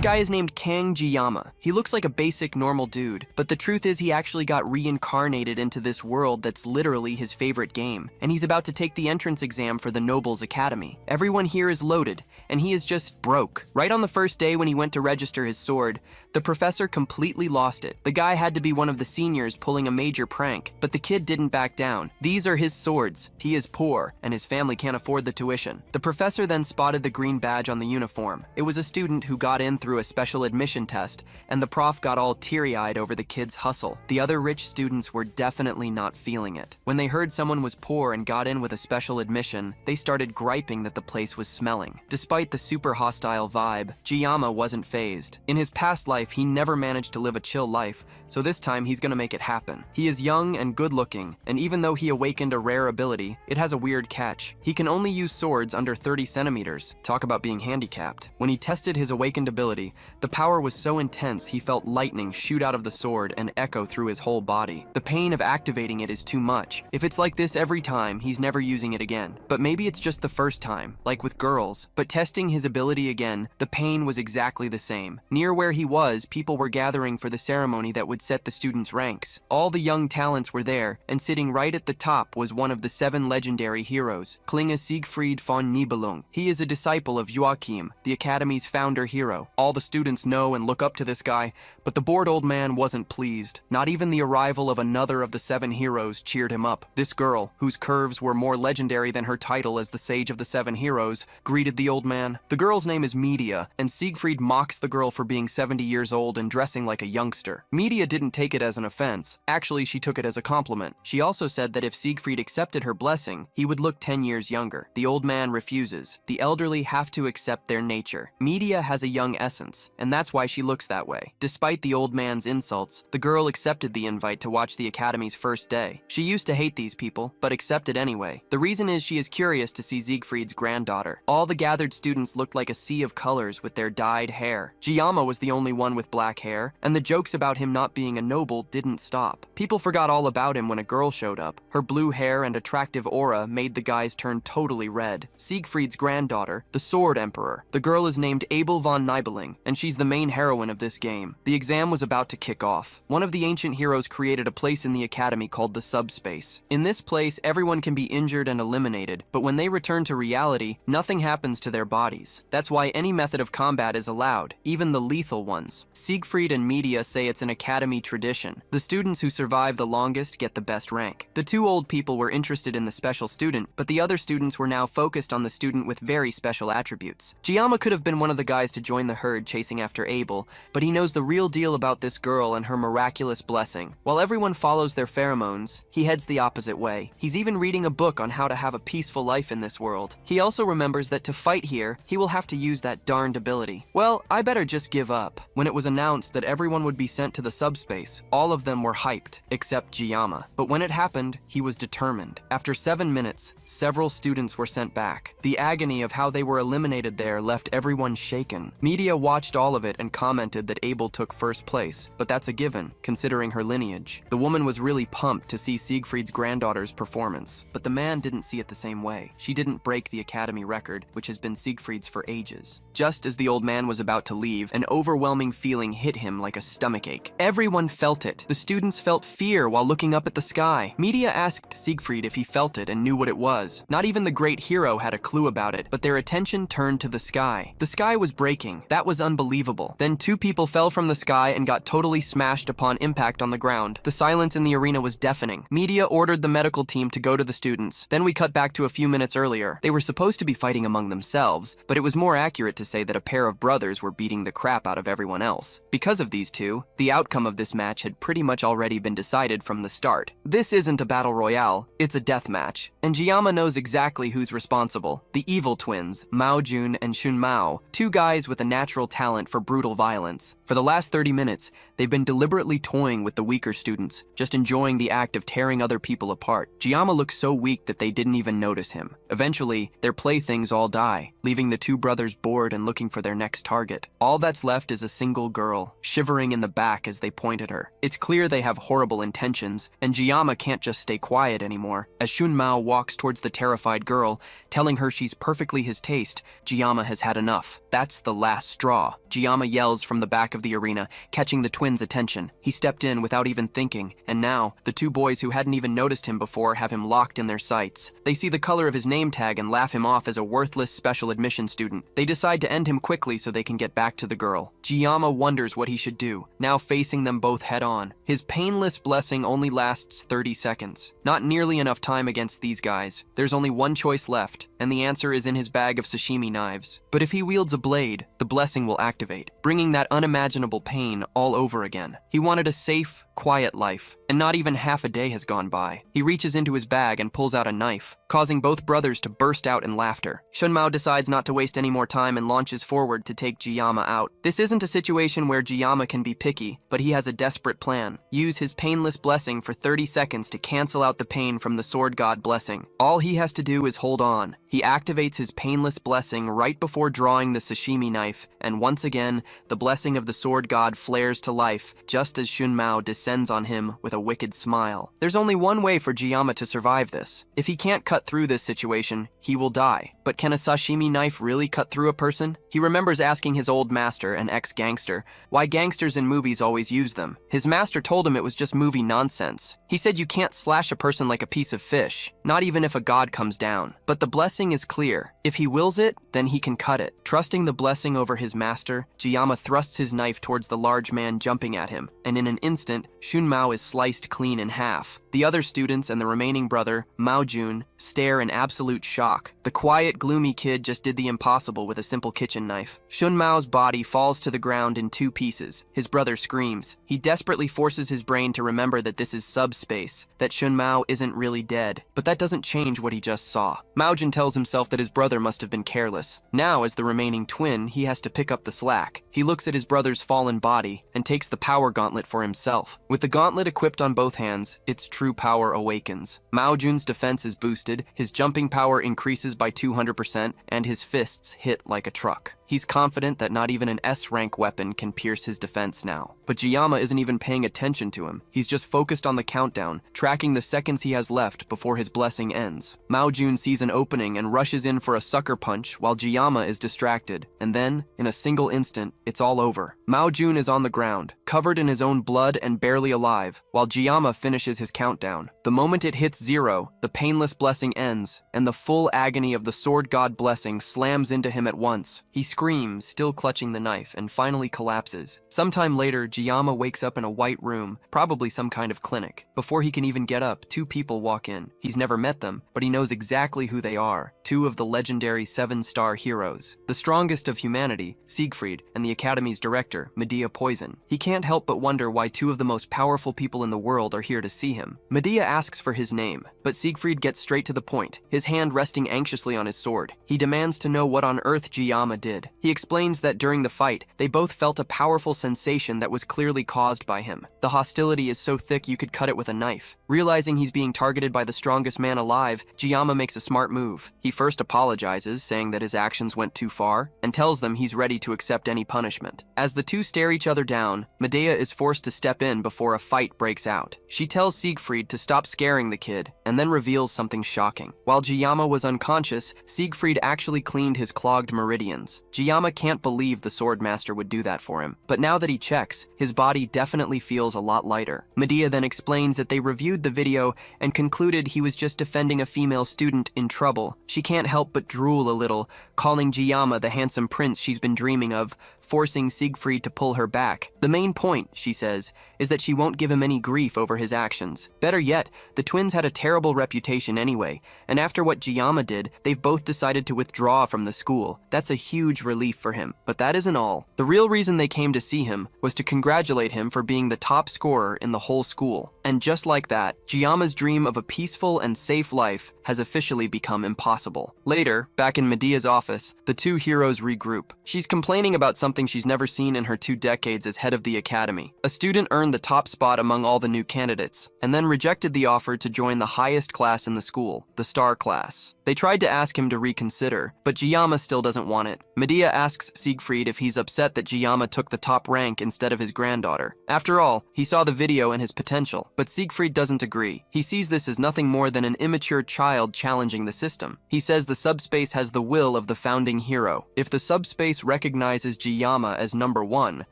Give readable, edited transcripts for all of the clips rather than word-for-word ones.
guy is named Kang Jiyama. He looks like a basic normal dude, but the truth is he actually got reincarnated into this world that's literally his favorite game, and he's about to take the entrance exam for the Nobles Academy. Everyone here is loaded, and he is just broke. Right on the first day when he went to register his sword, the professor completely lost it. The guy had to be one of the seniors pulling a major prank, but the kid didn't back down. These are his swords. He is poor, and his family can't afford the tuition. The professor then spotted the green badge on the uniform. It was a student who got in through a special admission test, and the prof got all teary-eyed over the kid's hustle. The other rich students were definitely not feeling it. When they heard someone was poor and got in with a special admission, they started griping that the place was smelling. Despite the super hostile vibe, Jiyama wasn't fazed. In his past life, he never managed to live a chill life, so this time he's gonna make it happen. He is young and good-looking, and even though he awakened a rare ability, it has a weird catch. He can only use swords under 30 centimeters. Talk about being handicapped. When he tested his awakened ability, the power was so intense he felt lightning shoot out of the sword and echo through his whole body. The pain of activating it is too much. If it's like this every time, he's never using it again. But maybe it's just the first time, like with girls. But testing his ability again, the pain was exactly the same. Near where he was, people were gathering for the ceremony that would set the students' ranks. All the young talents were there, and sitting right at the top was one of the 7 legendary heroes, Klinge Siegfried von Nibelung. He is a disciple of Joachim, the Academy's founder hero. All the students know and look up to this guy, but the bored old man wasn't pleased. Not even the arrival of another of the 7 heroes cheered him up. This girl, whose curves were more legendary than her title as the Sage of the 7 Heroes, greeted the old man. The girl's name is Media, and Siegfried mocks the girl for being 70 years old and dressing like a youngster. Media didn't take it as an offense. Actually, she took it as a compliment. She also said that if Siegfried accepted her blessing, he would look 10 years younger. The old man refuses. The elderly have to accept their nature. Media has a young essence, and that's why she looks that way. Despite the old man's insults, the girl accepted the invite to watch the Academy's first day. She used to hate these people, but accepted anyway. The reason is she is curious to see Siegfried's granddaughter. All the gathered students looked like a sea of colors with their dyed hair. Jiyama was the only one with black hair, and the jokes about him not being a noble didn't stop. People forgot all about him when a girl showed up. Her blue hair and attractive aura made the guys turn totally red. Siegfried's granddaughter, the Sword Emperor. The girl is named Abel von Nibelung, and she's the main heroine of this game. The exam was about to kick off. One of the ancient heroes created a place in the Academy called the Subspace. In this place, everyone can be injured and eliminated, but when they return to reality, nothing happens to their bodies. That's why any method of combat is allowed, even the lethal ones. Siegfried and Media say it's an Academy tradition. The students who survive the longest get the best rank. The 2 old people were interested in the special student, but the other students were now focused on the student with very special attributes. Jiyama could have been one of the guys to join the herd chasing after Abel, but he knows the real deal about this girl and her miraculous blessing. While everyone follows their pheromones, he heads the opposite way. He's even reading a book on how to have a peaceful life in this world. He also remembers that to fight here, he will have to use that darned ability. Well, I better just give up. When it was announced that everyone would be sent to the subspace, all of them were hyped, except Jiyama. But when it happened, he was determined. After 7 minutes, several students were sent back. The agony of how they were eliminated there left everyone shaken. Media watched all of it and commented that Abel took first place, but that's a given, considering her lineage. The woman was really pumped to see Siegfried's granddaughter's performance, but the man didn't see it the same way. She didn't break the Academy record, which has been Siegfried's for ages. Just as the old man was about to leave, an overwhelming feeling hit him like a stomachache. Everyone felt it. The students felt fear while looking up at the sky. Media asked Siegfried if he felt it and knew what it was. Not even the great hero had a clue about it, but their attention turned to the sky. The sky was breaking. That was unbelievable. Then 2 people fell from the sky and got totally smashed upon impact on the ground. The silence in the arena was deafening. Media ordered the medical team to go to the students. Then we cut back to a few minutes earlier. They were supposed to be fighting among themselves, but it was more accurate to say that a pair of brothers were beating the crap out of everyone else. Because of these 2, the outcome of this match had pretty much already been decided from the start. This isn't a battle royale, it's a death match. And Jiyama knows exactly who's responsible. The evil twins, Mao Jun and Shun Mao, 2 guys with a natural talent for brutal violence. For the last 30 minutes, they've been deliberately toying with the weaker students, just enjoying the act of tearing other people apart. Jiyama looks so weak that they didn't even notice him. Eventually, their playthings all die, leaving the 2 brothers bored and looking for their next target. All that's left is a single girl, shivering in the back as they point at her. It's clear they have horrible intentions, and Jiyama can't just stay quiet anymore. As Shun Mao walks towards the terrified girl, telling her she's perfectly his taste, Jiyama has had enough. That's the last straw. Withdraw, Jiyama yells from the back of the arena, catching the twins' attention. He stepped in without even thinking, and now, the two boys who hadn't even noticed him before have him locked in their sights. They see the color of his name tag and laugh him off as a worthless special admission student. They decide to end him quickly so they can get back to the girl. Jiyama wonders what he should do, now facing them both head-on. His painless blessing only lasts 30 seconds. Not nearly enough time against these guys. There's only one choice left, and the answer is in his bag of sashimi knives. But if he wields a blade, the blessing will activate, bringing that unimaginable pain all over again. He wanted a safe, quiet life, and not even half a day has gone by. He reaches into his bag and pulls out a knife, causing both brothers to burst out in laughter. Shunmao decides not to waste any more time and launches forward to take Jiyama out. This isn't a situation where Jiyama can be picky, but he has a desperate plan. Use his painless blessing for 30 seconds to cancel out the pain from the sword god blessing. All he has to do is hold on. He activates his painless blessing right before drawing the sashimi knife, and once again, the blessing of the sword god flares to life, just as Shunmao descends on him with a wicked smile. There's only one way for Jiyama to survive this. If he can't cut through this situation, he will die. But can a sashimi knife really cut through a person? He remembers asking his old master, an ex-gangster, why gangsters in movies always use them. His master told him it was just movie nonsense. He said you can't slash a person like a piece of fish, not even if a god comes down. But the blessing is clear. If he wills it, then he can cut it. Trusting the blessing over his master, Jiyama thrusts his knife towards the large man jumping at him, and in an instant, Shunmao is sliced clean in half. The other students and the remaining brother, Maojun, stare in absolute shock. The quiet, gloomy kid just did the impossible with a simple kitchen knife. Shunmao's body falls to the ground in 2 pieces. His brother screams. He desperately forces his brain to remember that this is subspace, that Shunmao isn't really dead. But that doesn't change what he just saw. Maojun tells himself that his brother must have been careless. Now, as the remaining twin, he has to pick up the slack. He looks at his brother's fallen body and takes the power gauntlet for himself. With the gauntlet equipped on both hands, its true power awakens. Maojun's defense is boosted, his jumping power increases by 200%, and his fists hit like a truck. He's confident that not even an S-rank weapon can pierce his defense now. But Jiyama isn't even paying attention to him. He's just focused on the countdown, tracking the seconds he has left before his blessing ends. Maojun sees an opening and rushes in for a sucker punch while Jiyama is distracted. And then, in a single instant, it's all over. Maojun is on the ground, covered in his own blood and barely alive, while Jiyama finishes his countdown. The moment it hits 0, the painless blessing ends, and the full agony of the sword god blessing slams into him at once. He screams, still clutching the knife, and finally collapses. Sometime later, Jiyama wakes up in a white room, probably some kind of clinic. Before he can even get up, 2 people walk in. He's never met them, but he knows exactly who they are. 2 of the legendary 7-star heroes. The strongest of humanity, Siegfried, and the Academy's director, Medea Poison. He can't help but wonder why 2 of the most powerful people in the world are here to see him. Medea asks for his name, but Siegfried gets straight to the point, his hand resting anxiously on his sword. He demands to know what on earth Jiyama did. He explains that during the fight, they both felt a powerful sensation that was clearly caused by him. The hostility is so thick you could cut it with a knife. Realizing he's being targeted by the strongest man alive, Jiyama makes a smart move. He first apologizes, saying that his actions went too far, and tells them he's ready to accept any punishment. As the 2 stare each other down, Medea is forced to step in before a fight breaks out. She tells Siegfried to stop scaring the kid, and then reveals something shocking. While Jiyama was unconscious, Siegfried actually cleaned his clogged meridians. Jiyama can't believe the Swordmaster would do that for him, but now that he checks, his body definitely feels a lot lighter. Medea then explains that they reviewed the video and concluded he was just defending a female student in trouble. She can't help but drool a little, calling Jiyama the handsome prince she's been dreaming of, forcing Siegfried to pull her back. The main point, she says, is that she won't give him any grief over his actions. Better yet, the twins had a terrible reputation anyway, and after what Jiyama did, they've both decided to withdraw from the school. That's a huge relief for him. But that isn't all. The real reason they came to see him was to congratulate him for being the top scorer in the whole school. And just like that, Jiyama's dream of a peaceful and safe life has officially become impossible. Later, back in Medea's office, the 2 heroes regroup. She's complaining about something she's never seen in her 2 decades as head of the academy. A student earned the top spot among all the new candidates, and then rejected the offer to join the highest class in the school, the star class. They tried to ask him to reconsider, but Jiyama still doesn't want it. Medea asks Siegfried if he's upset that Jiyama took the top rank instead of his granddaughter. After all, he saw the video and his potential, but Siegfried doesn't agree. He sees this as nothing more than an immature child challenging the system. He says the subspace has the will of the founding hero. If the subspace recognizes Jiyama Jiyama as number 1,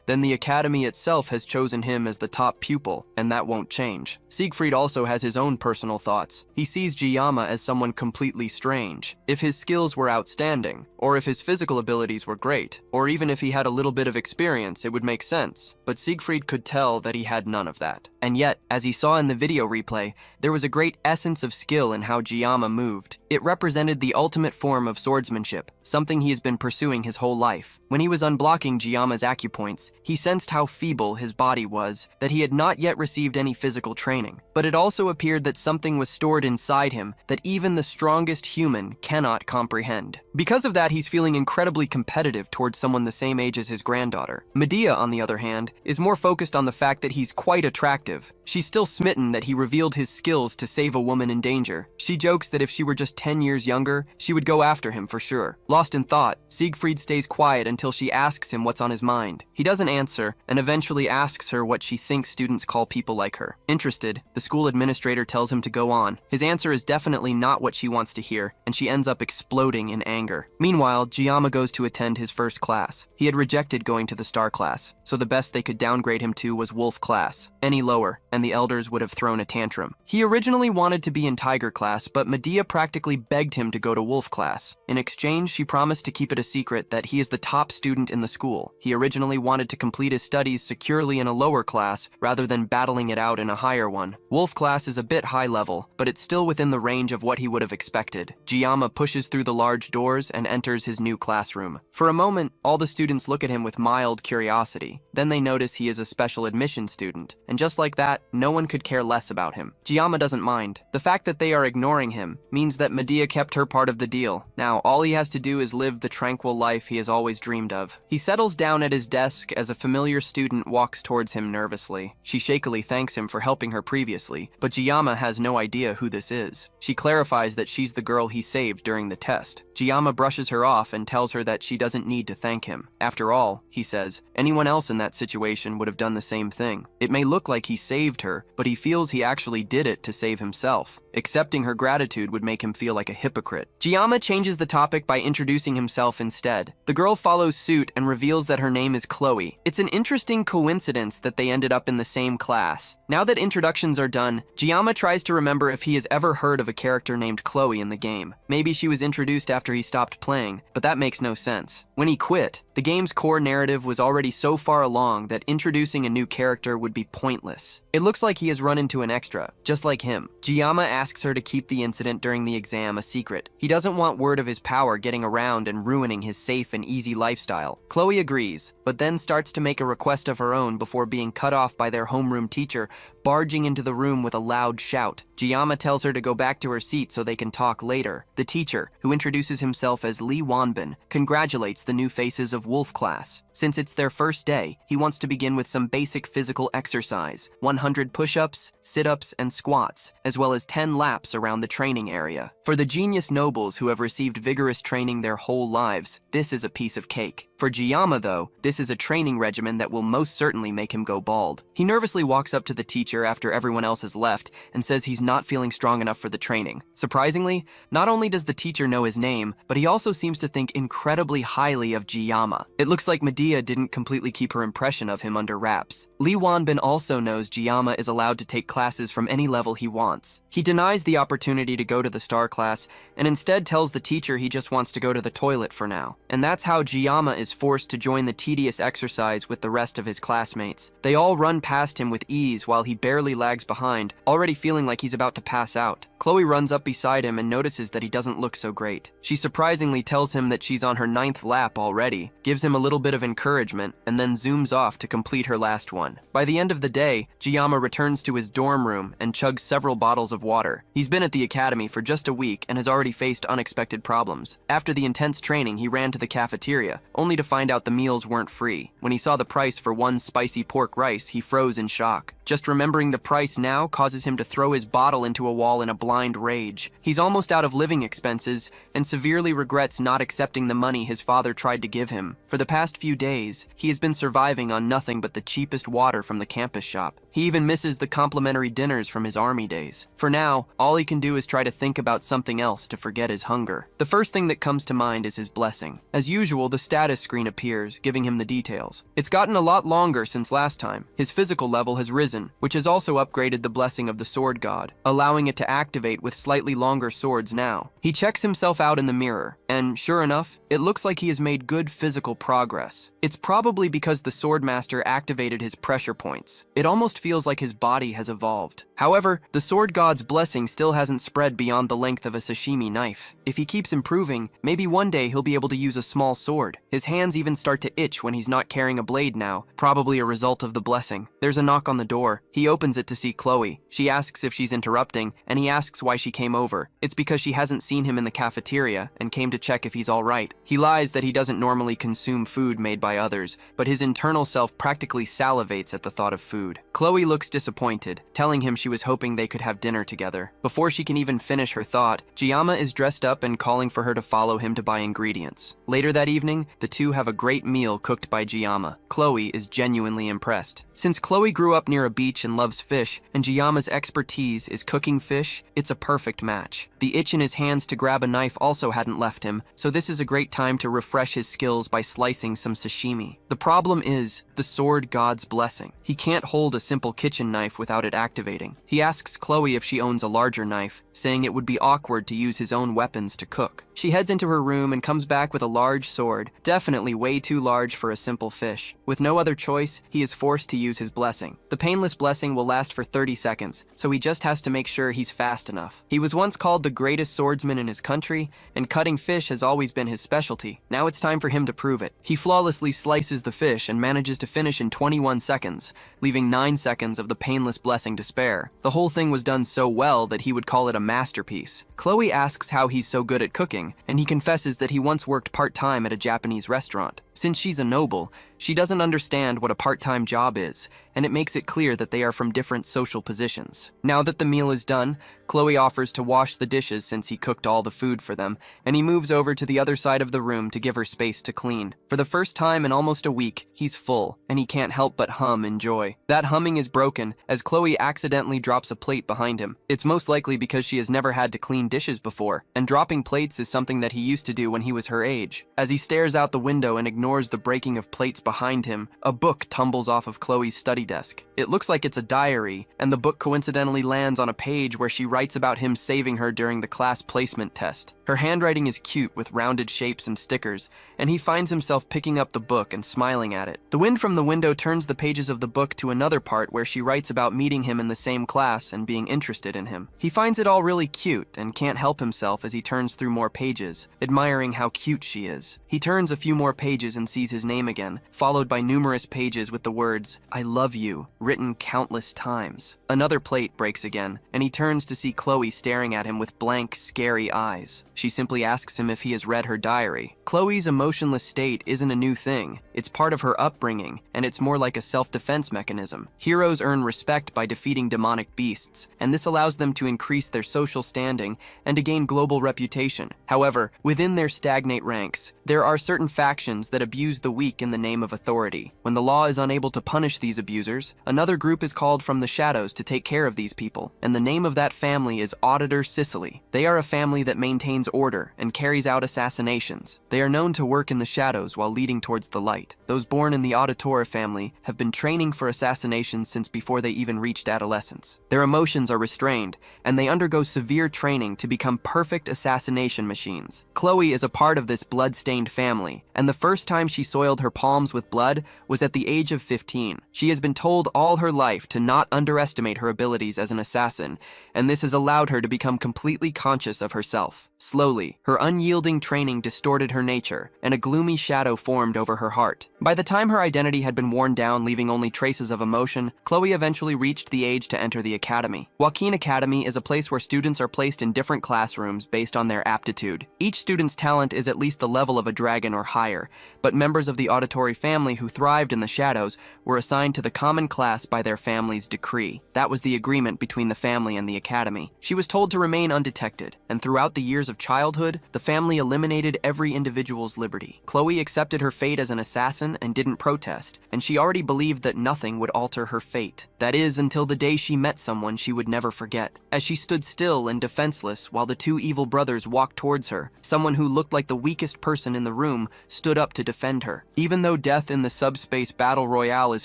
then the academy itself has chosen him as the top pupil, and that won't change. Siegfried also has his own personal thoughts. He sees Jiyama as someone completely strange. If his skills were outstanding, or if his physical abilities were great, or even if he had a little bit of experience, it would make sense. But Siegfried could tell that he had none of that. And yet, as he saw in the video replay, there was a great essence of skill in how Jiyama moved. It represented the ultimate form of swordsmanship, something he has been pursuing his whole life. When he was unblocking Jiyama's acupoints, he sensed how feeble his body was, that he had not yet received any physical training. But it also appeared that something was stored inside him that even the strongest human cannot comprehend. Because of that, he's feeling incredibly competitive towards someone the same age as his granddaughter. Medea, on the other hand, is more focused on the fact that he's quite attractive. She's still smitten that he revealed his skills to save a woman in danger. She jokes that if she were just 10 years younger, she would go after him for sure. Lost in thought, Siegfried stays quiet until she asks him what's on his mind. He doesn't answer, and eventually asks her what she thinks students call people like her. Interested, the school administrator tells him to go on. His answer is definitely not what she wants to hear, and she ends up exploding in anger. Meanwhile, Jiyama goes to attend his first class. He had rejected going to the star class, so the best they could downgrade him to was wolf class. Any lower, and the elders would have thrown a tantrum. He originally wanted to be in tiger class, but Medea practically begged him to go to wolf class. In exchange, she promised to keep it a secret that he is the top student in the school. He originally wanted to complete his studies securely in a lower class rather than battling it out in a higher one. Wolf class is a bit high level, but it's still within the range of what he would have expected. Jiyama pushes through the large doors and enters his new classroom. For a moment, all the students look at him with mild curiosity. Then they notice he is a special admission student, and just like that, no one could care less about him. Jiyama doesn't mind. The fact that they are ignoring him means that Medea kept her part of the deal. Now, all he has to do is live the tranquil life he has always dreamed of. He settles down at his desk as a familiar student walks towards him nervously. She shakily thanks him for helping her previously, but Jiyama has no idea who this is. She clarifies that she's the girl he saved during the test. Jiyama brushes her off and tells her that she doesn't need to thank him. After all, he says, anyone else in that situation would have done the same thing. It may look like he saved her, but he feels he actually did it to save himself. Accepting her gratitude would make him feel like a hypocrite. Jiyama changes the topic by introducing himself instead. The girl follows suit and reveals that her name is Chloe. It's an interesting coincidence that they ended up in the same class. Now that introductions are done, Jiyama tries to remember if he has ever heard of a character named Chloe in the game. Maybe she was introduced after he stopped playing, but that makes no sense. When he quit, the game's core narrative was already so far along that introducing a new character would be pointless. It looks like he has run into an extra, just like him. Jiyama asks her to keep the incident during the exam a secret. He doesn't want word of his power getting around and ruining his safe and easy lifestyle. Chloe agrees, but then starts to make a request of her own before being cut off by their homeroom teacher, barging into the room with a loud shout. Jiyama tells her to go back to her seat so they can talk later. The teacher, who introduces himself as Lee Wanbin, congratulates the new faces of Wolf class. Since it's their first day, he wants to begin with some basic physical exercise, 100 push-ups, sit-ups, and squats, as well as 10 laps around the training area. For the genius nobles who have received vigorous training their whole lives, this is a piece of cake. For Jiyama, though, this is a training regimen that will most certainly make him go bald. He nervously walks up to the teacher after everyone else has left and says he's not feeling strong enough for the training. Surprisingly, not only does the teacher know his name, but he also seems to think incredibly highly of Jiyama. It looks like Medea didn't completely keep her impression of him under wraps. Lee Wanbin also knows Jiyama is allowed to take classes from any level he wants. He denies the opportunity to go to the star class and instead tells the teacher he just wants to go to the toilet for now. And that's how Jiyama is forced to join the tedious exercise with the rest of his classmates. They all run past him with ease while he barely lags behind, already feeling like he's about to pass out. Chloe runs up beside him and notices that he doesn't look so great. She surprisingly tells him that she's on her 9th lap already, gives him a little bit of encouragement, and then zooms off to complete her last one. By the end of the day, Jiyama returns to his dorm room and chugs several bottles of water. He's been at the academy for just a week and has already faced unexpected problems. After the intense training, he ran to the cafeteria, only to find out the meals weren't free. When he saw the price for one spicy pork rice, he froze in shock. Just remembering the price now causes him to throw his bottle into a wall in a blind rage. He's almost out of living expenses and severely regrets not accepting the money his father tried to give him. For the past few days, he has been surviving on nothing but the cheapest water from the campus shop. He even misses the complimentary dinners from his army days. For now, all he can do is try to think about something else to forget his hunger. The first thing that comes to mind is his blessing. As usual, the status screen appears, giving him the details. It's gotten a lot longer since last time. His physical level has risen, which has also upgraded the blessing of the sword god, allowing it to activate with slightly longer swords now. He checks himself out in the mirror, and sure enough, it looks like he has made good physical progress. It's probably because the swordmaster activated his pressure points. It almost feels like his body has evolved. However, the sword god's blessing still hasn't spread beyond the length of a sashimi knife. If he keeps improving, maybe one day he'll be able to use a small sword. His hands even start to itch when he's not carrying a blade now, probably a result of the blessing. There's a knock on the door. He opens it to see Chloe. She asks if she's interrupting, and he asks why she came over. It's because she hasn't seen him in the cafeteria and came to check if he's all right. He lies that he doesn't normally consume food made by others, but his internal self practically salivates at the thought of food. Chloe looks disappointed, telling him she was hoping they could have dinner together. Before she can even finish her thought, Jiyama is dressed up and calling for her to follow him to buy ingredients. Later that evening, the two have a great meal cooked by Jiyama. Chloe is genuinely impressed. Since Chloe grew up near a beach and loves fish, and Jiyama's expertise is cooking fish, it's a perfect match. The itch in his hands to grab a knife also hadn't left him, so this is a great time to refresh his skills by slicing some sashimi. The problem is the sword god's blessing. He can't hold a simple kitchen knife without it activating. He asks Chloe if she owns a larger knife, saying it would be awkward to use his own weapons to cook. She heads into her room and comes back with a large sword, definitely way too large for a simple fish. With no other choice, he is forced to use his blessing. The painless blessing will last for 30 seconds, so he just has to make sure he's fast enough. He was once called the greatest swordsman in his country, and cutting fish has always been his specialty. Now it's time for him to prove it. He flawlessly slices the fish and manages to finish in 21 seconds, leaving 9 seconds of the painless blessing to spare. The whole thing was done so well that he would call it a masterpiece. Chloe asks how he's so good at cooking, and he confesses that he once worked part-time at a Japanese restaurant. Since she's a noble, she doesn't understand what a part-time job is, and it makes it clear that they are from different social positions. Now that the meal is done, Chloe offers to wash the dishes since he cooked all the food for them, and he moves over to the other side of the room to give her space to clean. For the first time in almost a week, he's full, and he can't help but hum in joy. That humming is broken as Chloe accidentally drops a plate behind him. It's most likely because she has never had to clean dishes before, and dropping plates is something that he used to do when he was her age. As he stares out the window and ignores the breaking of plates behind him, a book tumbles off of Chloe's study desk. It looks like it's a diary, and the book coincidentally lands on a page where she writes about him saving her during the class placement test. Her handwriting is cute with rounded shapes and stickers, and he finds himself picking up the book and smiling at it. The wind from the window turns the pages of the book to another part where she writes about meeting him in the same class and being interested in him. He finds it all really cute and can't help himself as he turns through more pages, admiring how cute she is. He turns a few more pages and sees his name again, followed by numerous pages with the words, "I love you," written countless times. Another plate breaks again, and he turns to see Chloe staring at him with blank, scary eyes. She simply asks him if he has read her diary. Chloe's emotionless state isn't a new thing. It's part of her upbringing, and it's more like a self-defense mechanism. Heroes earn respect by defeating demonic beasts, and this allows them to increase their social standing and to gain global reputation. However, within their stagnate ranks, there are certain factions that abuse the weak in the name of authority. When the law is unable to punish these abusers, another group is called from the shadows to take care of these people, and the name of that family is Auditor Sicily. They are a family that maintains order and carries out assassinations. They are known to work in the shadows while leading towards the light. Those born in the Auditor family have been training for assassinations since before they even reached adolescence. Their emotions are restrained, and they undergo severe training to become perfect assassination machines. Chloe is a part of this blood-stained family, and the first time she soiled her palms with blood was at the age of 15. She has been told all her life to not underestimate her abilities as an assassin, and this has allowed her to become completely conscious of herself. Slowly, her unyielding training distorted her nature, and a gloomy shadow formed over her heart. By the time her identity had been worn down, leaving only traces of emotion, Chloe eventually reached the age to enter the academy. Joaquin Academy is a place where students are placed in different classrooms based on their aptitude. Each student's talent is at least the level of a dragon or higher, but members of the auditory family who thrived in the shadows were assigned to the common class by their family's decree. That was the agreement between the family and the academy. She was told to remain undetected, and throughout the years of of childhood, the family eliminated every individual's liberty. Chloe accepted her fate as an assassin and didn't protest, and she already believed that nothing would alter her fate. That is, until the day she met someone she would never forget. As she stood still and defenseless while the two evil brothers walked towards her, someone who looked like the weakest person in the room stood up to defend her. Even though death in the subspace battle royale is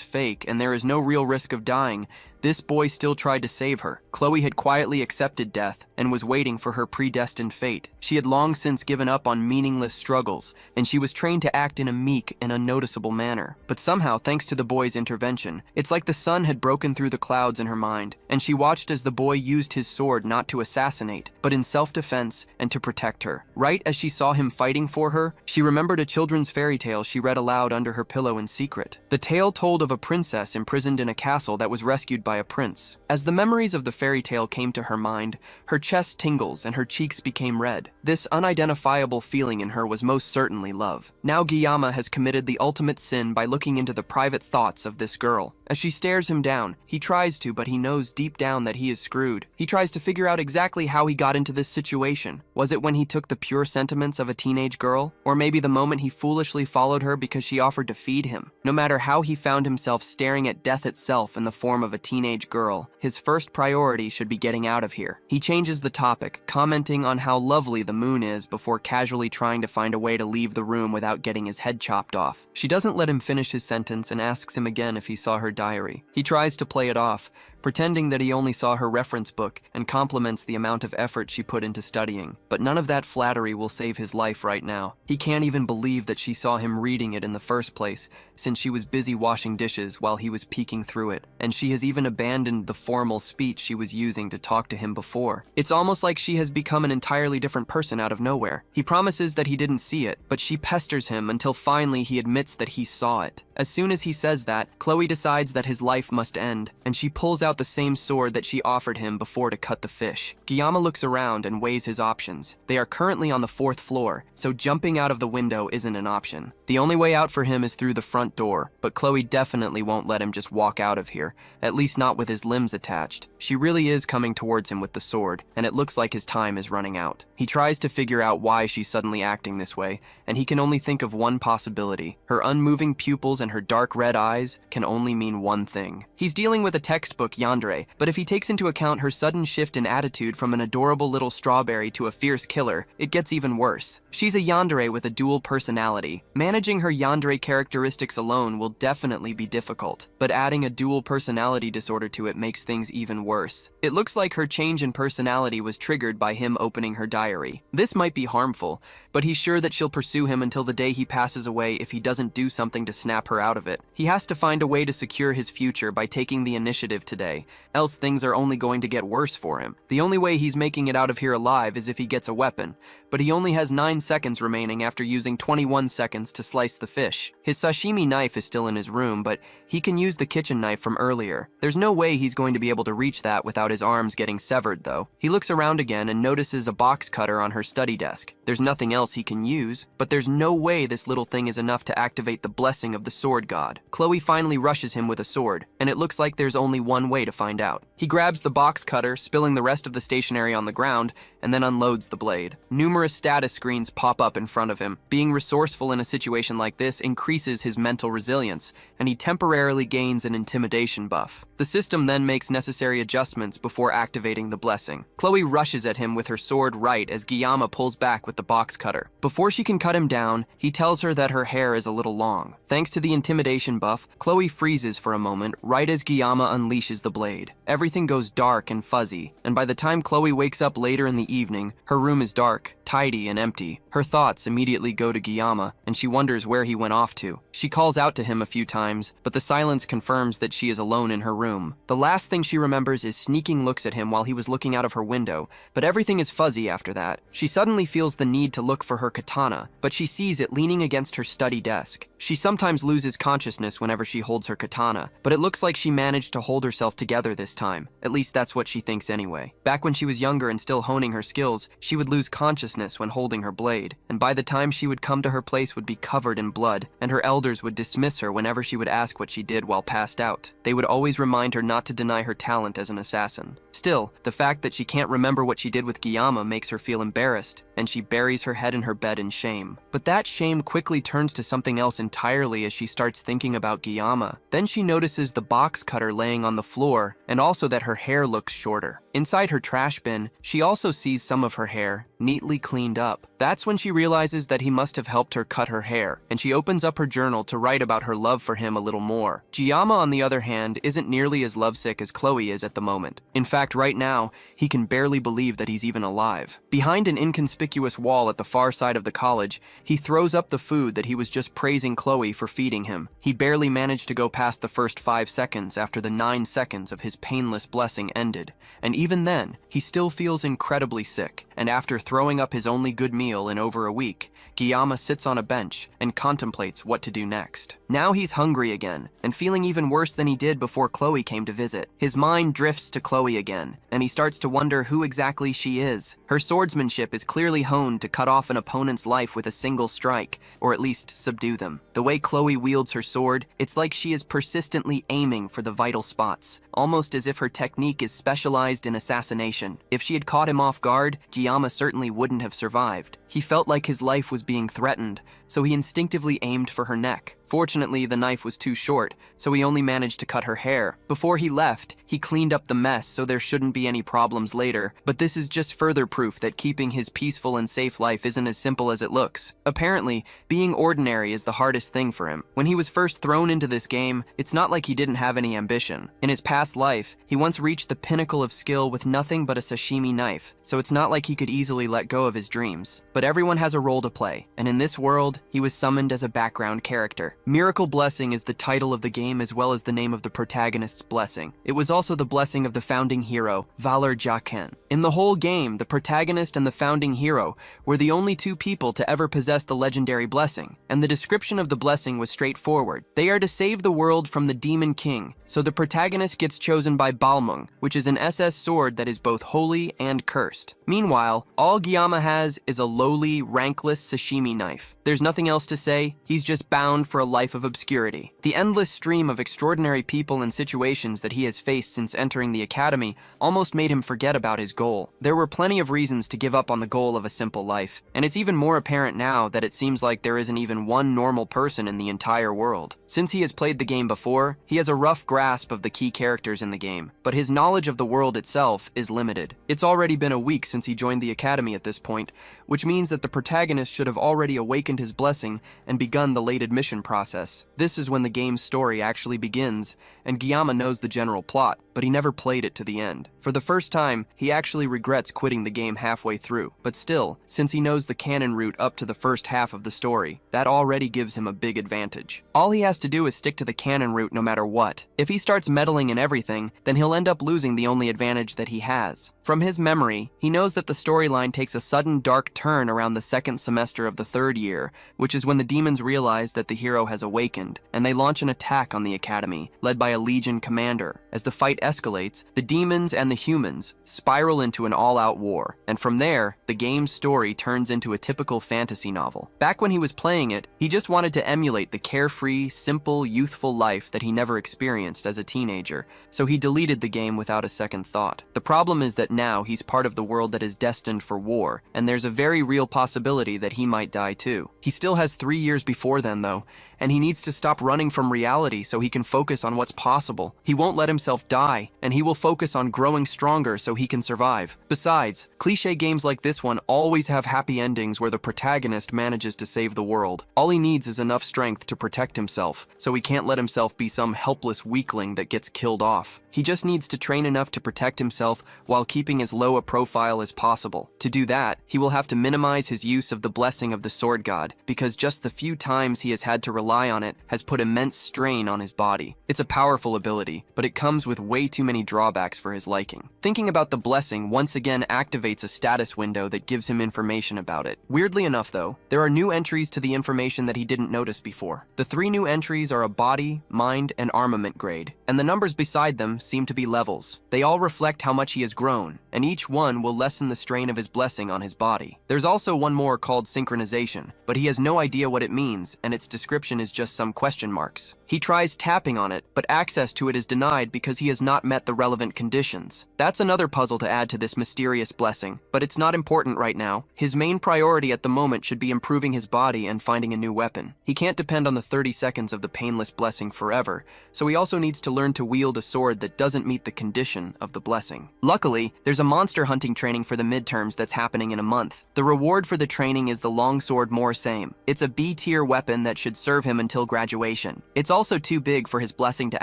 fake and there is no real risk of dying, this boy still tried to save her. Chloe had quietly accepted death and was waiting for her predestined fate. She had long since given up on meaningless struggles, and she was trained to act in a meek and unnoticeable manner. But somehow, thanks to the boy's intervention, it's like the sun had broken through the clouds in her mind, and she watched as the boy used his sword not to assassinate, but in self-defense and to protect her. Right as she saw him fighting for her, she remembered a children's fairy tale she read aloud under her pillow in secret. The tale told of a princess imprisoned in a castle that was rescued by a prince. As the memories of the fairy tale came to her mind, her chest tingles and her cheeks became red. This unidentifiable feeling in her was most certainly love. Now Guillaume has committed the ultimate sin by looking into the private thoughts of this girl. As she stares him down, he tries to, but he knows deep down that he is screwed. He tries to figure out exactly how he got into this situation. Was it when he took the pure sentiments of a teenage girl? Or maybe the moment he foolishly followed her because she offered to feed him? No matter how he found himself staring at death itself in the form of a teenage girl, his first priority should be getting out of here. He changes the topic, commenting on how lovely the moon is before casually trying to find a way to leave the room without getting his head chopped off. She doesn't let him finish his sentence and asks him again if he saw her diary. He tries to play it off, pretending that he only saw her reference book, and compliments the amount of effort she put into studying. But none of that flattery will save his life right now. He can't even believe that she saw him reading it in the first place, since she was busy washing dishes while he was peeking through it, and she has even abandoned the formal speech she was using to talk to him before. It's almost like she has become an entirely different person out of nowhere. He promises that he didn't see it, but she pesters him until finally he admits that he saw it. As soon as he says that, Chloe decides that his life must end, and she pulls out the same sword that she offered him before to cut the fish. Guillaume looks around and weighs his options. They are currently on the 4th floor, so jumping out of the window isn't an option. The only way out for him is through the front door, but Chloe definitely won't let him just walk out of here, at least not with his limbs attached. She really is coming towards him with the sword, and it looks like his time is running out. He tries to figure out why she's suddenly acting this way, and he can only think of one possibility. Her unmoving pupils and her dark red eyes can only mean one thing. He's dealing with a textbook yandere, but if he takes into account her sudden shift in attitude from an adorable little strawberry to a fierce killer, it gets even worse. She's a yandere with a dual personality. Managing her yandere characteristics alone will definitely be difficult, but adding a dual personality disorder to it makes things even worse. It looks like her change in personality was triggered by him opening her diary. This might be harmful, but he's sure that she'll pursue him until the day he passes away if he doesn't do something to snap her out of it. He has to find a way to secure his future by taking the initiative today, else things are only going to get worse for him. The only way he's making it out of here alive is if he gets a weapon, but he only has 9 seconds remaining after using 21 seconds to slice the fish. His sashimi knife is still in his room, but he can use the kitchen knife from earlier. There's no way he's going to be able to reach that without his arms getting severed, though. He looks around again and notices a box cutter on her study desk. There's nothing else he can use, but there's no way this little thing is enough to activate the blessing of the sword god. Chloe finally rushes him with a sword, and it looks like there's only one way to find out. He grabs the box cutter, spilling the rest of the stationery on the ground, and then unloads the blade. Numerous status screens pop up in front of him. Being resourceful in a situation like this increases his mental resilience, and he temporarily gains an intimidation buff. The system then makes necessary adjustments before activating the blessing. Chloe rushes at him with her sword right as Guillaume pulls back with the box cutter. Before she can cut him down, he tells her that her hair is a little long. Thanks to the intimidation buff, Chloe freezes for a moment right as Guillaume unleashes the blade. Everything goes dark and fuzzy, and by the time Chloe wakes up later in the evening, her room is dark, tidy, and empty. Her thoughts immediately go to Guillaume, and she wonders where he went off to. She calls out to him a few times, but the silence confirms that she is alone in her room. The last thing she remembers is sneaking looks at him while he was looking out of her window, but everything is fuzzy after that. She suddenly feels the need to look for her katana, but she sees it leaning against her study desk. She sometimes loses consciousness whenever she holds her katana, but it looks like she managed to hold herself together this time. At least that's what she thinks anyway. Back when she was younger and still honing her skills, she would lose consciousness when holding her blade, and by the time she would come to her place would be covered in blood, and her elders would dismiss her whenever she would ask what she did while passed out. They would always remind her not to deny her talent as an assassin. Still, the fact that she can't remember what she did with Guillaume makes her feel embarrassed, and she buries her head in her bed in shame. But that shame quickly turns to something else entirely as she starts thinking about Guillaume. Then she notices the box cutter laying on the floor, and also that her hair looks shorter. Inside her trash bin, she also sees some of her hair, neatly cleaned up. That's when she realizes that he must have helped her cut her hair, and she opens up her journal to write about her love for him a little more. Guillaume, on the other hand, isn't nearly as lovesick as Chloe is at the moment. In fact, right now, he can barely believe that he's even alive. Behind an inconspicuous wall at the far side of the college, he throws up the food that he was just praising Chloe for feeding him. He barely managed to go past the first 5 seconds after the 9 seconds of his painless blessing ended, and even then, he still feels incredibly sick, and after throwing up his only good meal in over a week, Guillaume sits on a bench and contemplates what to do next. Now he's hungry again, and feeling even worse than he did before Chloe came to visit. His mind drifts to Chloe again, and he starts to wonder who exactly she is. Her swordsmanship is clearly honed to cut off an opponent's life with a single strike, or at least subdue them. The way Chloe wields her sword, it's like she is persistently aiming for the vital spots, almost as if her technique is specialized in assassination. If she had caught him off guard, Guillaume certainly wouldn't have survived. He felt like his life was being threatened, so he instinctively aimed for her neck. Fortunately, the knife was too short, so he only managed to cut her hair. Before he left, he cleaned up the mess so there shouldn't be any problems later, but this is just further proof that keeping his peaceful and safe life isn't as simple as it looks. Apparently, being ordinary is the hardest thing for him. When he was first thrown into this game, it's not like he didn't have any ambition. In his past life, he once reached the pinnacle of skill with nothing but a sashimi knife, so it's not like he could easily let go of his dreams. But everyone has a role to play, and in this world, he was summoned as a background character. Miracle Blessing is the title of the game as well as the name of the protagonist's blessing. It was also the blessing of the founding hero, Valor Jaqen. In the whole game, the protagonist and the founding hero were the only two people to ever possess the legendary blessing, and the description of the blessing was straightforward. They are to save the world from the Demon King, so the protagonist gets chosen by Balmung, which is an SS sword that is both holy and cursed. Meanwhile, all Guillaume has is a lowly, rankless sashimi knife. There's nothing else to say, he's just bound for a life of obscurity. The endless stream of extraordinary people and situations that he has faced since entering the academy almost made him forget about his goal. There were plenty of reasons to give up on the goal of a simple life, and it's even more apparent now that it seems like there isn't even one normal person in the entire world. Since he has played the game before, he has a rough grasp of the key characters in the game, but his knowledge of the world itself is limited. It's already been a week since he joined the academy at this point, which means that the protagonist should have already awakened his blessing and begun the late admission process. This is when the game's story actually begins, and Guillaume knows the general plot, but he never played it to the end. For the first time, he actually regrets quitting the game halfway through, but still, since he knows the canon route up to the first half of the story, that already gives him a big advantage. All he has to do is stick to the canon route no matter what. If he starts meddling in everything, then he'll end up losing the only advantage that he has. From his memory, he knows that the storyline takes a sudden dark turn around the second semester of the third year, which is when the demons realize that the hero has awakened, and they launch an attack on the academy, led by a legion commander. As the fight escalates, the demons and the humans spiral into an all-out war, and from there, the game's story turns into a typical fantasy novel. Back when he was playing it, he just wanted to emulate the carefree, simple, youthful life that he never experienced as a teenager, so he deleted the game without a second thought. The problem is that now he's part of the world that is destined for war, and there's a very real possibility that he might die too. He still has 3 years before then though, and he needs to stop running from reality so he can focus on what's possible. He won't let himself die, and he will focus on growing stronger so he can survive. Besides, cliché games like this one always have happy endings where the protagonist manages to save the world. All he needs is enough strength to protect himself, so he can't let himself be some helpless weakling that gets killed off. He just needs to train enough to protect himself while keeping as low a profile as possible. To do that, he will have to minimize his use of the blessing of the sword god, because just the few times he has had to rely on it has put immense strain on his body. It's a powerful ability, but it comes with way too many drawbacks for his liking. Thinking about the blessing once again activates a status window that gives him information about it. Weirdly enough though, there are new entries to the information that he didn't notice before. The 3 new entries are a body, mind, and armament grade, and the numbers beside them seem to be levels. They all reflect how much he has grown, and each one will lessen the strain of his blessing on his body. There's also one more called synchronization, but he has no idea what it means, and its description is just some question marks. He tries tapping on it, but access to it is denied because he has not met the relevant conditions. That's another puzzle to add to this mysterious blessing, but it's not important right now. His main priority at the moment should be improving his body and finding a new weapon. He can't depend on the 30 seconds of the painless blessing forever, so he also needs to learn to wield a sword that doesn't meet the condition of the blessing. Luckily, there's a monster hunting training for the midterms that's happening in a month. The reward for the training is the longsword more same. It's a B-tier weapon that should serve him until graduation. It's also too big for his blessing to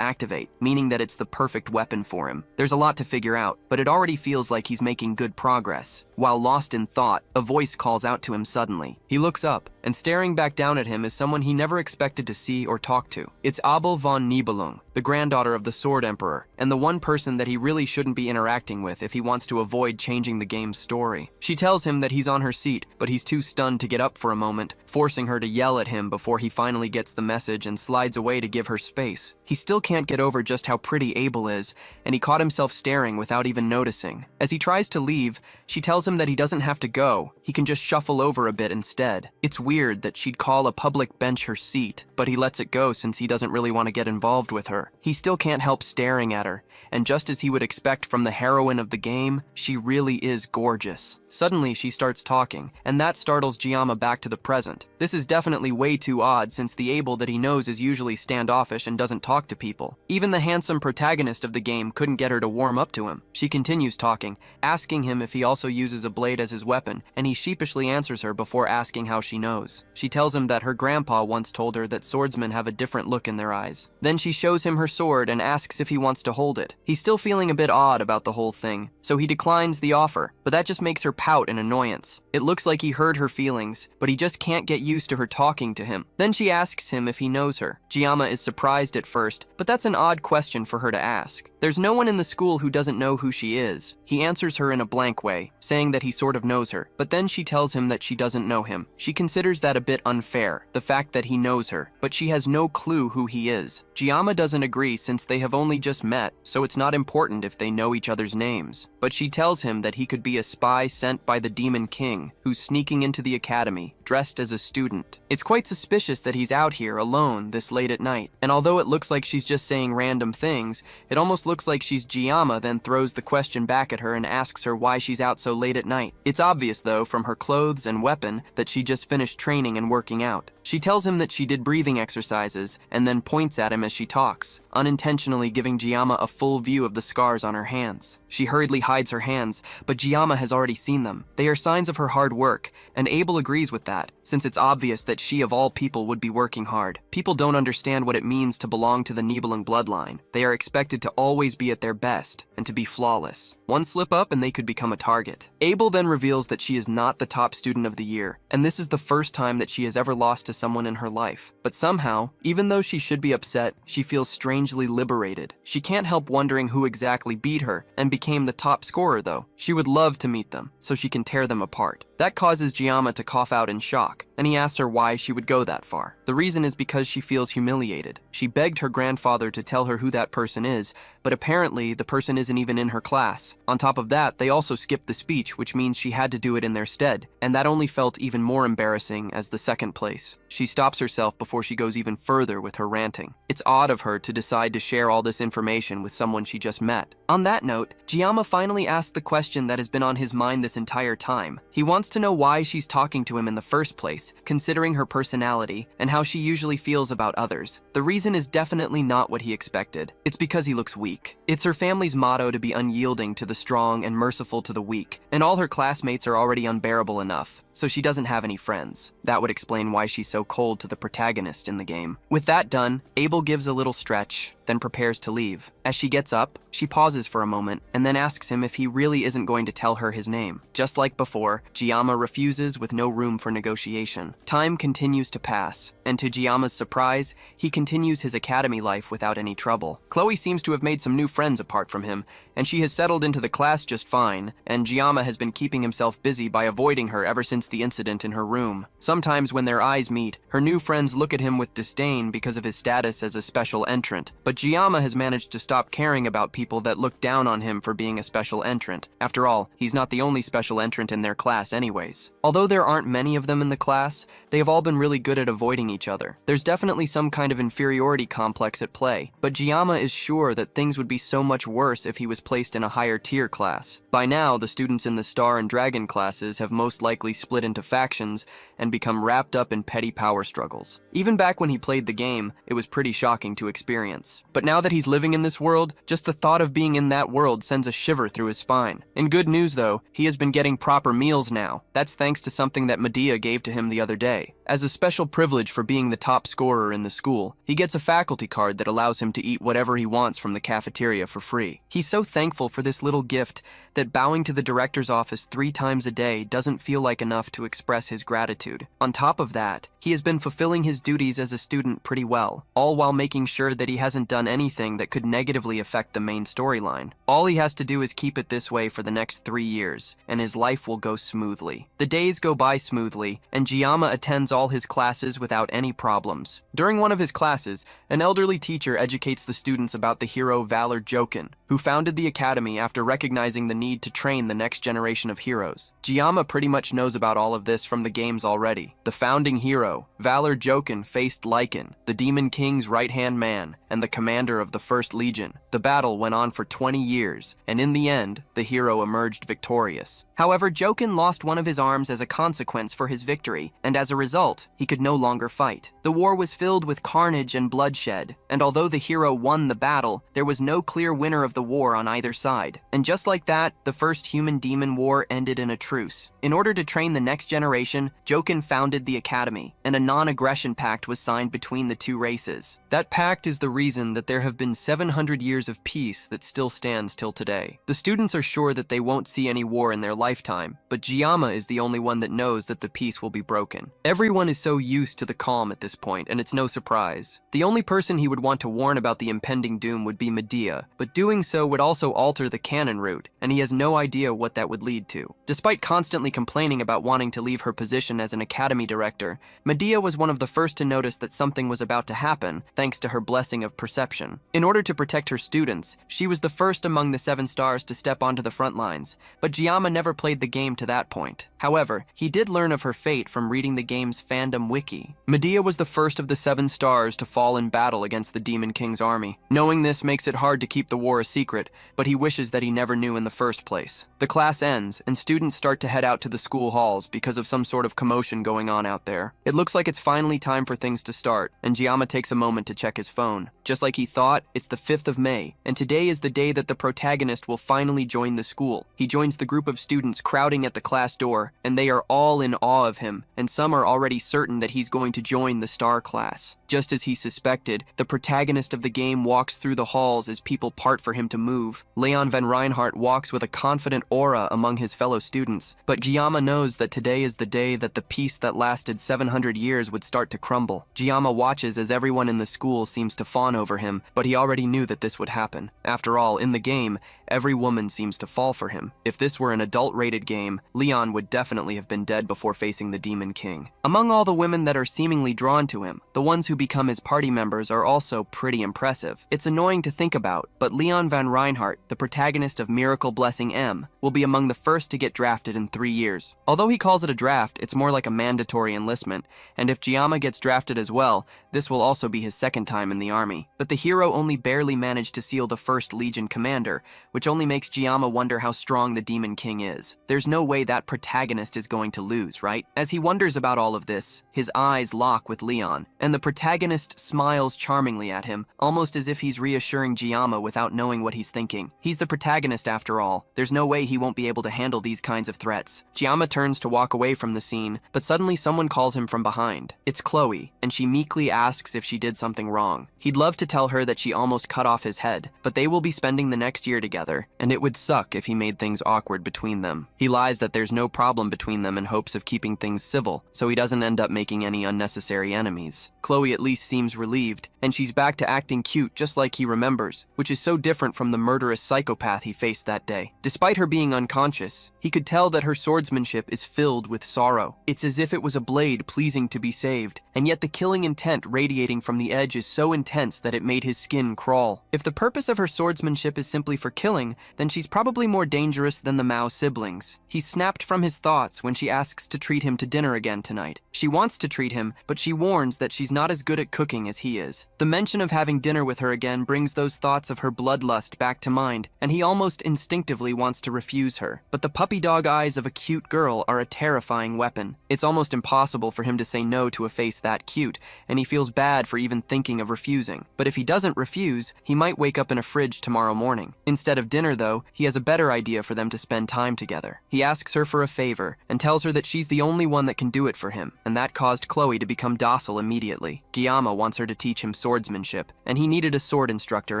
activate, meaning that it's the perfect weapon for him. There's a lot to figure out, but it already feels like he's making good progress. While lost in thought, a voice calls out to him suddenly. He looks up, and staring back down at him is someone he never expected to see or talk to. It's Abel von Nibelung, the granddaughter of the Sword Emperor, and the one person that he really shouldn't be interacting with if he wants to avoid changing the game's story. She tells him that he's on her seat, but he's too stunned to get up for a moment, forcing her to yell at him before he finally gets the message and slides away to give her space. He still can't get over just how pretty Abel is, and he caught himself staring without even noticing. As he tries to leave, she tells him that he doesn't have to go, he can just shuffle over a bit instead. It's weird that she'd call a public bench her seat, but he lets it go since he doesn't really want to get involved with her. He still can't help staring at her, and just as he would expect from the heroine of the game, she really is gorgeous. Suddenly, she starts talking, and that startles Giamma back to the present. This is definitely way too odd since the Abel that he knows is usually standoffish and doesn't talk to people. Even the handsome protagonist of the game couldn't get her to warm up to him. She continues talking, asking him if he also uses a blade as his weapon, and he sheepishly answers her before asking how she knows. She tells him that her grandpa once told her that swordsmen have a different look in their eyes. Then she shows him her sword and asks if he wants to hold it. He's still feeling a bit odd about the whole thing, so he declines the offer, but that just makes her pout in annoyance. It looks like he heard her feelings, but he just can't get used to her talking to him. Then she asks him if he knows her. Giamma is surprised at first, but that's an odd question for her to ask. There's no one in the school who doesn't know who she is. He answers her in a blank way, saying that he sort of knows her, but then she tells him that she doesn't know him. She considers that a bit unfair, the fact that he knows her, but she has no clue who he is. Giamma doesn't agree since they have only just met, so it's not important if they know each other's names. But she tells him that he could be a spy sent by the Demon King, who's sneaking into the academy, dressed as a student. It's quite suspicious that he's out here alone this late at night, and although it looks like she's just saying random things, it almost looks like she's Giamma then throws the question back at her and asks her why she's out so late at night. It's obvious though from her clothes and weapon that she just finished training and working out. She tells him that she did breathing exercises and then points at him as she talks, unintentionally giving Giamma a full view of the scars on her hands. She hurriedly hides her hands, but Giamma has already seen them. They are signs of her hard work, and Abel agrees with that, since it's obvious that she of all people would be working hard. People don't understand what it means to belong to the Nibelung bloodline. They are expected to always be at their best, and to be flawless. One slip up and they could become a target. Abel then reveals that she is not the top student of the year, and this is the first time that she has ever lost to someone in her life. But somehow, even though she should be upset, she feels strangely liberated. She can't help wondering who exactly beat her, and became the top scorer though. She would love to meet them, so she can tear them apart. That causes Giamma to cough out in shock, and he asks her why she would go that far. The reason is because she feels humiliated. She begged her grandfather to tell her who that person is, but apparently the person isn't even in her class. On top of that, they also skipped the speech, which means she had to do it in their stead, and that only felt even more embarrassing as the second place. She stops herself before she goes even further with her ranting. It's odd of her to decide to share all this information with someone she just met. On that note, Giamma finally asks the question that has been on his mind this entire time. He wants to know why she's talking to him in the first place, considering her personality and how she usually feels about others. The reason is definitely not what he expected. It's because he looks weak. It's her family's motto to be unyielding to the strong and merciful to the weak, and all her classmates are already unbearable enough, so she doesn't have any friends. That would explain why she's so cold to the protagonist in the game. With that done, Abel gives a little stretch, then prepares to leave. As she gets up, she pauses for a moment and then asks him if he really isn't going to tell her his name. Just like before, Giamma refuses with no room for negotiation. Time continues to pass, and to Giamma's surprise, he continues his academy life without any trouble. Chloe seems to have made some new friends apart from him, and she has settled into the class just fine, and Giamma has been keeping himself busy by avoiding her ever since the incident in her room. Sometimes when their eyes meet, her new friends look at him with disdain because of his status as a special entrant. But Jiyama has managed to stop caring about people that look down on him for being a special entrant. After all, he's not the only special entrant in their class anyways. Although there aren't many of them in the class, they have all been really good at avoiding each other. There's definitely some kind of inferiority complex at play, but Jiyama is sure that things would be so much worse if he was placed in a higher tier class. By now, the students in the Star and Dragon classes have most likely split into factions and become wrapped up in petty power struggles. Even back when he played the game, it was pretty shocking to experience. But now that he's living in this world, just the thought of being in that world sends a shiver through his spine. In good news though, he has been getting proper meals now. That's thanks to something that Medea gave to him the other day. As a special privilege for being the top scorer in the school, he gets a faculty card that allows him to eat whatever he wants from the cafeteria for free. He's so thankful for this little gift that bowing to the director's office 3 times a day doesn't feel like enough to express his gratitude. On top of that, he has been fulfilling his duties as a student pretty well, all while making sure that he hasn't done anything that could negatively affect the main storyline. All he has to do is keep it this way for the next 3 years, and his life will go smoothly. The days go by smoothly, and Jiyama attends all his classes without any problems. During one of his classes, an elderly teacher educates the students about the hero Valor Jokin, who founded the academy after recognizing the need to train the next generation of heroes. Jiyama pretty much knows about all of this from the games already. The founding hero, Valor Jokin, faced Lycan, the Demon King's right-hand man, and the commander of the First Legion. The battle went on for 20 years, and in the end, the hero emerged victorious. However, Jokin lost one of his arms as a consequence for his victory, and as a result, he could no longer fight. The war was filled with carnage and bloodshed, and although the hero won the battle, there was no clear winner of the war on either side. And just like that, the first human-demon war ended in a truce. In order to train the next generation, Jokin founded the academy, and a non-aggression pact was signed between the two races. That pact is the reason that there have been 700 years of peace that still stands till today. The students are sure that they won't see any war in their lifetime, but Jiyama is the only one that knows that the peace will be broken. Everyone is so used to the calm at this point, and it's no surprise. The only person he would want to warn about the impending doom would be Medea, but doing so would also alter the canon route, and he has no idea what that would lead to. Despite constantly complaining about wanting to leave her position as an academy director, Medea was one of the first to notice that something was about to happen, thanks to her blessing of perception. In order to protect her students, she was the first among the 7 stars to step onto the front lines, but Jiyama never played the game to that point. However, he did learn of her fate from reading the game's fandom wiki. Medea was the first of the 7 stars to fall in battle against the Demon King's army. Knowing this makes it hard to keep the war a secret, but he wishes that he never knew in the first place. The class ends, and students start to head out to the school halls because of some sort of commotion going on out there. It looks like it's finally time for things to start, and Jiyama takes a moment to check his phone. Just like he thought, it's the 5th of May, and today is the day that the protagonist will finally join the school. He joins the group of students crowding at the class door, and they are all in awe of him, and some are already certain that he's going to join the star class. Just as he suspected, the protagonist of the game walks through the halls as people part for him to move. Leon van Reinhardt walks with a confident aura among his fellow students, but Jiyama knows that today is the day that the peace that lasted 700 years would start to crumble. Jiyama watches as everyone in the school seems to fawn over him, but he already knew that this would happen. After all, in the game, every woman seems to fall for him. If this were an adult-rated game, Leon would definitely have been dead before facing the Demon King. Among all the women that are seemingly drawn to him, the ones who become his party members are also pretty impressive. It's annoying to think about, but Leon van Reinhardt, the protagonist of Miracle Blessing M, will be among the first to get drafted in 3 years. Although he calls it a draft, it's more like a mandatory enlistment, and if Jiyama gets drafted as well, this will also be his second time in the army. But the hero only barely managed to seal the First Legion commander, which only makes Jiyama wonder how strong the Demon King is. There's no way that protagonist is going to lose, right? As he wonders about all of this, his eyes lock with Leon, and the protagonist smiles charmingly at him, almost as if he's reassuring Jiyama without knowing what he's thinking. He's the protagonist after all. There's no way he won't be able to handle these kinds of threats. Jiyama turns to walk away from the scene, but suddenly someone calls him from behind. It's Chloe, and she meekly asks if she did something wrong. He'd love to tell her that she almost cut off his head, but they will be spending the next year together. together, and it would suck if he made things awkward between them. He lies that there's no problem between them in hopes of keeping things civil, so he doesn't end up making any unnecessary enemies. Chloe at least seems relieved, and she's back to acting cute just like he remembers, which is so different from the murderous psychopath he faced that day. Despite her being unconscious, he could tell that her swordsmanship is filled with sorrow. It's as if it was a blade pleasing to be saved, and yet the killing intent radiating from the edge is so intense that it made his skin crawl. If the purpose of her swordsmanship is simply for killing, then she's probably more dangerous than the Mao siblings. He's snapped from his thoughts when she asks to treat him to dinner again tonight. She wants to treat him, but she warns that she's not as good at cooking as he is. The mention of having dinner with her again brings those thoughts of her bloodlust back to mind, and he almost instinctively wants to refuse her. But the puppy dog eyes of a cute girl are a terrifying weapon. It's almost impossible for him to say no to a face that cute, and he feels bad for even thinking of refusing. But if he doesn't refuse, he might wake up in a fridge tomorrow morning. Instead of dinner, though, he has a better idea for them to spend time together. He asks her for a favor, and tells her that she's the only one that can do it for him, and that caused Chloe to become docile immediately. Guillaume wants her to teach him swordsmanship, and he needed a sword instructor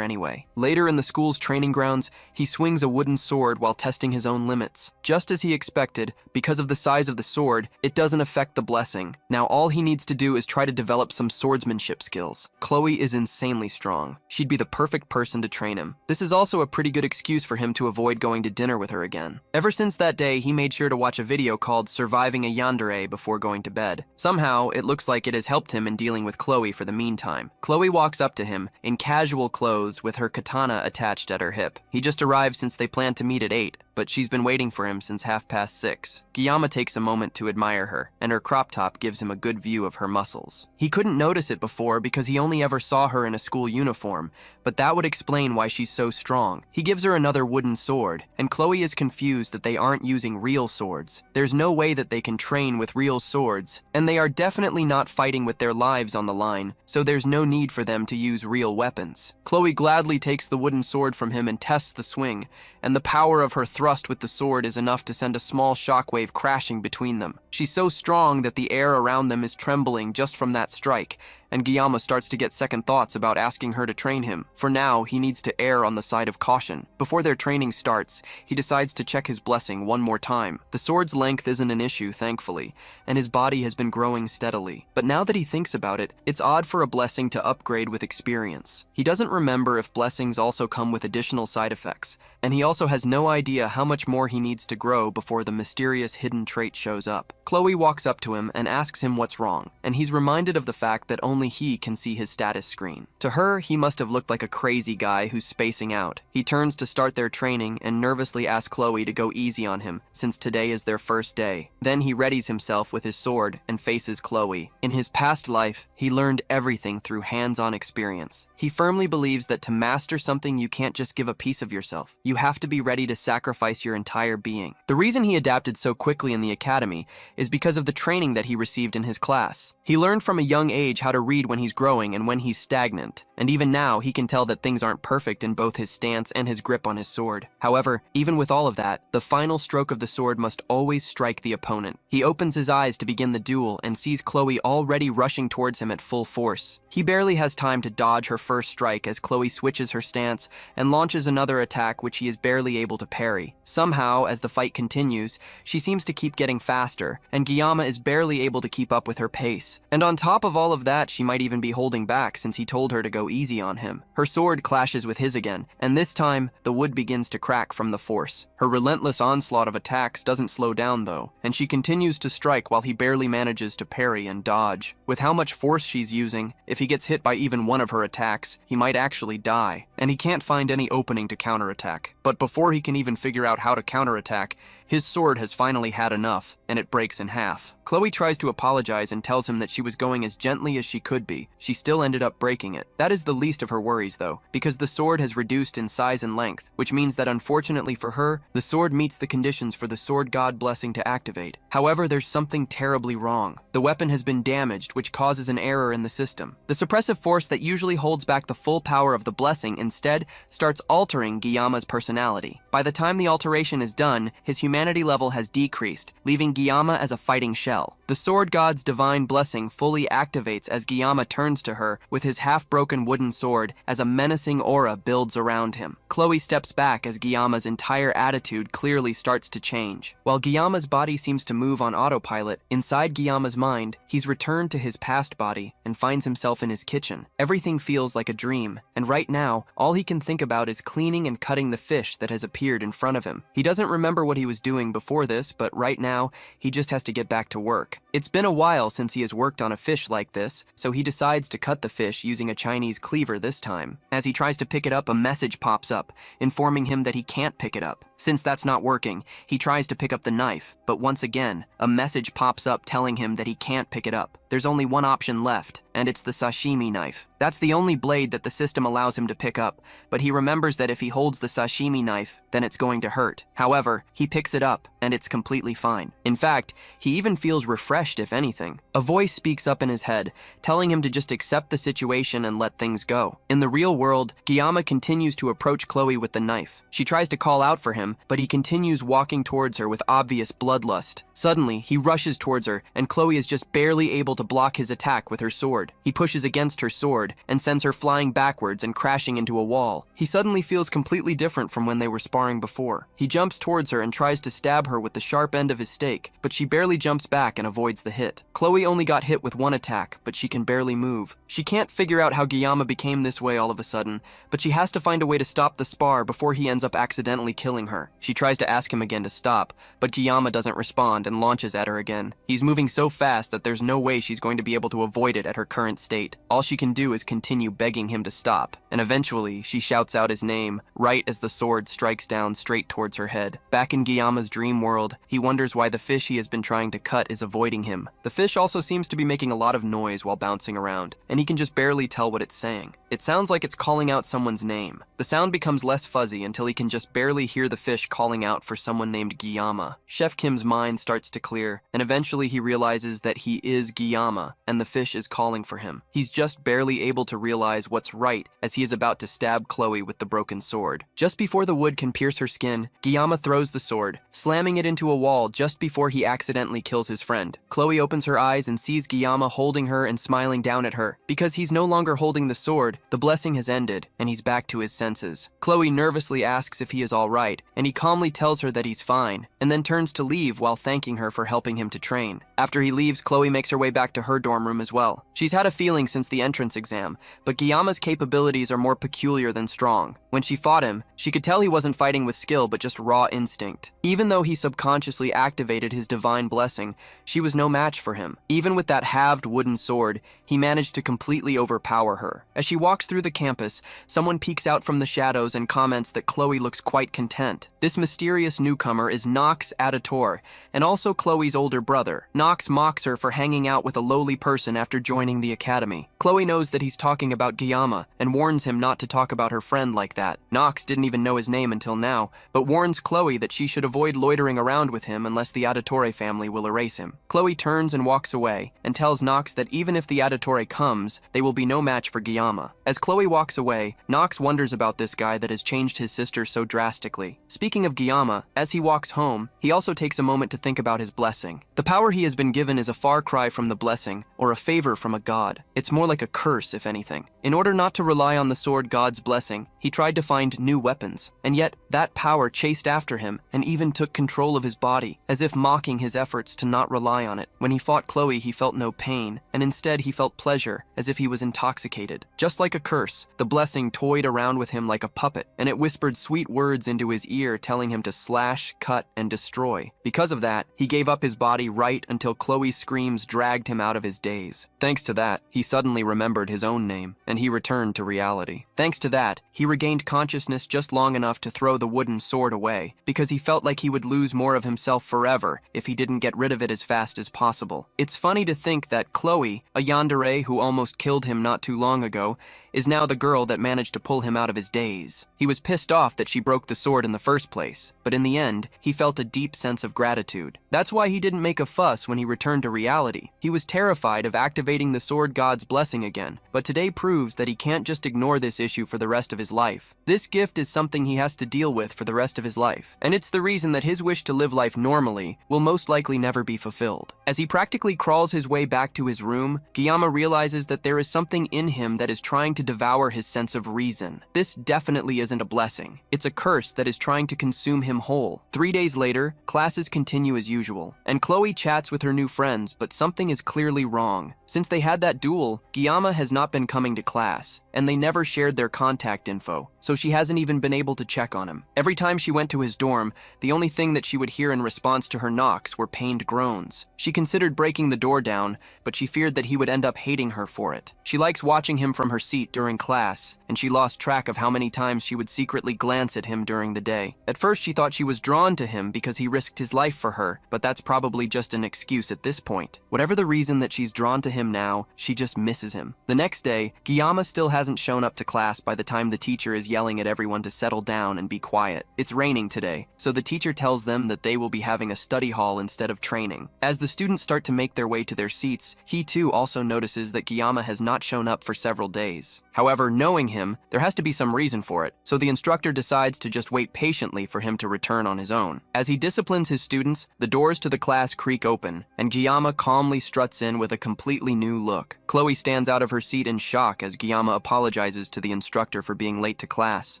anyway. Later in the school's training grounds, he swings a wooden sword while testing his own limits. Just as he expected, because of the size of the sword, it doesn't affect the blessing. Now all he needs to do is try to develop some swordsmanship skills. Chloe is insanely strong. She'd be the perfect person to train him. This is also a pretty good excuse for him to avoid going to dinner with her again. Ever since that day, he made sure to watch a video called Surviving a Yandere before going to bed. Somehow, it looks like it has helped him in dealing with Chloe for the meantime. Chloe walks up to him in casual clothes with her katana attached at her hip. He just arrived since they planned to meet at 8, but she's been waiting for him since 6:30. Guillaume takes a moment to admire her, and her crop top gives him a good view of her muscles. He couldn't notice it before because he only ever saw her in a school uniform, but that would explain why she's so strong. He gives her another wooden sword, and Chloe is confused that they aren't using real swords. There's no way that they can train with real swords, and they are definitely not fighting with their lives on the line, so there's no need for them to use real weapons. Chloe gladly takes the wooden sword from him and tests the swing, and the power of her thrust with the sword is enough to send a small shockwave crashing between them. She's so strong that the air around them is trembling just from that strike, and Guillaume starts to get second thoughts about asking her to train him. For now, he needs to err on the side of caution. Before their training starts, he decides to check his blessing one more time. The sword's length isn't an issue, thankfully, and his body has been growing steadily. But now that he thinks about it, it's odd for a blessing to upgrade with experience. He doesn't remember if blessings also come with additional side effects, and he also has no idea how much more he needs to grow before the mysterious hidden trait shows up. Chloe walks up to him and asks him what's wrong, and he's reminded of the fact that only he can see his status screen. To her, he must have looked like a crazy guy who's spacing out. He turns to start their training and nervously asks Chloe to go easy on him, since today is their first day. Then he readies himself with his sword and faces Chloe. In his past life, he learned everything through hands-on experience. He firmly believes that to master something, you can't just give a piece of yourself. You have to be ready to sacrifice your entire being. The reason he adapted so quickly in the academy is because of the training that he received in his class. He learned from a young age how to read when he's growing and when he's stagnant, and even now he can tell that things aren't perfect in both his stance and his grip on his sword. However, even with all of that, the final stroke of the sword must always strike the opponent. He opens his eyes to begin the duel and sees Chloe already rushing towards him at full force. He barely has time to dodge her first strike as Chloe switches her stance and launches another attack which he is barely able to parry. Somehow, as the fight continues, she seems to keep getting faster, and Guillaume is barely able to keep up with her pace. And on top of all of that, she might even be holding back since he told her to go easy on him. Her sword clashes with his again, and this time, the wood begins to crack from the force. Her relentless onslaught of attacks doesn't slow down though, and she continues to strike while he barely manages to parry and dodge. With how much force she's using, if he gets hit by even one of her attacks, he might actually die, and he can't find any opening to counterattack. But before he can even figure out how to counterattack, his sword has finally had enough, and it breaks in half. Chloe tries to apologize and tells him that she was going as gently as she could be. She still ended up breaking it. That is the least of her worries though, because the sword has reduced in size and length, which means that unfortunately for her, the sword meets the conditions for the sword god blessing to activate. However, there's something terribly wrong. The weapon has been damaged, which causes an error in the system. The suppressive force that usually holds back the full power of the blessing instead starts altering Guillaume's personality. By the time the alteration is done, his humanity level has decreased, leaving Guillaume as a fighting shell. The sword god's divine blessing fully activates as Guillaume Guillaume turns to her with his half-broken wooden sword as a menacing aura builds around him. Chloe steps back as Guillaume's entire attitude clearly starts to change. While Guillaume's body seems to move on autopilot, inside Guillaume's mind, he's returned to his past body and finds himself in his kitchen. Everything feels like a dream, and right now, all he can think about is cleaning and cutting the fish that has appeared in front of him. He doesn't remember what he was doing before this, but right now, he just has to get back to work. It's been a while since he has worked on a fish like this, so he decides to cut the fish using a Chinese cleaver this time. As he tries to pick it up, a message pops up, informing him that he can't pick it up. Since that's not working, he tries to pick up the knife, but once again, a message pops up telling him that he can't pick it up. There's only one option left, and it's the sashimi knife. That's the only blade that the system allows him to pick up, but he remembers that if he holds the sashimi knife, then it's going to hurt. However, he picks it up, and it's completely fine. In fact, he even feels refreshed, if anything. A voice speaks up in his head, telling him to just accept the situation and let things go. In the real world, Guillaume continues to approach Chloe with the knife. She tries to call out for him, but he continues walking towards her with obvious bloodlust. Suddenly, he rushes towards her, and Chloe is just barely able to block his attack with her sword. He pushes against her sword and sends her flying backwards and crashing into a wall. He suddenly feels completely different from when they were sparring before. He jumps towards her and tries to stab her with the sharp end of his stake, but she barely jumps back and avoids the hit. Chloe only got hit with one attack, but she can barely move. She can't figure out how Guillaume became this way all of a sudden, but she has to find a way to stop the spar before he ends up accidentally killing her. She tries to ask him again to stop, but Guillaume doesn't respond and launches at her again. He's moving so fast that there's no way she's going to be able to avoid it at her current state. All she can do is continue begging him to stop, and eventually she shouts out his name right as the sword strikes down straight towards her head. Back in Guillaume's dream world, he wonders why the fish he has been trying to cut is avoiding him. The fish also seems to be making a lot of noise while bouncing around, and he can just barely tell what it's saying. It sounds like it's calling out someone's name. The sound becomes less fuzzy until he can just barely hear the fish calling out for someone named Guillaume. Chef Kim's mind starts to clear, and eventually he realizes that he is Guillaume, and the fish is calling for him. He's just barely able to realize what's right as he is about to stab Chloe with the broken sword. Just before the wood can pierce her skin, Guillaume throws the sword, slamming it into a wall just before he accidentally kills his friend. Chloe opens her eyes and sees Guillaume holding her and smiling down at her. Because he's no longer holding the sword, the blessing has ended, and he's back to his senses. Chloe nervously asks if he is all right, and he calmly tells her that he's fine, and then turns to leave while thanking her for helping him to train. After he leaves, Chloe makes her way back to her dorm room as well. She's had a feeling since the entrance exam, but Guillaume's capabilities are more peculiar than strong. When she fought him, she could tell he wasn't fighting with skill but just raw instinct. Even though he subconsciously activated his divine blessing, she was no match for him. Even with that halved wooden sword, he managed to completely overpower her. As she walks through the campus, someone peeks out from the shadows and comments that Chloe looks quite content. This mysterious newcomer is Nox Aditor, and also Chloe's older brother. Nox mocks her for hanging out with a lowly person after joining the academy. Chloe knows that he's talking about Guillaume and warns him not to talk about her friend like that. Nox didn't even know his name until now, but warns Chloe that she should avoid loitering around with him unless the Auditore family will erase him. Chloe turns and walks away and tells Nox that even if the Auditore comes, they will be no match for Guillaume. As Chloe walks away, Nox wonders about this guy that has changed his sister so drastically. Speaking of Guillaume, as he walks home, he also takes a moment to think about his blessing. The power he has been given is a far cry from the blessing, or a favor from a god. It's more like a curse, if anything. In order not to rely on the sword god's blessing, he tried to find new weapons, and yet that power chased after him and even took control of his body, as if mocking his efforts to not rely on it. When he fought Chloe, he felt no pain, and instead he felt pleasure, as if he was intoxicated. Just like a curse, the blessing toyed around with him like a puppet, and it whispered sweet words into his ear telling him to slash, cut, and destroy. Because of that, he gave up his body right until Chloe's screams dragged him out of his daze. Thanks to that, he suddenly remembered his own name, and he returned to reality. Thanks to that, he regained consciousness just long enough to throw the wooden sword away, because he felt like he would lose more of himself forever if he didn't get rid of it as fast as possible. It's funny to think that Chloe, a yandere who almost killed him not too long ago, is now the girl that managed to pull him out of his daze. He was pissed off that she broke the sword in the first place, but in the end, he felt a deep sense of gratitude. That's why he didn't make a fuss when he returned to reality. He was terrified of activating the sword god's blessing again, but today proves that he can't just ignore this issue for the rest of his life. This gift is something he has to deal with for the rest of his life, and it's the reason that his wish to live life normally will most likely never be fulfilled. As he practically crawls his way back to his room, Guillaume realizes that there is something in him that is trying to devour his sense of reason. This definitely isn't a blessing. It's a curse that is trying to consume him whole. 3 days later, classes continue as usual, and Chloe chats with her new friends, but something is clearly wrong. Since they had that duel, Guillaume has not been coming to class, and they never shared their contact info, so she hasn't even been able to check on him. Every time she went to his dorm, the only thing that she would hear in response to her knocks were pained groans. She considered breaking the door down, but she feared that he would end up hating her for it. She likes watching him from her seat during class, and she lost track of how many times she would secretly glance at him during the day. At first, she thought she was drawn to him because he risked his life for her, but that's probably just an excuse at this point. Whatever the reason that she's drawn to him now, she just misses him. The next day, Guillaume still hasn't shown up to class by the time the teacher is yelling at everyone to settle down and be quiet. It's raining today, so the teacher tells them that they will be having a study hall instead of training. As the students start to make their way to their seats, he too also notices that Guillaume has not shown up for several days. However, knowing him, there has to be some reason for it, so the instructor decides to just wait patiently for him to return on his own. As he disciplines his students, the doors to the class creak open, and Guillaume calmly struts in with a completely new look. Chloe stands out of her seat in shock as Guillaume apologizes to the instructor for being late to class.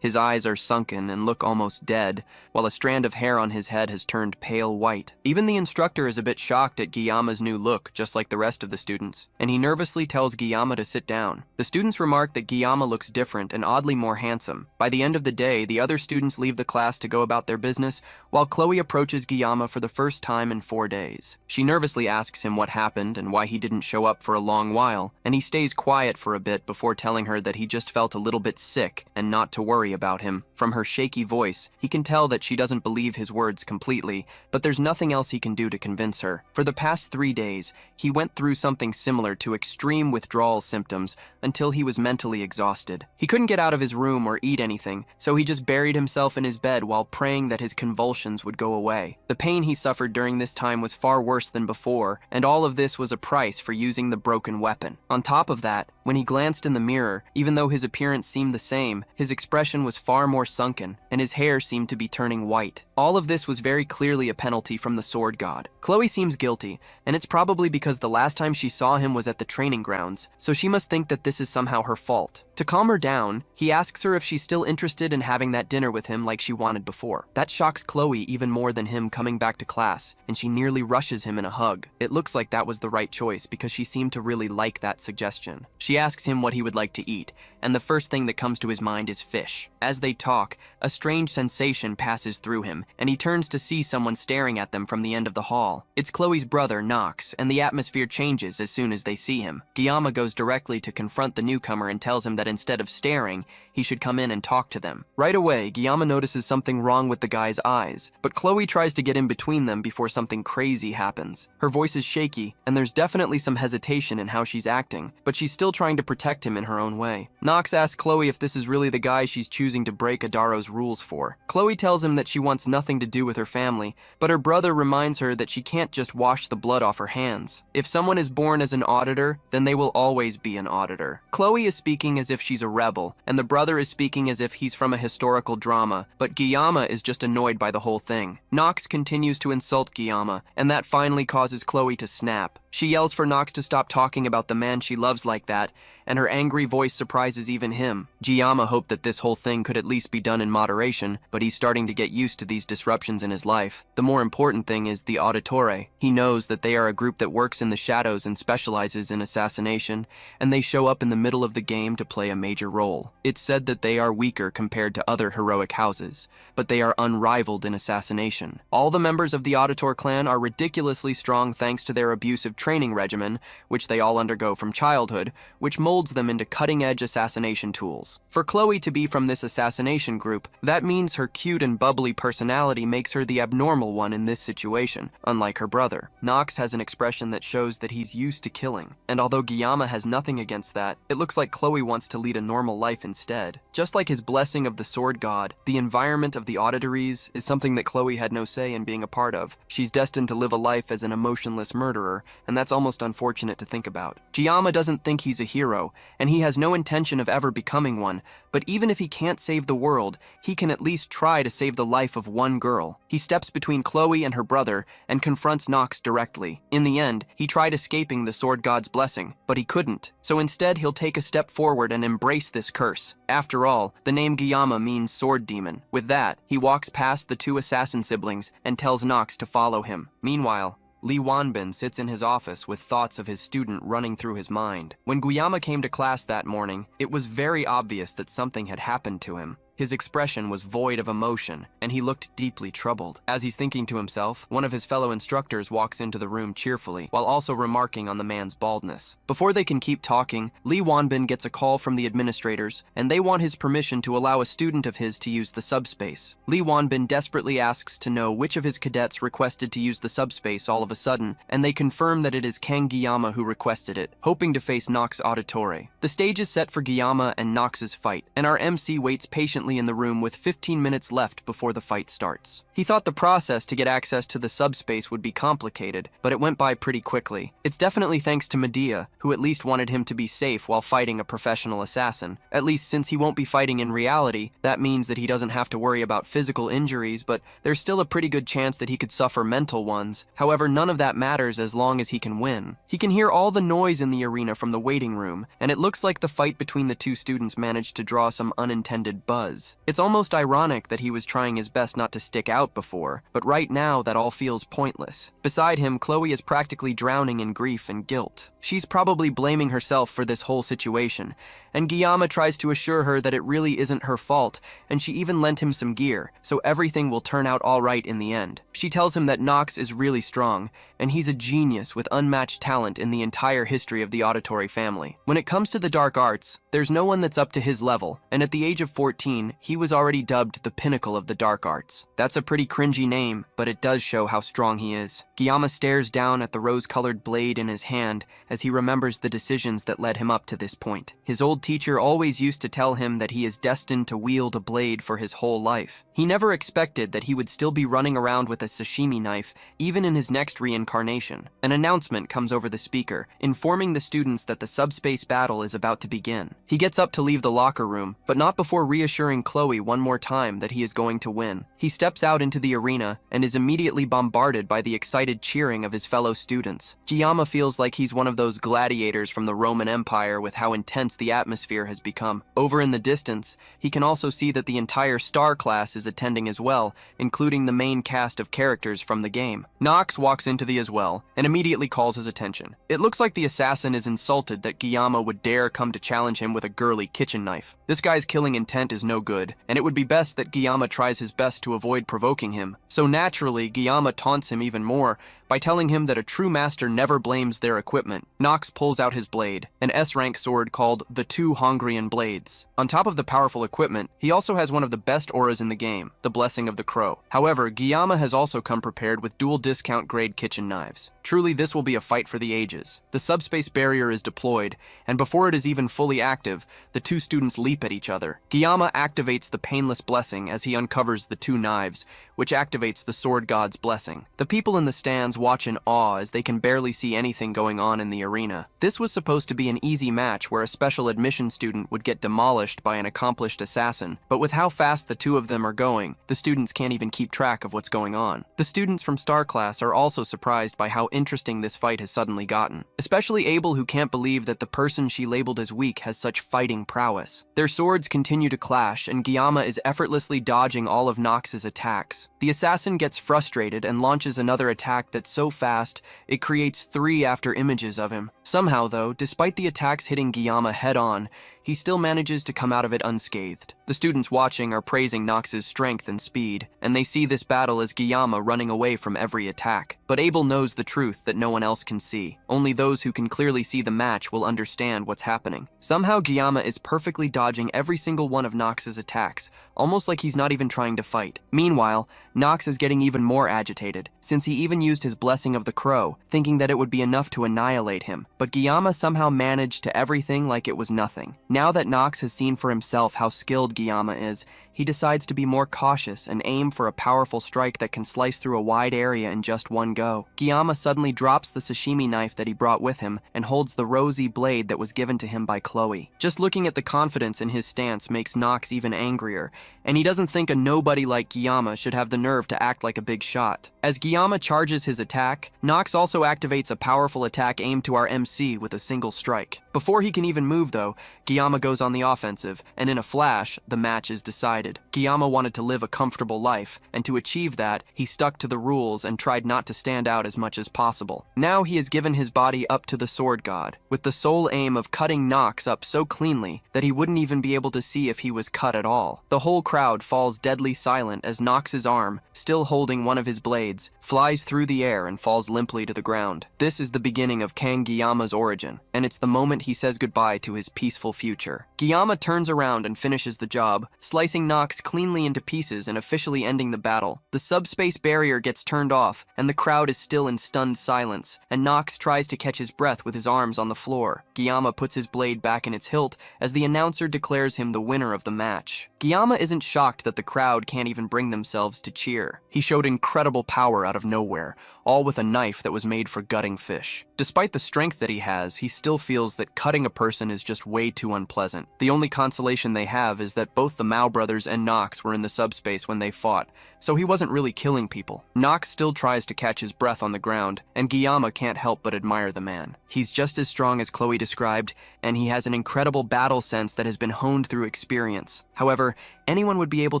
His eyes are sunken and look almost dead, while a strand of hair on his head has turned pale white. Even the instructor is a bit shocked at Guillaume's new look, just like the rest of the students, and he nervously tells Guillaume to sit down. The students remark that Guillaume looks different and oddly more handsome. By the end of the day, the other students leave the class to go about their business, while Chloe approaches Guillaume for the first time in 4 days. She nervously asks him what happened and why he didn't show up for a long while, and he stays quiet for a bit before telling her that he just felt a little bit sick and not to worry about him. From her shaky voice, he can tell that she doesn't believe his words completely, but there's nothing else he can do to convince her. For the past 3 days, he went through something similar to extreme withdrawal symptoms until he was mentally exhausted. He couldn't get out of his room or eat anything, so he just buried himself in his bed while praying that his convulsions would go away. The pain he suffered during this time was far worse than before, and all of this was a price for using the broken weapon. On top of that, when he glanced in the mirror, even though his appearance seemed the same, his expression was far more sunken, and his hair seemed to be turning white. All of this was very clearly a penalty from the sword god. Chloe seems guilty, and it's probably because the last time she saw him was at the training grounds, so she must think that this is somehow her fault. To calm her down, he asks her if she's still interested in having that dinner with him like she wanted before. That shocks Chloe even more than him coming back to class, and she nearly rushes him in a hug. It looks like that was the right choice because she seemed to really like that suggestion. She asks him what he would like to eat, and the first thing that comes to his mind is fish. As they talk, a strange sensation passes through him, and he turns to see someone staring at them from the end of the hall. It's Chloe's brother, Knox, and the atmosphere changes as soon as they see him. Guillaume goes directly to confront the newcomer and tells him that instead of staring, he should come in and talk to them. Right away, Guillaume notices something wrong with the guy's eyes, but Chloe tries to get in between them before something crazy happens. Her voice is shaky, and there's definitely some hesitation in how she's acting, but she's still trying to protect him in her own way. Knox asks Chloe if this is really the guy she's choosing to break Adaro's rules for. Chloe tells him that she wants nothing to do with her family, but her brother reminds her that she can't just wash the blood off her hands. If someone is born as an auditor, then they will always be an auditor. Chloe is speaking as if she's a rebel, and the brother is speaking as if he's from a historical drama, but Guillaume is just annoyed by the whole thing. Knox continues to insult Guillaume, and that finally causes Chloe to snap. She yells for Knox to stop talking about the man she loves like that, and her angry voice surprises even him. Guillaume hoped that this whole thing could at least be done in moderation, but he's starting to get used to these disruptions in his life. The more important thing is the Auditore. He knows that they are a group that works in the shadows and specializes in assassination, and they show up in the middle of the game to play a major role. It's said that they are weaker compared to other heroic houses, but they are unrivaled in assassination. All the members of the Auditor clan are ridiculously strong thanks to their abusive training regimen, which they all undergo from childhood, which molds them into cutting-edge assassination tools. For Chloe to be from this assassination group, that means her cute and bubbly personality makes her the abnormal one in this situation, unlike her brother. Nox has an expression that shows that he's used to killing, and although Guillaume has nothing against that, it looks like Chloe wants to lead a normal life instead. Just like his blessing of the sword god, the environment of the auditories is something that Chloe had no say in being a part of. She's destined to live a life as an emotionless murderer, and that's almost unfortunate to think about. Guillaume doesn't think he's a hero, and he has no intention of ever becoming one, but even if he can't save the world, he can at least try to save the life of one girl. He steps between Chloe and her brother and confronts Nox directly. In the end, he tried escaping the sword god's blessing, but he couldn't. So instead, he'll take a step forward and embrace this curse. After all, the name Guillaume means sword demon. With that, he walks past the two assassin siblings and tells Nox to follow him. Meanwhile, Lee Wanbin sits in his office with thoughts of his student running through his mind. When Guillaume came to class that morning, it was very obvious that something had happened to him. His expression was void of emotion, and he looked deeply troubled. As he's thinking to himself, one of his fellow instructors walks into the room cheerfully, while also remarking on the man's baldness. Before they can keep talking, Lee Wanbin gets a call from the administrators, and they want his permission to allow a student of his to use the subspace. Lee Wanbin desperately asks to know which of his cadets requested to use the subspace all of a sudden, and they confirm that it is Kang Guillaume who requested it, hoping to face Nox Auditore. The stage is set for Guillaume and Nox's fight, and our MC waits patiently in the room with 15 minutes left before the fight starts. He thought the process to get access to the subspace would be complicated, but it went by pretty quickly. It's definitely thanks to Medea, who at least wanted him to be safe while fighting a professional assassin. At least since he won't be fighting in reality, that means that he doesn't have to worry about physical injuries, but there's still a pretty good chance that he could suffer mental ones. However, none of that matters as long as he can win. He can hear all the noise in the arena from the waiting room, and it looks like the fight between the two students managed to draw some unintended buzz. It's almost ironic that he was trying his best not to stick out before, but right now that all feels pointless. Beside him, Chloe is practically drowning in grief and guilt. She's probably blaming herself for this whole situation, and Guillaume tries to assure her that it really isn't her fault, and she even lent him some gear, so everything will turn out all right in the end. She tells him that Nox is really strong, and he's a genius with unmatched talent in the entire history of the Auditory family. When it comes to the dark arts, there's no one that's up to his level, and at the age of 14, he was already dubbed the pinnacle of the dark arts. That's a pretty cringy name, but it does show how strong he is. Guillaume stares down at the rose-colored blade in his hand as he remembers the decisions that led him up to this point. His old teacher always used to tell him that he is destined to wield a blade for his whole life. He never expected that he would still be running around with a sashimi knife, even in his next reincarnation. An announcement comes over the speaker, informing the students that the subspace battle is about to begin. He gets up to leave the locker room, but not before reassuring Chloe one more time that he is going to win. He steps out into the arena and is immediately bombarded by the excited cheering of his fellow students. Guillaume feels like he's one of those gladiators from the Roman Empire with how intense the atmosphere has become. Over in the distance, he can also see that the entire star class is attending as well, including the main cast of characters from the game. Nox walks into the as well and immediately calls his attention. It looks like the assassin is insulted that Guillaume would dare come to challenge him with a girly kitchen knife. This guy's killing intent is no good, and it would be best that Guillaume tries his best to avoid provoking him. So naturally, Guillaume taunts him even more by telling him that a true master never blames their equipment. Nox pulls out his blade, an S-rank sword called the Two Hongrian Blades. On top of the powerful equipment, he also has one of the best auras in the game, the Blessing of the Crow. However, Guillaume has also come prepared with dual discount grade kitchen knives. Truly, this will be a fight for the ages. The subspace barrier is deployed, and before it is even fully active, the two students leap at each other. Guillaume activates the Painless Blessing as he uncovers the two knives, which activates the Sword God's Blessing. The people in the stands watch in awe as they can barely see anything going on in the arena. This was supposed to be an easy match where a special admission student would get demolished by an accomplished assassin, but with how fast the two of them are going, the students can't even keep track of what's going on. The students from Star Class are also surprised by how interesting this fight has suddenly gotten, especially Abel, who can't believe that the person she labeled as weak has such fighting prowess. Their swords continue to clash, and Guillaume is effortlessly dodging all of Nox's attacks. The assassin gets frustrated and launches another attack that's so fast, it creates 3 after images of him. Somehow though, despite the attacks hitting Guillaume head-on, he still manages to come out of it unscathed. The students watching are praising Nox's strength and speed, and they see this battle as Gyama running away from every attack. But Abel knows the truth that no one else can see. Only those who can clearly see the match will understand what's happening. Somehow Gyama is perfectly dodging every single one of Nox's attacks, almost like he's not even trying to fight. Meanwhile, Nox is getting even more agitated, since he even used his Blessing of the Crow, thinking that it would be enough to annihilate him. But Gyama somehow managed to everything like it was nothing. Now that Nox has seen for himself how skilled Gyama is, he decides to be more cautious and aim for a powerful strike that can slice through a wide area in just one go. Gyama suddenly drops the sashimi knife that he brought with him and holds the rosy blade that was given to him by Chloe. Just looking at the confidence in his stance makes Nox even angrier, and he doesn't think a nobody like Gyama should have the nerve to act like a big shot. As Gyama charges his attack, Nox also activates a powerful attack aimed to our MC with a single strike. Before he can even move though, Gyama goes on the offensive, and in a flash, the match is decided. Gyama wanted to live a comfortable life, and to achieve that, he stuck to the rules and tried not to stand out as much as possible. Now he has given his body up to the sword god, with the sole aim of cutting Nox up so cleanly that he wouldn't even be able to see if he was cut at all. The whole crowd falls deadly silent as Nox's arm, still holding one of his blades, flies through the air and falls limply to the ground. This is the beginning of Kang Gyama's origin, and it's the moment he says goodbye to his peaceful future. Gyama turns around and finishes the job, slicing Nox cleanly into pieces and officially ending the battle. The subspace barrier gets turned off, and the crowd is still in stunned silence, and Nox tries to catch his breath with his arms on the floor. Gyama puts his blade back in its hilt as the announcer declares him the winner of the match. Gyama isn't shocked that the crowd can't even bring themselves to cheer. He showed incredible power out of nowhere, all with a knife that was made for gutting fish. Despite the strength that he has, he still feels that cutting a person is just way too unpleasant. The only consolation they have is that both the Mao brothers and Nox were in the subspace when they fought, so he wasn't really killing people. Nox still tries to catch his breath on the ground, and Gyama can't help but admire the man. He's just as strong as Chloe described, and he has an incredible battle sense that has been honed through experience. However, anyone would be able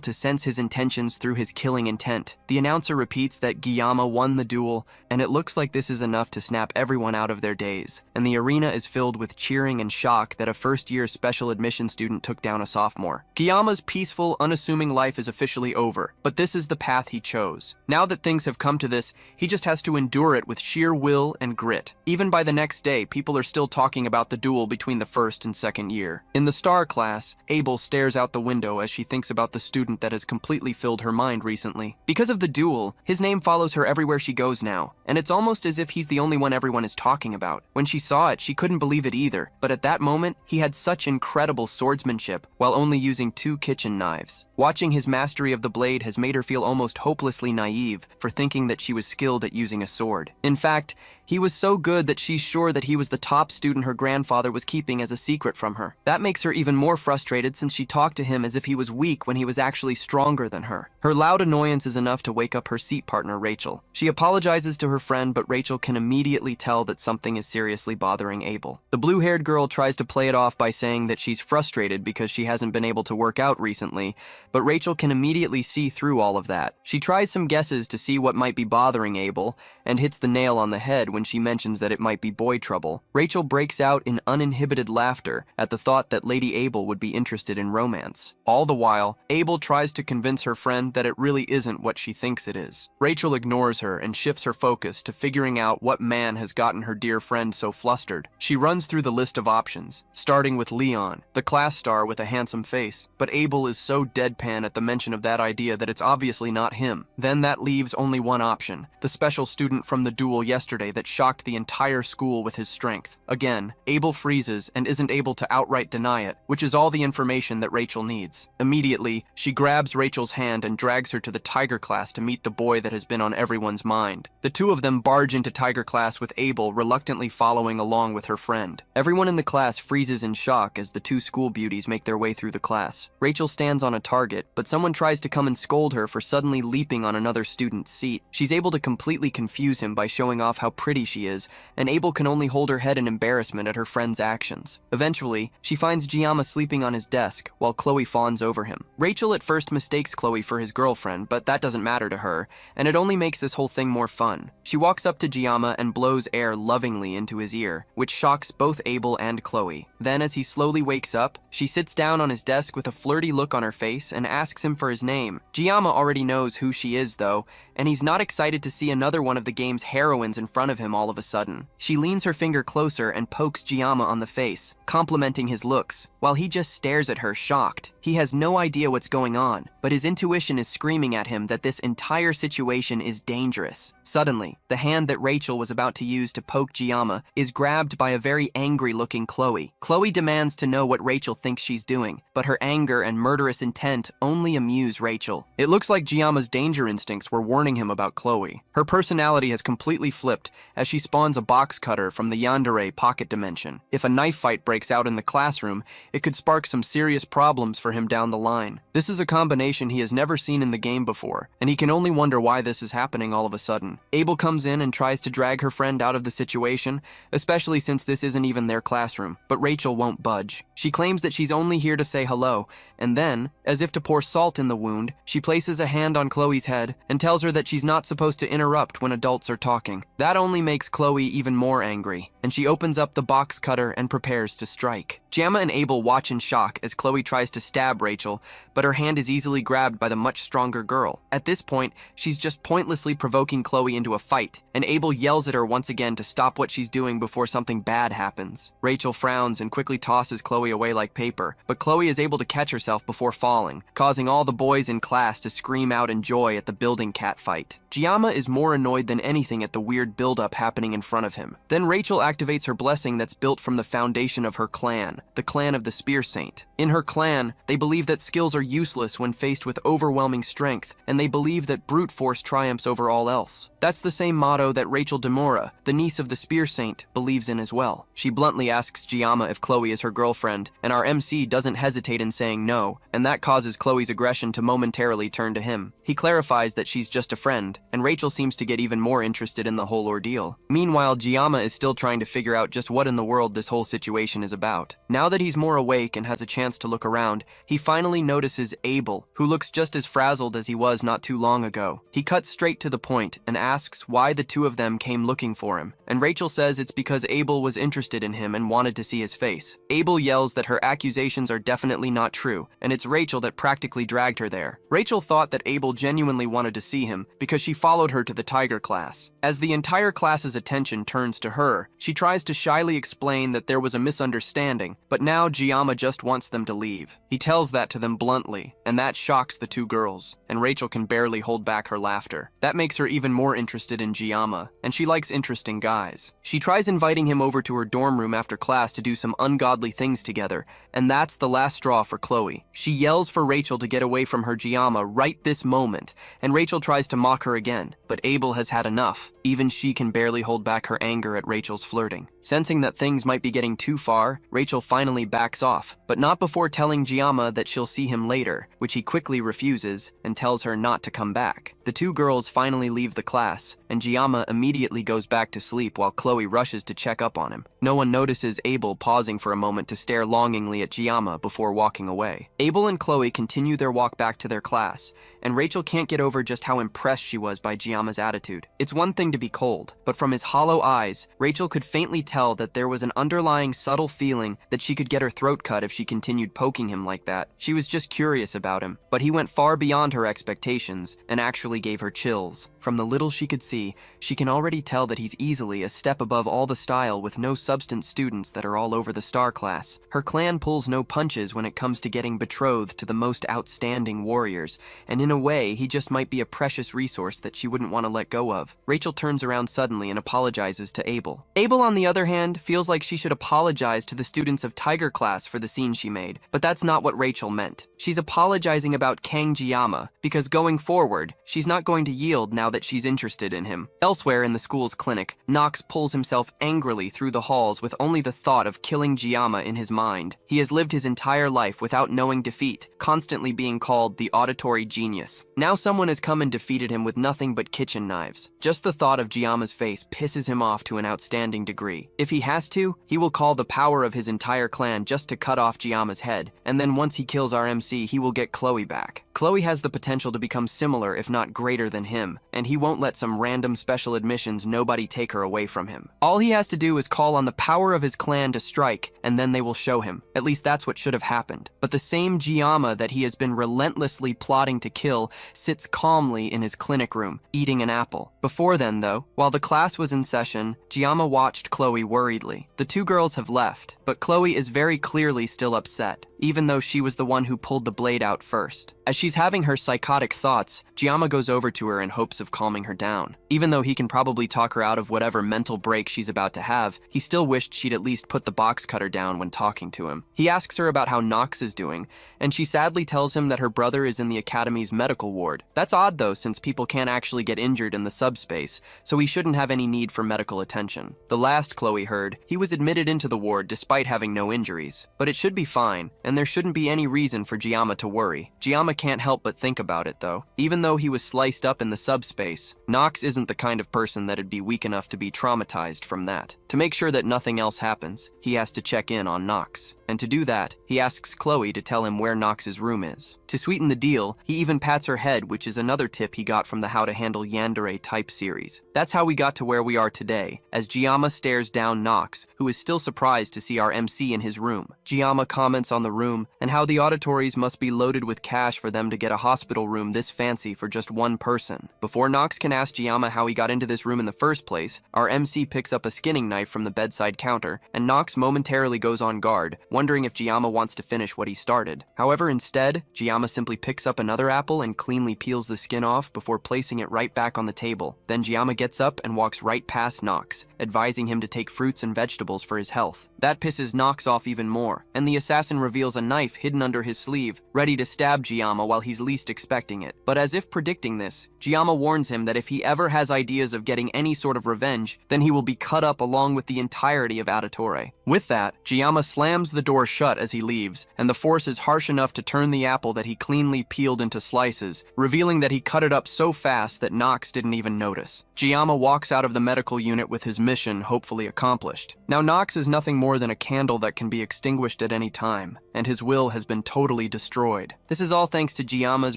to sense his intentions through his killing intent. The announcer repeats that Gyama won the duel, and it looks like this is enough to snap everyone out of their daze, and the arena is filled with cheering and shock that a first-year special admission student took down a sophomore. Gyama's peaceful, unassuming life is officially over, but this is the path he chose. Now that things have come to this, he just has to endure it with sheer will and grit. Even by the next day, people are still talking about the duel between the first and second year. In the star class, Abel stares out the window as she thinks about the student that has completely filled her mind recently. Because of the duel, his name follows her everywhere she goes now, and it's almost as if he's the only one everyone is talking about. When she saw it, she couldn't believe it either, but at that moment, he had such incredible swordsmanship while only using 2 kitchen knives. Watching his mastery of the blade has made her feel almost hopelessly naive for thinking that she was skilled at using a sword. In fact, he was so good that she's sure that he was the top student her grandfather was keeping as a secret from her. That makes her even more frustrated since she talked to him as if he was weak when he was actually stronger than her. Her loud annoyance is enough to wake up her seat partner, Rachel. She apologizes to her friend, but Rachel can immediately tell that something is seriously bothering Abel. The blue-haired girl tries to play it off by saying that she's frustrated because she hasn't been able to work out recently, but Rachel can immediately see through all of that. She tries some guesses to see what might be bothering Abel, and hits the nail on the head when she mentions that it might be boy trouble. Rachel breaks out in uninhibited laughter at the thought that Lady Abel would be interested in romance. All the while, Abel tries to convince her friend that it really isn't what she thinks it is. Rachel ignores her and shifts her focus to figuring out what man has gotten her dear friend so flustered. She runs through the list of options, starting with Leon, the class star with a handsome face, but Abel is so deadpan at the mention of that idea that it's obviously not him. Then that leaves only one option, the special student from the duel yesterday that shocked the entire school with his strength. Again, Abel freezes and isn't able to outright deny it, which is all the information that Rachel needs. Immediately, she grabs Rachel's hand and drags her to the Tiger class to meet the boy that has been on everyone's mind. The two of them barge into Tiger class with Abel reluctantly following along with her friend. Everyone in the class freezes in shock as the two school beauties make their way through the class. Rachel stands on a target, but someone tries to come and scold her for suddenly leaping on another student's seat. She's able to completely confuse him by showing off how pretty pretty she is, and Abel can only hold her head in embarrassment at her friend's actions. Eventually, she finds Giamma sleeping on his desk while Chloe fawns over him. Rachel at first mistakes Chloe for his girlfriend, but that doesn't matter to her, and it only makes this whole thing more fun. She walks up to Giamma and blows air lovingly into his ear, which shocks both Abel and Chloe. Then, as he slowly wakes up, she sits down on his desk with a flirty look on her face and asks him for his name. Giamma already knows who she is, though, and he's not excited to see another one of the game's heroines in front of him all of a sudden. She leans her finger closer and pokes Giamma on the face, complimenting his looks, while he just stares at her, shocked. He has no idea what's going on, but his intuition is screaming at him that this entire situation is dangerous. Suddenly, the hand that Rachel was about to use to poke Giamma is grabbed by a very angry-looking Chloe. Chloe demands to know what Rachel thinks she's doing, but her anger and murderous intent only amuse Rachel. It looks like Giamma's danger instincts were warning him about Chloe. Her personality has completely flipped as she spawns a box cutter from the yandere pocket dimension. If a knife fight breaks out in the classroom, it could spark some serious problems for him down the line. This is a combination he has never seen in the game before, and he can only wonder why this is happening all of a sudden. Abel comes in and tries to drag her friend out of the situation, especially since this isn't even their classroom, but Rachel won't budge. She claims that she's only here to say hello, and then, as if to pour salt in the wound, she places a hand on Chloe's head and tells her that she's not supposed to interrupt when adults are talking. That only makes Chloe even more angry, and she opens up the box cutter and prepares to strike. Giamma and Abel watch in shock as Chloe tries to stab Rachel, but her hand is easily grabbed by the much stronger girl. At this point, she's just pointlessly provoking Chloe into a fight, and Abel yells at her once again to stop what she's doing before something bad happens. Rachel frowns and quickly tosses Chloe away like paper, but Chloe is able to catch herself before falling, causing all the boys in class to scream out in joy at the building cat fight. Giamma is more annoyed than anything at the weird buildup happening in front of him. Then Rachel activates her blessing that's built from the foundation of her clan, the clan of the Spear Saint. In her clan, they believe that skills are useless when faced with overwhelming strength, and they believe that brute force triumphs over all else. That's the same motto that Rachel Demora, the niece of the Spear Saint, believes in as well. She bluntly asks Giamma if Chloe is her girlfriend, and our MC doesn't hesitate in saying no, and that causes Chloe's aggression to momentarily turn to him. He clarifies that she's just a friend, and Rachel seems to get even more interested in the whole ordeal. Meanwhile, Giamma is still trying to figure out just what in the world this whole situation is about. Now that he's more awake and has a chance to look around, he finally notices Abel, who looks just as frazzled as he was not too long ago. He cuts straight to the point and asks why the two of them came looking for him, and Rachel says it's because Abel was interested in him and wanted to see his face. Abel yells that her accusations are definitely not true, and it's Rachel that practically dragged her there. Rachel thought that Abel genuinely wanted to see him because she followed her to the Tiger class. As the entire class's attention turns to her, she tries to shyly explain that there was a misunderstanding, but now Giamma just wants them to leave. He tells that to them bluntly, and that shocks the two girls, and Rachel can barely hold back her laughter. That makes her even more interested in Giamma, and she likes interesting guys. She tries inviting him over to her dorm room after class to do some ungodly things together, and that's the last straw for Chloe. She yells for Rachel to get away from her Giamma right this moment, and Rachel tries to mock her again, but Abel has had enough. Even she can barely hold back her anger at Rachel's flirting. Sensing that things might be getting too far, Rachel finally backs off, but not before telling Giamma that she'll see him later, which he quickly refuses and tells her not to come back. The two girls finally leave the class, and Giamma immediately goes back to sleep while Chloe rushes to check up on him. No one notices Abel pausing for a moment to stare longingly at Giamma before walking away. Abel and Chloe continue their walk back to their class, and Rachel can't get over just how impressed she was by Giamma's attitude. It's one thing to be cold, but from his hollow eyes, Rachel could faintly tell that there was an underlying subtle feeling that she could get her throat cut if she continued poking him like that. She was just curious about him, but he went far beyond her expectations and actually gave her chills. From the little she could see, she can already tell that he's easily a step above all the style with no substance students that are all over the star class. Her clan pulls no punches when it comes to getting betrothed to the most outstanding warriors, and in a way, he just might be a precious resource that she wouldn't want to let go of. Rachel turns around suddenly and apologizes to Abel. Abel, on the other hand, feels like she should apologize to the students of Tiger class for the scene she made, but that's not what Rachel meant. She's apologizing about Kang Giamma, because going forward, she's not going to yield now that she's interested in him. Elsewhere in the school's clinic, Knox pulls himself angrily through the halls with only the thought of killing Giamma in his mind. He has lived his entire life without knowing defeat, constantly being called the auditory genius. Now someone has come and defeated him with nothing but kitchen knives. Just the thought of Giamma's face face pisses him off to an outstanding degree. If he has to, he will call the power of his entire clan just to cut off Giama's head, and then once he kills our MC, he will get Chloe back. Chloe has the potential to become similar, if not greater than him, and he won't let some random special admissions nobody take her away from him. All he has to do is call on the power of his clan to strike, and then they will show him. At least that's what should have happened. But the same Giama that he has been relentlessly plotting to kill sits calmly in his clinic room, eating an apple. Before then, though, while the class was in session, Giama watched Chloe worriedly. The two girls have left, but Chloe is very clearly still upset, even though she was the one who pulled the blade out first. As she's having her psychotic thoughts, Giama goes over to her in hopes of calming her down. Even though he can probably talk her out of whatever mental break she's about to have, he still wished she'd at least put the box cutter down when talking to him. He asks her about how Nox is doing, and she sadly tells him that her brother is in the academy's medical ward. That's odd though, since people can't actually get injured in the subspace, so he shouldn't have any need for medical attention. The last Chloe heard, he was admitted into the ward despite having no injuries. But it should be fine, and there shouldn't be any reason for Giama to worry. Giama can't help but think about it though. Even though he was sliced up in the subspace, Nox isn't the kind of person that'd be weak enough to be traumatized from that. To make sure that nothing else happens, he has to check in on Nox. And to do that, he asks Chloe to tell him where Nox's room is. To sweeten the deal, he even pats her head, which is another tip he got from the How to Handle Yandere type series. That's how we got to where we are today, as Giama stares down Nox, who is still surprised to see our MC in his room. Giama comments on the room and how the auditories must be loaded with cash for them to get a hospital room this fancy for just one person. Before Nox can ask Giama how he got into this room in the first place, our MC picks up a skinning knife from the bedside counter, and Nox momentarily goes on guard, wondering if Giama wants to finish what he started. However, instead, Giama simply picks up another apple and cleanly peels the skin off before placing it right back on the table. Then Giama gets up and walks right past Nox, advising him to take fruits and vegetables for his health. That pisses Nox off even more, and the assassin reveals a knife hidden under his sleeve, ready to stab Giama while he's least expecting it. But as if predicting this, Giama warns him that if he ever has ideas of getting any sort of revenge, then he will be cut up along with the entirety of Adatore. With that, Giama slams the door shut as he leaves, and the force is harsh enough to turn the apple that he cleanly peeled into slices, revealing that he cut it up so fast that Nox didn't even notice. Giama walks out of the medical unit with his mission hopefully accomplished. Now Nox is nothing more than a candle that can be extinguished at any time, and his will has been totally destroyed. This is all thanks to Giama's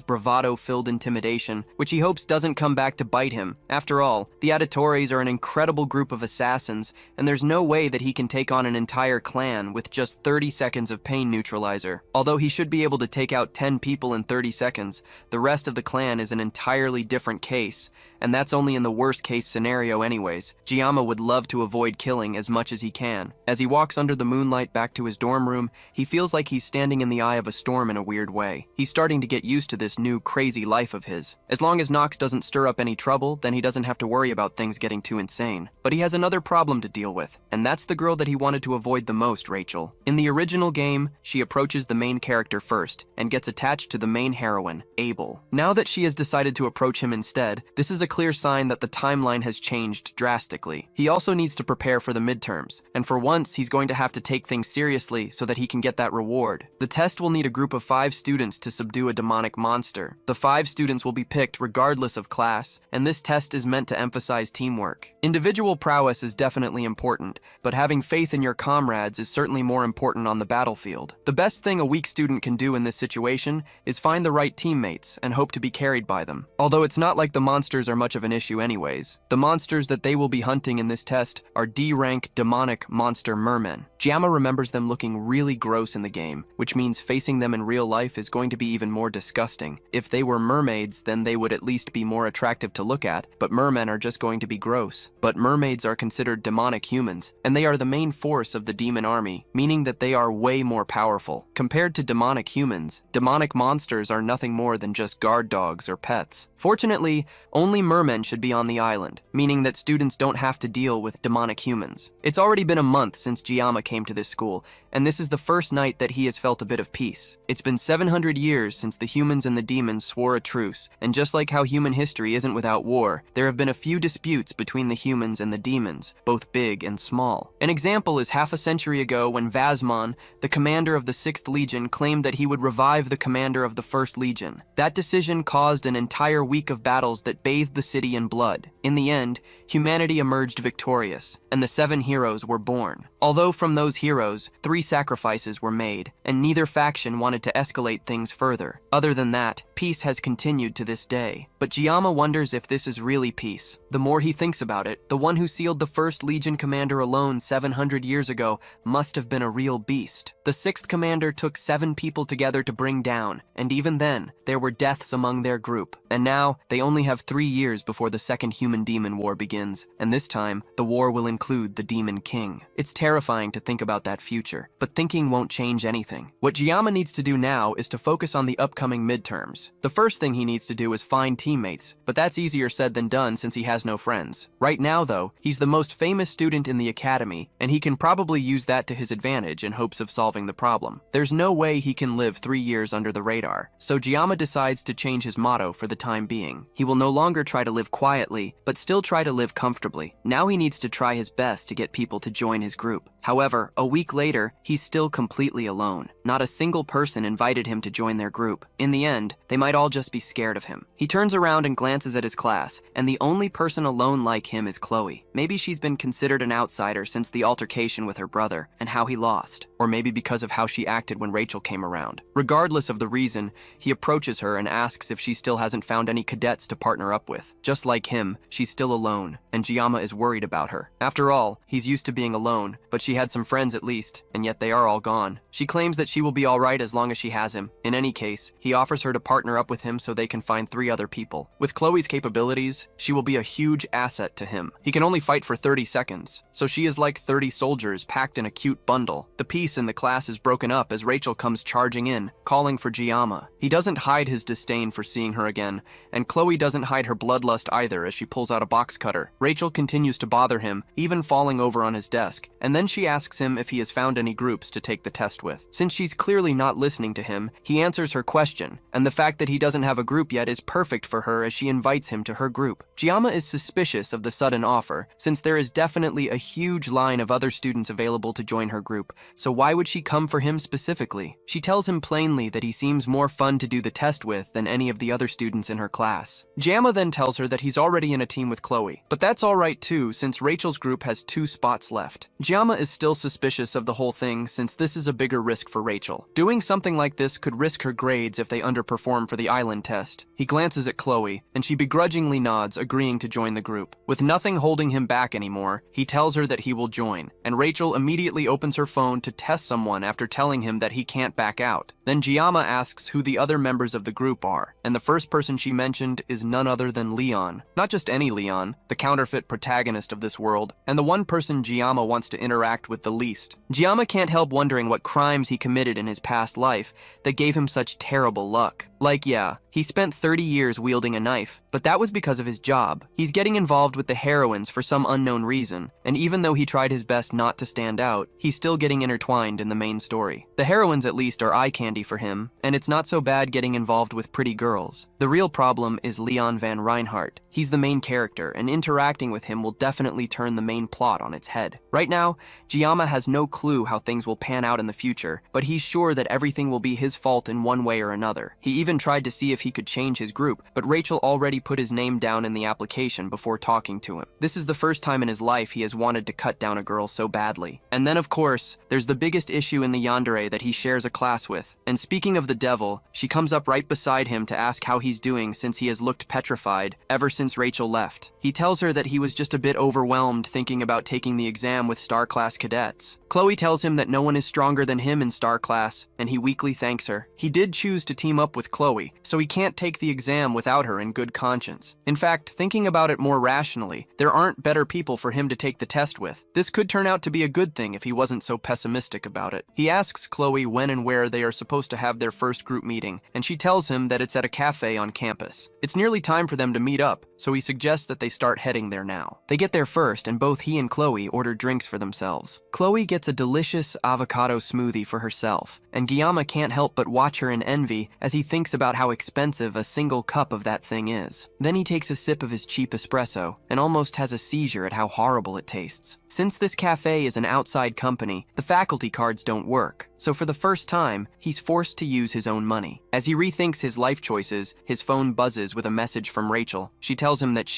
bravado-filled intimidation, which he hopes doesn't come back to bite him. After all, the Adatores are an incredible group of assassins, and there's no way that he can take on an entire clan with just 30 seconds of pain neutralizer. Although he should be able to take out 10 people in 30 seconds, the rest of the clan is an entirely different case, and that's only in the worst case scenario anyways. Giama would love to avoid killing as much as he can. As he walks under the moonlight back to his dorm room, he feels like he's standing in the eye of a storm in a weird way. He's starting to get used to this new crazy life of his. As long as Nox doesn't stir up any trouble, then he doesn't have to worry about things getting too insane. But he has another problem to deal with, and that's the girl that he wanted to avoid the most, Rachel. In the original game, she approaches the main character first, and gets attached to the main heroine, Abel. Now that she has decided to approach him instead, this is a clear sign that the timeline has changed drastically. He also needs to prepare for the midterms, and for once, he's going to have to take things seriously so that he can get that reward. The test will need a group of 5 students to subdue a demonic monster. The 5 students will be picked regardless of class, and this test is meant to emphasize teamwork. Individual prowess is definitely important, but having faith in your comrades is certainly more important on the battlefield. The best thing a weak student can do in this situation is find the right teammates and hope to be carried by them. Although it's not like the monsters are much of an issue anyways. The monsters that they will be hunting in this test are D-rank demonic monster mermen. Giama remembers them looking really gross in the game, which means facing them in real life is going to be even more disgusting. If they were mermaids, then they would at least be more attractive to look at, but mermen are just going to be gross. But mermaids are considered demonic humans, and they are the main force of the demon army, meaning that they are way more powerful. Compared to demonic humans, demonic monsters are nothing more than just guard dogs or pets. Fortunately, only mermen should be on the island, meaning that students don't have to deal with demonic humans. It's already been a month since Giama came to this school, and this is the first night that he has felt a bit of peace. It's been 700 years since the humans and the demons swore a truce, and just like how human history isn't without war, there have been a few disputes between the humans and the demons, both big and small. An example is half a century ago when Vasmon, the commander of the 6th Legion, claimed that he would revive the commander of the 1st Legion. That decision caused an entire week of battles that bathed the city in blood. In the end, humanity emerged victorious, and the 7 heroes were born. Although from those heroes, 3 sacrifices were made, and neither faction wanted to escalate things further. Other than that, peace has continued to this day. But Jiyama wonders if this is really peace. The more he thinks about it, the one who sealed the 1st Legion commander alone 700 years ago must have been a real beast. The 6th commander took 7 people together to bring down, and even then, there were deaths among their group. And now, they only have 3 years before the second human-demon war begins, and this time, the war will include the Demon King. It's terrifying to think about that future, but thinking won't change anything. What Jiyama needs to do now is to focus on the upcoming midterms. The first thing he needs to do is find teammates, but that's easier said than done since he has no friends. Right now, though, he's the most famous student in the academy, and he can probably use that to his advantage in hopes of solving the problem. There's no way he can live 3 years under the radar, so Jiyama decides to change his motto for the time being. He will no longer try to live quietly, but still try to live comfortably. Now he needs to try his best to get people to join his group. However, a week later, he's still completely alone. Not a single person invited him to join their group. In the end, they might all just be scared of him. He turns around and glances at his class, and the only person alone like him is Chloe. Maybe she's been considered an outsider since the altercation with her brother, and how he lost. Or maybe because of how she acted when Rachel came around. Regardless of the reason, he approaches her and asks if she still hasn't found any cadets to partner up with. Just like him, she's still alone, and Jiyama is worried about her. After all, he's used to being alone, but she had some friends at least, and yet they are all gone. She claims that she will be alright as long as she has him. In any case, he offers her to partner up with him so they can find 3 other people. With Chloe's capabilities, she will be a huge asset to him. He can only fight for 30 seconds, so she is like 30 soldiers packed in a cute bundle. The peace in the class is broken up as Rachel comes charging in, calling for Jiyama. He doesn't hide his disdain for seeing her again, and Chloe doesn't hide her bloodlust either as she pulls out a box cutter. Rachel continues to bother him, even falling over on his desk, and then she asks him if he has found any groups to take the test with. Since she's clearly not listening to him, he answers her question, and the fact that he doesn't have a group yet is perfect for her as she invites him to her group. Jiyama is suspicious of the sudden offer, since there is definitely a huge line of other students available to join her group, so why would she come for him specifically? She tells him plainly that he seems more fun to do the test with than any of the other students in her class. Jiyama then tells her that he's already in a team with Chloe, but that's alright too since Rachel's group has 2 spots left. Jiyama is still suspicious of the whole thing since this is a bigger risk for Rachel. Doing something like this could risk her grades if they underperform for the island test. He glances at Chloe, and she begrudgingly nods, agreeing to join the group. With nothing holding him back anymore, he tells her that he will join, and Rachel immediately opens her phone to test someone after telling him that he can't back out. Then Jiyama asks who the other members of the group are, and the first person she mentioned is none other than Leon. Not just any Leon, the counterfeit protagonist of this world, and the one person Jiyama wants to interact with the least. Jiyama can't help wondering what crimes he committed in his past life that gave him such terrible luck. Like, yeah, he spent 30 years wielding a knife, but that was because of his job. He's getting involved with the heroines for some unknown reason, and even though he tried his best not to stand out, he's still getting intertwined in the main story. The heroines at least are eye candy for him, and it's not so bad getting involved with pretty girls. The real problem is Leon van Reinhardt. He's the main character, and interacting with him will definitely turn the main plot on its head. Right now, Jiyama has no clue how things will pan out in the future, but he's sure that everything will be his fault in one way or another. He even tried to see if he could change his group, but Rachel already put his name down in the application before talking to him. This is the first time in his life he has wanted to cut down a girl so badly. And then, of course, there's the biggest issue in the yandere that he shares a class with. And speaking of the devil, she comes up right beside him to ask how he's doing since he has looked petrified ever since Rachel left. He tells her that he was just a bit overwhelmed thinking about taking the exam with Star Class cadets. Chloe tells him that no one is stronger than him in Star Class, and he weakly thanks her. He did choose to team up with Chloe Chloe, so he can't take the exam without her in good conscience. In fact, thinking about it more rationally, there aren't better people for him to take the test with. This could turn out to be a good thing if he wasn't so pessimistic about it. He asks Chloe when and where they are supposed to have their first group meeting, and she tells him that it's at a cafe on campus. It's nearly time for them to meet up, so he suggests that they start heading there now. They get there first, and both he and Chloe order drinks for themselves. Chloe gets a delicious avocado smoothie for herself, and Guillaume can't help but watch her in envy as he thinks about how expensive a single cup of that thing is. Then he takes a sip of his cheap espresso and almost has a seizure at how horrible it tastes. Since this cafe is an outside company, the faculty cards don't work, so for the first time, he's forced to use his own money. As he rethinks his life choices, his phone buzzes with a message from Rachel. She tells him that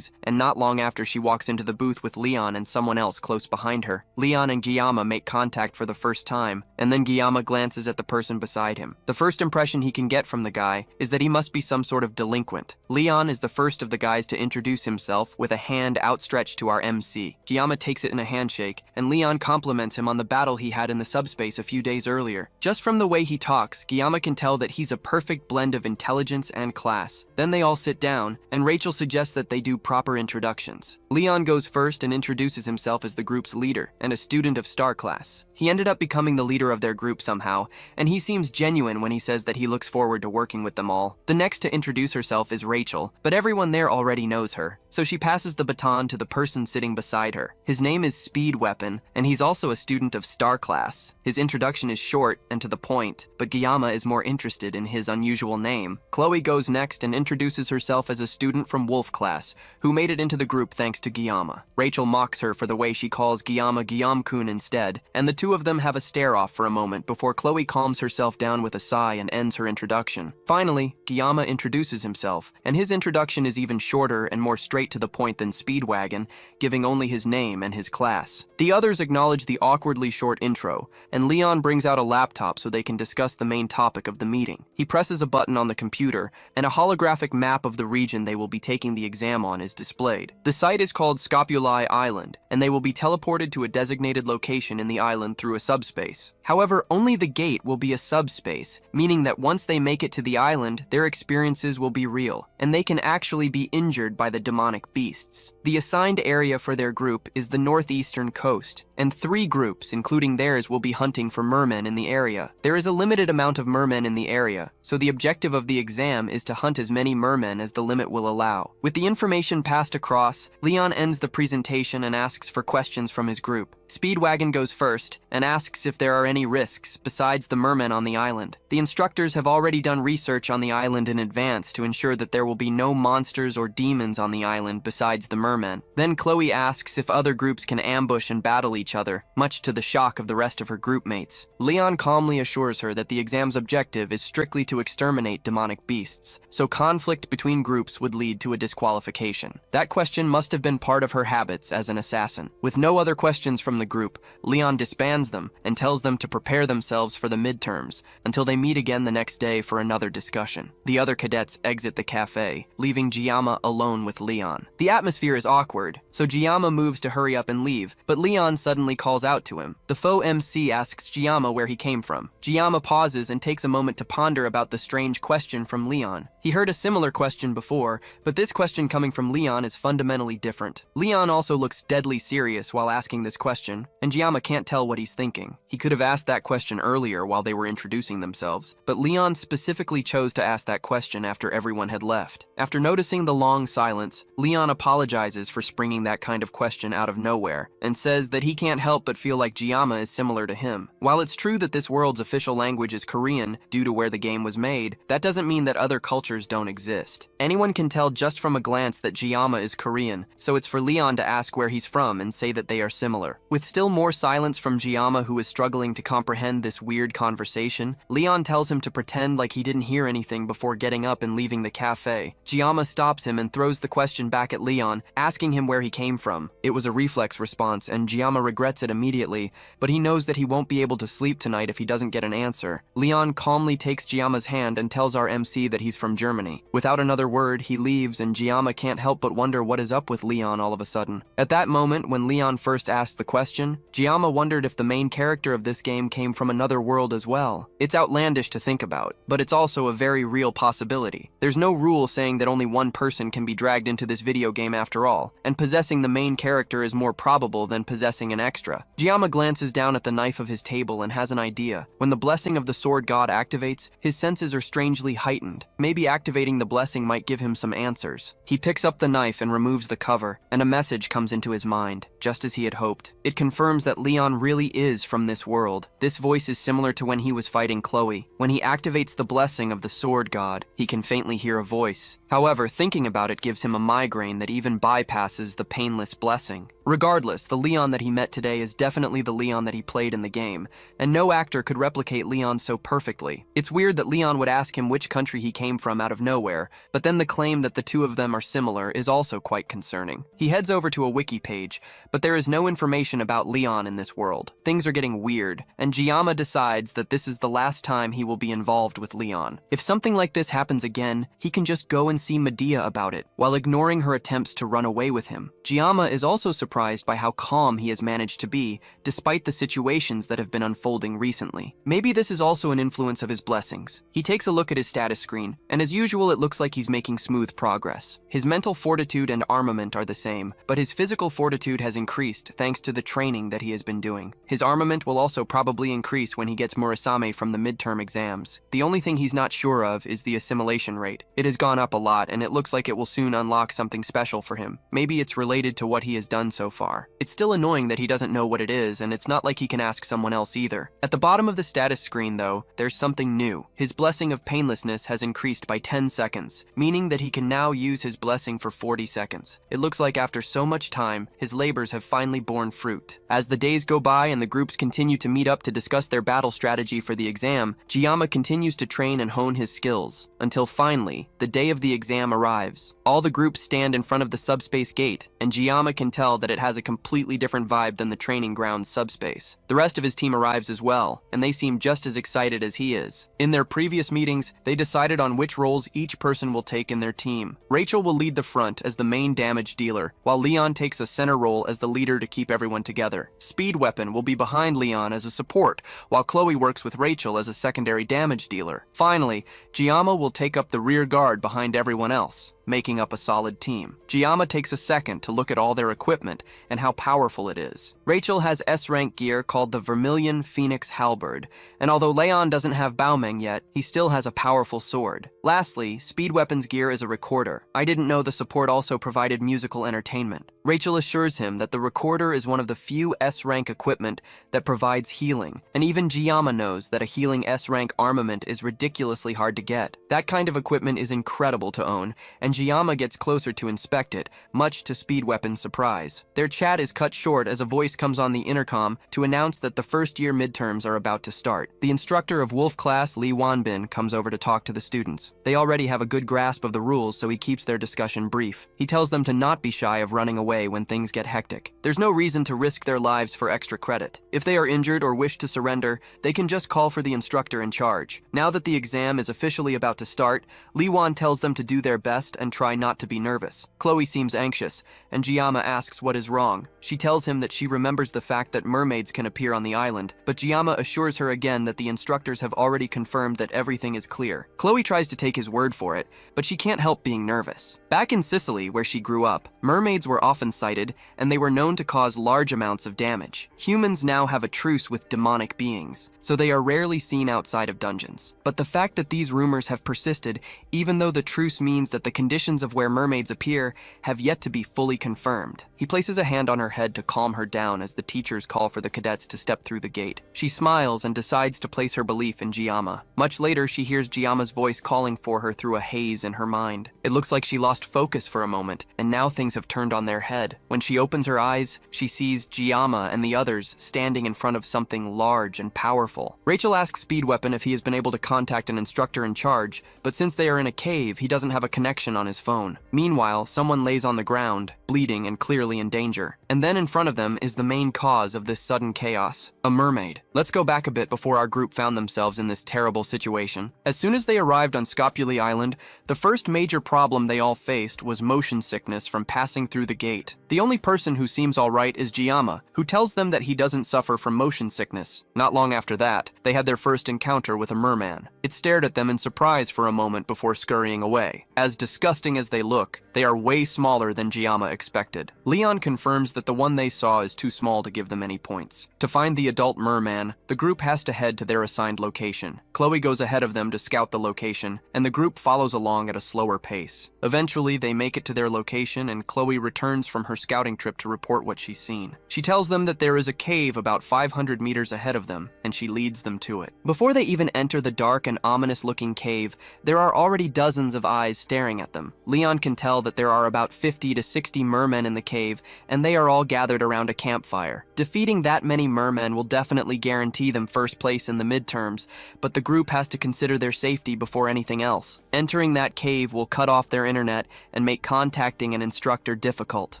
and not long after she walks into the booth with Leon and someone else close behind her. Leon and Guillaume make contact for the first time, and then Guillaume glances at the person beside him. The first impression he can get from the guy is that he must be some sort of delinquent. Leon is the first of the guys to introduce himself with a hand outstretched to our MC. Guillaume takes it in a handshake, and Leon compliments him on the battle he had in the subspace a few days earlier. Just from the way he talks, Guillaume can tell that he's a perfect blend of intelligence and class. Then they all sit down, and Rachel suggests that they do proper introductions. Leon goes first and introduces himself as the group's leader and a student of star class. He ended up becoming the leader of their group somehow, and he seems genuine when he says that he looks forward to working with them all. The next to introduce herself is Rachel, but everyone there already knows her, so she passes the baton to the person sitting beside her. His name is Speed Weapon, and he's also a student of star class. His introduction is short and to the point, but Guillaume is more interested in his unusual name. Chloe goes next and introduces herself as a student from Wolf class, who made it into the group thanks to Guillaume. Rachel mocks her for the way she calls Guillaume Guillaume-kun instead, and the two of them have a stare-off for a moment before Chloe calms herself down with a sigh and ends her introduction. Finally, Guillaume introduces himself, and his introduction is even shorter and more straight to the point than Speedwagon, giving only his name and his class. The others acknowledge the awkwardly short intro, and Leon brings out a laptop so they can discuss the main topic of the meeting. He presses a button on the computer, and a holographic map of the region they will be taking the exam on is displayed. The site is called Scopuli Island, and they will be teleported to a designated location in the island through a subspace. However, only the gate will be a subspace, meaning that once they make it to the island, their experiences will be real, and they can actually be injured by the demonic beasts. The assigned area for their group is the northeastern coast, and 3 groups, including theirs, will be hunting for mermen in the area. There is a limited amount of mermen in the area, so the objective of the exam is to hunt as many mermen as the limit will allow. With the information passed across, Leon ends the presentation and asks for questions from his group. Speedwagon goes first and asks if there are any risks besides the mermen on the island. The instructors have already done research on the island in advance to ensure that there will be no monsters or demons on the island besides the mermen. Then Chloe asks if other groups can ambush and battle each other, much to the shock of the rest of her group mates. Leon calmly assures her that the exam's objective is strictly to exterminate demonic beasts, so conflict between groups would lead to a disqualification. That question must have been part of her habits as an assassin. With no other questions from the group, Leon disbands them and tells them to prepare themselves for the midterms until they meet again the next day for another discussion. The other cadets exit the cafe, leaving Giamma alone with Leon. The atmosphere is awkward, so Giamma moves to hurry up and leave, but Leon suddenly calls out to him. The faux MC asks Giamma where he came from. Giamma pauses and takes a moment to ponder about the strange question from Leon. He heard a similar question before, but this question coming from Leon is fundamentally different. Leon also looks deadly serious while asking this question, and Giamma can't tell what he's thinking. He could have asked that question earlier while they were introducing themselves, but Leon specifically chose to ask that question after everyone had left. After noticing the long silence, Leon apologizes for springing that kind of question out of nowhere, and says that he can't help but feel like Giamma is similar to him. While it's true that this world's official language is Korean due to where the game was made, that doesn't mean that other cultures don't exist. Anyone can tell just from a glance that Giamma is Korean, so it's for Leon to ask where he's from and say that they are similar. With still more silence from Giamma, who is struggling to comprehend this weird conversation, Leon tells him to pretend like he didn't hear anything before getting up and leaving the cafe. Giamma stops him and throws the question back at Leon, asking him where he came from. It was a reflex response, and Giamma regrets it immediately, but he knows that he won't be able to sleep tonight if he doesn't get an answer. Leon calmly takes Giamma's hand and tells our MC that he's from Germany. Without another word, he leaves, and Giamma can't help but wonder what is up with Leon all of a sudden. At that moment, when Leon first asked the question, Giamma wondered if the main character of this game came from another world as well. It's outlandish to think about, but it's also a very real possibility. There's no rule saying that only one person can be dragged into this video game after all, and possessing the main character is more probable than possessing an extra. Giamma glances down at the knife of his table and has an idea. When the blessing of the sword god activates, his senses are strangely heightened. Maybe activating the blessing might give him some answers. He picks up the knife and removes the cover, and a message comes into his mind, just as he had hoped. It confirms that Leon really is from this world. This voice is similar to when he was fighting Chloe. When he activates the blessing of the sword god, he can faintly hear a voice. However, thinking about it gives him a migraine that even bypasses the painless blessing. Regardless, the Leon that he met today is definitely the Leon that he played in the game, and no actor could replicate Leon so perfectly. It's weird that Leon would ask him which country he came from out of nowhere, but then the claim that the two of them are similar is also quite concerning. He heads over to a wiki page, but there is no information about Leon in this world. Things are getting weird, and Giamma decides that this is the last time he will be involved with Leon. If something like this happens again, he can just go and see Medea about it, while ignoring her attempts to run away with him. Giamma is also surprised by how calm he has managed to be, despite the situations that have been unfolding recently. Maybe this is also an influence of his blessings. He takes a look at his status screen, and as usual it looks like he's making smooth progress. His mental fortitude and armament are the same, but his physical fortitude has increased thanks to the training that he has been doing. His armament will also probably increase when he gets Murasame from the midterm exams. The only thing he's not sure of is the assimilation rate. It has gone up a lot, and it looks like it will soon unlock something special for him. Maybe it's related to what he has done so far. It's still annoying that he doesn't know what it is, and it's not like he can ask someone else either. At the bottom of the status screen, though, there's something new. His blessing of painlessness has increased by 10 seconds, meaning that he can now use his blessing for 40 seconds. It looks like after so much time, his labors have finally borne fruit. As the days go by and the groups continue to meet up to discuss their battle strategy for the exam, Giamma continues to train and hone his skills, until finally, the day of the exam arrives. All the groups stand in front of the subspace gate, and Giamma can tell that it has a completely different vibe than the training grounds subspace. The rest of his team arrives as well, and they seem just as excited as he is. In their previous meetings, they decided on which roles each person will take in their team. Rachel will lead the front as the main damage dealer, while Leon takes a center role as the leader to keep everyone together. Speed Weapon will be behind Leon as a support, while Chloe works with Rachel as a secondary damage dealer. Finally, Giamma will take up the rear guard behind everyone else, making up a solid team. Giamma takes a second to look at all their equipment and how powerful it is. Rachel has S-rank gear called the Vermilion Phoenix Halberd, and although Leon doesn't have Baomeng yet, he still has a powerful sword. Lastly, Speed Weapon's gear is a recorder. I didn't know the support also provided musical entertainment. Rachel assures him that the recorder is one of the few S-rank equipment that provides healing, and even Giamma knows that a healing S-rank armament is ridiculously hard to get. That kind of equipment is incredible to own, and Giamma gets closer to inspect it, much to Speed Weapon's surprise. Their chat is cut short as a voice comes on the intercom to announce that the first-year midterms are about to start. The instructor of Wolf class, Lee Wanbin, comes over to talk to the students. They already have a good grasp of the rules, so he keeps their discussion brief. He tells them to not be shy of running away when things get hectic. There's no reason to risk their lives for extra credit. If they are injured or wish to surrender, they can just call for the instructor in charge. Now that the exam is officially about to start, Lee Wan tells them to do their best and try not to be nervous. Chloe seems anxious, and Giamma asks what is wrong. She tells him that she remembers the fact that mermaids can appear on the island, but Giamma assures her again that the instructors have already confirmed that everything is clear. Chloe tries to take his word for it, but she can't help being nervous. Back in Sicily, where she grew up, mermaids were often sighted, and they were known to cause large amounts of damage. Humans now have a truce with demonic beings, so they are rarely seen outside of dungeons. But the fact that these rumors have persisted, even though the truce means that the conditions of where mermaids appear have yet to be fully confirmed. He places a hand on her head to calm her down as the teachers call for the cadets to step through the gate. She smiles and decides to place her belief in Giamma. Much later, she hears Giamma's voice calling for her through a haze in her mind. It looks like she lost focus for a moment, and now things have turned on their head. When she opens her eyes, she sees Giamma and the others standing in front of something large and powerful. Rachel asks Speed Weapon if he has been able to contact an instructor in charge, but since they are in a cave, he doesn't have a connection on on his phone. Meanwhile, someone lays on the ground, bleeding and clearly in danger. And then in front of them is the main cause of this sudden chaos, a mermaid. Let's go back a bit before our group found themselves in this terrible situation. As soon as they arrived on Scopuli Island, the first major problem they all faced was motion sickness from passing through the gate. The only person who seems alright is Giamma, who tells them that he doesn't suffer from motion sickness. Not long after that, they had their first encounter with a merman. It stared at them in surprise for a moment before scurrying away. As disgusting as they look, they are way smaller than Giamma expected. Leon confirms that the one they saw is too small to give them any points. To find the adult merman, the group has to head to their assigned location. Chloe goes ahead of them to scout the location, and the group follows along at a slower pace. Eventually, they make it to their location, and Chloe returns from her scouting trip to report what she's seen. She tells them that there is a cave about 500 meters ahead of them, and she leads them to it. Before they even enter the dark and ominous-looking cave, there are already dozens of eyes staring at them. Leon can tell that there are about 50 to 60 mermen in the cave, and they are all gathered around a campfire. Defeating that many mermen will definitely guarantee them first place in the midterms, but the group has to consider their safety before anything else. Entering that cave will cut off their internet and make contacting an instructor difficult.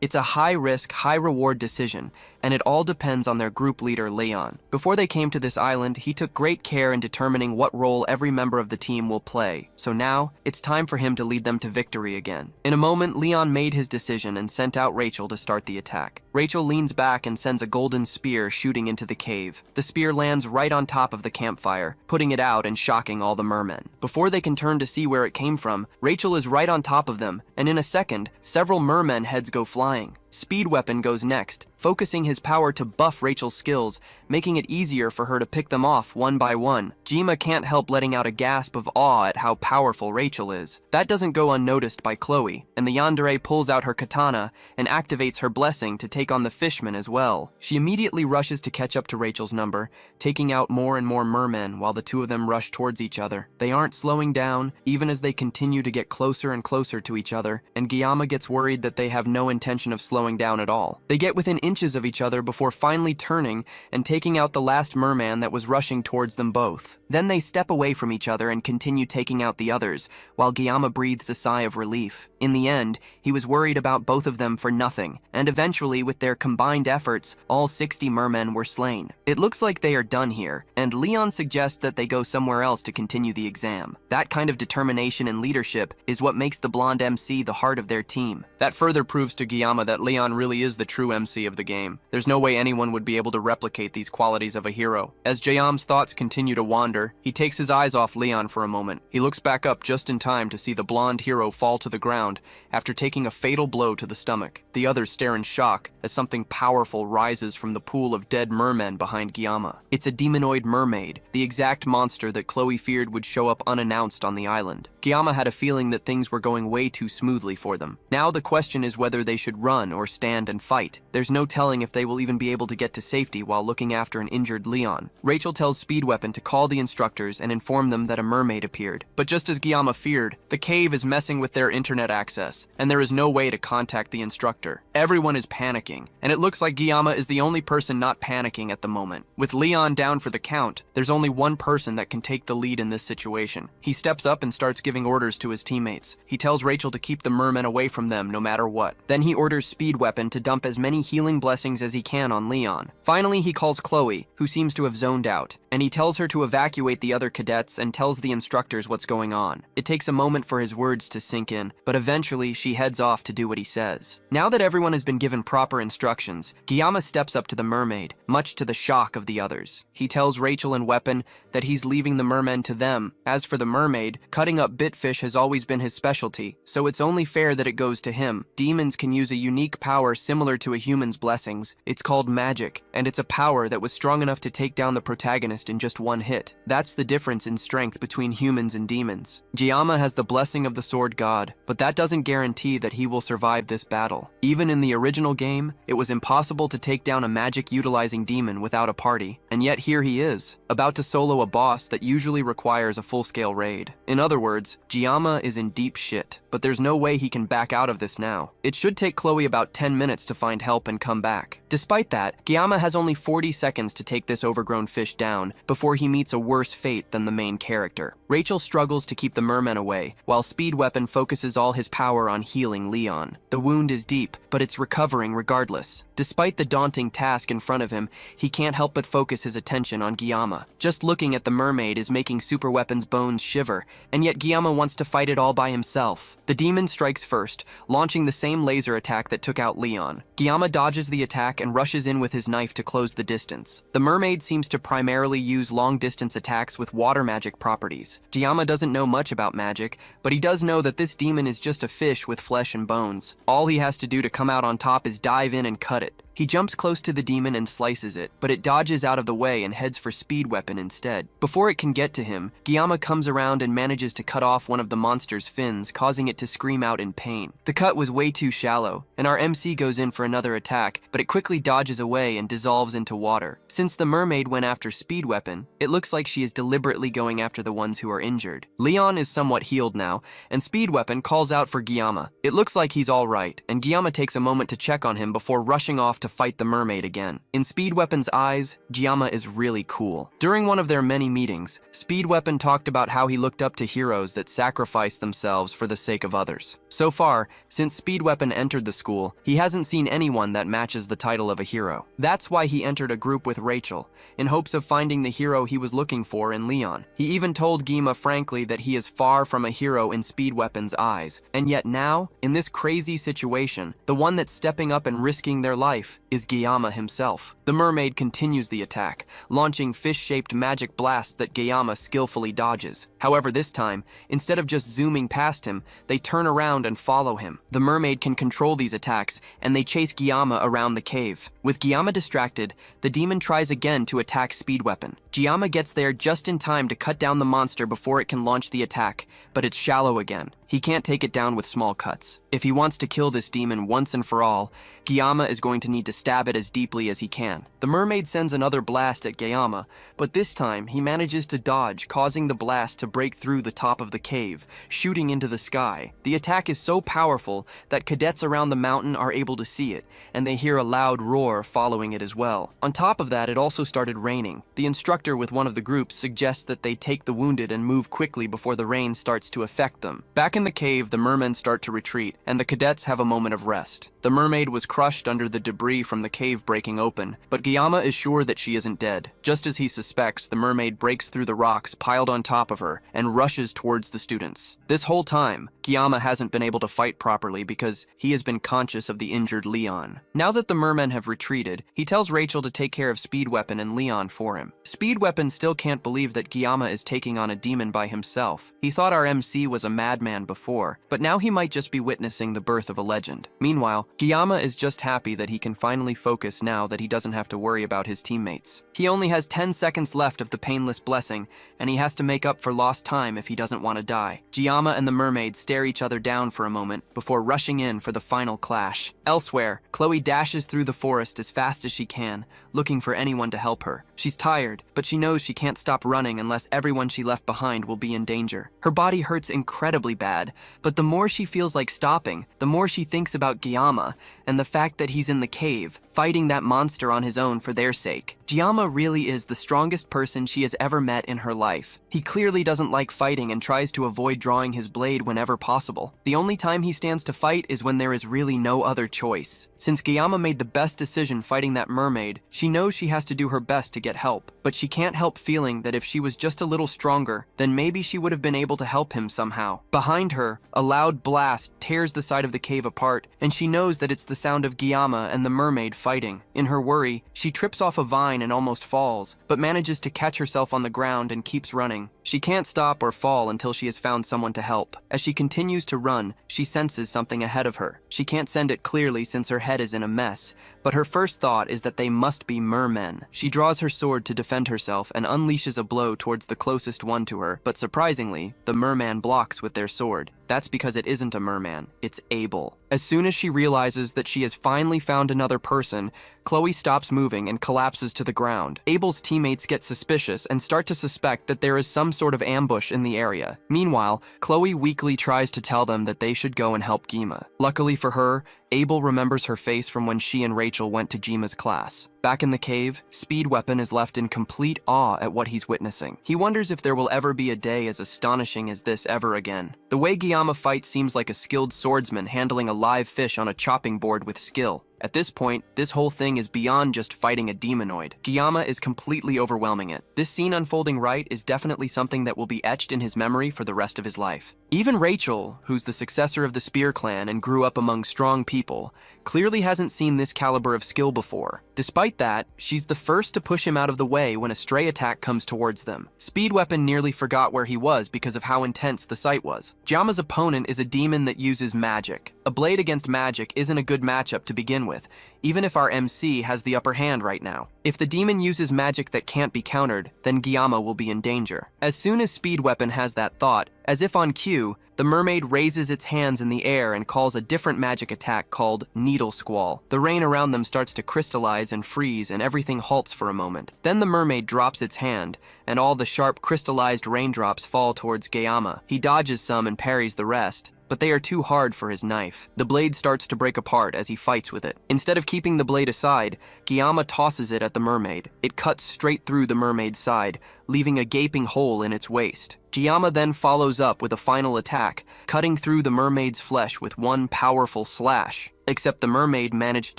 It's a high-risk, high-reward decision, and it all depends on their group leader, Leon. Before they came to this island, he took great care in determining what role every member of the team will play. So now, it's time for him to lead them to victory again. In a moment, Leon made his decision and sent out Rachel to start the attack. Rachel leans back and sends a golden spear shooting into the cave. The spear lands right on top of the campfire, putting it out and shocking all the mermen. Before they can turn to see where it came from, Rachel is right on top of them, and in a second, several mermen heads go flying. Speed Weapon goes next, focusing his power to buff Rachel's skills, making it easier for her to pick them off one by one. Jima can't help letting out a gasp of awe at how powerful Rachel is. That doesn't go unnoticed by Chloe, and the yandere pulls out her katana and activates her blessing to take on the fishman as well. She immediately rushes to catch up to Rachel's number, taking out more and more mermen while the two of them rush towards each other. They aren't slowing down, even as they continue to get closer and closer to each other, and Guillaume gets worried that they have no intention of slowing down at all. They get within inches of each other before finally turning and taking out the last merman that was rushing towards them both. Then they step away from each other and continue taking out the others, while Guillaume breathes a sigh of relief. In the end, he was worried about both of them for nothing, and eventually, with their combined efforts, all 60 mermen were slain. It looks like they are done here, and Leon suggests that they go somewhere else to continue the exam. That kind of determination and leadership is what makes the blonde MC the heart of their team. That further proves to Guillaume that Leon really is the true MC of the game. There's no way anyone would be able to replicate these qualities of a hero. As Jayam's thoughts continue to wander, he takes his eyes off Leon for a moment. He looks back up just in time to see the blonde hero fall to the ground after taking a fatal blow to the stomach. The others stare in shock as something powerful rises from the pool of dead mermen behind Guillaume. It's a demonoid mermaid, the exact monster that Chloe feared would show up unannounced on the island. Guillaume had a feeling that things were going way too smoothly for them. Now the question is whether they should run or stand and fight. There's no telling if they will even be able to get to safety while looking after an injured Leon. Rachel tells Speed Weapon to call the instructors and inform them that a mermaid appeared. But just as Guillaume feared, the cave is messing with their internet access, and there is no way to contact the instructor. Everyone is panicking, and it looks like Guillaume is the only person not panicking at the moment. With Leon down for the count, there's only one person that can take the lead in this situation. He steps up and starts giving orders to his teammates. He tells Rachel to keep the mermen away from them no matter what. Then he orders Speed Weapon to dump as many healing blessings as he can on Leon. Finally, he calls Chloe, who seems to have zoned out, and he tells her to evacuate the other cadets and tells the instructors what's going on. It takes a moment for his words to sink in, but eventually she heads off to do what he says. Now that everyone has been given proper instructions, Guillaume steps up to the mermaid, much to the shock of the others. He tells Rachel and Weapon that he's leaving the mermen to them. As for the mermaid, cutting up bitfish has always been his specialty, so it's only fair that it goes to him. Demons can use a unique power similar to a human's blessings. It's called magic, and it's a power that was strong enough to take down the protagonist in just one hit. That's the difference in strength between humans and demons. Giamma has the blessing of the sword god, but that doesn't guarantee that he will survive this battle. Even in the original game, it was impossible to take down a magic-utilizing demon without a party, and yet here he is, about to solo a boss that usually requires a full-scale raid. In other words, realizes Giyama is in deep shit, but there's no way he can back out of this now. It should take Chloe about 10 minutes to find help and come back. Despite that, Giyama has only 40 seconds to take this overgrown fish down before he meets a worse fate than the main character. Rachel struggles to keep the merman away, while Speed Weapon focuses all his power on healing Leon. The wound is deep, but it's recovering regardless. Despite the daunting task in front of him, he can't help but focus his attention on Giyama. Just looking at the mermaid is making Super Weapon's bones shiver, and yet Giyama wants to fight it all by himself. The demon strikes first, launching the same laser attack that took out Leon. Giyama dodges the attack and rushes in with his knife to close the distance. The mermaid seems to primarily use long-distance attacks with water magic properties. Giyama doesn't know much about magic, but he does know that this demon is just a fish with flesh and bones. All he has to do to come out on top is dive in and cut it. He jumps close to the demon and slices it, but it dodges out of the way and heads for Speed Weapon instead. Before it can get to him, Giyama comes around and manages to cut off one of the monster's fins, causing it to scream out in pain. The cut was way too shallow, and our MC goes in for another attack, but it quickly dodges away and dissolves into water. Since the mermaid went after Speed Weapon, it looks like she is deliberately going after the ones who are injured. Leon is somewhat healed now, and Speed Weapon calls out for Giyama. It looks like he's all right, and Giyama takes a moment to check on him before rushing off to fight the mermaid again. In Speed Weapon's eyes, Giyama is really cool. During one of their many meetings, Speed Weapon talked about how he looked up to heroes that sacrificed themselves for the sake of others. So far, since Speed Weapon entered the school, he hasn't seen anyone that matches the title of a hero. That's why he entered a group with Rachel, in hopes of finding the hero he was looking for in Leon. He even told Giyama frankly that he is far from a hero in Speed Weapon's eyes, and yet now, in this crazy situation, the one that's stepping up and risking their life is Giyama himself. The mermaid continues the attack, launching fish-shaped magic blasts that Giyama skillfully dodges. However, this time, instead of just zooming past him, they turn around and follow him. The mermaid can control these attacks, and they chase Giyama around the cave. With Giyama distracted, the demon tries again to attack Speed Weapon. Giyama gets there just in time to cut down the monster before it can launch the attack, but it's shallow again. He can't take it down with small cuts. If he wants to kill this demon once and for all, Giyama is going to need to stab it as deeply as he can. The mermaid sends another blast at Giyama, but this time he manages to dodge, causing the blast to break through the top of the cave, shooting into the sky. The attack is so powerful that cadets around the mountain are able to see it, and they hear a loud roar following it as well. On top of that, it also started raining. The instructor with one of the groups suggests that they take the wounded and move quickly before the rain starts to affect them. Back in the cave, the mermen start to retreat, and the cadets have a moment of rest. The mermaid was crushed under the debris from the cave breaking open, but Giyama is sure that she isn't dead. Just as he suspects, the mermaid breaks through the rocks piled on top of her and rushes towards the students. This whole time, Giyama hasn't been able to fight properly because he has been conscious of the injured Leon. Now that the mermen have retreated, he tells Rachel to take care of Speed Weapon and Leon for him. Speed Weapon still can't believe that Giyama is taking on a demon by himself. He thought our MC was a madman before, but now he might just be witnessing the birth of a legend. Meanwhile, Giyama is just happy that he can finally focus now that he doesn't have to worry about his teammates. He only has 10 seconds left of the painless blessing, and he has to make up for lost time if he doesn't want to die. Giyama and the mermaid stare each other down for a moment before rushing in for the final clash. Elsewhere, Chloe dashes through the forest as fast as she can, looking for anyone to help her. She's tired, but she knows she can't stop running unless everyone she left behind will be in danger. Her body hurts incredibly bad, but the more she feels like stopping, the more she thinks about Giyama and the fact that he's in the cave, fighting that monster on his own for their sake. Giyama really is the strongest person she has ever met in her life. He clearly doesn't like fighting and tries to avoid drawing his blade whenever possible. The only time he stands to fight is when there is really no other choice. Since Giyama made the best decision fighting that mermaid, she knows she has to do her best to get help, but she can't help feeling that if she was just a little stronger, then maybe she would have been able to help him somehow. Behind her, a loud blast tears the side of the cave apart, and she knows that it's the sound of Giyama and the mermaid fighting. In her worry, she trips off a vine and almost falls, but manages to catch herself on the ground and keeps running. She can't stop or fall until she has found someone to help. As she continues to run, she senses something ahead of her. She can't send it clearly since her head is in a mess, but her first thought is that they must be mermen. She draws her sword to defend herself and unleashes a blow towards the closest one to her, but surprisingly, the merman blocks with their sword. That's because it isn't a merman, it's Abel. As soon as she realizes that she has finally found another person, Chloe stops moving and collapses to the ground. Abel's teammates get suspicious and start to suspect that there is some sort of ambush in the area. Meanwhile, Chloe weakly tries to tell them that they should go and help Gima. Luckily for her, Abel remembers her face from when she and Rachel went to Gima's class. Back in the cave, Speedweapon is left in complete awe at what he's witnessing. He wonders if there will ever be a day as astonishing as this ever again. The way Guillaume fights seems like a skilled swordsman handling a live fish on a chopping board with skill. At this point, this whole thing is beyond just fighting a demonoid. Guillaume is completely overwhelming it. This scene unfolding right is definitely something that will be etched in his memory for the rest of his life. Even Rachel, who's the successor of the Spear clan and grew up among strong people, clearly hasn't seen this caliber of skill before. Despite that, she's the first to push him out of the way when a stray attack comes towards them. Speedweapon nearly forgot where he was because of how intense the sight was. Jama's opponent is a demon that uses magic. A blade against magic isn't a good matchup to begin with, even if our MC has the upper hand right now. If the demon uses magic that can't be countered, then Guillaume will be in danger. As soon as Speedweapon has that thought, as if on cue, the mermaid raises its hands in the air and calls a different magic attack called Needle Squall. The rain around them starts to crystallize and freeze, and everything halts for a moment. Then the mermaid drops its hand, and all the sharp crystallized raindrops fall towards Guillaume. He dodges some and parries the rest, but they are too hard for his knife. The blade starts to break apart as he fights with it. Instead of keeping the blade aside, Guillaume tosses it at the mermaid. It cuts straight through the mermaid's side, leaving a gaping hole in its waist. Guillaume then follows up with a final attack, cutting through the mermaid's flesh with one powerful slash. Except the mermaid managed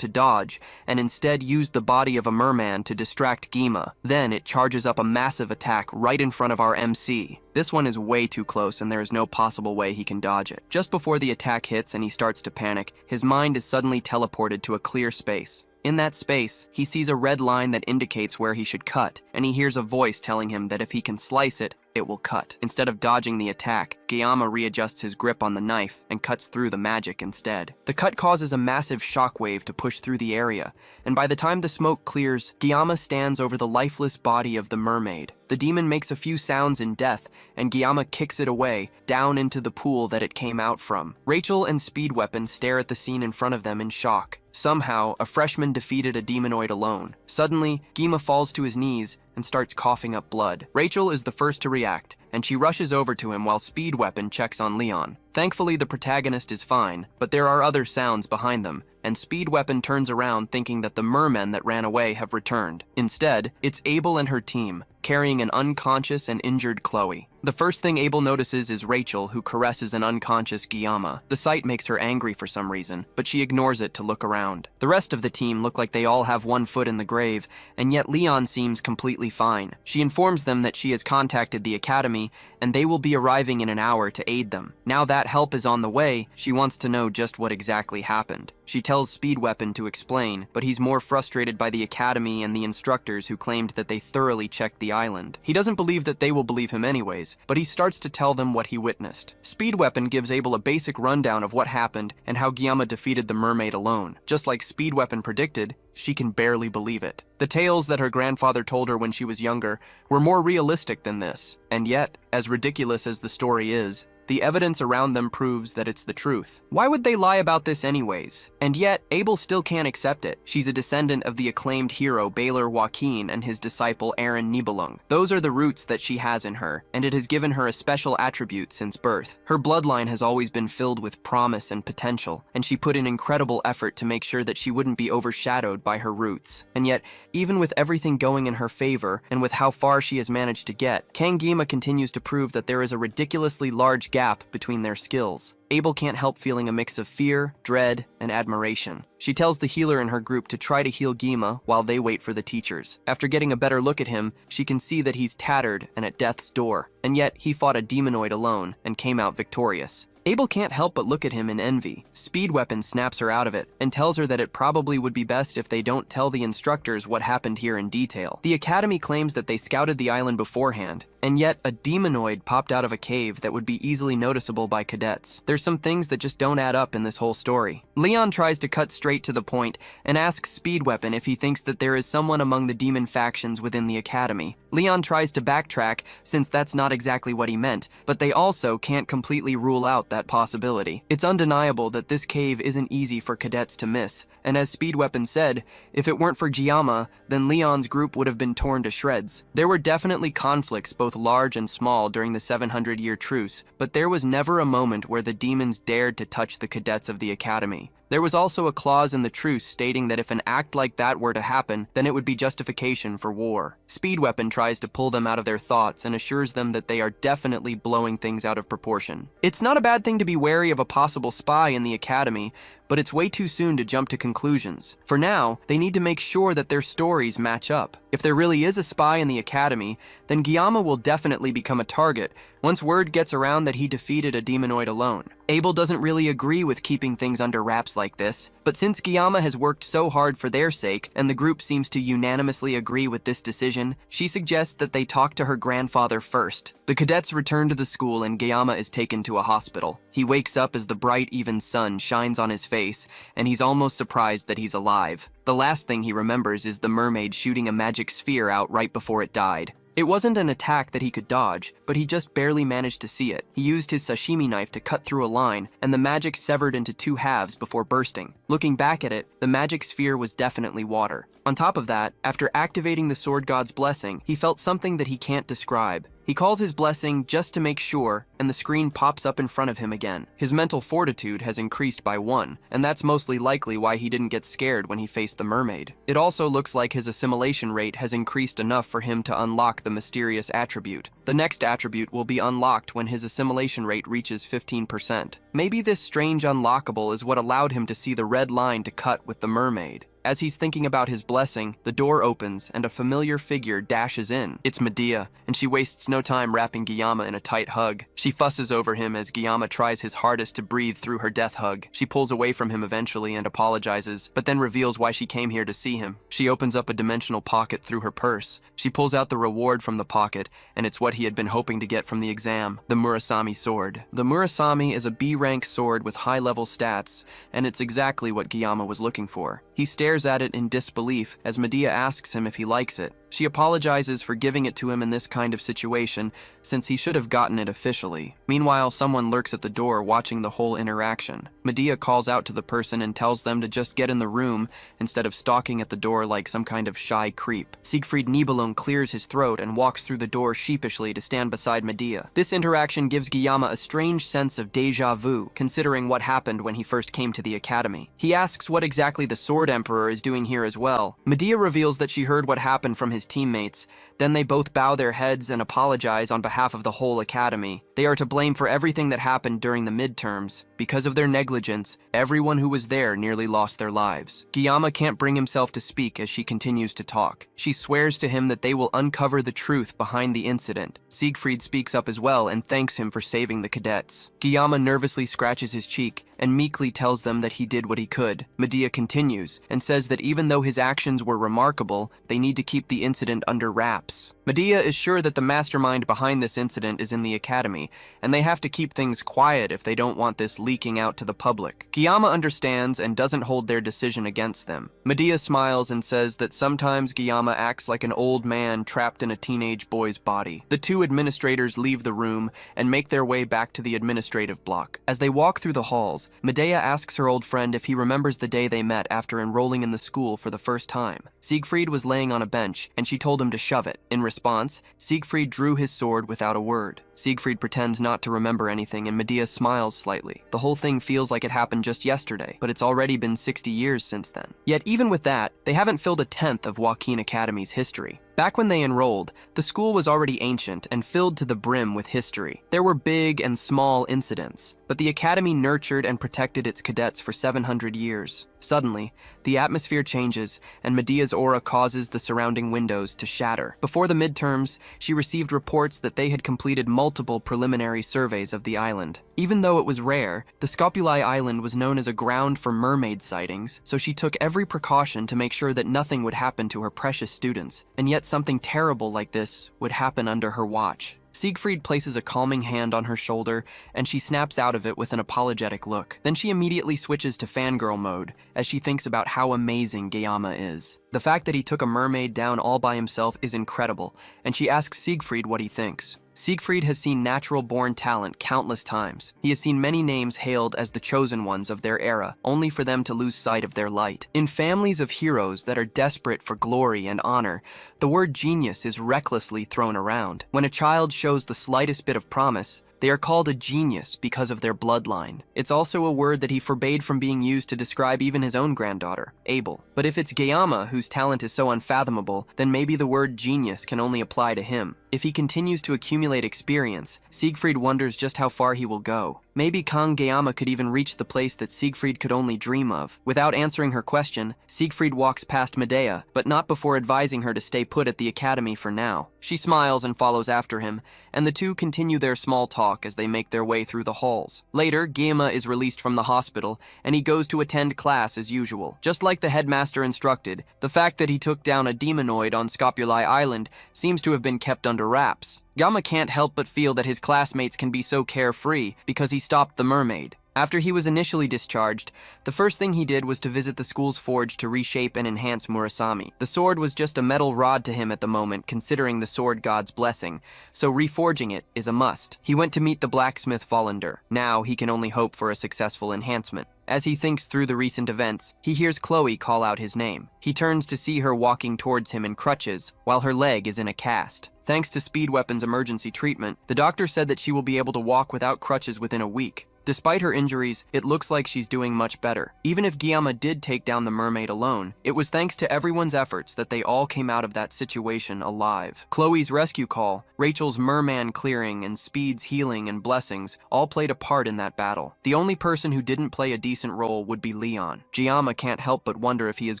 to dodge, and instead used the body of a merman to distract Gima. Then it charges up a massive attack right in front of our MC. This one is way too close and there is no possible way he can dodge it. Just before the attack hits and he starts to panic, his mind is suddenly teleported to a clear space. In that space, he sees a red line that indicates where he should cut, and he hears a voice telling him that if he can slice it, it will cut. Instead of dodging the attack, Guillaume readjusts his grip on the knife and cuts through the magic instead. The cut causes a massive shockwave to push through the area, and by the time the smoke clears, Guillaume stands over the lifeless body of the mermaid. The demon makes a few sounds in death, and Guillaume kicks it away, down into the pool that it came out from. Rachel and Speedweapon stare at the scene in front of them in shock. Somehow, a freshman defeated a demonoid alone. Suddenly, Guillaume falls to his knees and starts coughing up blood. Rachel is the first to react, and she rushes over to him while Speedweapon checks on Leon. Thankfully, the protagonist is fine, but there are other sounds behind them, and Speedweapon turns around thinking that the mermen that ran away have returned. Instead, it's Abel and her team, carrying an unconscious and injured Chloe. The first thing Abel notices is Rachel, who caresses an unconscious Guillaume. The sight makes her angry for some reason, but she ignores it to look around. The rest of the team look like they all have one foot in the grave, and yet Leon seems completely fine. She informs them that she has contacted the academy, and they will be arriving in an hour to aid them. Now that help is on the way, she wants to know just what exactly happened. She tells Speedweapon to explain, but he's more frustrated by the academy and the instructors who claimed that they thoroughly checked the island. He doesn't believe that they will believe him anyways, but he starts to tell them what he witnessed. Speedweapon gives Abel a basic rundown of what happened and how Guillaume defeated the mermaid alone. Just like Speedweapon predicted, she can barely believe it. The tales that her grandfather told her when she was younger were more realistic than this, and yet, as ridiculous as the story is, the evidence around them proves that it's the truth. Why would they lie about this anyways? And yet, Abel still can't accept it. She's a descendant of the acclaimed hero Baylor Joaquin and his disciple Aaron Nibelung. Those are the roots that she has in her, and it has given her a special attribute since birth. Her bloodline has always been filled with promise and potential, and she put in incredible effort to make sure that she wouldn't be overshadowed by her roots. And yet, even with everything going in her favor, and with how far she has managed to get, Kangima continues to prove that there is a ridiculously large gap between their skills. Abel can't help feeling a mix of fear, dread, and admiration. She tells the healer in her group to try to heal Gima while they wait for the teachers. After getting a better look at him, she can see that he's tattered and at death's door, and yet he fought a demonoid alone and came out victorious. Abel can't help but look at him in envy. Speedweapon snaps her out of it and tells her that it probably would be best if they don't tell the instructors what happened here in detail. The academy claims that they scouted the island beforehand, and yet a demonoid popped out of a cave that would be easily noticeable by cadets. There's some things that just don't add up in this whole story. Leon tries to cut straight to the point and asks Speedweapon if he thinks that there is someone among the demon factions within the academy. Leon tries to backtrack since that's not exactly what he meant, but they also can't completely rule out that possibility. It's undeniable that this cave isn't easy for cadets to miss, and as Speedweapon said, if it weren't for Gyama, then Leon's group would have been torn to shreds. There were definitely conflicts, both large and small, during the 700-year truce, but there was never a moment where the demons dared to touch the cadets of the academy. There was also a clause in the truce stating that if an act like that were to happen, then it would be justification for war. Speedweapon tries to pull them out of their thoughts and assures them that they are definitely blowing things out of proportion. It's not a bad thing to be wary of a possible spy in the academy, but it's way too soon to jump to conclusions. For now, they need to make sure that their stories match up. If there really is a spy in the academy, then Gyama will definitely become a target once word gets around that he defeated a demonoid alone. Abel doesn't really agree with keeping things under wraps like this, but since Gyama has worked so hard for their sake, and the group seems to unanimously agree with this decision, she suggests that they talk to her grandfather first. The cadets return to the school and Gyama is taken to a hospital. He wakes up as the bright, even sun shines on his face, and he's almost surprised that he's alive. The last thing he remembers is the mermaid shooting a magic sphere out right before it died. It wasn't an attack that he could dodge, but he just barely managed to see it. He used his sashimi knife to cut through a line, and the magic severed into two halves before bursting. Looking back at it, the magic sphere was definitely water. On top of that, after activating the sword god's blessing, he felt something that he can't describe. He calls his blessing just to make sure, and the screen pops up in front of him again. His mental fortitude has increased by 1, and that's mostly likely why he didn't get scared when he faced the mermaid. It also looks like his assimilation rate has increased enough for him to unlock the mysterious attribute. The next attribute will be unlocked when his assimilation rate reaches 15%. Maybe this strange unlockable is what allowed him to see the red line to cut with the mermaid. As he's thinking about his blessing, the door opens and a familiar figure dashes in. It's Medea, and she wastes no time wrapping Gyama in a tight hug. She fusses over him as Gyama tries his hardest to breathe through her death hug. She pulls away from him eventually and apologizes, but then reveals why she came here to see him. She opens up a dimensional pocket through her purse. She pulls out the reward from the pocket, and it's what he had been hoping to get from the exam, the Murasame sword. The Murasame is a B-rank sword with high-level stats, and it's exactly what Gyama was looking for. He stares at it in disbelief as Medea asks him if he likes it. She apologizes for giving it to him in this kind of situation, since he should have gotten it officially. Meanwhile, someone lurks at the door watching the whole interaction. Medea calls out to the person and tells them to just get in the room instead of stalking at the door like some kind of shy creep. Siegfried Nibelung clears his throat and walks through the door sheepishly to stand beside Medea. This interaction gives Gyama a strange sense of déjà vu, considering what happened when he first came to the academy. He asks what exactly the Sword Emperor is doing here as well. Medea reveals that she heard what happened from his teammates. Then they both bow their heads and apologize on behalf of the whole academy. They are to blame for everything that happened during the midterms. Because of their negligence, everyone who was there nearly lost their lives. Gyama can't bring himself to speak as she continues to talk. She swears to him that they will uncover the truth behind the incident. Siegfried speaks up as well and thanks him for saving the cadets. Gyama nervously scratches his cheek and meekly tells them that he did what he could. Medea continues and says that even though his actions were remarkable, they need to keep the incident under wraps. Medea is sure that the mastermind behind this incident is in the academy, and they have to keep things quiet if they don't want this leaking out to the public. Gyama understands and doesn't hold their decision against them. Medea smiles and says that sometimes Gyama acts like an old man trapped in a teenage boy's body. The two administrators leave the room and make their way back to the administrative block. As they walk through the halls, Medea asks her old friend if he remembers the day they met after enrolling in the school for the first time. Siegfried was laying on a bench, and she told him to shove it. In response, Siegfried drew his sword without a word. Siegfried pretends not to remember anything, and Medea smiles slightly. The whole thing feels like it happened just yesterday, but it's already been 60 years since then. Yet even with that, they haven't filled a tenth of Joaquin Academy's history. Back when they enrolled, the school was already ancient and filled to the brim with history. There were big and small incidents, but the academy nurtured and protected its cadets for 700 years. Suddenly, the atmosphere changes, and Medea's aura causes the surrounding windows to shatter. Before the midterms, she received reports that they had completed multiple preliminary surveys of the island. Even though it was rare, the Scopuli Island was known as a ground for mermaid sightings, so she took every precaution to make sure that nothing would happen to her precious students, and yet something terrible like this would happen under her watch. Siegfried places a calming hand on her shoulder, and she snaps out of it with an apologetic look. Then she immediately switches to fangirl mode as she thinks about how amazing Geyama is. The fact that he took a mermaid down all by himself is incredible, and she asks Siegfried what he thinks. Siegfried has seen natural-born talent countless times. He has seen many names hailed as the chosen ones of their era, only for them to lose sight of their light. In families of heroes that are desperate for glory and honor, the word genius is recklessly thrown around. When a child shows the slightest bit of promise, they are called a genius because of their bloodline. It's also a word that he forbade from being used to describe even his own granddaughter, Abel. But if it's Geyama whose talent is so unfathomable, then maybe the word genius can only apply to him. If he continues to accumulate experience, Siegfried wonders just how far he will go. Maybe Kang Geyama could even reach the place that Siegfried could only dream of. Without answering her question, Siegfried walks past Medea, but not before advising her to stay put at the academy for now. She smiles and follows after him, and the two continue their small talk as they make their way through the halls. Later, Geyama is released from the hospital, and he goes to attend class as usual. Just like the headmaster instructed, the fact that he took down a demonoid on Scopuli Island seems to have been kept under wraps. Geyama can't help but feel that his classmates can be so carefree because he stopped the mermaid. After he was initially discharged, the first thing he did was to visit the school's forge to reshape and enhance Murasame. The sword was just a metal rod to him at the moment, considering the sword god's blessing, so reforging it is a must. He went to meet the blacksmith Vollander. Now he can only hope for a successful enhancement. As he thinks through the recent events, he hears Chloe call out his name. He turns to see her walking towards him in crutches, while her leg is in a cast. Thanks to Speed Weapon's emergency treatment, the doctor said that she will be able to walk without crutches within a week. Despite her injuries, it looks like she's doing much better. Even if Geyama did take down the mermaid alone, it was thanks to everyone's efforts that they all came out of that situation alive. Chloe's rescue call, Rachel's merman clearing, and Speed's healing and blessings all played a part in that battle. The only person who didn't play a decent role would be Leon. Geyama can't help but wonder if he is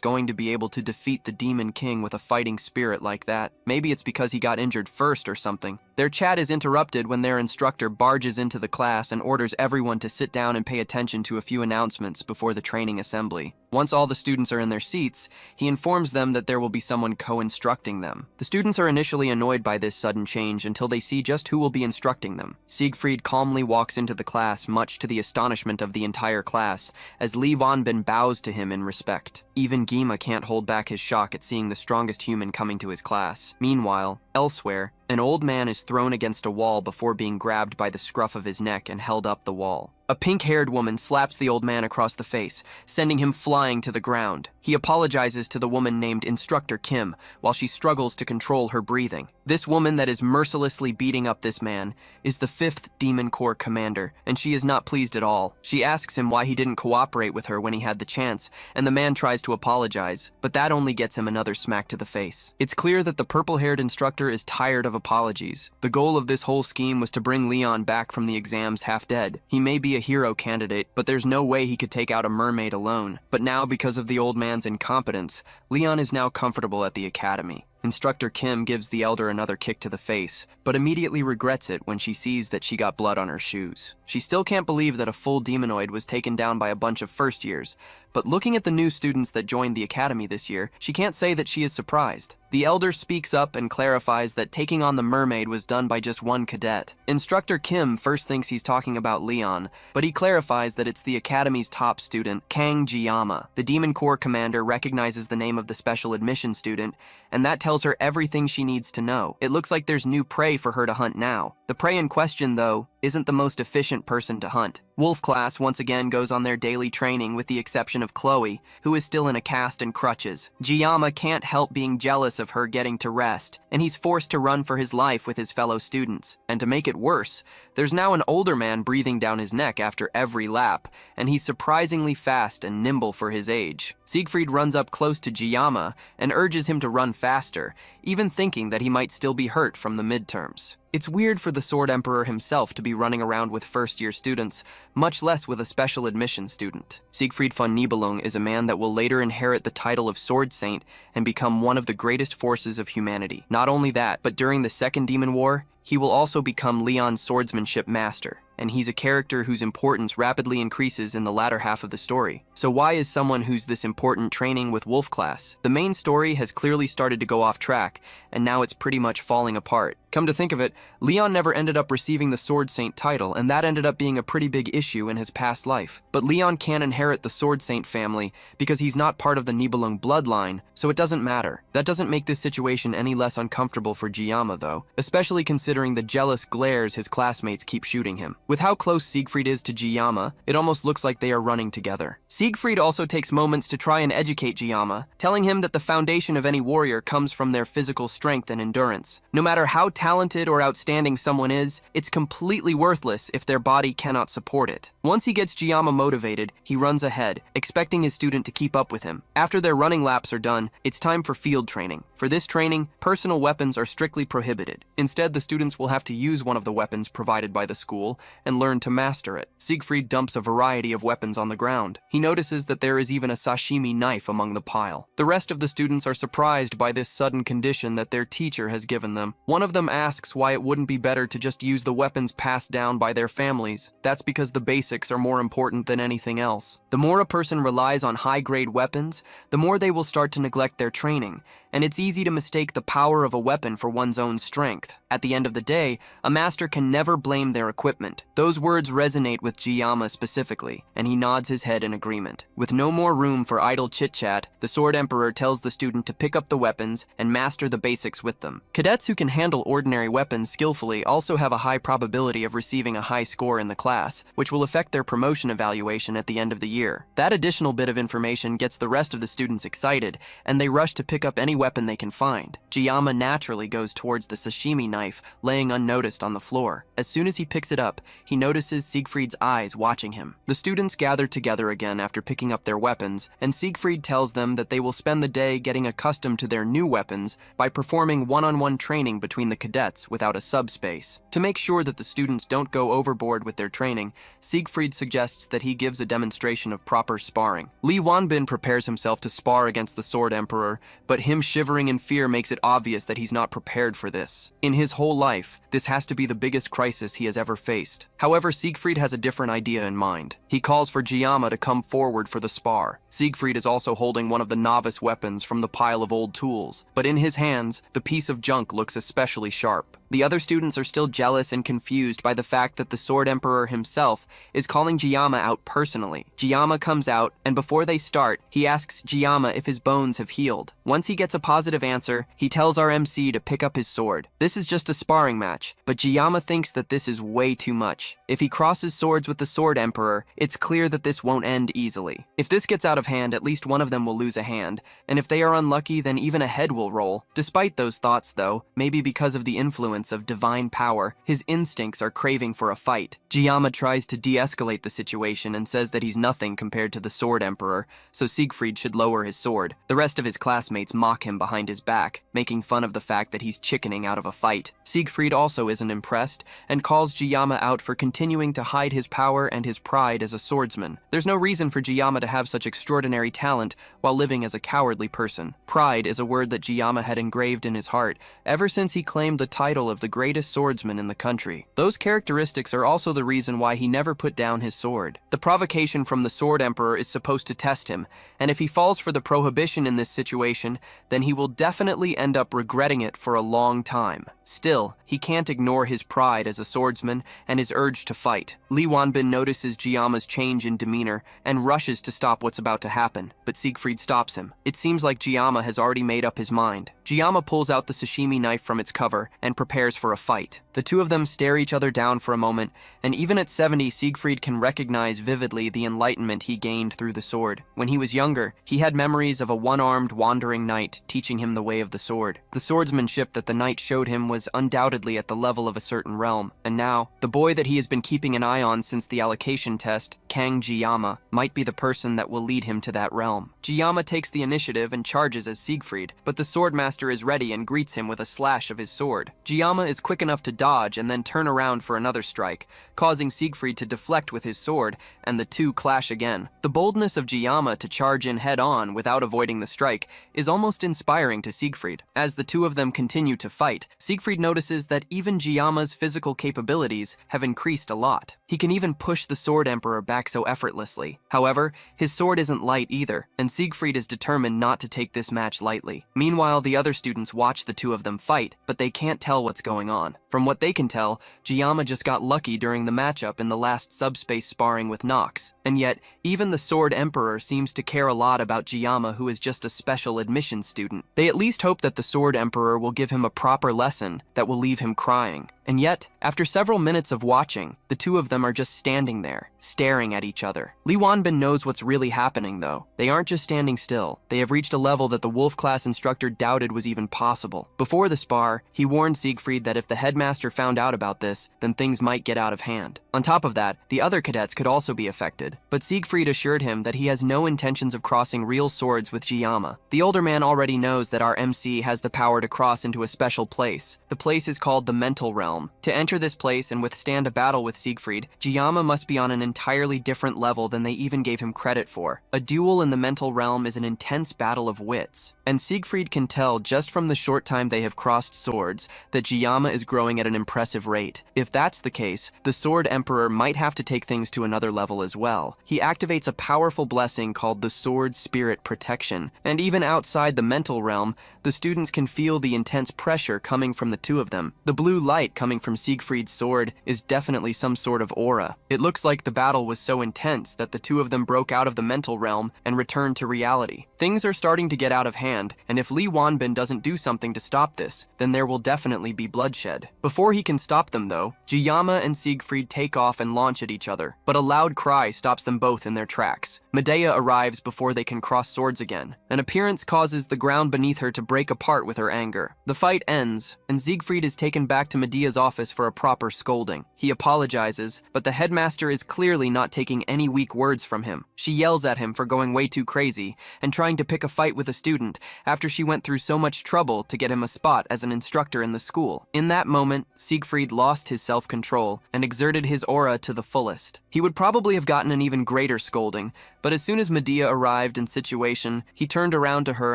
going to be able to defeat the Demon King with a fighting spirit like that. Maybe it's because he got injured first or something. Their chat is interrupted when their instructor barges into the class and orders everyone to sit down and pay attention to a few announcements before the training assembly. Once all the students are in their seats, he informs them that there will be someone co-instructing them. The students are initially annoyed by this sudden change until they see just who will be instructing them. Siegfried calmly walks into the class, much to the astonishment of the entire class, as Lee Vonbin bows to him in respect. Even Geyama can't hold back his shock at seeing the strongest human coming to his class. Meanwhile, elsewhere, an old man is thrown against a wall before being grabbed by the scruff of his neck and held up the wall. A pink-haired woman slaps the old man across the face, sending him flying to the ground. He apologizes to the woman named Instructor Kim while she struggles to control her breathing. This woman that is mercilessly beating up this man is the 5th Demon Corps commander, and she is not pleased at all. She asks him why he didn't cooperate with her when he had the chance, and the man tries to apologize, but that only gets him another smack to the face. It's clear that the purple-haired instructor is tired of apologies. The goal of this whole scheme was to bring Leon back from the exams half dead. He may be a hero candidate, but there's no way he could take out a mermaid alone. But now, because of the old man's incompetence, Leon is now comfortable at the academy. Instructor Kim gives the elder another kick to the face, but immediately regrets it when she sees that she got blood on her shoes. She still can't believe that a full demonoid was taken down by a bunch of first years, but looking at the new students that joined the academy this year, she can't say that she is surprised. The elder speaks up and clarifies that taking on the mermaid was done by just one cadet. Instructor Kim first thinks he's talking about Leon, but he clarifies that it's the academy's top student, Kang Geyama. The Demon Corps commander recognizes the name of the special admission student, and that tells her everything she needs to know. It looks like there's new prey for her to hunt now. The prey in question, though, isn't the most efficient person to hunt. Wolf class once again goes on their daily training with the exception of Chloe, who is still in a cast and crutches. Geyama can't help being jealous of her getting to rest, and he's forced to run for his life with his fellow students. And to make it worse, there's now an older man breathing down his neck after every lap, and he's surprisingly fast and nimble for his age. Siegfried runs up close to Geyama and urges him to run faster, even thinking that he might still be hurt from the midterms. It's weird for the Sword Emperor himself to be running around with first-year students, much less with a special admission student. Siegfried von Nibelung is a man that will later inherit the title of Sword Saint and become one of the greatest forces of humanity. Not only that, but during the Second Demon War, he will also become Leon's swordsmanship master, and he's a character whose importance rapidly increases in the latter half of the story. So why is someone who's this important training with Wolf class? The main story has clearly started to go off track, and now it's pretty much falling apart. Come to think of it, Leon never ended up receiving the Sword Saint title, and that ended up being a pretty big issue in his past life. But Leon can't inherit the Sword Saint family because he's not part of the Nibelung bloodline, so it doesn't matter. That doesn't make this situation any less uncomfortable for Jiyama though, especially considering the jealous glares his classmates keep shooting him. With how close Siegfried is to Jiyama, it almost looks like they are running together. Siegfried also takes moments to try and educate Jiyama, telling him that the foundation of any warrior comes from their physical strength and endurance. No matter how talented or outstanding someone is, it's completely worthless if their body cannot support it. Once he gets Jiyama motivated, he runs ahead, expecting his student to keep up with him. After their running laps are done, it's time for field training. For this training, personal weapons are strictly prohibited. Instead, the students will have to use one of the weapons provided by the school and learn to master it. Siegfried dumps a variety of weapons on the ground. He notices that there is even a sashimi knife among the pile. The rest of the students are surprised by this sudden condition that their teacher has given them. One of them asks why it wouldn't be better to just use the weapons passed down by their families. That's because the basics are more important than anything else. The more a person relies on high-grade weapons, the more they will start to neglect their training, and it's easy to mistake the power of a weapon for one's own strength. At the end of the day, a master can never blame their equipment. Those words resonate with Jiyama specifically, and he nods his head in agreement. With no more room for idle chit-chat, the Sword Emperor tells the student to pick up the weapons and master the basics with them. Cadets who can handle ordinary weapons skillfully also have a high probability of receiving a high score in the class, which will affect their promotion evaluation at the end of the year. That additional bit of information gets the rest of the students excited, and they rush to pick up any weapon they can find. Jiyama naturally goes towards the sashimi knife, laying unnoticed on the floor. As soon as he picks it up, he notices Siegfried's eyes watching him. The students gather together again after picking up their weapons, and Siegfried tells them that they will spend the day getting accustomed to their new weapons by performing one-on-one training between the cadets without a subspace. To make sure that the students don't go overboard with their training, Siegfried suggests that he gives a demonstration of proper sparring. Li Wanbin prepares himself to spar against the Sword Emperor, but him shivering in fear makes it obvious that he's not prepared for this. In his whole life, this has to be the biggest crisis he has ever faced. However, Siegfried has a different idea in mind. He calls for Jiyama to come forward for the spar. Siegfried is also holding one of the novice weapons from the pile of old tools, but in his hands, the piece of junk looks especially sharp. The other students are still jealous and confused by the fact that the Sword Emperor himself is calling Jiyama out personally. Jiyama comes out, and before they start, he asks Jiyama if his bones have healed. Once he gets a positive answer, he tells our MC to pick up his sword. This is just a sparring match, but Jiyama thinks that this is way too much. If he crosses swords with the Sword Emperor, it's clear that this won't end easily. If this gets out of hand, at least one of them will lose a hand, and if they are unlucky, then even a head will roll. Despite those thoughts though, maybe because of the influence of divine power, his instincts are craving for a fight. Jiyama tries to de-escalate the situation and says that he's nothing compared to the Sword Emperor, so Siegfried should lower his sword. The rest of his classmates mock him behind his back, making fun of the fact that he's chickening out of a fight. Siegfried also isn't impressed, and calls Jiyama out for continuing to hide his power and his pride as a swordsman. There's no reason for Jiyama to have such extraordinary talent while living as a cowardly person. Pride is a word that Jiyama had engraved in his heart ever since he claimed the title of the greatest swordsman in the country. Those characteristics are also the reason why he never put down his sword. The provocation from the Sword Emperor is supposed to test him, and if he falls for the prohibition in this situation, then he will definitely end up regretting it for a long time. Still, he can't ignore his pride as a swordsman and his urge to fight. Li Wanbin notices Jiyama's change in demeanor and rushes to stop what's about to happen, but Siegfried stops him. It seems like Jiyama has already made up his mind. Jiyama pulls out the sashimi knife from its cover and prepares for a fight. The two of them stare each other down for a moment, and even at 70, Siegfried can recognize vividly the enlightenment he gained through the sword. When he was younger, he had memories of a one-armed wandering knight teaching him the way of the sword. The swordsmanship that the knight showed him was undoubtedly at the level of a certain realm, and now, the boy that he has been keeping an eye on since the allocation test, Kang Jiyama, might be the person that will lead him to that realm. Jiyama takes the initiative and charges as Siegfried, but the swordmaster is ready and greets him with a slash of his sword. Jiyama is quick enough to dodge and then turn around for another strike, causing Siegfried to deflect with his sword, and the two clash again. The boldness of Jiyama to charge in head-on without avoiding the strike is almost inspiring to Siegfried. As the two of them continue to fight, Siegfried notices that even Jiyama's physical capabilities have increased a lot. He can even push the Sword Emperor back attack so effortlessly. However, his sword isn't light either, and Siegfried is determined not to take this match lightly. Meanwhile, the other students watch the two of them fight, but they can't tell what's going on. From what they can tell, Jiyama just got lucky during the matchup in the last subspace sparring with Nox. And yet, even the Sword Emperor seems to care a lot about Jiyama, who is just a special admissions student. They at least hope that the Sword Emperor will give him a proper lesson that will leave him crying. And yet, after several minutes of watching, the two of them are just standing there, staring at each other. Lee Wanbin knows what's really happening though. They aren't just standing still. They have reached a level that the Wolf class instructor doubted was even possible. Before the spar, he warned Siegfried that if the headmaster found out about this, then things might get out of hand. On top of that, the other cadets could also be affected. But Siegfried assured him that he has no intentions of crossing real swords with Jiyama. The older man already knows that our MC has the power to cross into a special place. The place is called the Mental Realm. To enter this place and withstand a battle with Siegfried, Jiyama must be on an entirely different level than they even gave him credit for. A duel in the mental realm is an intense battle of wits, and Siegfried can tell just from the short time they have crossed swords that Jiyama is growing at an impressive rate. If that's the case, the Sword Emperor might have to take things to another level as well. He activates a powerful blessing called the Sword Spirit Protection, and even outside the mental realm, the students can feel the intense pressure coming from the two of them. The blue light coming from Siegfried's sword is definitely some sort of aura. It looks like the battle was so intense that the two of them broke out of the mental realm and returned to reality. Things are starting to get out of hand, and if Lee Wanbin doesn't do something to stop this, then there will definitely be bloodshed. Before he can stop them though, Jiyama and Siegfried take off and launch at each other, but a loud cry stops them both in their tracks. Medea arrives before they can cross swords again. An appearance causes the ground beneath her to break apart with her anger. The fight ends, and Siegfried is taken back to Medea's office for a proper scolding. He apologizes, but the headmaster is clearly not taking any weak words from him. She yells at him for going way too crazy and trying to pick a fight with a student after she went through so much trouble to get him a spot as an instructor in the school. In that moment, Siegfried lost his self-control and exerted his aura to the fullest. He would probably have gotten an even greater scolding, but as soon as Medea arrived in situation, he turned around to her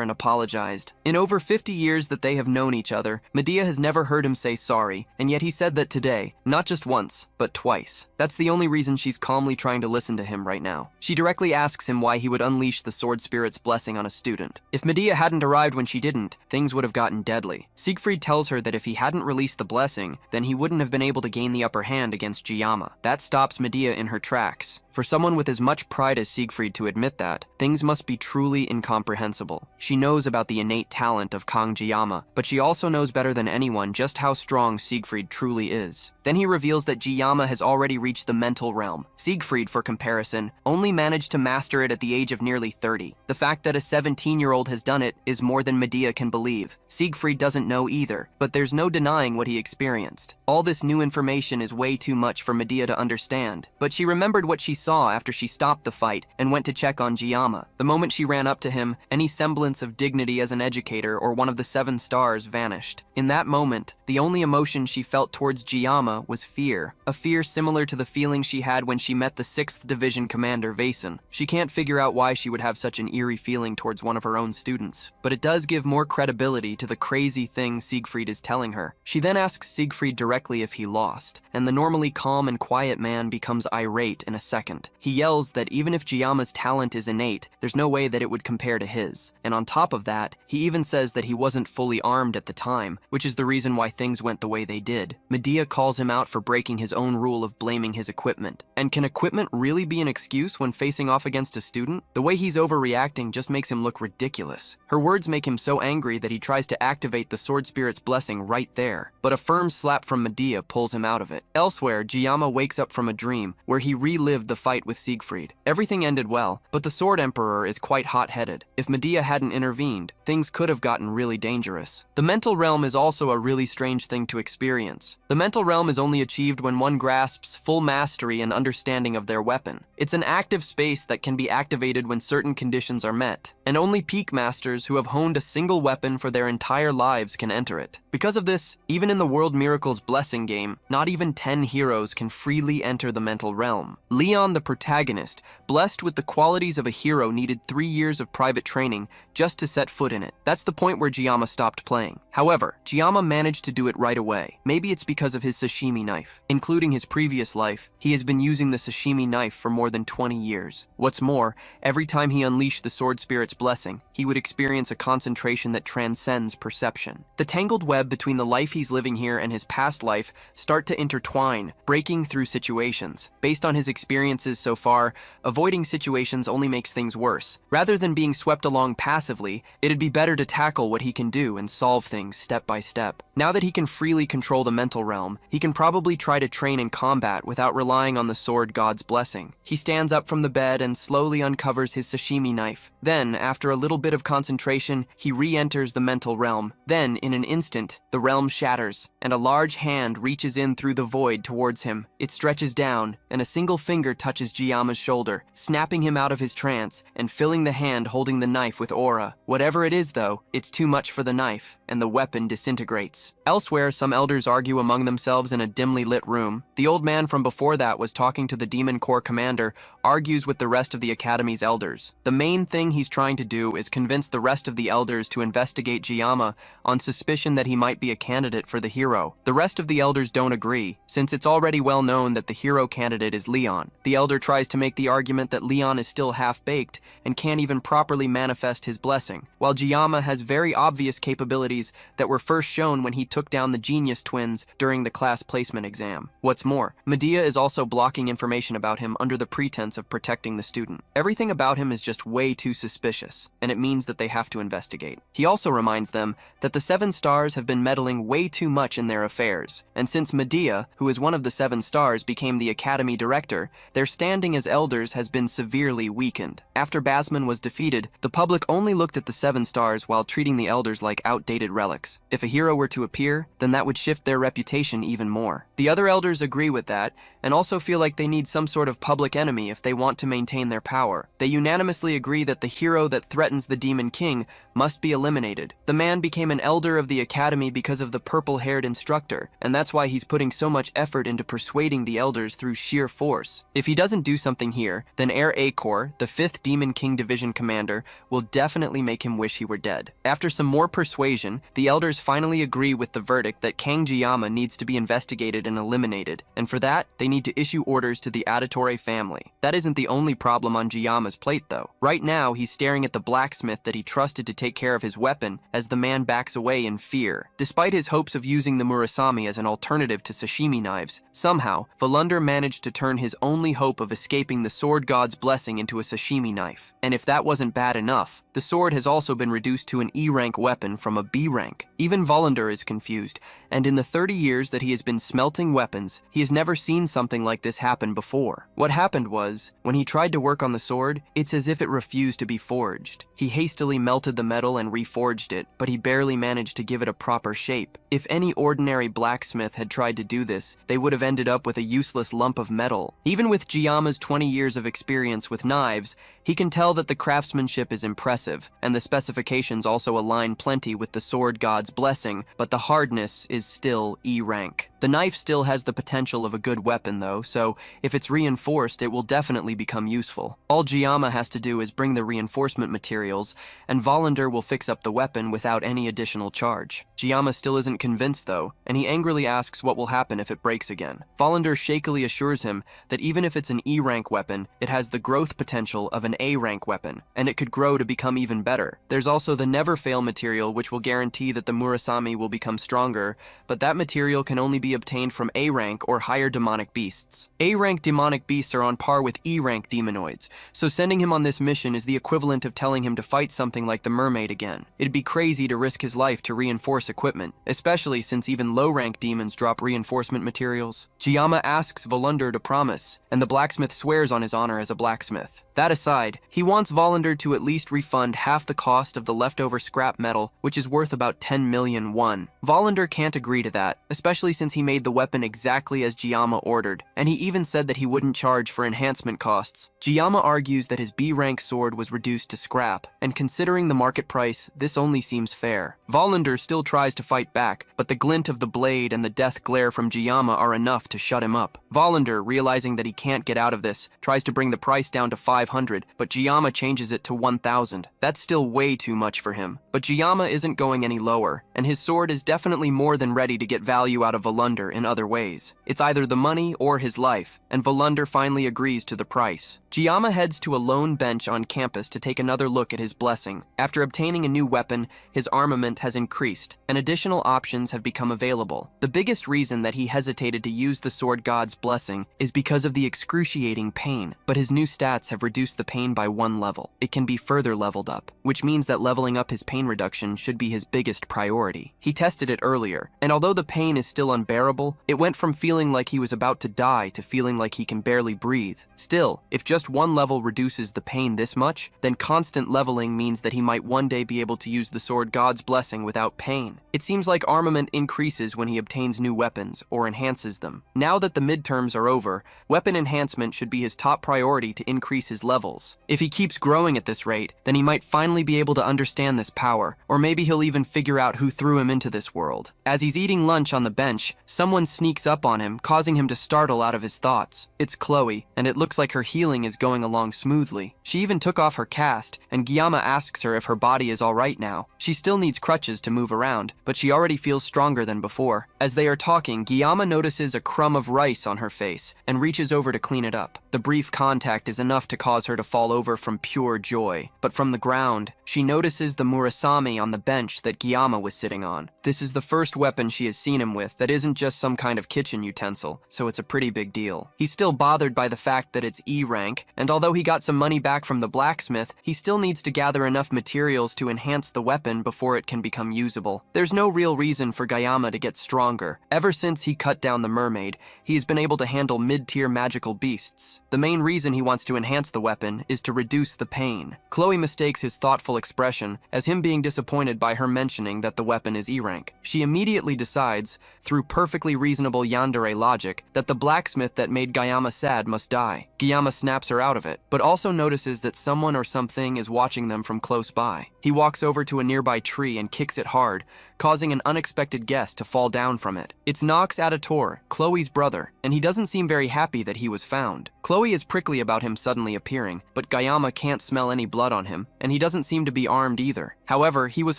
and apologized. In over 50 years that they have known each other, Medea has never heard him say sorry, and yet he said that today, not just once, but twice. That's the only reason she's calmly trying to listen to him right now. She directly asks him why he would unleash the Sword Spirit's blessing on a student. If Medea hadn't arrived when she didn't, things would have gotten deadly. Siegfried tells her that if he hadn't released the blessing, then he wouldn't have been able to gain the upper hand against Jiyama. That stops Medea in her tracks. For someone with as much pride as Siegfried to admit that, things must be truly incomprehensible. She knows about the innate talent of Kang Jiyama, but she also knows better than anyone just how strong Siegfried truly is. Then he reveals that Jiyama has already reached the mental realm. Siegfried, for comparison, only managed to master it at the age of nearly 30. The fact that a 17-year-old has done it is more than Medea can believe. Siegfried doesn't know either, but there's no denying what he experienced. All this new information is way too much for Medea to understand, but she remembered what she saw after she stopped the fight and went to check on Jiyama. The moment she ran up to him, any semblance of dignity as an educator or one of the 7 stars vanished. In that moment, the only emotion she felt towards Jiyama was fear. A fear similar to the feeling she had when she met the 6th Division Commander Vaesen. She can't figure out why she would have such an eerie feeling towards one of her own students, but it does give more credibility to the crazy thing Siegfried is telling her. She then asks Siegfried directly if he lost, and the normally calm and quiet man becomes irate in a second. He yells that even if Jiyama's talent is innate, there's no way that it would compare to his. And on top of that, he even says that he wasn't fully armed at the time, which is the reason why things went the way they did. Medea calls him out for breaking his own rule of blaming his equipment. And can equipment really be an excuse when facing off against a student? The way he's overreacting just makes him look ridiculous. Her words make him so angry that he tries to activate the Sword Spirit's blessing right there, but a firm slap from Medea pulls him out of it. Elsewhere, Jiyama wakes up from a dream where he relived the fight with Siegfried. Everything ended well, but the Sword Emperor is quite hot-headed. If Medea hadn't intervened, things could have gotten really dangerous. The mental realm is also a really strange thing to experience. The mental realm is only achieved when one grasps full mastery and understanding of their weapon. It's an active space that can be activated when certain conditions are met, and only peak masters who have honed a single weapon for their entire lives can enter it. Because of this, even in the World Miracles Blessing game, not even 10 heroes can freely enter the mental realm. Leon Leon, the protagonist, blessed with the qualities of a hero, needed 3 years of private training just to set foot in it. That's the point where Jiyama stopped playing. However, Jiyama managed to do it right away. Maybe it's because of his sashimi knife. Including his previous life, he has been using the sashimi knife for more than 20 years. What's more, every time he unleashed the sword spirit's blessing, he would experience a concentration that transcends perception. The tangled web between the life he's living here and his past life start to intertwine, breaking through situations. Based on his experiences so far, avoiding situations only makes things worse. Rather than being swept along passively, it'd be better to tackle what he can do and solve things step by step. Now that he can freely control the mental realm, he can probably try to train in combat without relying on the sword god's blessing. He stands up from the bed and slowly uncovers his sashimi knife. Then, after a little bit of concentration, he re-enters the mental realm. Then, in an instant, the realm shatters, and a large hand reaches in through the void towards him. It stretches down, and a single finger touches Jiyama's shoulder, snapping him out of his trance and filling the hand holding the knife with aura. Whatever it is, though, it's too much for the knife, and the weapon disintegrates. Elsewhere, some elders argue among themselves in a dimly lit room. The old man from before that was talking to the Demon Corps commander, argues with the rest of the Academy's elders. The main thing he's trying to do is convince the rest of the elders to investigate Jiyama on suspicion that he might be a candidate for the hero. The rest of the elders don't agree, since it's already well known that the hero candidate is Leon. The elder tries to make the argument that Leon is still half-baked and can't even properly manifest his blessing, while Jiyama has very obvious capabilities that were first shown when he took down the Genius twins during the class placement exam. What's more, Medea is also blocking information about him under the pretense of protecting the student. Everything about him is just way too suspicious, and it means that they have to investigate. He also reminds them that the 7 stars have been meddling way too much in their affairs, and since Medea, who is one of the 7 stars, became the Academy director, their standing as elders has been severely weakened. After Basman was defeated, the public only looked at the 7 stars while treating the elders like outdated relics. If a hero were to appear, then that would shift their reputation even more. The other elders agree with that, and also feel like they need some sort of public enemy if they want to maintain their power. They unanimously agree that the hero that threatens the Demon King must be eliminated. The man became an elder of the Academy because of the purple-haired instructor, and that's why he's putting so much effort into persuading the elders through sheer force. If he doesn't do something here, then Heir Acor, the 5th Demon King Division commander, will definitely make him wish he were dead. After some more persuasion, the elders finally agree with the verdict that Kang Jiyama needs to be investigated and eliminated, and for that, they need to issue orders to the Auditore family. That isn't the only problem on Jiyama's plate, though. Right now, he's staring at the blacksmith that he trusted to take care of his weapon as the man backs away in fear. Despite his hopes of using the Murasami as an alternative to sashimi knives, somehow, Volunder managed to turn his only hope of escaping the sword god's blessing into a sashimi knife. And if that wasn't bad enough, the sword has also been reduced to an E-rank weapon from a B-rank. Even Volunder is confused, and in the 30 years that he has been smelting weapons, he has never seen something like this happen before. What happened was, when he tried to work on the sword, it's as if it refused to be forged. He hastily melted the metal and reforged it, but he barely managed to give it a proper shape. If any ordinary blacksmith had tried to do this, they would have ended up with a useless lump of metal. Even with Jiyama's 20 years of experience with knives, he can tell that the craftsmanship is impressive, and the specifications also align plenty with the sword god's blessing, but the hardness is still E-rank. The knife still has the potential of a good weapon though, so if it's reinforced, it will definitely become useful. All Jiyama has to do is bring the reinforcement materials, and Volunder will fix up the weapon without any additional charge. Jiyama still isn't convinced though, and he angrily asks what will happen if it breaks again. Volunder shakily assures him that even if it's an E-rank weapon, it has the growth potential of an A-rank weapon, and it could grow to become even better. There's also the Never Fail material, which will guarantee that the Murasami will become stronger, but that material can only be obtained from A-rank or higher demonic beasts. A-rank demonic beasts are on par with E-rank demonoids, so sending him on this mission is the equivalent of telling him to fight something like the mermaid again. It'd be crazy to risk his life to reinforce equipment, especially since even low-rank demons drop reinforcement materials. Jiyama asks Volunder to promise, and the blacksmith swears on his honor as a blacksmith. That aside, he wants Volunder to at least refund half the cost of the leftover scrap metal, which is worth about 10 million won. Volunder can't agree to that, especially since he he made the weapon exactly as Giyama ordered, and he even said that he wouldn't charge for enhancement costs. Giyama argues that his B-rank sword was reduced to scrap, and considering the market price, this only seems fair. Volander still tries to fight back, but the glint of the blade and the death glare from Giyama are enough to shut him up. Volander, realizing that he can't get out of this, tries to bring the price down to 500, but Giyama changes it to 1,000. That's still way too much for him. But Giyama isn't going any lower, and his sword is definitely more than ready to get value out of Volander in other ways. It's either the money or his life, and Volander finally agrees to the price. Giyama heads to a lone bench on campus to take another look at his blessing. After obtaining a new weapon, his armament has increased, and additional options have become available. The biggest reason that he hesitated to use the sword god's blessing is because of the excruciating pain, but his new stats have reduced the pain by 1 level. It can be further leveled up, which means that leveling up his pain reduction should be his biggest priority. He tested it earlier, and although the pain is still unbearable, it went from feeling like he was about to die to feeling like he can barely breathe. Still, if just 1 level reduces the pain this much, then constant leveling means that he might one day be able to use the sword god's blessing without pain. It seems like armament increases when he obtains new weapons or enhances them. Now that the midterms are over, weapon enhancement should be his top priority to increase his levels. If he keeps growing at this rate, then he might finally be able to understand this power, or maybe he'll even figure out who threw him into this world. As he's eating lunch on the bench, someone sneaks up on him, causing him to startle out of his thoughts. It's Chloe, and it looks like her healing is going along smoothly. She even took off her cast, and Giyama asks her if her body is alright now. She still needs crutches to move around, but she already feels stronger than before. As they are talking, Giyama notices a crumb of rice on her face, and reaches over to clean it up. The brief contact is enough to cause her to fall over from pure joy, but from the ground, she notices the Murasame on the bench that Giyama was sitting on. This is the first weapon she has seen him with that isn't just some kind of kitchen utensil, so it's a pretty big deal. He's still bothered by the fact that it's E rank, and although he got some money back from the blacksmith, he still needs to gather enough materials to enhance the weapon before it can become usable. There's no real reason for Giyama to get stronger. Ever since he cut down the mermaid, he's been able to handle mid-tier magical beasts. The main reason he wants to enhance the weapon is to reduce the pain. Chloe mistakes his thoughtful expression as him being disappointed by her mentioning that the weapon is E rank. She immediately decides, through perfectly reasonable yandere logic, that the blacksmith that made Giyama sad must die. Giyama snaps her out of it, but also notices that someone or something is watching them from close by. He walks over to a nearby tree and kicks it hard, causing an unexpected guest to fall down from it. It's Nox Aditor, Chloe's brother, and he doesn't seem very happy that he was found. Chloe is prickly about him suddenly appearing, but Giyama can't smell any blood on him, and he doesn't seem to be armed either. However, he was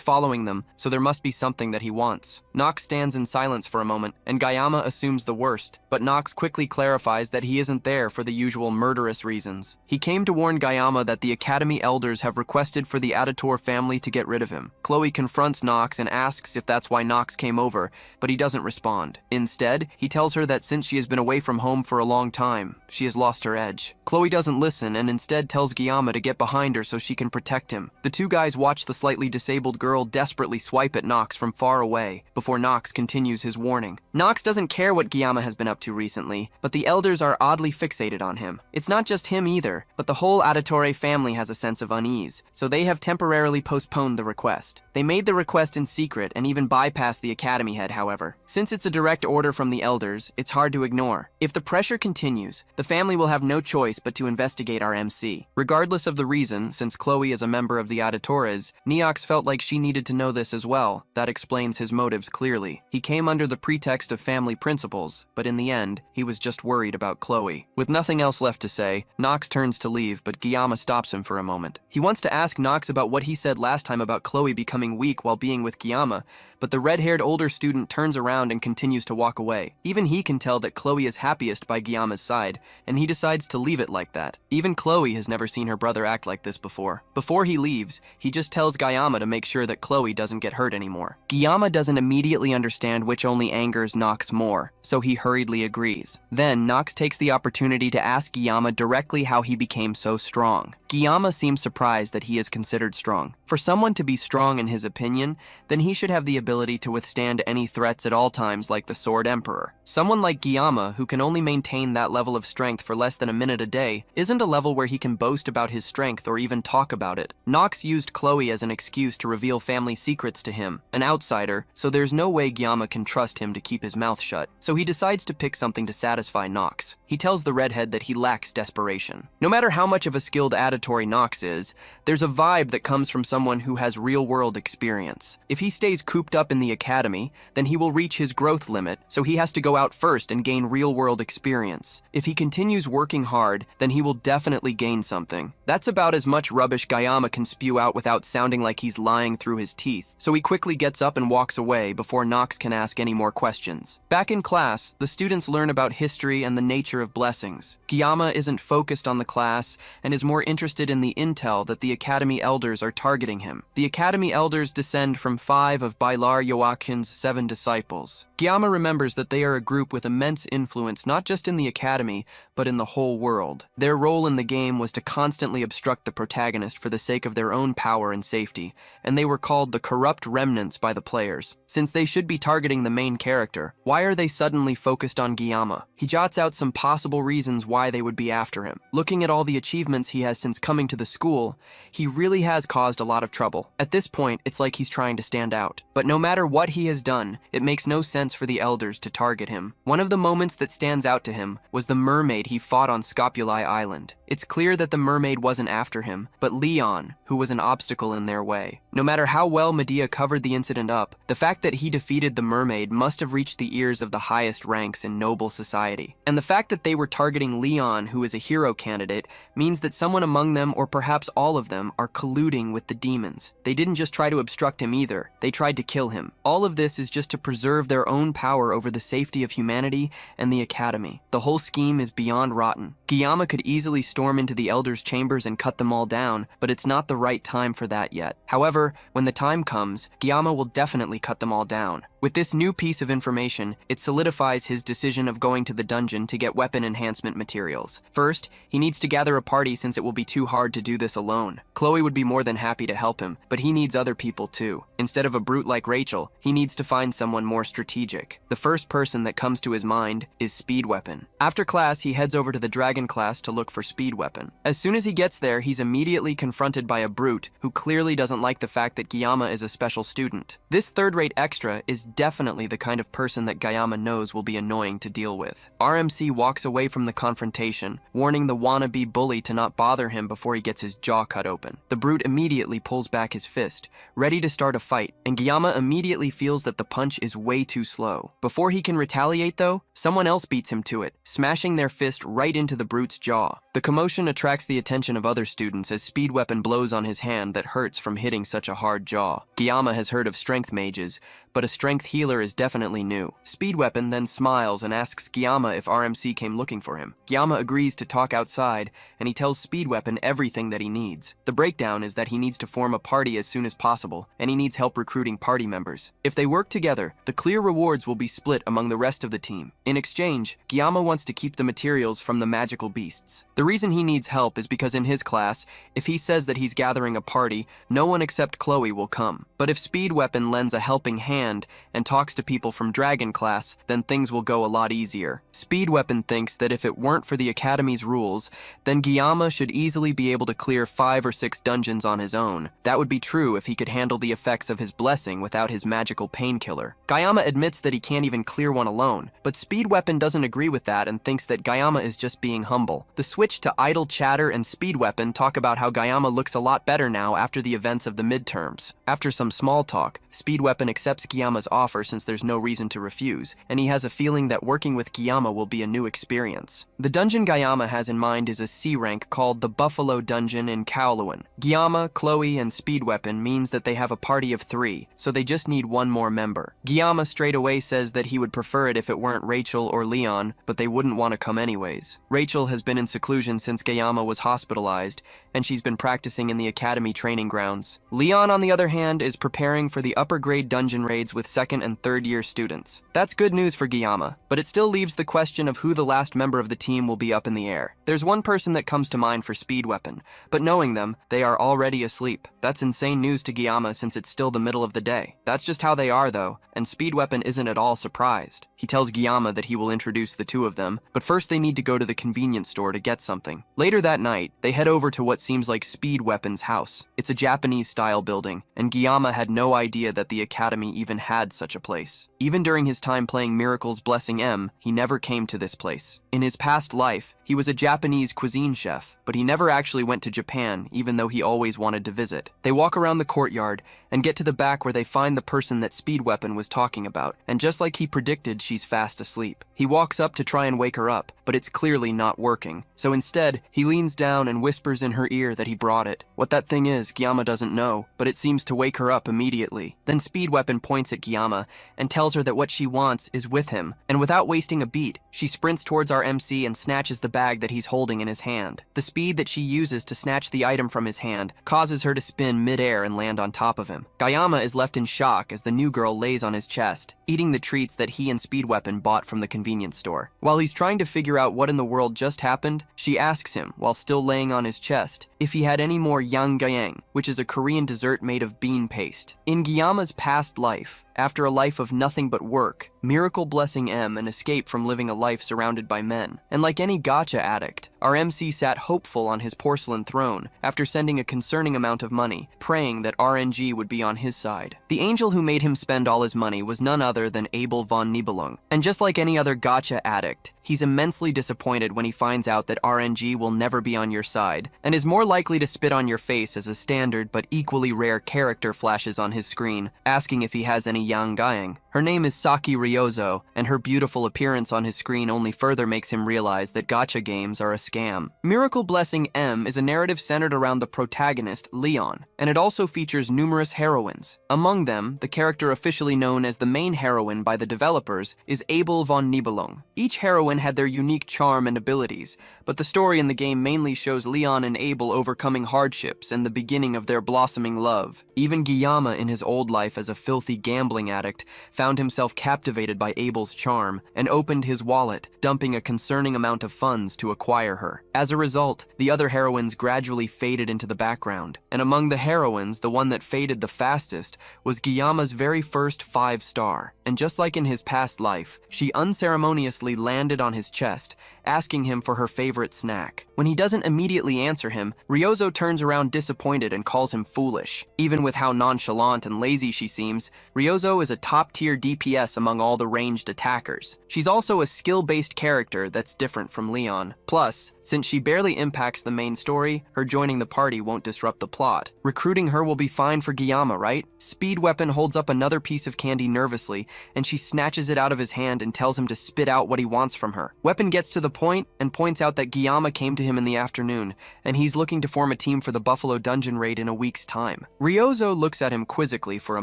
following them, so there must be something that he wants. Nox stands in silence for a moment, and Giyama assumes the worst, but Nox quickly clarifies that he isn't there for the usual murderous reasons. He came to warn Giyama that the Academy elders have requested for the Aditor family to get rid of him. Chloe confronts Nox and asks if that's why Nox came over, but he doesn't respond. Instead, he tells her that since she has been away from home for a long time, she has lost her edge. Chloe doesn't listen and instead tells Giyama to get behind her so she can protect him. The two guys watch the slightly disabled girl desperately swipe at Nox from far away, before Nox continues his warning. Nox doesn't care what Giyama has been up to recently, but the elders are oddly fixated on him. It's not just him either, but the whole Aditore family has a sense of unease, so they have temporarily postponed the request. They made the request in secret and even bypassed the academy head, however. Since it's a direct order from the elders, it's hard to ignore. If the pressure continues, the family will have no choice but to investigate our MC. Regardless of the reason, since Chloe is a member of the Aditores, Neox felt like she needed to know this as well. That explains his motives clearly. He came under the pretext of family principles, but in the end, he was just worried about Chloe. With nothing else left to say, Nox turns to leave, but Giyama stops him for a moment. He wants to ask Nox about what he said last time about Chloe becoming weak while being with Giyama, but the red-haired older student turns around and continues to walk away. Even he can tell that Chloe is happiest by Giyama's side, and he decides to leave it like that. Even Chloe has never seen her brother act like this before. Before he leaves, he just tells Giyama to make sure that Chloe doesn't get hurt anymore. Giyama doesn't immediately understand which only angers Nox more, so he hurriedly agrees. Then, Nox takes the opportunity to ask Giyama directly how he became so strong. Giyama seems surprised that he is considered strong. For someone to be strong in his opinion, then he should have the ability to withstand any threats at all times like the Sword Emperor. Someone like Gyama, who can only maintain that level of strength for less than a minute a day, isn't a level where he can boast about his strength or even talk about it. Nox used Chloe as an excuse to reveal family secrets to him, an outsider, so there's no way Gyama can trust him to keep his mouth shut. So he decides to pick something to satisfy Nox. He tells the redhead that he lacks desperation. No matter how much of a skilled auditory Nox is, there's a vibe that comes from someone who has real-world experience. If he stays cooped up in the academy, then he will reach his growth limit, so he has to go out first and gain real-world experience. If he continues working hard, then he will definitely gain something. That's about as much rubbish Gyama can spew out without sounding like he's lying through his teeth, so he quickly gets up and walks away before Nox can ask any more questions. Back in class, the students learn about history and the nature of blessings. Gyama isn't focused on the class and is more interested in the intel that the Academy elders are targeting him. The Academy elders descend from 5 of Bailar Joachim's 7 disciples. Gyama remembers that they are a group with immense influence not just in the Academy, but in the whole world. Their role in the game was to constantly obstruct the protagonist for the sake of their own power and safety, and they were called the corrupt remnants by the players. Since they should be targeting the main character, why are they suddenly focused on Gyama? He jots out some possible reasons why they would be after him. Looking at all the achievements he has since coming to the school, he really has caused a lot of trouble. At this point, it's like he's trying to stand out. But no matter what he has done, it makes no sense for the elders to target him. One of the moments that stands out to him was the mermaid he fought on Scopuli Island. It's clear that the mermaid wasn't after him, but Leon, who was an obstacle in their way. No matter how well Medea covered the incident up, the fact that he defeated the mermaid must have reached the ears of the highest ranks in noble society. And the fact that they were targeting Leon, who is a hero candidate, means that someone among them, or perhaps all of them, are colluding with the demons. They didn't just try to obstruct him either, they tried to kill him. All of this is just to preserve their own power over the safety of humanity and the Academy. The whole scheme is beyond rotten. Gyama could easily storm into the elders' chambers and cut them all down, but it's not the right time for that yet. However, when the time comes, Gyama will definitely cut them all down. With this new piece of information, it solidifies his decision of going to the dungeon to get weapon enhancement materials. First, he needs to gather a party since it will be too hard to do this alone. Chloe would be more than happy to help him, but he needs other people too. Instead of a brute like Rachel, he needs to find someone more strategic. The first person that comes to his mind is Speed Weapon. After class, he heads over to the Dragon class to look for Speed Weapon. As soon as he gets there, he's immediately confronted by a brute who clearly doesn't like the fact that Gyama is a special student. This third-rate extra is definitely the kind of person that Gyama knows will be annoying to deal with. RMC walks away from the confrontation, warning the wannabe bully to not bother him before he gets his jaw cut open. The brute immediately pulls back his fist, ready to start a fight, and Gyama immediately feels that the punch is way too slow. Before he can retaliate though, someone else beats him to it, smashing their fist right into the brute's jaw. The commotion attracts the attention of other students as Speed Weapon blows on his hand that hurts from hitting such a hard jaw. Gyama has heard of strength mages, but a strength healer is definitely new. Speed Weapon then smiles and asks Gyama if RMC came looking for him. Gyama agrees to talk outside, and he tells Speed Weapon everything that he needs. The breakdown is that he needs to form a party as soon as possible, and he needs help recruiting party members. If they work together, the clear rewards will be split among the rest of the team. In exchange, Gyama wants to keep the materials from the magical beasts. The reason he needs help is because in his class, if he says that he's gathering a party, no one except Chloe will come. But if Speed Weapon lends a helping hand and talks to people from Dragon class, then things will go a lot easier. Speed Weapon thinks that if it weren't for the Academy's rules, then Gyama should easily be able to clear 5 or 6 dungeons on his own. That would be true if he could handle the effects of his blessing without his magical painkiller. Gyama admits that he can't even clear one alone, but Speed Weapon doesn't agree with that and thinks that Gyama is just being humble. The switch to idle chatter and Speed Weapon talk about how Gyama looks a lot better now after the events of the midterms. After some small talk, Speed Weapon accepts Gyama's offer since there's no reason to refuse, and he has a feeling that working with Gyama will be a new experience. The dungeon Gyama has in mind is a C rank called the Buffalo Dungeon in Kowloon. Gyama, Chloe, and Speed Weapon means that they have a party of 3, so they just need one more member. Gyama straight away says that he would prefer it if it weren't Rachel or Leon, but they wouldn't want to come anyways. Rachel has been in seclusion since Gyama was hospitalized, and she's been practicing in the academy training grounds. Leon, on the other hand, is preparing for the upper grade dungeon raid grades with second and third year students. That's good news for Guillaume, but it still leaves the question of who the last member of the team will be up in the air. There's one person that comes to mind for Speed Weapon, but knowing them, they are already asleep. That's insane news to Guillaume since it's still the middle of the day. That's just how they are though, and Speed Weapon isn't at all surprised. He tells Guillaume that he will introduce the two of them, but first they need to go to the convenience store to get something. Later that night, they head over to what seems like Speed Weapon's house. It's a Japanese-style building, and Guillaume had no idea that the academy even had such a place. Even during his time playing Miracle's Blessing M, he never came to this place. In his past life, he was a Japanese cuisine chef, but he never actually went to Japan, even though he always wanted to visit. They walk around the courtyard and get to the back where they find the person that Speed Weapon was talking about, and just like he predicted, she's fast asleep. He walks up to try and wake her up, but it's clearly not working. So instead, he leans down and whispers in her ear that he brought it. What that thing is, Guillaume doesn't know, but it seems to wake her up immediately. Then Speed Weapon points at Guillaume and tells her that what she wants is with him, and without wasting a beat, she sprints towards our MC and snatches the bag that he's holding in his hand. The speed that she uses to snatch the item from his hand causes her to spin mid-air and land on top of him. Guillaume is left in shock as the new girl lays on his chest, eating the treats that he and Speed Weapon bought from the convenience store. While he's trying to figure out what in the world just happened, she asks him, while still laying on his chest, if he had any more yanggayang, which is a Korean dessert made of bean paste. In Guillaume's past life, after a life of nothing but work, Miracle Blessing M and escape from living a life surrounded by men. And like any gacha addict, our MC sat hopeful on his porcelain throne after sending a concerning amount of money, praying that RNG would be on his side. The angel who made him spend all his money was none other than Abel von Nibelung. And just like any other gacha addict, he's immensely disappointed when he finds out that RNG will never be on your side, and is more likely to spit on your face as a standard but equally rare character flashes on his screen, asking if he has any yanggayang. Her name is Saki Ryozo, and her beautiful appearance on his screen only further makes him realize that gacha games are a scam. Miracle Blessing M is a narrative centered around the protagonist, Leon, and it also features numerous heroines. Among them, the character officially known as the main heroine by the developers is Abel von Nibelung. Each heroine had their unique charm and abilities, but the story in the game mainly shows Leon and Abel overcoming hardships and the beginning of their blossoming love. Even Guillaume in his old life as a filthy gambling addict found himself captivated by Abel's charm and opened his wallet, dumping a concerning amount of funds to acquire her. As a result, the other heroines gradually faded into the background, and among the heroines, the one that faded the fastest was Guillaume's very first 5-star. And just like in his past life, she unceremoniously landed on his chest, asking him for her favorite snack. When he doesn't immediately answer him, Ryozo turns around disappointed and calls him foolish. Even with how nonchalant and lazy she seems, Ryozo is a top-tier DPS among all the ranged attackers. She's also a skill-based character that's different from Leon. Plus, since she barely impacts the main story, her joining the party won't disrupt the plot. Recruiting her will be fine for Guillaume, right? Speed Weapon holds up another piece of candy nervously, and she snatches it out of his hand and tells him to spit out what he wants from her. Weapon gets to the point and points out that Guillaume came to him in the afternoon, and he's looking to form a team for the Buffalo Dungeon raid in a week's time. Ryozo looks at him quizzically for a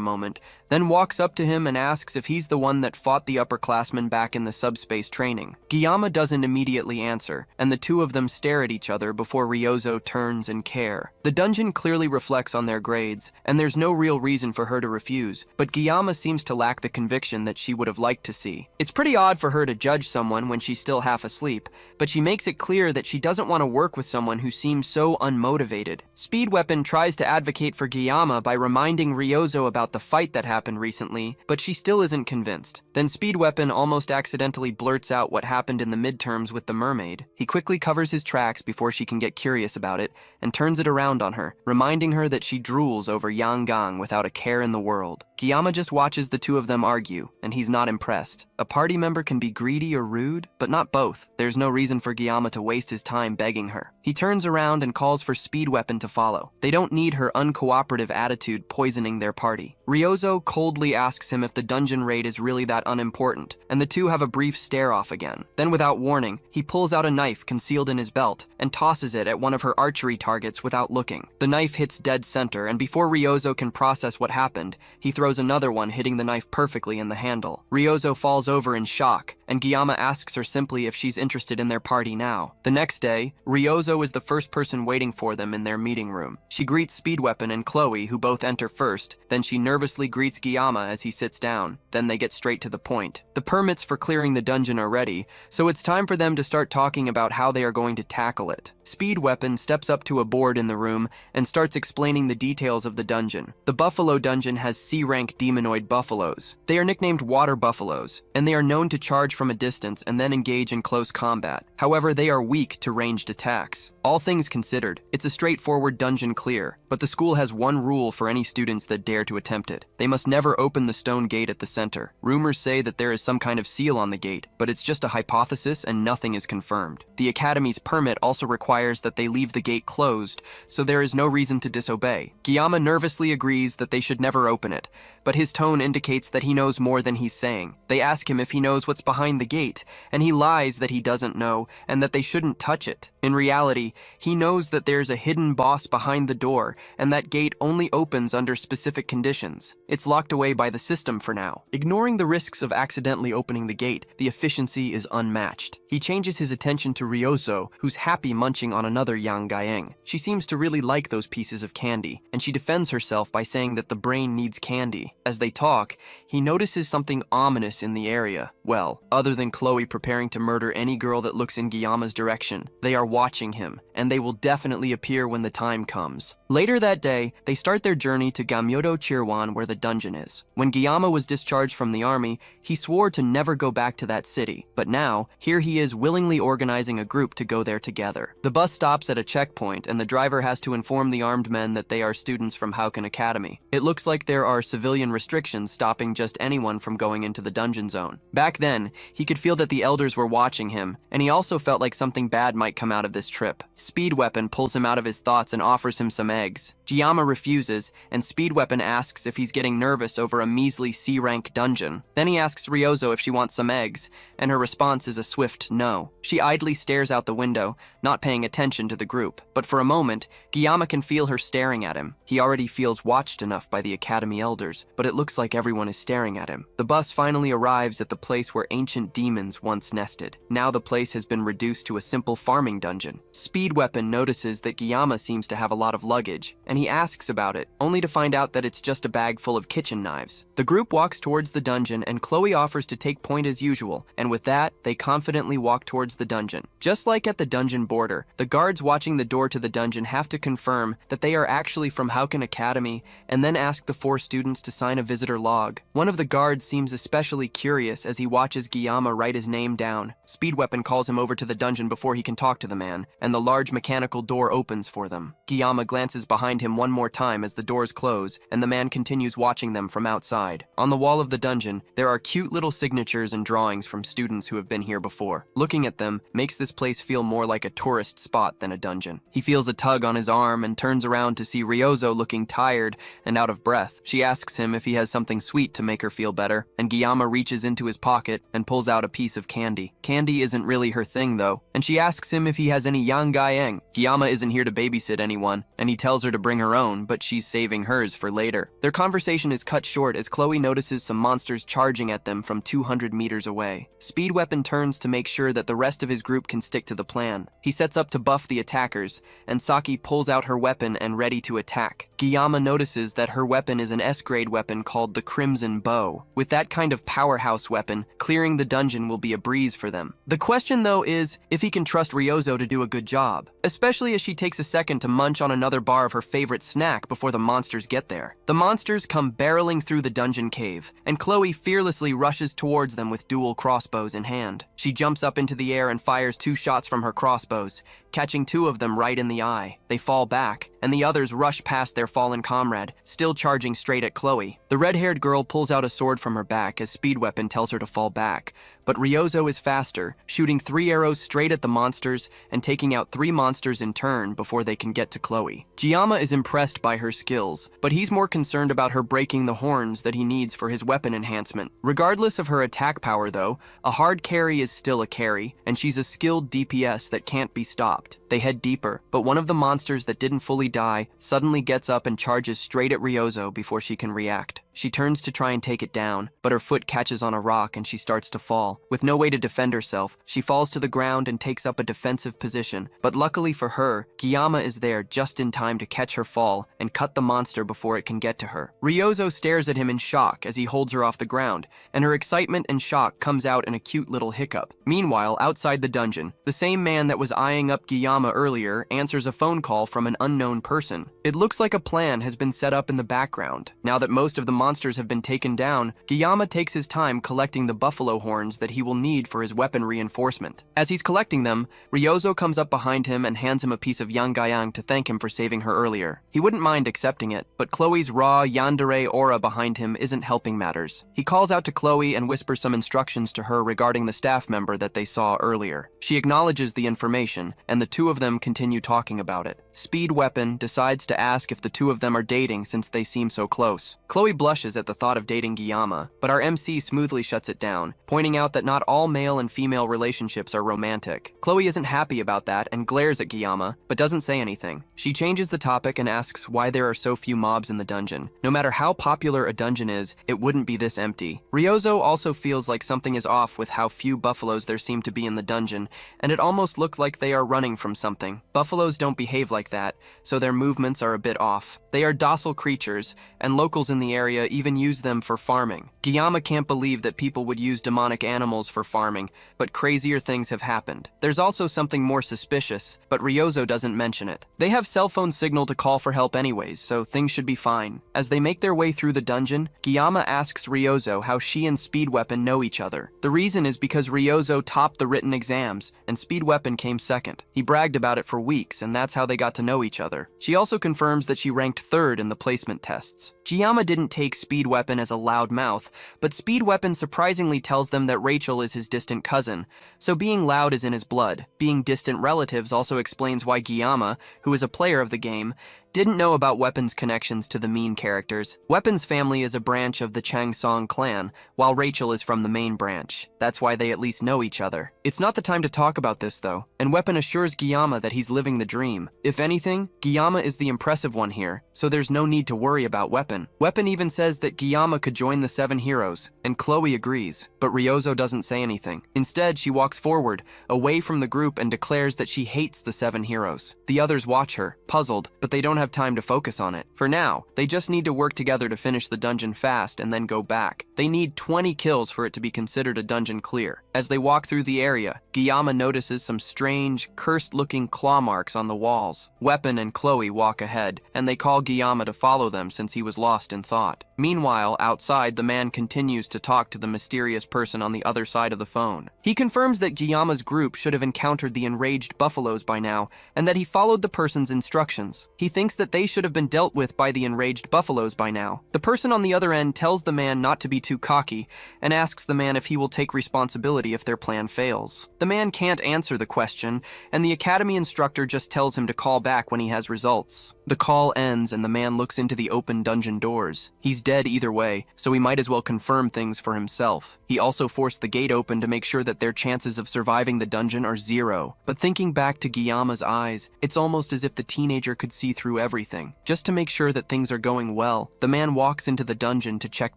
moment, then walks up to him and asks if he's the one that fought the upperclassmen back in the subspace training. Guillaume doesn't immediately answer, and the two of them stare at each other before Ryozo turns and care. The dungeon clearly reflects on their grades, and there's no real reason for her to refuse, but Guillaume seems to lack the conviction that she would have liked to see. It's pretty odd for her to judge someone when she's still half asleep, but she makes it clear that she doesn't want to work with someone who seems so unmotivated. Speed Weapon tries to advocate for Guillaume by reminding Ryozo about the fight that happened recently, but she still isn't convinced. Then Speed Weapon almost accidentally blurts out what happened in the midterms with the mermaid. He quickly covers his tracks before she can get curious about it and turns it around on her, reminding her that she drools over Yangang without a care in the world. Guillaume just watches the two of them argue, and he's not impressed. A party member can be greedy or rude, but not both. There's no reason for Guillaume to waste his time begging her. He turns around and calls for Speed Weapon to follow. They don't need her uncooperative attitude poisoning their party. Ryozo coldly asks him if the dungeon raid is really that unimportant, and the two have a brief stare-off again. Then without warning, he pulls out a knife concealed in his belt and tosses it at one of her archery targets without looking. The knife hits dead center, and before Ryozo can process what happened, he throws another one, hitting the knife perfectly in the handle. Ryozo falls over in shock, and Guillaume asks her simply if she's interested in their party now. The next day, Ryozo is the first person waiting for them in their meeting room. She greets Speedweapon and Chloe, who both enter first, then she nervously greets Guillaume as he sits down. Then they get straight to the point. The permits for clearing the dungeon are ready, so it's time for them to start talking about how they are going to tackle it. Speedweapon steps up to a board in the room and starts explaining the details of the dungeon. The Buffalo Dungeon has C-rank demonoid buffaloes. They are nicknamed water buffaloes, and they are known to charge from a distance and then engage in close combat. However, they are weak to ranged attacks. All things considered, it's a straightforward dungeon clear, but the school has one rule for any students that dare to attempt it. They must never open the stone gate at the center. Rumors say that there is some kind of seal on the gate, but it's just a hypothesis and nothing is confirmed. The Academy's permit also requires that they leave the gate closed, so there is no reason to disobey. Guillaume nervously agrees that they should never open it, but his tone indicates that he knows more than he's saying. They ask him if he knows what's behind the gate, and he lies that he doesn't know and that they shouldn't touch it. In reality, he knows that there's a hidden boss behind the door, and that gate only opens under specific conditions. It's locked away by the system for now. Ignoring the risks of accidentally opening the gate, the efficiency is unmatched. He changes his attention to Ryozo, who's happy munching on another Yang Gaeng. She seems to really like those pieces of candy, and she defends herself by saying that the brain needs candy. As they talk, he notices something ominous in the area. Well, other than Chloe preparing to murder any girl that looks in Guillaume's direction, they are watching him, and they will definitely appear when the time comes. Later that day, they start their journey to Gamyodo Chirwan, where the dungeon is. When Guillaume was discharged from the army, he swore to never go back to that city, but now, here he is willingly organizing a group to go there together. The bus stops at a checkpoint, and the driver has to inform the armed men that they are students from Houken Academy. It looks like there are civilian restrictions stopping just anyone from going into the dungeon zone. Back then, he could feel that the elders were watching him, and he also felt like something bad might come out of this trip. Speedweapon pulls him out of his thoughts and offers him some eggs. Guillaume refuses, and Speedweapon asks if he's getting nervous over a measly C-rank dungeon. Then he asks Ryozo if she wants some eggs, and her response is a swift no. She idly stares out the window, not paying attention to the group. But for a moment, Guillaume can feel her staring at him. He already feels watched enough by the Academy elders, but it looks like everyone is staring at him. The bus finally arrives at the place where ancient demons once nested. Now the place has been reduced to a simple farming dungeon. Speedweapon notices that Guillaume seems to have a lot of luggage, and he asks about it, only to find out that it's just a bag full of kitchen knives. The group walks towards the dungeon, and Chloe offers to take point as usual, and with that, they confidently walk towards the dungeon. Just like at the dungeon border, the guards watching the door to the dungeon have to confirm that they are actually from Houken Academy, and then ask the 4 students to sign a visitor log. One of the guards seems especially curious as he watches Guillaume write his name down. Speedweapon calls him over to the dungeon before he can talk to the man, and the large mechanical door opens for them. Guillaume glances behind him one more time as the doors close, and the man continues watching them from outside. On the wall of the dungeon, there are cute little signatures and drawings from students who have been here before. Looking at them makes this place feel more like a tourist spot than a dungeon. He feels a tug on his arm and turns around to see Ryozo looking tired and out of breath. She asks him if he has something sweet to make her feel better, and Guillaume reaches into his pocket and pulls out a piece of candy. Candy isn't really her thing though, and she asks him if he has any Yang Gaeng. Guillaume isn't here to babysit anyone, and he tells her to bring her own, but she's saving hers for later. Their conversation is cut short as Chloe notices some monsters charging at them from 200 meters away. Speedweapon turns to make sure that the rest of his group can stick to the plan. He sets up to buff the attackers, and Saki pulls out her weapon and ready to attack. Guillaume notices that her weapon is an S-grade weapon called the Crimson Bow. With that kind of powerhouse weapon, clearing the dungeon will be a breeze for them. The question though is if he can trust Ryozo to do a good job, especially as she takes a second to munch on another bar of her favorite snack before the monsters get there. The monsters come barreling through the dungeon cave, and Chloe fearlessly rushes towards them with dual crossbows in hand. She jumps up into the air and fires 2 shots from her crossbows, catching 2 of them right in the eye. They fall back, and the others rush past their fallen comrade, still charging straight at Chloe. The red-haired girl pulls out a sword from her back as Speedweapon tells her to fall back, but Ryozo is faster, shooting 3 arrows straight at the monsters and taking out 3 monsters in turn before they can get to Chloe. Guillaume is impressed by her skills, but he's more concerned about her breaking the horns that he needs for his weapon enhancement. Regardless of her attack power though, a hard carry is still a carry, and she's a skilled DPS that can't be stopped. They head deeper, but one of the monsters that didn't fully die suddenly gets up and charges straight at Ryozo before she can react. She turns to try and take it down, but her foot catches on a rock and she starts to fall. With no way to defend herself, she falls to the ground and takes up a defensive position. But luckily for her, Giyama is there just in time to catch her fall and cut the monster before it can get to her. Ryozo stares at him in shock as he holds her off the ground, and her excitement and shock comes out in a cute little hiccup. Meanwhile, outside the dungeon, the same man that was eyeing up Giyama earlier answers a phone call from an unknown person. It looks like a plan has been set up in the background. Now that most of the monsters have been taken down, Giyama takes his time collecting the buffalo horns that he will need for his weapon reinforcement. As he's collecting them, Ryozo comes up behind him and hands him a piece of yangayang to thank him for saving her earlier. He wouldn't mind accepting it, but Chloe's raw yandere aura behind him isn't helping matters. He calls out to Chloe and whispers some instructions to her regarding the staff member that they saw earlier. She acknowledges the information, and the two of them continue talking about it. Speed Weapon decides to ask if the two of them are dating since they seem so close. Chloe blushes at the thought of dating Giyama, but our MC smoothly shuts it down, pointing out that not all male and female relationships are romantic. Chloe isn't happy about that and glares at Giyama, but doesn't say anything. She changes the topic and asks why there are so few mobs in the dungeon. No matter how popular a dungeon is, it wouldn't be this empty. Ryozo also feels like something is off with how few buffaloes there seem to be in the dungeon, and it almost looks like they are running from something. Buffaloes don't behave like that, so their movements are a bit off. They are docile creatures, and locals in the area even use them for farming. Giyama can't believe that people would use demonic animals for farming, but crazier things have happened. There's also something more suspicious, but Ryozo doesn't mention it. They have cell phone signal to call for help anyways, so things should be fine. As they make their way through the dungeon, Giyama asks Ryozo how she and Speed Weapon know each other. The reason is because Ryozo topped the written exams, and Speed Weapon came second. He bragged about it for weeks, and that's how they got to know each other. She also confirms that she ranked third in the placement tests. Giyama didn't take Speed Weapon as a loud mouth, but Speed Weapon surprisingly tells them that Rachel is his distant cousin, so being loud is in his blood. Being distant relatives also explains why Giyama, who is a player of the game, didn't know about Weapon's connections to the main characters. Weapon's family is a branch of the Changsong clan, while Rachel is from the main branch. That's why they at least know each other. It's not the time to talk about this though, and Weapon assures Giyama that he's living the dream. If anything, Giyama is the impressive one here, so there's no need to worry about Weapon. Weapon even says that Giyama could join the 7 heroes, and Chloe agrees, but Ryozo doesn't say anything. Instead, she walks forward, away from the group, and declares that she hates the 7 heroes. The others watch her, puzzled, but they don't have time to focus on it. For now, they just need to work together to finish the dungeon fast and then go back. They need 20 kills for it to be considered a dungeon clear. As they walk through the area, Giyama notices some strange, cursed-looking claw marks on the walls. Weapon and Chloe walk ahead, and they call Giyama to follow them since he was lost in thought. Meanwhile, outside, the man continues to talk to the mysterious person on the other side of the phone. He confirms that Giyama's group should have encountered the enraged buffaloes by now, and that he followed the person's instructions. He thinks that they should have been dealt with by the enraged buffaloes by now. The person on the other end tells the man not to be too cocky, and asks the man if he will take responsibility if their plan fails. The man can't answer the question, and the academy instructor just tells him to call back when he has results. The call ends and the man looks into the open dungeon doors. He's dead either way, so he might as well confirm things for himself. He also forced the gate open to make sure that their chances of surviving the dungeon are 0. But thinking back to Giyama's eyes, it's almost as if the teenager could see through everything. Just to make sure that things are going well, the man walks into the dungeon to check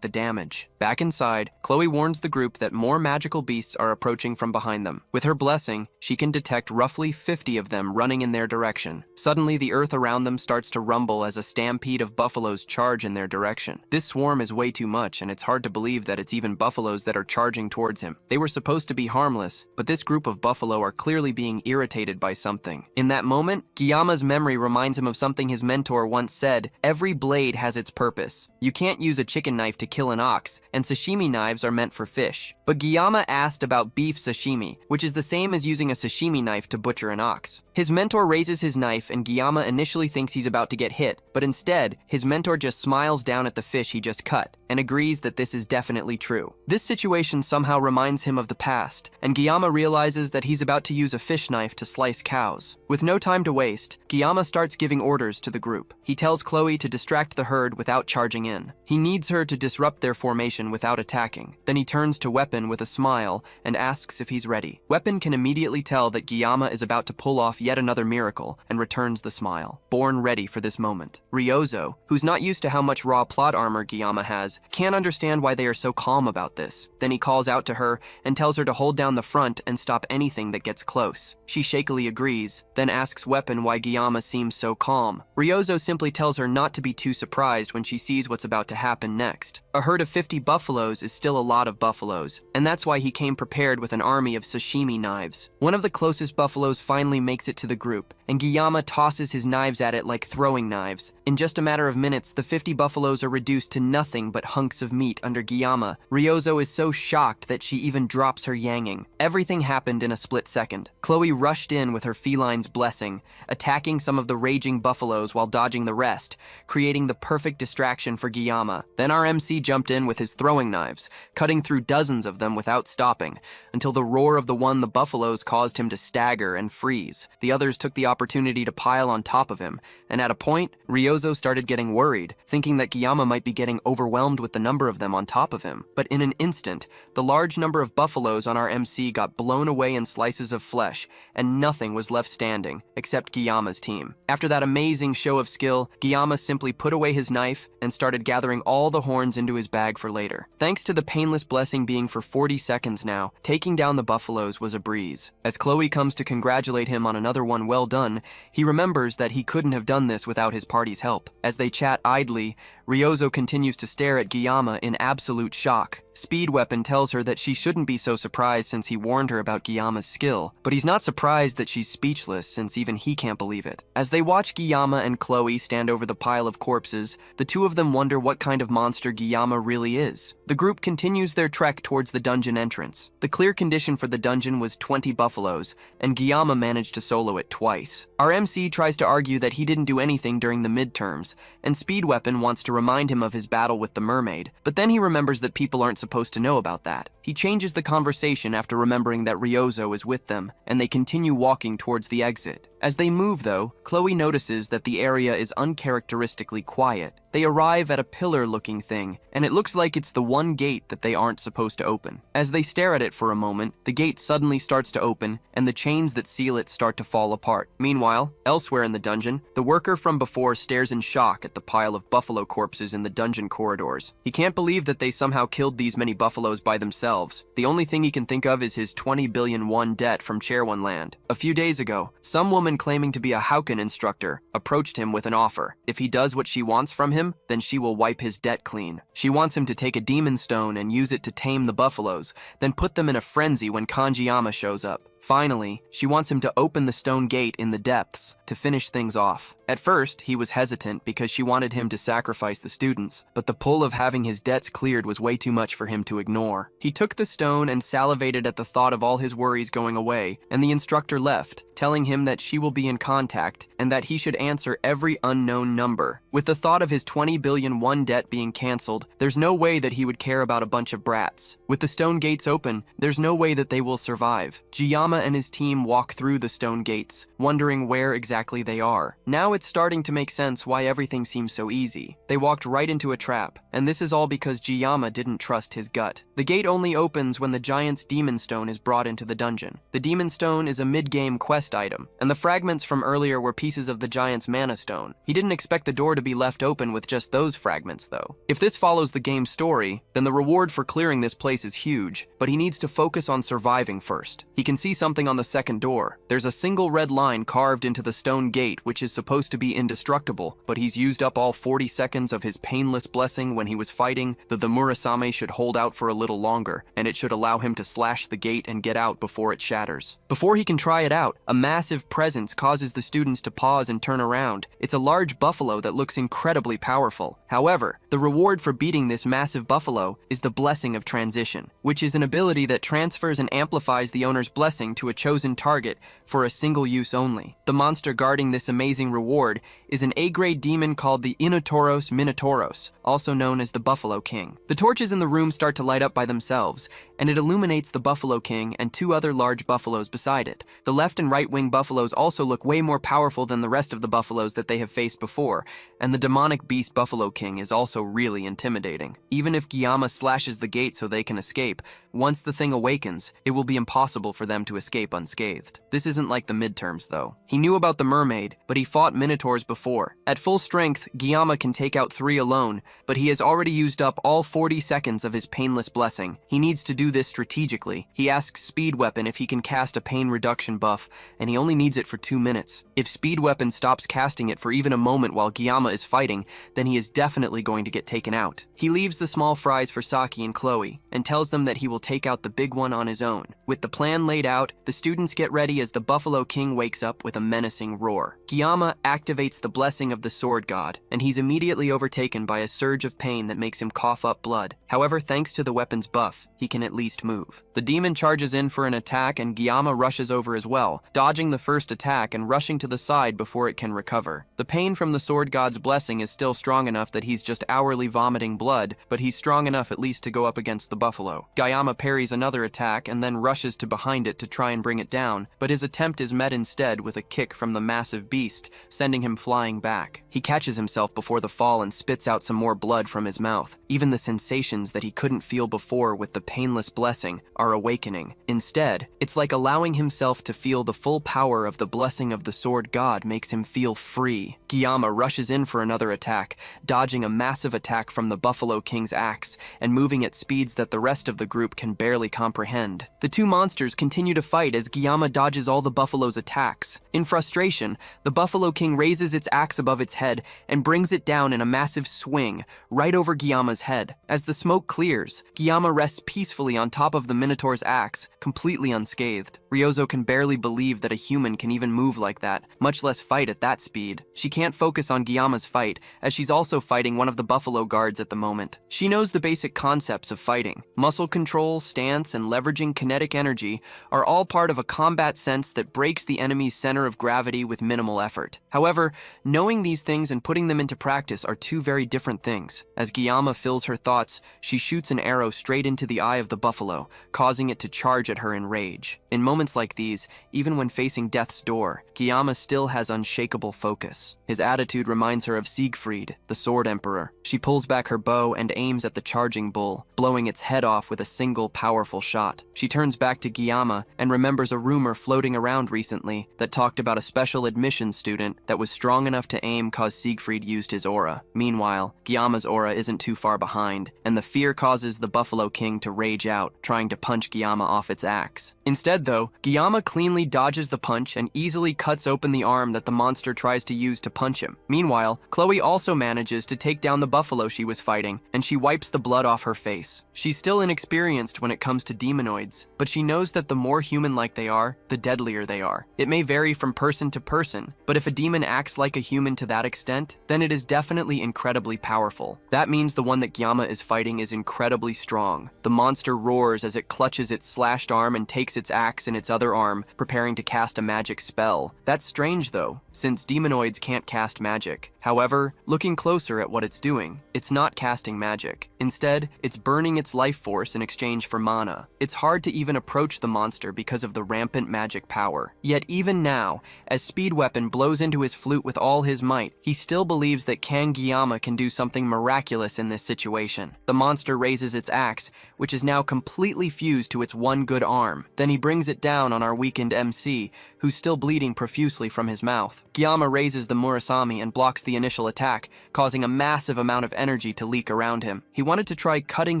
the damage. Back inside, Chloe warns the group that more magical beasts are approaching from behind them. With her blessing, she can detect roughly 50 of them running in their direction. Suddenly, the earth around them starts to rumble as a stampede of buffaloes charge in their direction. This swarm is way too much, and it's hard to believe that it's even buffaloes that are charging towards him. They were supposed to be harmless, but this group of buffalo are clearly being irritated by something. In that moment, Giyama's memory reminds him of something his mentor once said: every blade has its purpose. You can't use a chicken knife to kill an ox, and sashimi knives are meant for fish. But Giyama asked about beef sashimi, which is the same as using a sashimi knife to butcher an ox. His mentor raises his knife, and Giyama initially thinks he's about to get hit, but instead, his mentor just smiles down at the fish he just cut, and agrees that this is definitely true. This situation somehow reminds him of the past, and Giyama realizes that he's about to use a fish knife to slice cows. With no time to waste, Giyama starts giving orders to the group. He tells Chloe to distract the herd without charging in. He needs her to disrupt their formation action without attacking. Then he turns to Weapon with a smile and asks if he's ready. Weapon can immediately tell that Gyama is about to pull off yet another miracle and returns the smile, born ready for this moment. Ryozo, who's not used to how much raw plot armor Gyama has, can't understand why they are so calm about this. Then he calls out to her and tells her to hold down the front and stop anything that gets close. She shakily agrees, then asks Weapon why Gyama seems so calm. Ryozo simply tells her not to be too surprised when she sees what's about to happen next. A herd of 50 buffaloes is still a lot of buffaloes, and that's why he came prepared with an army of sashimi knives. One of the closest buffaloes finally makes it to the group, and Gyama tosses his knives at it like throwing knives. In just a matter of minutes, the 50 buffaloes are reduced to nothing but hunks of meat under Gyama. Ryozo is so shocked that she even drops her yanging. Everything happened in a split second. Chloe rushed in with her feline's blessing, attacking some of the raging buffaloes while dodging the rest, creating the perfect distraction for Gyama. Then our MC jumped in with his throwing knives, cutting through dozens of them without stopping, until the roar of the buffaloes caused him to stagger and freeze. The others took the opportunity to pile on top of him, and at a point, Ryozo started getting worried, thinking that Gyama might be getting overwhelmed with the number of them on top of him. But in an instant, the large number of buffaloes on our MC got blown away in slices of flesh, and nothing was left standing, except Gyama's team. After that amazing show of skill, Gyama simply put away his knife and started gathering all the horns into his bag for later. Thanks to the painless blessing being for 40 seconds now, taking down the buffaloes was a breeze. As Chloe comes to congratulate him on another one well done, he remembers that he couldn't have done this without his party's help. As they chat idly, Ryozo continues to stare at Gyama in absolute shock. Speed Weapon tells her that she shouldn't be so surprised since he warned her about Gyama's skill, but he's not surprised that she's speechless since even he can't believe it. As they watch Gyama and Chloe stand over the pile of corpses, the two of them wonder what kind of monster Gyama really is. The group continues their trek towards the dungeon entrance. The clear condition for the dungeon was 20 buffaloes, and Gyama managed to solo it twice. Our MC tries to argue that he didn't do anything during the midterms, and Speed Weapon wants to remind him of his battle with the mermaid, but then he remembers that people aren't supposed to know about that. He changes the conversation after remembering that Ryozo is with them, and they continue walking towards the exit. As they move, though, Chloe notices that the area is uncharacteristically quiet. They arrive at a pillar-looking thing, and it looks like it's the one gate that they aren't supposed to open. As they stare at it for a moment, the gate suddenly starts to open, and the chains that seal it start to fall apart. Meanwhile, elsewhere in the dungeon, the worker from before stares in shock at the pile of buffalo corpses in the dungeon corridors. He can't believe that they somehow killed these many buffaloes by themselves. The only thing he can think of is his 20 billion won debt from Chairwon Land. A few days ago, some woman claiming to be a Hauken instructor approached him with an offer. If he does what she wants from him, then she will wipe his debt clean. She wants him to take a demon stone and use it to tame the buffaloes, then put them in a frenzy when Kanjiyama shows up. Finally, she wants him to open the stone gate in the depths to finish things off. At first, he was hesitant because she wanted him to sacrifice the students, but the pull of having his debts cleared was way too much for him to ignore. He took the stone and salivated at the thought of all his worries going away, and the instructor left, telling him that she will be in contact and that he should answer every unknown number. With the thought of his 20 billion won debt being cancelled, there's no way that he would care about a bunch of brats. With the stone gates open, there's no way that they will survive. Gyama and his team walk through the stone gates, wondering where exactly they are. Now it's starting to make sense why everything seems so easy. They walked right into a trap, and this is all because Gyama didn't trust his gut. The gate only opens when the giant's demon stone is brought into the dungeon. The demon stone is a mid-game quest item, and the fragments from earlier were pieces of the giant's mana stone. He didn't expect the door to be left open with just those fragments, though. If this follows the game's story, then the reward for clearing this place is huge, but he needs to focus on surviving first. He can see something on the second door. There's a single red line carved into the stone gate, which is supposed to be indestructible, but he's used up all 40 seconds of his painless blessing when he was fighting, that the Murasame should hold out for a little longer, and it should allow him to slash the gate and get out before it shatters. Before he can try it out, a massive presence causes the students to pause and turn around. It's a large buffalo that looks incredibly powerful. However, the reward for beating this massive buffalo is the Blessing of Transition, which is an ability that transfers and amplifies the owner's blessing to a chosen target for a single use only. The monster guarding this amazing reward is an A-grade demon called the Inotoros Minotauros, also known as the Buffalo King. The torches in the room start to light up by themselves, and it illuminates the Buffalo King and two other large buffaloes beside it. The left and right right-wing buffaloes also look way more powerful than the rest of the buffaloes that they have faced before, and the demonic beast Buffalo King is also really intimidating. Even if Gyama slashes the gate so they can escape, once the thing awakens, it will be impossible for them to escape unscathed. This isn't like the midterms, though. He knew about the mermaid, but he fought minotaurs before. At full strength, Gyama can take out 3 alone, but he has already used up all 40 seconds of his painless blessing. He needs to do this strategically. He asks Speed Weapon if he can cast a pain reduction buff, and he only needs it for 2 minutes. If Speed Weapon stops casting it for even a moment while Gyama is fighting, then he is definitely going to get taken out. He leaves the small fries for Saki and Chloe, and tells them that he will take out the big one on his own. With the plan laid out, the students get ready as the Buffalo King wakes up with a menacing roar. Gyama activates the blessing of the sword god, and he's immediately overtaken by a surge of pain that makes him cough up blood. However, thanks to the weapon's buff, he can at least move. The demon charges in for an attack, and Gyama rushes over as well, dodging the first attack and rushing to the side before it can recover. The pain from the sword god's blessing is still strong enough that he's just hourly vomiting blood, but he's strong enough at least to go up against the buffalo. Gyama parries another attack and then rushes to behind it to try and bring it down, but his attempt is met instead with a kick from the massive beast, sending him flying back. He catches himself before the fall and spits out some more blood from his mouth. Even the sensations that he couldn't feel before with the painless blessing are awakening. Instead, it's like allowing himself to feel the full power of the blessing of the sword god makes him feel free. Gyama rushes in for another attack, dodging a massive attack from the Buffalo King's axe and moving at speeds that the rest of the group can barely comprehend. The two monsters continue to fight as Gyama dodges all the buffalo's attacks. In frustration, the Buffalo King raises its axe above its head and brings it down in a massive swing right over Gyama's head. As the smoke clears, Gyama rests peacefully on top of the Minotaur's axe, completely unscathed. Ryozo can barely believe that a human can even move like that, much less fight at that speed. She can't focus on Gyama's fight, as she's also fighting one of the buffalo guards at the moment. She knows the basic concepts of fighting. Muscle control, stance, and leveraging kinetic energy are all part of a combat sense that breaks the enemy's center of gravity with minimal effort. However, knowing these things and putting them into practice are two very different things. As Gyama fills her thoughts, she shoots an arrow straight into the eye of the buffalo, causing it to charge at her in rage. In moments like these, even when facing death's door, Gyama still has unshakable focus. His attitude reminds her of Siegfried, the Sword Emperor. She pulls back her bow and aims at the charging bull, blowing its head off with a single powerful shot. She turns back to Gyama and remembers a rumor floating around recently that talked about a special admissions student that was strong enough to aim cause Siegfried used his aura. Meanwhile, Gyama's aura isn't too far behind, and the fear causes the Buffalo King to rage out, trying to punch Gyama off its axe. Instead, though, Gyama cleanly dodges the punch and easily cuts open the arm that the monster tries to use to punch him. Meanwhile, Chloe also manages to take down the buffalo she was fighting, and she wipes the blood off her face. She's still inexperienced when it comes to demonoids, but she knows that the more human-like they are, the deadlier they are. It may vary from person to person, but if a demon acts like a human to that extent, then it is definitely incredibly powerful. That means the one that Gyama is fighting is incredibly strong. The monster roars as it clutches its slashed arm and takes its axe in its other arm, preparing to cast a magic spell. That's strange though, since demonoids can't cast magic. However, looking closer at what it's doing, it's not casting magic. Instead, it's burning its life force in exchange for mana. It's hard to even approach the monster because of the rampant magic power. Yet even now, as Speed Weapon blows into his flute with all his might, he still believes that Gyama can do something miraculous in this situation. The monster raises its axe, which is now completely fused to its one good arm. Then he brings it down on our weakened MC, who's still bleeding profusely from his mouth. Gyama raises the Murasami and blocks the initial attack, causing a massive amount of energy to leak around him. He wanted to try cutting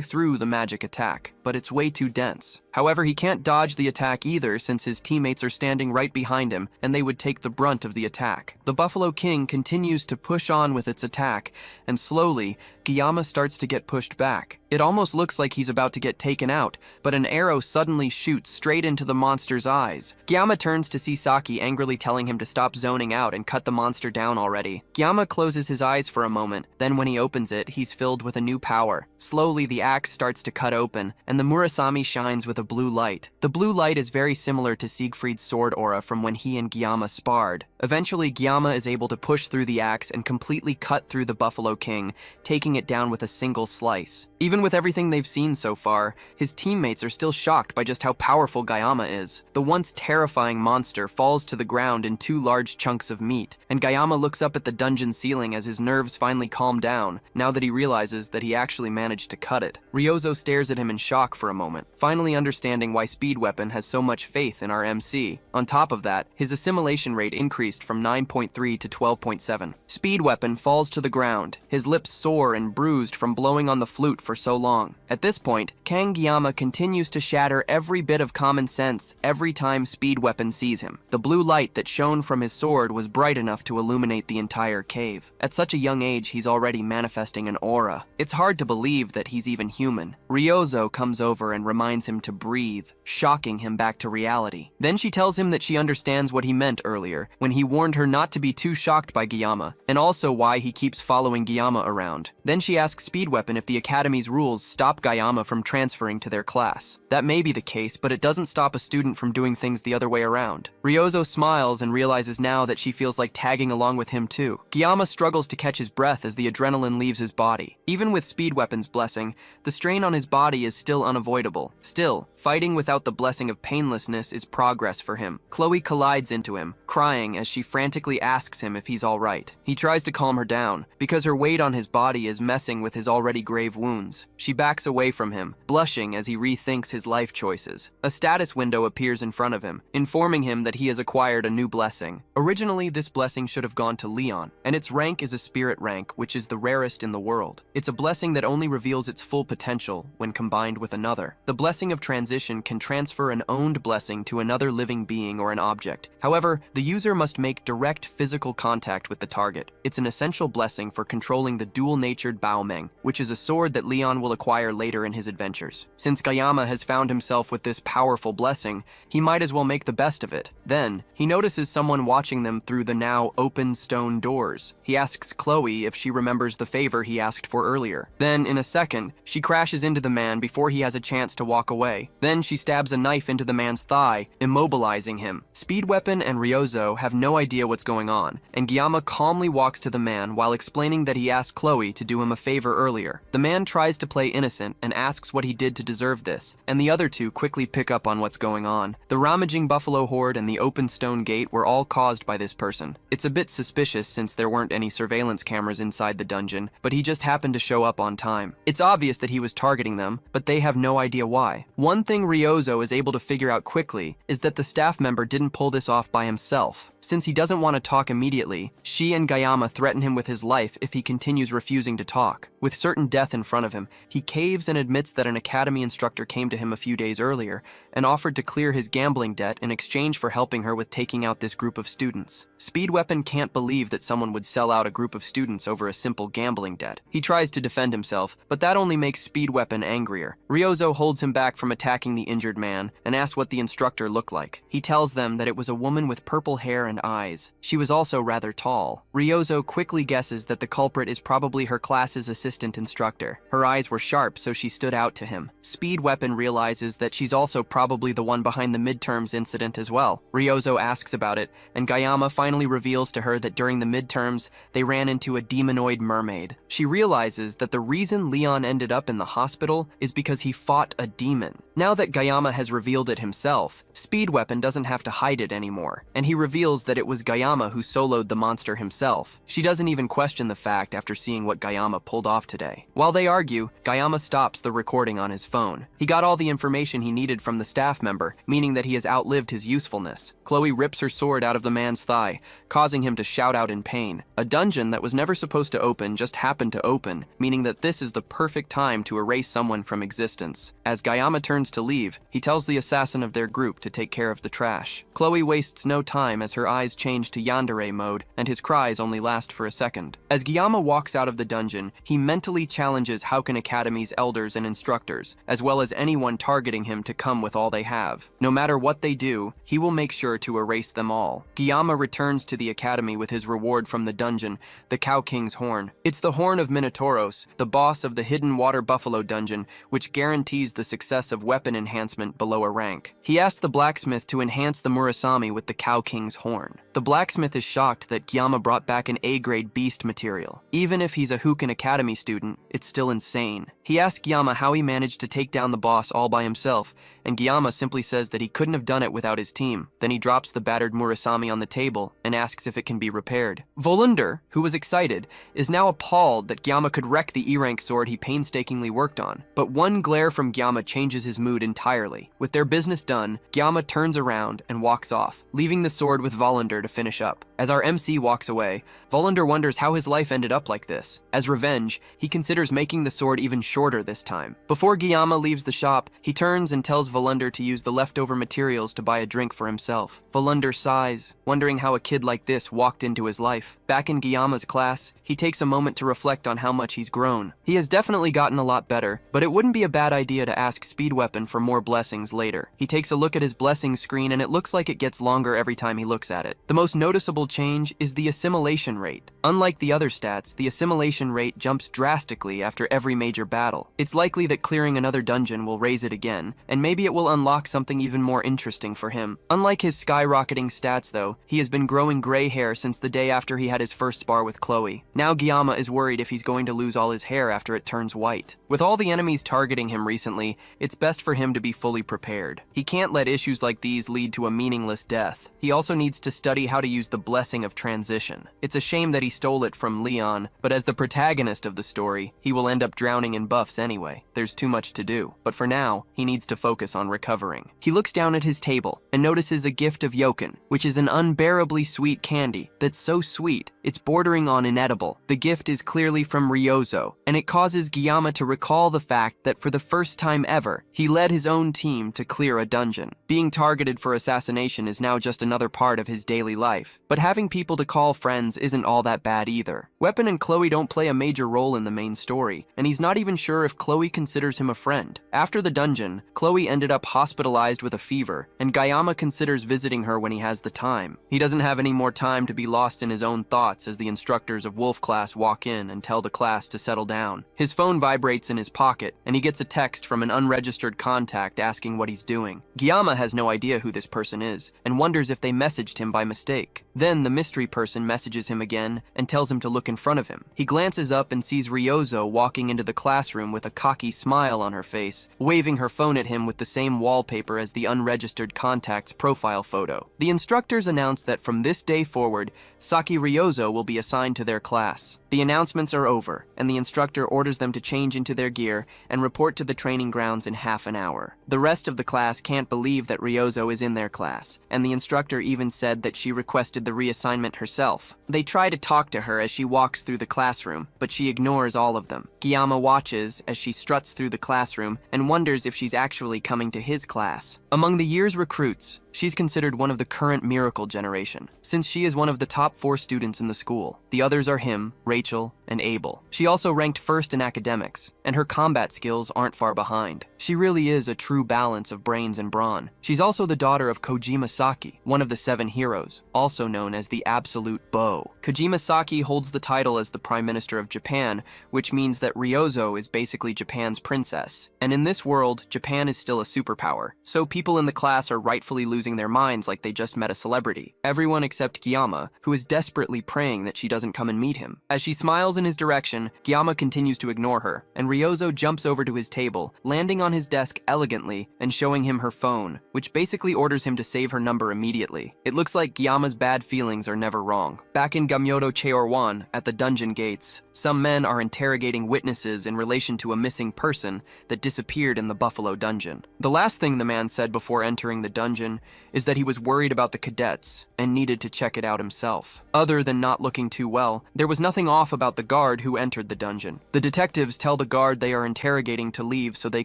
through the magic attack, but it's way too dense. However, he can't dodge the attack either since his teammates are standing right behind him and they would take the brunt of the attack. The Buffalo King continues to push on with its attack, and slowly, Gyama starts to get pushed back. It almost looks like he's about to get taken out, but an arrow suddenly shoots straight into the monster's eyes. Gyama turns to see Saki angrily telling him to stop zoning out and cut the monster down already. Gyama closes his eyes for a moment, then when he opens it, he's filled with a new power. Slowly, the axe starts to cut open, and the Murasami shines with a blue light. The blue light is very similar to Siegfried's sword aura from when he and Gyama sparred. Eventually, Gyama is able to push through the axe and completely cut through the Buffalo King, taking it down with a single slice. Even with everything they've seen so far, his teammates are still shocked by just how powerful Gyama is. The once terrifying monster falls to the ground in 2 large chunks of meat, and Gyama looks up at the dungeon ceiling as his nerves finally calm down, now that he realizes that he actually managed to cut it. Ryozo stares at him in shock for a moment, finally understanding why Speed Weapon has so much faith in our MC. On top of that, his assimilation rate increased from 9.3 to 12.7. Speed Weapon falls to the ground, his lips sore and bruised from blowing on the flute for so long. At this point, Kang Gyama continues to shatter every bit of common sense every time Speed Weapon sees him. The blue light that shone from his sword was bright enough to illuminate the entire cave. At such a young age, he's already manifesting an aura. It's hard to believe that he's even human. Ryozo comes over and reminds him to breathe, shocking him back to reality. Then she tells him that she understands what he meant earlier, when he warned her not to be too shocked by Gyama, and also why he keeps following Gyama around. Then she asks Speed Weapon if the Academy's rules stop Gyama from transferring to their class. That may be the case, but it doesn't stop a student from doing things the other way around. Ryozo smiles and realizes now that she feels like tagging along with him too. Gyama struggles to catch his breath as the adrenaline leaves his body. Even with Speed Weapon's blessing, the strain on his body is still unavoidable. Still, fighting without the blessing of painlessness is progress for him. Chloe collides into him, crying as she frantically asks him if he's alright. He tries to calm her down, because her weight on his body is messing with his already grave wounds. She backs away from him, blushing as he rethinks his life choices. A status window appears in front of him, informing him that he has acquired a new blessing. Originally, this blessing should have gone to Leon, and its rank is a spirit rank, which is the rarest in the world. It's a blessing that only reveals its full potential when combined with another. The blessing of transition can transfer an owned blessing to another living being or an object. However, the user must make direct physical contact with the target. It's an essential blessing for controlling the dual-natured Baomeng, which is a sword that Leon will acquire later in his adventures. Since Gyama has found himself with this powerful blessing, he might as well make the best of it. Then, he notices someone watching them through the now open stone doors. He asks Chloe if she remembers the favor he asked for earlier. Then, in a second, she crashes into the man before he has a chance to walk away. Then she stabs a knife into the man's thigh, immobilizing him. Speed Weapon and Ryozo have no idea what's going on, and Gyama calmly walks to the man while explaining that he asked Chloe to do him a favor earlier. The man tries to play innocent and asks what he did to deserve this, and the other two quickly pick up on what's going on. The rummaging buffalo horde and the open stone gate were all caused by this person. It's a bit suspicious since there weren't any surveillance cameras inside the dungeon, but he just happened to show up on time. It's obvious that he was targeting them, but they have no idea why. One thing Ryozo is able to figure out quickly is that the staff member didn't pull this off by himself. Since he doesn't want to talk immediately, she and Gyama threaten him with his life if he continues refusing to talk. With certain death in front of him, he caves and admits that an academy instructor came to him a few days earlier and offered to clear his gambling debt in exchange for helping her with taking out this group of students. Speed Weapon can't believe that someone would sell out a group of students over a simple gambling debt. He tries to defend himself, but that only makes Speed Weapon angrier. Ryozo holds him back from attacking the injured man and asks what the instructor looked like. He tells them that it was a woman with purple hair and eyes. She was also rather tall. Ryozo quickly guesses that the culprit is probably her class's assistant instructor. Her eyes were sharp, so she stood out to him. Speed Weapon realizes that she's also probably the one behind the midterms incident as well. Ryozo asks about it, and Gyama finally reveals to her that during the midterms, they ran into a demonoid mermaid. She realizes that the reason Leon ended up in the hospital is because he fought a demon. Now that Gyama has revealed it himself, Speed Weapon doesn't have to hide it anymore, and he reveals that it was Gyama who soloed the monster himself. She doesn't even question the fact after seeing what Gyama pulled off today. While they argue, Gyama stops the recording on his phone. He got all the information he needed from the staff member, meaning that he has outlived his usefulness. Chloe rips her sword out of the man's thigh, causing him to shout out in pain. A dungeon that was never supposed to open just happened to open, meaning that this is the perfect time to erase someone from existence. As Gyama turns to leave, he tells the assassin of their group to take care of the trash. Chloe wastes no time as her eyes change to yandere mode, and his cries only last for a second. As Gyama walks out of the dungeon, he mentally challenges Houken Academy's elders and instructors, as well as anyone targeting him to come with all they have. No matter what they do, he will make sure to erase them all. Gyama returns to the academy with his reward from the dungeon, the Cow King's horn. It's the horn of Minotauros, the boss of the Hidden Water Buffalo dungeon, which guarantees the success of weapon enhancement below a rank. He asks the blacksmith to enhance the Murasame with the Cow King's horn. The blacksmith is shocked that Gyama brought back an A-grade beast material. Even if he's a Huken Academy student, it's still insane. He asks Gyama how he managed to take down the boss all by himself, and Gyama simply says that he couldn't have done it without his team. Then he drops the battered Murasame on the table and asks if it can be repaired. Volunder, who was excited, is now appalled that Gyama could wreck the E-rank sword he painstakingly worked on. But one glare from Gyama changes his mood entirely. With their business done, Gyama turns around and walks off, leaving the sword with Volunder to finish up. As our MC walks away, Volunder wonders how his life ended up like this. As revenge, he considers making the sword even shorter this time. Before Gyama leaves the shop, he turns and tells Volunder to use the leftover materials to buy a drink for himself. Volunder sighs, wondering how a kid like this walked into his life. Back in Gyama's class, he takes a moment to reflect on how much he's grown. He has definitely gotten a lot better, but it wouldn't be a bad idea to ask Speed Weapon for more blessings later. He takes a look at his blessing screen and it looks like it gets longer every time he looks at it. The most noticeable change is the assimilation rate. Unlike the other stats, the assimilation rate jumps drastically after every major battle. It's likely that clearing another dungeon will raise it again, and maybe it will unlock something even more interesting for him. Unlike his skyrocketing stats though, he has been growing gray hair since the day after he had his first spar with Chloe. Now Gyama is worried if he's going to lose all his hair after it turns white. With all the enemies targeting him recently, it's best for him to be fully prepared. He can't let issues like these lead to a meaningless death. He also needs to study how to use the blessing of transition. It's a shame that he stole it from Leon, but as the protagonist of the story, he will end up drowning in buffs anyway. There's too much to do. But for now, he needs to focus on recovering. He looks down at his table and notices a gift of Yoken, which is an unbearably sweet candy that's so sweet, it's bordering on inedible. The gift is clearly from Ryozo, and it causes Gyama to recall the fact that for the first time ever, he led his own team to clear a dungeon. Being targeted for assassination is now just another part of his daily life, but having people to call friends isn't all that bad either. Weapon and Chloe don't play a major role in the main story, and he's not even sure if Chloe considers him a friend. After the dungeon, Chloe ended up hospitalized with a fever, and Gyama considers visiting her when he has the time. He doesn't have any more time to be lost in his own thoughts as the instructors of Wolf class walk in and tell the class to settle down. His phone vibrates in his pocket, and he gets a text from an unregistered contact asking what he's doing. Gyama has no idea who this person is, and wonders if they messaged him by mistake. Then the mystery person messages him again and tells him to look in front of him. He glances up and sees Ryozo walking into the classroom with a cocky smile on her face, waving her phone at him with the same wallpaper as the unregistered contact's profile photo. The instructors announce that from this day forward, Saki Ryozo will be assigned to their class. The announcements are over, and the instructor orders them to change into their gear and report to the training grounds in half an hour. The rest of the class can't believe that Ryozo is in their class, and the instructor even said that she requested the reassignment herself. They try to talk to her as she walks through the classroom, but she ignores all of them. Gyama watches as she struts through the classroom and wonders if she's actually coming to his class. Among the year's recruits, she's considered one of the current miracle generation, since she is one of the top 4 students in the school. The others are him, Rachel, and Abel. She also ranked first in academics, and her combat skills aren't far behind. She really is a true balance of brains and brawn. She's also the daughter of Kojima Saki, one of the 7 heroes, also known as the Absolute Bow. Kojima Saki holds the title as the Prime Minister of Japan, which means that Ryozo is basically Japan's princess. And in this world, Japan is still a superpower, so people in the class are rightfully losing their minds like they just met a celebrity. Everyone except Gyama, who is desperately praying that she doesn't come and meet him. As she smiles in his direction, Gyama continues to ignore her, and Ryozo jumps over to his table, landing on his desk elegantly and showing him her phone, which basically orders him to save her number immediately. It looks like Gyama's bad feelings are never wrong. Back in Gamyodo Cheorwan, at the dungeon gates, some men are interrogating witnesses in relation to a missing person that disappeared in the Buffalo dungeon. The last thing the man said before entering the dungeon is that he was worried about the cadets and needed to check it out himself. Other than not looking too well, there was nothing off about the guard who entered the dungeon. The detectives tell the guard they are interrogating to leave so they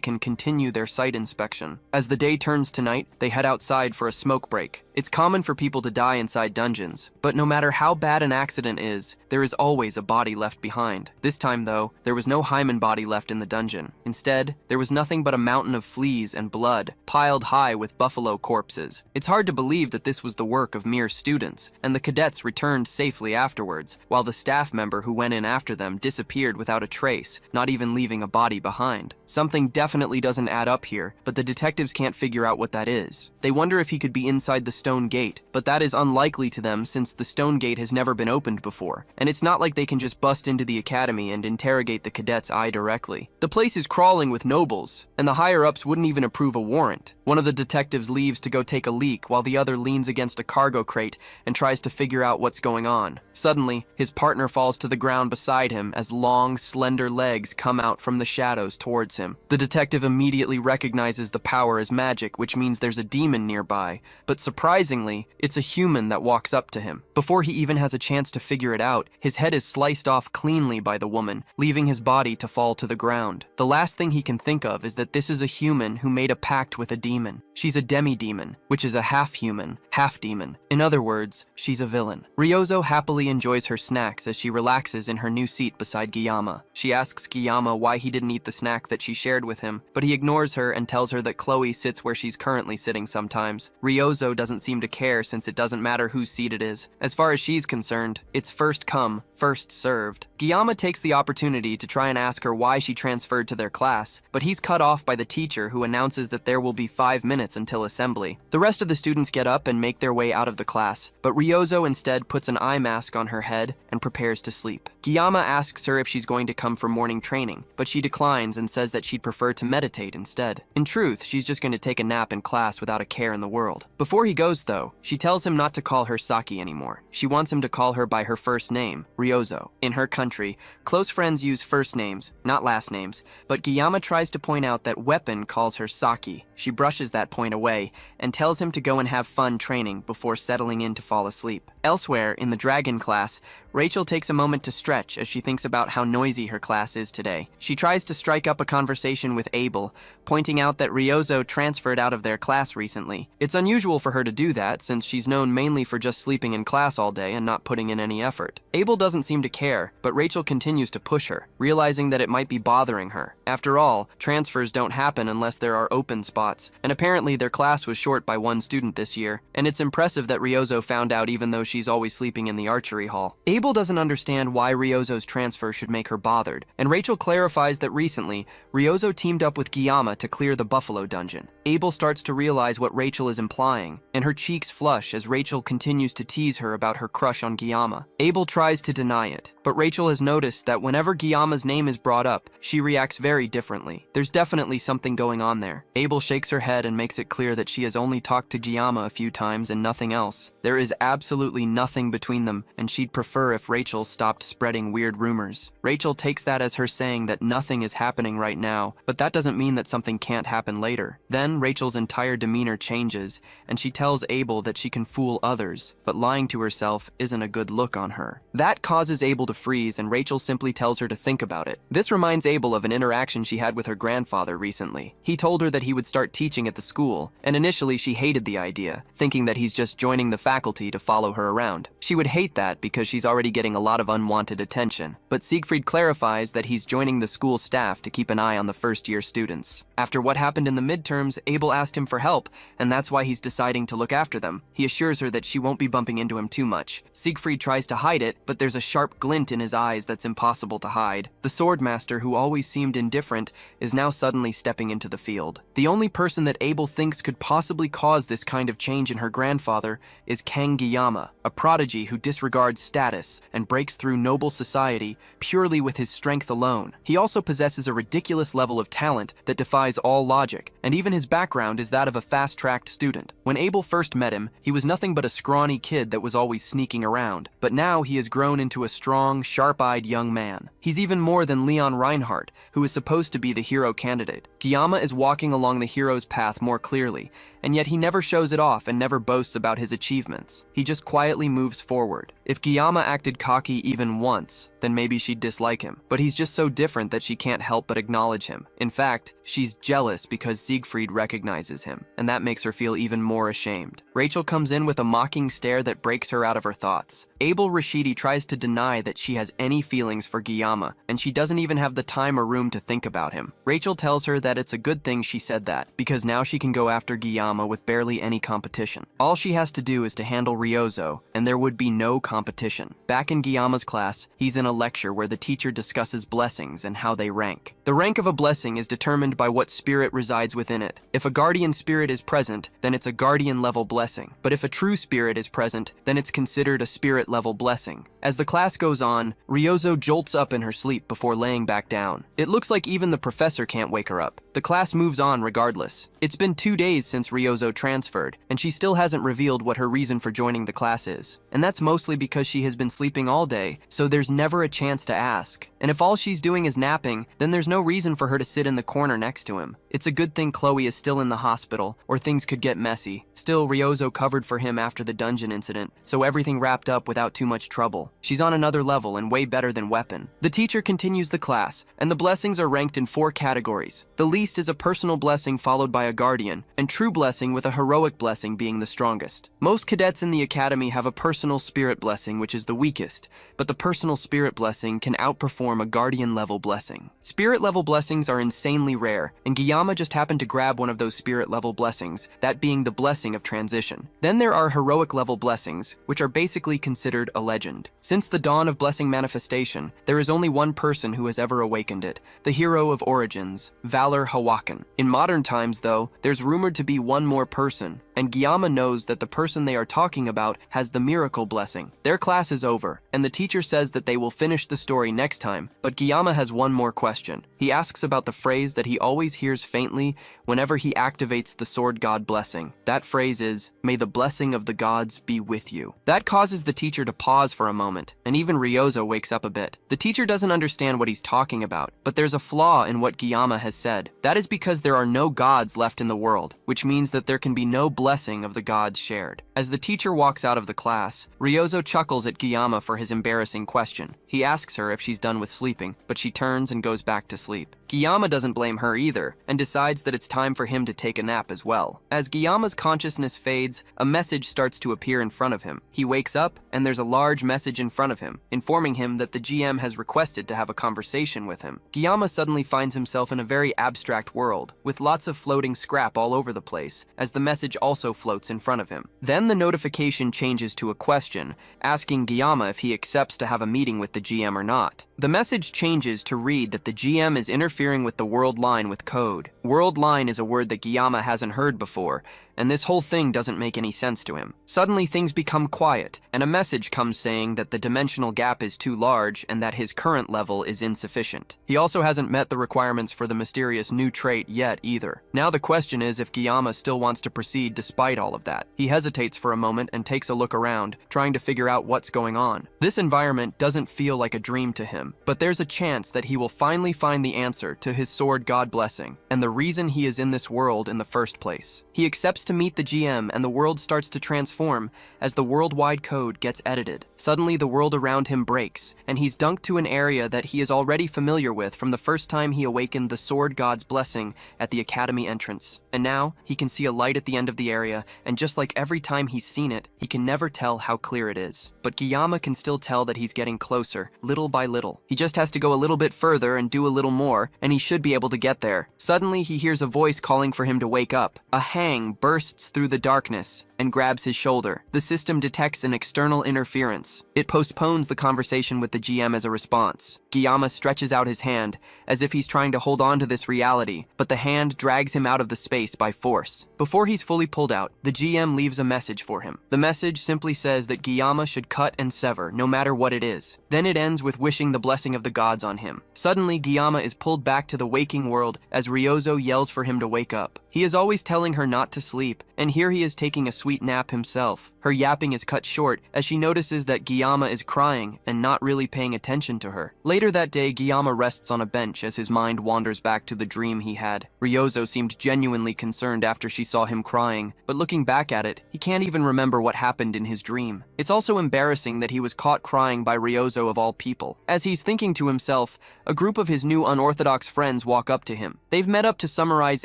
can continue their site inspection. As the day turns to night, they head outside for a smoke break. It's common for people to die inside dungeons, but no matter how bad an accident is, there is always a body left behind behind. This time, though, there was no hymen body left in the dungeon. Instead, there was nothing but a mountain of fleas and blood, piled high with buffalo corpses. It's hard to believe that this was the work of mere students, and the cadets returned safely afterwards, while the staff member who went in after them disappeared without a trace, not even leaving a body behind. Something definitely doesn't add up here, but the detectives can't figure out what that is. They wonder if he could be inside the stone gate, but that is unlikely to them since the stone gate has never been opened before, and it's not like they can just bust into the academy and interrogate the cadet's eye directly. The place is crawling with nobles, and the higher-ups wouldn't even approve a warrant. One of the detectives leaves to go take a leak while the other leans against a cargo crate and tries to figure out what's going on. Suddenly, his partner falls to the ground beside him as long, slender legs come out from the shadows towards him. The detective immediately recognizes the power as magic, which means there's a demon nearby, but surprisingly, it's a human that walks up to him. Before he even has a chance to figure it out, his head is sliced off cleanly by the woman, leaving his body to fall to the ground. The last thing he can think of is that this is a human who made a pact with a demon. She's a demi-demon, which is a half-human, half-demon. In other words, she's a villain. Ryozo happily enjoys her snacks as she relaxes in her new seat beside Giyama. She asks Giyama why he didn't eat the snack that she shared with him, but he ignores her and tells her that Chloe sits where she's currently sitting sometimes. Ryozo doesn't seem to care since it doesn't matter whose seat it is. As far as she's concerned, it's first come, first served. Giyama takes the opportunity to try and ask her why she transferred to their class, but he's cut off by the teacher who announces that there will be 5 minutes until assembly. The rest of the students get up and make their way out of the class, but Ryozo instead puts an eye mask on her head and prepares to sleep. Giyama asks her if she's going to come for morning training, but she declines and says that she'd prefer to meditate instead. In truth, she's just going to take a nap in class without a care in the world. Before he goes, though, she tells him not to call her Saki anymore. She wants him to call her by her first name, Ryozo. In her country, close friends use first names, not last names, but Giyama tries to point out that Weapon calls her Saki. She brushes that point away and tells him to go and have fun training before settling in to fall asleep. Elsewhere, in the Dragon class, Rachel takes a moment to stretch as she thinks about how noisy her class is today. She tries to strike up a conversation with Abel, pointing out that Ryozo transferred out of their class recently. It's unusual for her to do that since she's known mainly for just sleeping in class all day and not putting in any effort. Abel doesn't seem to care, but Rachel continues to push her, realizing that it might be bothering her. After all, transfers don't happen unless there are open spots, and apparently their class was short by 1 student this year, and it's impressive that Ryozo found out even though she's always sleeping in the archery hall. Abel doesn't understand why Ryozo's transfer should make her bothered, and Rachel clarifies that recently, Ryozo teamed up with Giyama to clear the Buffalo Dungeon. Abel starts to realize what Rachel is implying, and her cheeks flush as Rachel continues to tease her about her crush on Giyama. Abel tries to deny it, but Rachel has noticed that whenever Giyama's name is brought up, she reacts very differently. There's definitely something going on there. Abel shakes her head and makes it clear that she has only talked to Giyama a few times and nothing else. There is absolutely nothing between them, and she'd prefer if Rachel stopped spreading weird rumors. Rachel takes that as her saying that nothing is happening right now, but that doesn't mean that something can't happen later. Then Rachel's entire demeanor changes, and she tells Abel that she can fool others, but lying to herself isn't a good look on her. That causes Abel to freeze, and Rachel simply tells her to think about it. This reminds Abel of an interaction she had with her grandfather recently. He told her that he would start teaching at the school, and initially she hated the idea, thinking that he's just joining the faculty to follow her around. She would hate that because she's already getting a lot of unwanted attention, but Siegfried clarifies that he's joining the school staff to keep an eye on the first-year students. After what happened in the midterms, Abel asked him for help, and that's why he's deciding to look after them. He assures her that she won't be bumping into him too much. Siegfried tries to hide it, but there's a sharp glint in his eyes that's impossible to hide. The swordmaster, who always seemed indifferent, is now suddenly stepping into the field. The only person that Abel thinks could possibly cause this kind of change in her grandfather is Kang Giyama, a prodigy who disregards status and breaks through noble society purely with his strength alone. He also possesses a ridiculous level of talent that defies all logic, and even his background is that of a fast-tracked student. When Abel first met him, he was nothing but a scrawny kid that was always sneaking around, but now he has grown into a strong, sharp-eyed young man. He's even more than Leon Reinhardt, who is supposed to be the hero candidate. Giyama is walking along the hero's path more clearly, and yet he never shows it off and never boasts about his achievements. He just quietly moves forward. If Giyama acted cocky even once, then maybe she'd dislike him. But he's just so different that she can't help but acknowledge him. In fact, she's jealous because Siegfried recognizes him, and that makes her feel even more ashamed. Rachel comes in with a mocking stare that breaks her out of her thoughts. Abel Rashidi tries to deny that she has any feelings for Guillaume, and she doesn't even have the time or room to think about him. Rachel tells her that it's a good thing she said that, because now she can go after Guillaume with barely any competition. All she has to do is to handle Ryozo, and there would be no competition. Back in Guillaume's class, he's in a lecture where the teacher discusses blessings and how they rank. The rank of a blessing is determined by what spirit resides within it. If a guardian spirit is present, then it's a guardian level blessing. But if a true spirit is present, then it's considered a spirit level blessing. As the class goes on, Ryozo jolts up in her sleep before laying back down. It looks like even the professor can't wake her up. The class moves on regardless. It's been 2 days since Ryozo transferred, and she still hasn't revealed what her reason for joining the class is. And that's mostly because she has been sleeping all day, so there's never a chance to ask. And if all she's doing is napping, then there's no reason for her to sit in the corner next to him. It's a good thing Chloe is still in the hospital, or things could get messy. Still, Ryozo covered for him after the dungeon incident, so everything wrapped up without too much trouble. She's on another level and way better than Weapon. The teacher continues the class, and the blessings are ranked in 4 categories. The least is a personal blessing followed by a guardian, and true blessing with a heroic blessing being the strongest. Most cadets in the academy have a personal spirit blessing, which is the weakest, but the personal spirit blessing can outperform a guardian level blessing. Spirit level blessings are insanely rare, and Guillaume just happened to grab one of those spirit level blessings, that being the blessing of transition. Then there are heroic level blessings, which are basically considered a legend. Since the dawn of blessing manifestation, there is only one person who has ever awakened it, the hero of origins, Valor Hawakan. In modern times, though, there's rumored to be one more person, and Guillaume knows that the person they are talking about has the miracle blessing. Their class is over, and the teacher says that they will finish the story next time, but Guillaume has one more question. He asks about the phrase that he always hears faintly whenever he activates the Sword God blessing. That phrase is, "May the blessing of the gods be with you." That causes the teacher to pause for a moment, and even Ryozo wakes up a bit. The teacher doesn't understand what he's talking about, but there's a flaw in what Guillaume has said. That is because there are no gods left in the world, which means that there can be no blessing of the gods shared. As the teacher walks out of the class, Ryozo chuckles at Guillaume for his embarrassing question. He asks her if she's done with sleeping, but she turns and goes back to sleep. Guillaume doesn't blame her either, and decides that it's time for him to take a nap as well. As Guillaume's consciousness fades, a message starts to appear in front of him. He wakes up, and there's a large message in front of him, informing him that the GM has requested to have a conversation with him. Guillaume suddenly finds himself in a very abstract world, with lots of floating scrap all over the place, as the message also floats in front of him. Then the notification changes to a question, asking Guillaume if he accepts to have a meeting with the GM or not. The message changes to read that the GM is interfering with the world line with code. World line is a word that Guillaume hasn't heard before, and this whole thing doesn't make any sense to him. Suddenly things become quiet, and a message comes saying that the dimensional gap is too large and that his current level is insufficient. He also hasn't met the requirements for the mysterious new trait yet either. Now the question is if Guillaume still wants to proceed despite all of that. He hesitates for a moment and takes a look around, trying to figure out what's going on. This environment doesn't feel like a dream to him, but there's a chance that he will finally find the answer to his Sword God blessing, and the reason he is in this world in the first place. He accepts to meet the GM, and the world starts to transform as the worldwide code gets edited. Suddenly the world around him breaks, and he's dunked to an area that he is already familiar with from the first time he awakened the Sword God's blessing at the academy entrance. And now he can see a light at the end of the area, and just like every time he's seen it, he can never tell how clear it is. But Guillaume can still tell that he's getting closer, little by little. He just has to go a little bit further and do a little more, and he should be able to get there. Suddenly he hears a voice calling for him to wake up. A hang bursts through the darkness and grabs his shoulder. The system detects an external interference. It postpones the conversation with the GM as a response. Guillaume stretches out his hand, as if he's trying to hold on to this reality, but the hand drags him out of the space by force. Before he's fully pulled out, the GM leaves a message for him. The message simply says that Guillaume should cut and sever, no matter what it is. Then it ends with wishing the blessing of the gods on him. Suddenly, Guillaume is pulled back to the waking world as Ryozo yells for him to wake up. He is always telling her not to sleep, and here he is taking a sweet nap himself. Her yapping is cut short as she notices that Guillaume is crying and not really paying attention to her. Later that day, Guillaume rests on a bench as his mind wanders back to the dream he had. Ryozo seemed genuinely concerned after she saw him crying, but looking back at it, he can't even remember what happened in his dream. It's also embarrassing that he was caught crying by Ryozo of all people. As he's thinking to himself, a group of his new unorthodox friends walk up to him. They've met up to summarize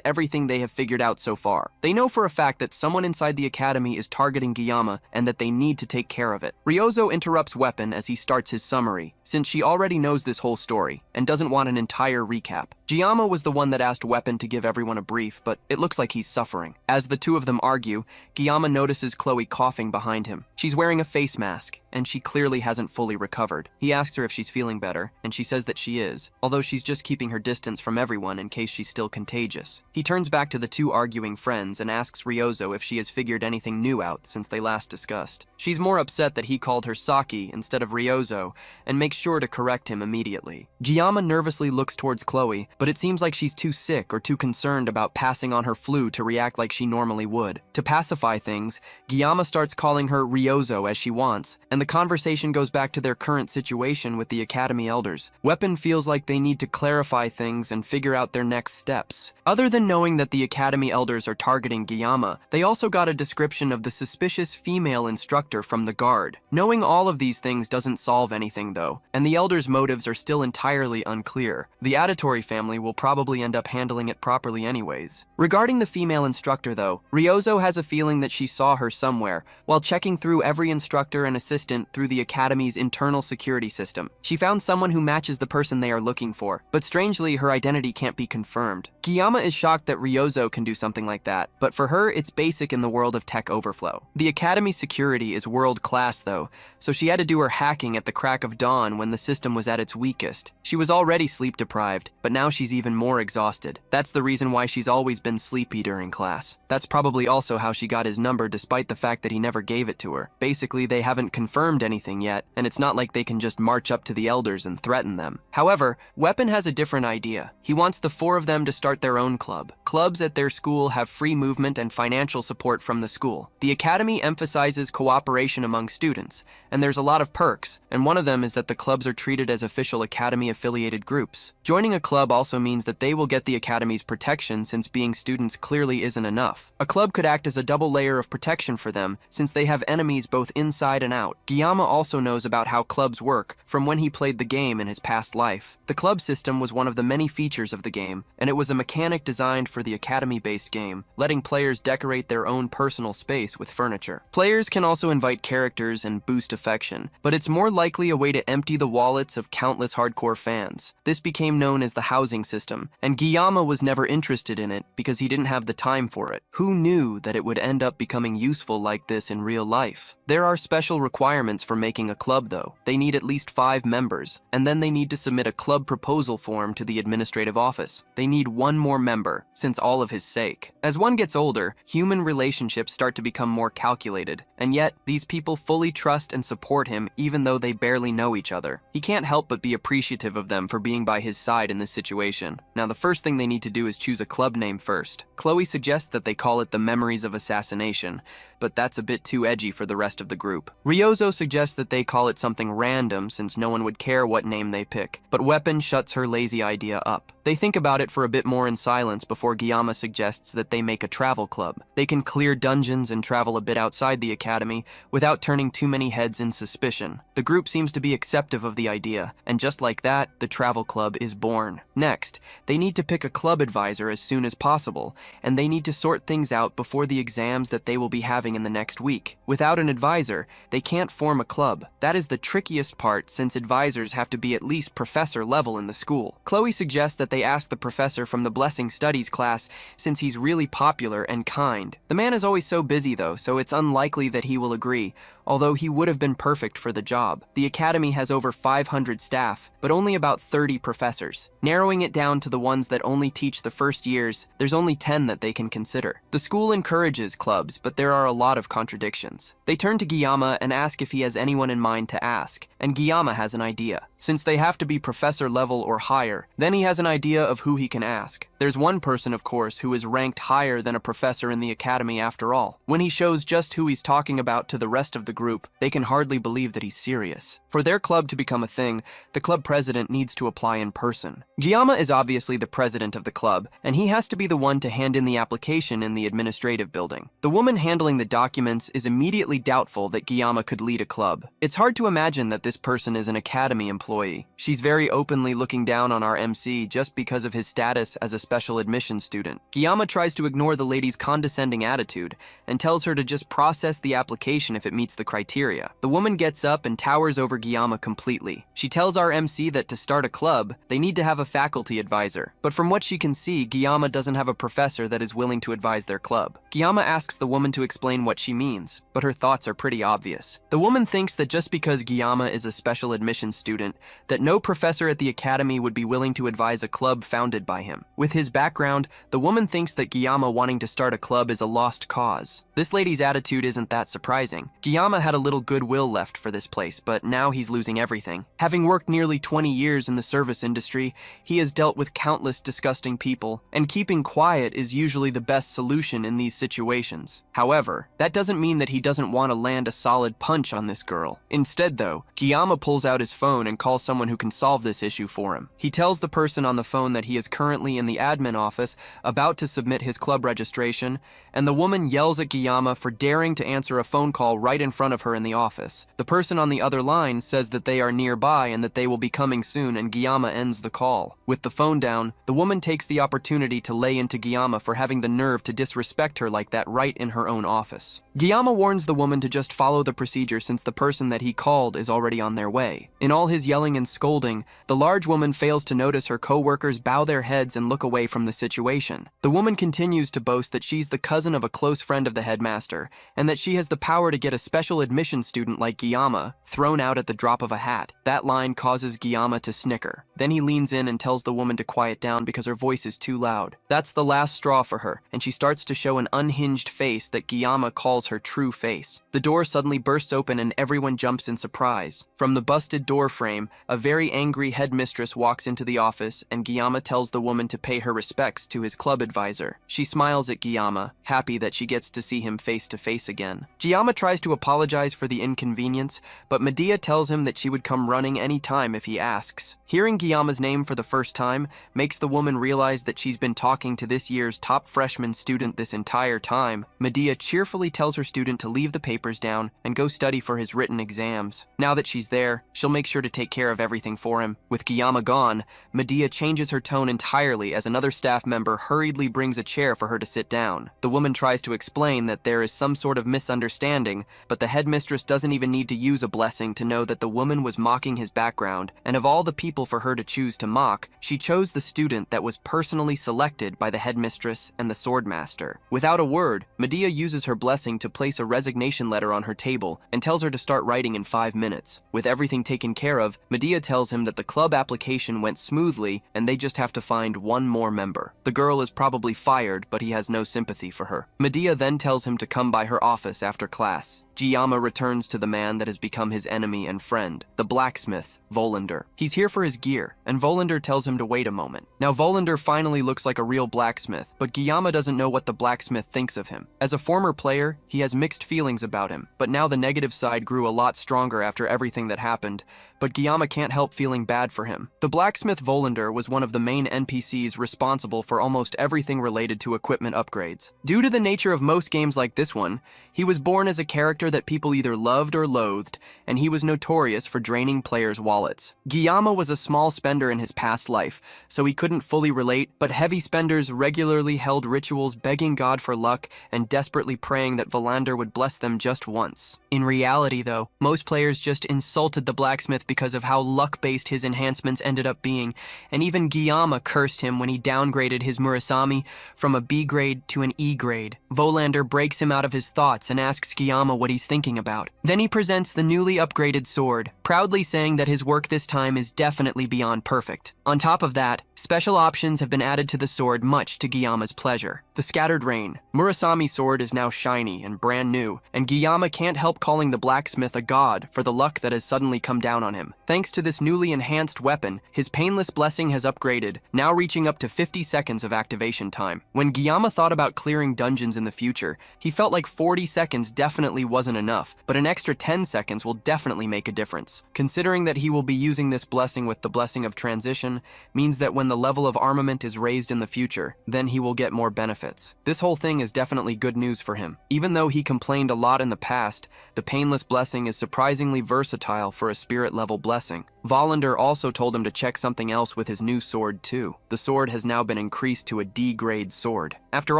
everything they have figured out so far. They know for a fact that someone inside the academy academy is targeting Giyama and that they need to take care of it. Ryozo interrupts Weapon as he starts his summary, since she already knows this whole story and doesn't want an entire recap. Giyama was the one that asked Weapon to give everyone a brief, but it looks like he's suffering. As the two of them argue, Giyama notices Chloe coughing behind him. She's wearing a face mask, and she clearly hasn't fully recovered. He asks her if she's feeling better, and she says that she is, although she's just keeping her distance from everyone in case she's still contagious. He turns back to the two arguing friends and asks Ryozo if she has figured anything new out since they last discussed. She's more upset that he called her Saki instead of Ryozo, and makes sure to correct him immediately. Giyama nervously looks towards Chloe, but it seems like she's too sick or too concerned about passing on her flu to react like she normally would. To pacify things, Giyama starts calling her Ryozo as she wants, and the conversation goes back to their current situation with the Academy Elders. Weapon feels like they need to clarify things and figure out their next steps. Other than knowing that the Academy Elders are targeting Giyama, they also got a description of the suspicious female instructor from the guard. Knowing all of these things doesn't solve anything though, and the Elders' motives are still entirely unclear. The Auditory family will probably end up handling it properly anyways. Regarding the female instructor though, Ryozo has a feeling that she saw her somewhere while checking through every instructor and assistant through the Academy's internal security system. She found someone who matches the person they are looking for, but strangely her identity can't be confirmed. Giyama is shocked that Ryozo can do something like that, but for her it's basic in the world of tech overflow. The Academy's security is world-class though, so she had to do her hacking at the crack of dawn when the system was at its weakest. She was already sleep-deprived, but now she's even more exhausted. That's the reason why she's always been sleepy during class. That's probably also how she got his number despite the fact that he never gave it to her. Basically, they haven't confirmed anything yet, and it's not like they can just march up to the elders and threaten them. However, Weapon has a different idea. He wants the four of them to start their own club. Clubs at their school have free movement and financial support from the school. The academy emphasizes cooperation among students, and there's a lot of perks, and one of them is that the clubs are treated as official academy-affiliated groups. Joining a club also means that they will get the academy's protection since being students clearly isn't enough. A club could act as a double layer of protection for them since they have enemies both inside and out. Giyama also knows about how clubs work from when he played the game in his past life. The club system was one of the many features of the game, and it was a mechanic designed for the academy-based game, letting players decorate their own personal space with furniture. Players can also invite characters and boost affection, but it's more likely a way to empty the wallets of countless hardcore fans. This became known as the housing system, and Giyama was never interested in it because he didn't have the time for it. Who knew that it would end up becoming useful like this in real life? There are special requirements for making a club though. They need at least 5 members, and then they need to submit a club proposal form to the administrative office. They need one more member, since all of his sake. As one gets older, human relationships start to become more calculated, and yet these people fully trust and support him even though they barely know each other. He can't help but be appreciative of them for being by his side in this situation. Now the first thing they need to do is choose a club name first. Chloe suggests that they call it the Memories of Assassination, but that's a bit too edgy for the rest of the group. Ryozo suggests that they call it something random since no one would care what name they pick, but Weapon shuts her lazy idea up. They think about it for a bit more in silence before Giyama suggests that they make a travel club. They can clear dungeons and travel a bit outside the academy without turning too many heads in suspicion. The group seems to be acceptive of the idea, and just like that, the travel club is born. Next, they need to pick a club advisor as soon as possible, and they need to sort things out before the exams that they will be having in the next week. Without an advisor, they can't form a club. That is the trickiest part since advisors have to be at least professor level in the school. Chloe suggests that they ask the professor from the Blessing Studies class since he's really popular and kind. The man is always so busy though, so it's unlikely that he will agree, although he would have been perfect for the job. The academy has over 500 staff, but only about 30 professors. Narrowing it down to the ones that only teach the first years, there's only 10 that they can consider. The school encourages clubs, but there are a lot of contradictions. They turn to Giyama and ask if he has anyone in mind to ask, and Giyama has an idea. Since they have to be professor level or higher, then he has an idea of who he can ask. There's one person, of course, who is ranked higher than a professor in the academy after all. When he shows just who he's talking about to the rest of the group, they can hardly believe that he's serious. For their club to become a thing, the club president needs to apply in person. Giyama is obviously the president of the club, and he has to be the one to hand in the application in the administrative building. The woman handling the documents is immediately doubtful that Giyama could lead a club. It's hard to imagine that this person is an academy employee. She's very openly looking down on our MC just because of his status as a special admissions student. Giyama tries to ignore the lady's condescending attitude and tells her to just process the application if it meets the criteria. The woman gets up and towers over Giyama completely. She tells our MC that to start a club, they need to have a faculty advisor. But from what she can see, Giyama doesn't have a professor that is willing to advise their club. Giyama asks the woman to explain what she means, but her thoughts are pretty obvious. The woman thinks that just because Giyama is a special admissions student, that no professor at the academy would be willing to advise a club founded by him. With his background, the woman thinks that Giyama wanting to start a club is a lost cause. This lady's attitude isn't that surprising. Giyama had a little goodwill left for this place, but now he's losing everything. Having worked nearly 20 years in the service industry, he has dealt with countless disgusting people, and keeping quiet is usually the best solution in these situations. However, that doesn't mean that he doesn't want to land a solid punch on this girl. Instead though, Giyama pulls out his phone and calls someone who can solve this issue for him. He tells the person on the phone that he is currently in the admin office about to submit his club registration, and the woman yells at Giyama for daring to answer a phone call right in front of her in the office. The person on the other line says that they are nearby and that they will be coming soon, and Giyama ends the call. With the phone down, the woman takes the opportunity to lay into Giyama for having the nerve to disrespect her like that right in her own office. Giyama warns the woman to just follow the procedure since the person that he called is already on their way. In all his yelling and scolding, the large woman fails to notice her co-workers bow their heads and look away from the situation. The woman continues to boast that she's the cousin of a close friend of the headmaster, and that she has the power to get a special admission student like Giyama thrown out at the drop of a hat. That line causes Giyama to snicker. Then he leans in and tells the woman to quiet down because her voice is too loud. That's the last straw for her, and she starts to show an unhinged face that Giyama calls her true face. The door suddenly bursts open and everyone jumps in surprise. From the busted door frame, a very angry headmistress walks into the office, and Giyama tells the woman to pay her respects to his club advisor. She smiles at Giyama, happy that she gets to see him face to face again. Giyama tries to apologize for the inconvenience, but Medea tells him that she would come running any time if he asks. Hearing Giyama's name for the first time makes the woman realize that she's been talking to this year's top freshman student this entire time. Medea cheerfully tells her student to leave the papers down and go study for his written exams. Now that she's there, she'll make sure to take care of everything for him. With Giyama gone, Medea changes her tone entirely as another staff member hurriedly brings a chair for her to sit down. The woman tries to explain that there is some sort of misunderstanding, but the headmistress doesn't even need to use a blessing to know that the woman was mocking his background, and of all the people for her to choose to mock, she chose the student that was personally selected by the headmistress and the swordmaster. Without a word, Medea uses her blessing to place a resignation letter on her table and tells her to start writing in 5 minutes. With everything taken care of, Medea tells him that the club application went smoothly and they just have to find one more member. The girl is probably fired, but he has no sympathy for her. Medea then tells him to come by her office after class. Giyama returns to the man that has become his enemy and friend, the blacksmith, Volander. He's here for his gear, and Volander tells him to wait a moment. Now Volander finally looks like a real blacksmith, but Giyama doesn't know what the blacksmith thinks of him. As a former player, he has mixed feelings about him, but now the negative side grew a lot stronger after everything that happened, but Giyama can't help feeling bad for him. The blacksmith Volander was one of the main NPCs responsible for almost everything related to equipment upgrades. Due to the nature of most games like this one, he was born as a character that people either loved or loathed, and he was notorious for draining players' wallets. Giyama was a small spender in his past life, so he couldn't fully relate, but heavy spenders regularly held rituals begging God for luck and desperately praying that Volander would bless them just once. In reality though, most players just insulted the blacksmith because of how luck-based his enhancements ended up being, and even Giyama cursed him when he downgraded his Murasami from a B grade to an E grade. Volander breaks him out of his thoughts and asks Giyama what he's thinking about. Then he presents the newly upgraded sword, proudly saying that his work this time is definitely beyond perfect. On top of that, special options have been added to the sword, much to Giyama's pleasure. The Scattered Rain. Murasami's sword is now shiny and brand new, and Giyama can't help calling the blacksmith a god for the luck that has suddenly come down on him. Thanks to this newly enhanced weapon, his painless blessing has upgraded, now reaching up to 50 seconds of activation time. When Giyama thought about clearing dungeons in the future, he felt like 40 seconds definitely wasn't enough, but an extra 10 seconds will definitely make a difference. Considering that he will be using this blessing with the blessing of transition, expansion means that when the level of armament is raised in the future, then he will get more benefits. This whole thing is definitely good news for him. Even though he complained a lot in the past, the Painless Blessing is surprisingly versatile for a spirit-level blessing. Volander also told him to check something else with his new sword too. The sword has now been increased to a D-grade sword. After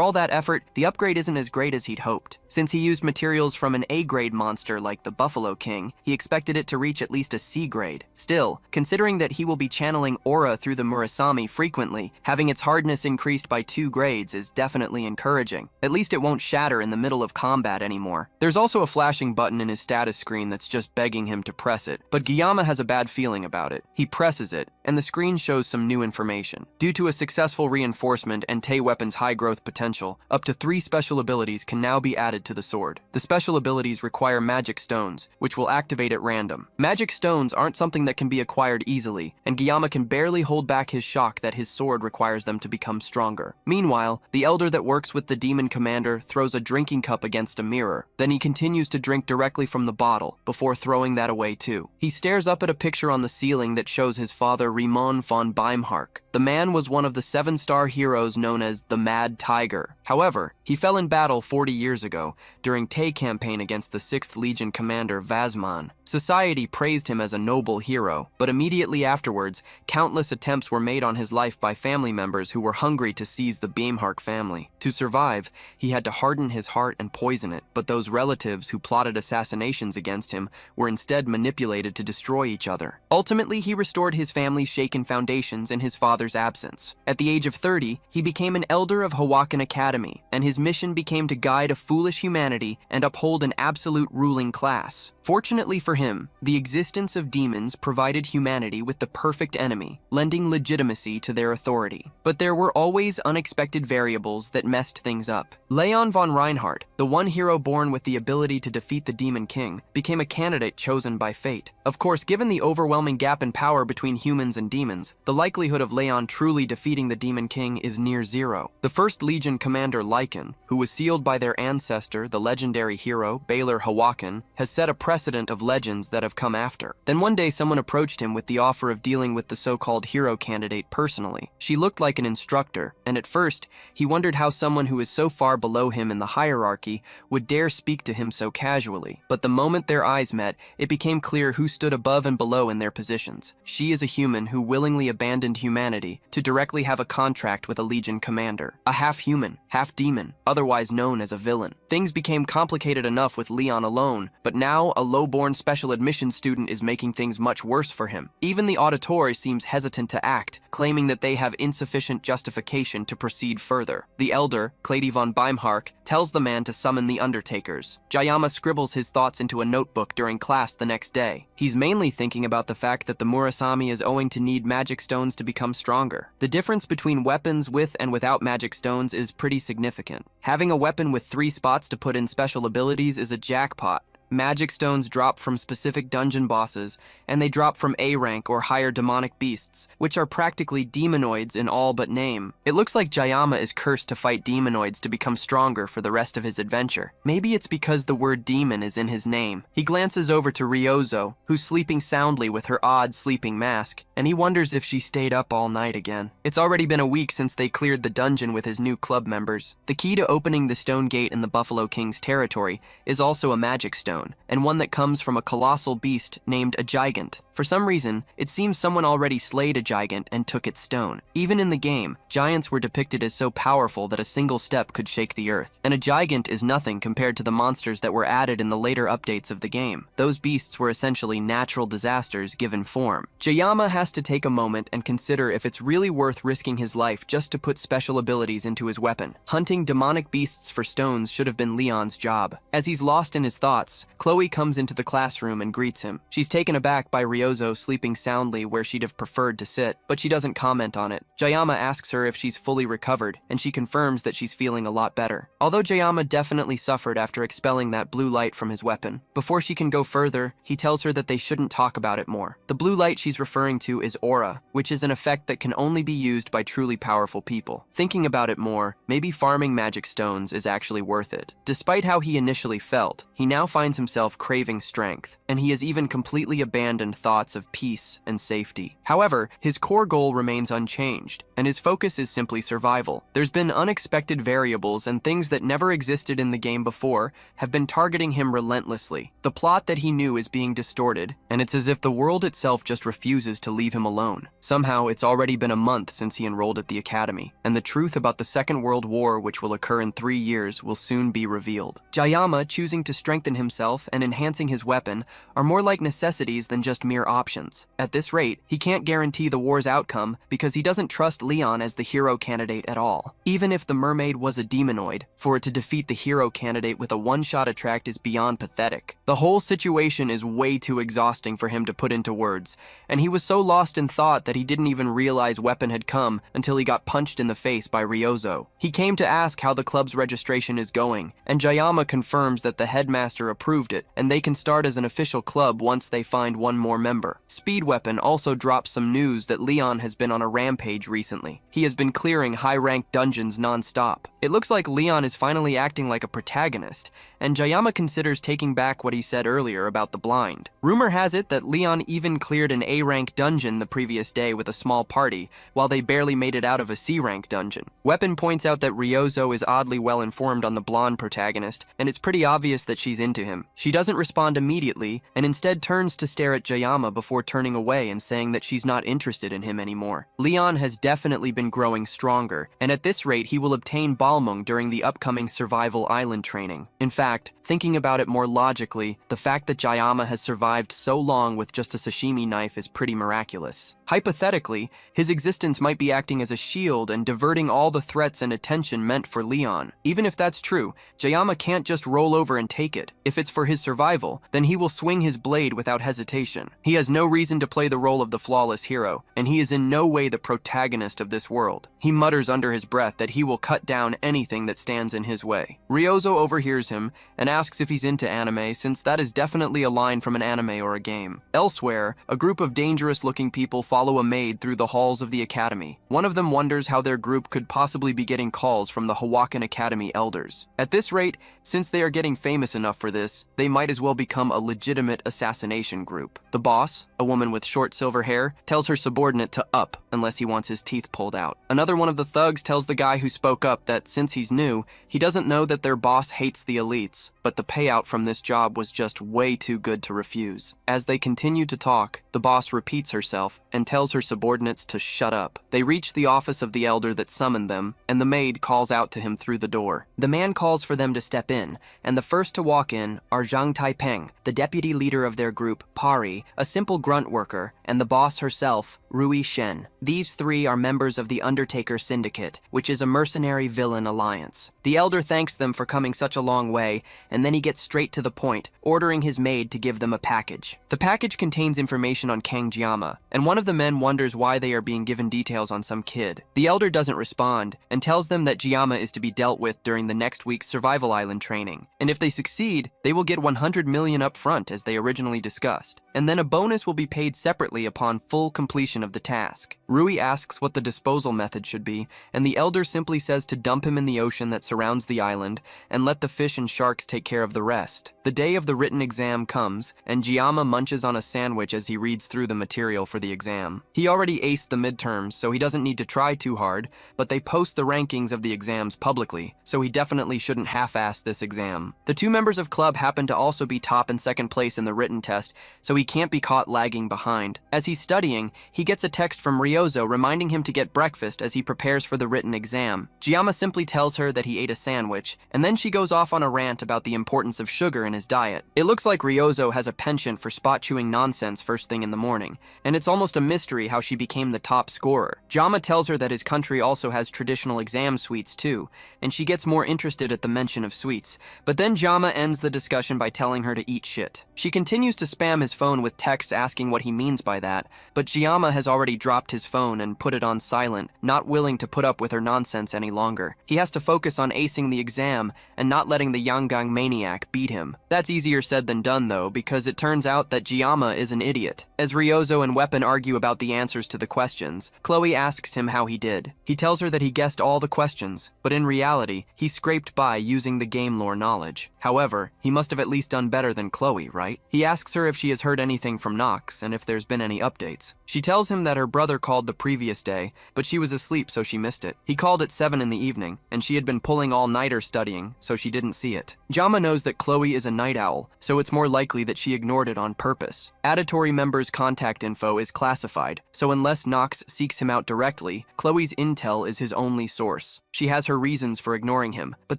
all that effort, the upgrade isn't as great as he'd hoped. Since he used materials from an A-grade monster like the Buffalo King, he expected it to reach at least a C-grade. Still, considering that he will be channeling aura through the Murasami frequently, having its hardness increased by 2 grades is definitely encouraging. At least it won't shatter in the middle of combat anymore. There's also a flashing button in his status screen that's just begging him to press it, but Guillaume has a bad feeling about it. He presses it, and the screen shows some new information. Due to a successful reinforcement and Tay weapon's high growth potential, up to 3 special abilities can now be added to the sword. The special abilities require magic stones, which will activate at random. Magic stones aren't something that can be acquired easily, and Guillaume can barely hold back his shock that his sword requires them to become stronger. Meanwhile, the elder that works with the demon commander throws a drinking cup against a mirror. Then he continues to drink directly from the bottle, before throwing that away too. He stares up at a picture on the ceiling that shows his father Riemann von Beimhark. The man was one of the 7-star heroes known as the Mad Tiger. However, he fell in battle 40 years ago, during Tay campaign against the 6th Legion commander Vazman. Society praised him as a noble hero, but immediately afterwards, countless attempts were made on his life by family members who were hungry to seize the Beimhark family. To survive, he had to harden his heart and poison it, but those relatives who plotted assassinations against him were instead manipulated to destroy each other. Ultimately, he restored his family's shaken foundations in his father's absence. At the age of 30, he became an elder of Hawakan Academy, and his mission became to guide a foolish humanity and uphold an absolute ruling class. Fortunately for him, the existence of demons provided humanity with the perfect enemy, lending legitimacy to their authority. But there were always unexpected variables that messed things up. Leon von Reinhardt, the one hero born with the ability to defeat the Demon King, became a candidate chosen by fate. Of course, given the overwhelming gap in power between humans and demons, the likelihood of Leon truly defeating the Demon King is near zero. The 1st Legion commander Lycan, who was sealed by their ancestor, the legendary hero Baylor Hawakan, has set a precedent of legends that have come after. Then one day someone approached him with the offer of dealing with the so-called hero candidate personally. She looked like an instructor, and at first, he wondered how someone who is so far below him in the hierarchy would dare speak to him so casually. But the moment their eyes met, it became clear who stood above and below in their positions. She is a human who willingly abandoned humanity to directly have a contract with a Legion commander. A half-human, half-demon, otherwise known as a villain. Things became complicated enough with Leon alone, but now a low-born special admission student is making things much worse for him. Even the auditor seems hesitant to act, claiming that they have insufficient justification to proceed further. The elder, Clady von Beimhark, tells the man to summon the Undertakers. Jayama scribbles his thoughts into a notebook during class the next day. He's mainly thinking about the fact that the Murasami is owing to need magic stones to become stronger. The difference between weapons with and without magic stones is pretty significant. Having a weapon with 3 spots to put in special abilities is a jackpot. Magic stones drop from specific dungeon bosses, and they drop from A rank or higher demonic beasts, which are practically demonoids in all but name. It looks like Jayama is cursed to fight demonoids to become stronger for the rest of his adventure. Maybe it's because the word demon is in his name. He glances over to Ryozo, who's sleeping soundly with her odd sleeping mask, and he wonders if she stayed up all night again. It's already been a week since they cleared the dungeon with his new club members. The key to opening the stone gate in the Buffalo King's territory is also a magic stone, and one that comes from a colossal beast named a gigant. For some reason, it seems someone already slayed a gigant and took its stone. Even in the game, giants were depicted as so powerful that a single step could shake the earth. And a gigant is nothing compared to the monsters that were added in the later updates of the game. Those beasts were essentially natural disasters given form. Jayama has to take a moment and consider if it's really worth risking his life just to put special abilities into his weapon. Hunting demonic beasts for stones should have been Leon's job. As he's lost in his thoughts, Chloe comes into the classroom and greets him. She's taken aback by Ryozo sleeping soundly where she'd have preferred to sit, but she doesn't comment on it. Jayama asks her if she's fully recovered, and she confirms that she's feeling a lot better. Although Jayama definitely suffered after expelling that blue light from his weapon, before she can go further, he tells her that they shouldn't talk about it more. The blue light she's referring to is aura, which is an effect that can only be used by truly powerful people. Thinking about it more, maybe farming magic stones is actually worth it. Despite how he initially felt, he now finds finds himself craving strength, and he has even completely abandoned thoughts of peace and safety. However, his core goal remains unchanged, and his focus is simply survival. There's been unexpected variables and things that never existed in the game before have been targeting him relentlessly. The plot that he knew is being distorted, and it's as if the world itself just refuses to leave him alone. Somehow, it's already been a month since he enrolled at the academy, and the truth about the Second World War, which will occur in 3 years, will soon be revealed. Jayama choosing to strengthen himself and enhancing his weapon are more like necessities than just mere options. At this rate, he can't guarantee the war's outcome because he doesn't trust Leon as the hero candidate at all. Even if the mermaid was a demonoid, for it to defeat the hero candidate with a one-shot attract is beyond pathetic. The whole situation is way too exhausting for him to put into words, and he was so lost in thought that he didn't even realize weapon had come until he got punched in the face by Ryozo. He came to ask how the club's registration is going, and Jayama confirms that the headmaster approved it, and they can start as an official club once they find one more member. Speed Weapon also drops some news that Leon has been on a rampage recently. He has been clearing high-ranked dungeons non-stop. It looks like Leon is finally acting like a protagonist, and Jayama considers taking back what he said earlier about the blind. Rumor has it that Leon even cleared an A-rank dungeon the previous day with a small party, while they barely made it out of a C-rank dungeon. Weapon points out that Ryozo is oddly well informed on the blonde protagonist, and it's pretty obvious that she's into him. She doesn't respond immediately, and instead turns to stare at Jayama before turning away and saying that she's not interested in him anymore. Leon has definitely been growing stronger, and at this rate he will obtain Balmung during the upcoming Survival Island training. In fact, thinking about it more logically, the fact that Jayama has survived so long with just a sashimi knife is pretty miraculous. Hypothetically, his existence might be acting as a shield and diverting all the threats and attention meant for Leon. Even if that's true, Jayama can't just roll over and take it. If it's for his survival, then he will swing his blade without hesitation. He has no reason to play the role of the flawless hero, and he is in no way the protagonist of this world. He mutters under his breath that he will cut down anything that stands in his way. Ryozo overhears him and asks if he's into anime, since that is definitely a line from an anime or a game. Elsewhere, a group of dangerous-looking people follow a maid through the halls of the academy. One of them wonders how their group could possibly be getting calls from the Hawakan Academy elders. At this rate, since they are getting famous enough for this, they might as well become a legitimate assassination group. The boss, a woman with short silver hair, tells her subordinate to up unless he wants his teeth pulled out. Another one of the thugs tells the guy who spoke up that since he's new, he doesn't know that their boss hates the elites, but the payout from this job was just way too good to refuse. As they continue to talk, the boss repeats herself and tells her subordinates to shut up. They reach the office of the elder that summoned them, and the maid calls out to him through the door. The man calls for them to step in, and the first to walk in are Zhang Taipeng, the deputy leader of their group, Pari, a simple grunt worker, and the boss herself, Rui Shen. These three are members of the Undertaker Syndicate, which is a mercenary villain alliance. The elder thanks them for coming such a long way, and then he gets straight to the point, ordering his maid to give them a package. The package contains information on Kang Jiama, and one of the men wonders why they are being given details on some kid. The elder doesn't respond, and tells them that Jiama is to be dealt with during the next week's Survival Island training, and if they succeed, they will get 100 million up front as they originally discussed, and then a bonus will be paid separately upon full completion of the task. Rui asks what the disposal method should be, and the elder simply says to dump him in the ocean that surrounds the island and let the fish and sharks take care of the rest. The day of the written exam comes, and Jiama munches on a sandwich as he reads through the material for the exam. He already aced the midterms, so he doesn't need to try too hard, but they post the rankings of the exams publicly, so he definitely shouldn't half-ass this exam. The two members of club happen to also be top and second place in the written test, so he can't be caught lagging behind. As he's studying, he gets a text from Ryozo reminding him to get breakfast as he prepares for the written exam. Jiama simply tells her that he ate a sandwich, and then she goes off on a rant about the importance of sugar in his diet. It looks like Ryozo has a penchant for spot-chewing nonsense first thing in the morning, and it's almost a mystery how she became the top scorer. Jiama tells her that his country also has traditional exam sweets too, and she gets more interested at the mention of sweets, but then Jiama ends the discussion by telling her to eat shit. She continues to spam his phone with texts asking what he means by by that, but Jiyama has already dropped his phone and put it on silent, not willing to put up with her nonsense any longer. He has to focus on acing the exam and not letting the Yangang maniac beat him. That's easier said than done though, because it turns out that Jiyama is an idiot. As Ryozo and Weapon argue about the answers to the questions, Chloe asks him how he did. He tells her that he guessed all the questions, but in reality, he scraped by using the game lore knowledge. However, he must have at least done better than Chloe, right? He asks her if she has heard anything from Nox and if there's been any updates. She tells him that her brother called the previous day, but she was asleep so she missed it. He called at 7 in the evening, and she had been pulling all-nighter studying, so she didn't see it. Jama knows that Chloe is a night owl, so it's more likely that she ignored it on purpose. Auditory member's contact info is classified, so unless Nox seeks him out directly, Chloe's intel is his only source. She has her reasons for ignoring him, but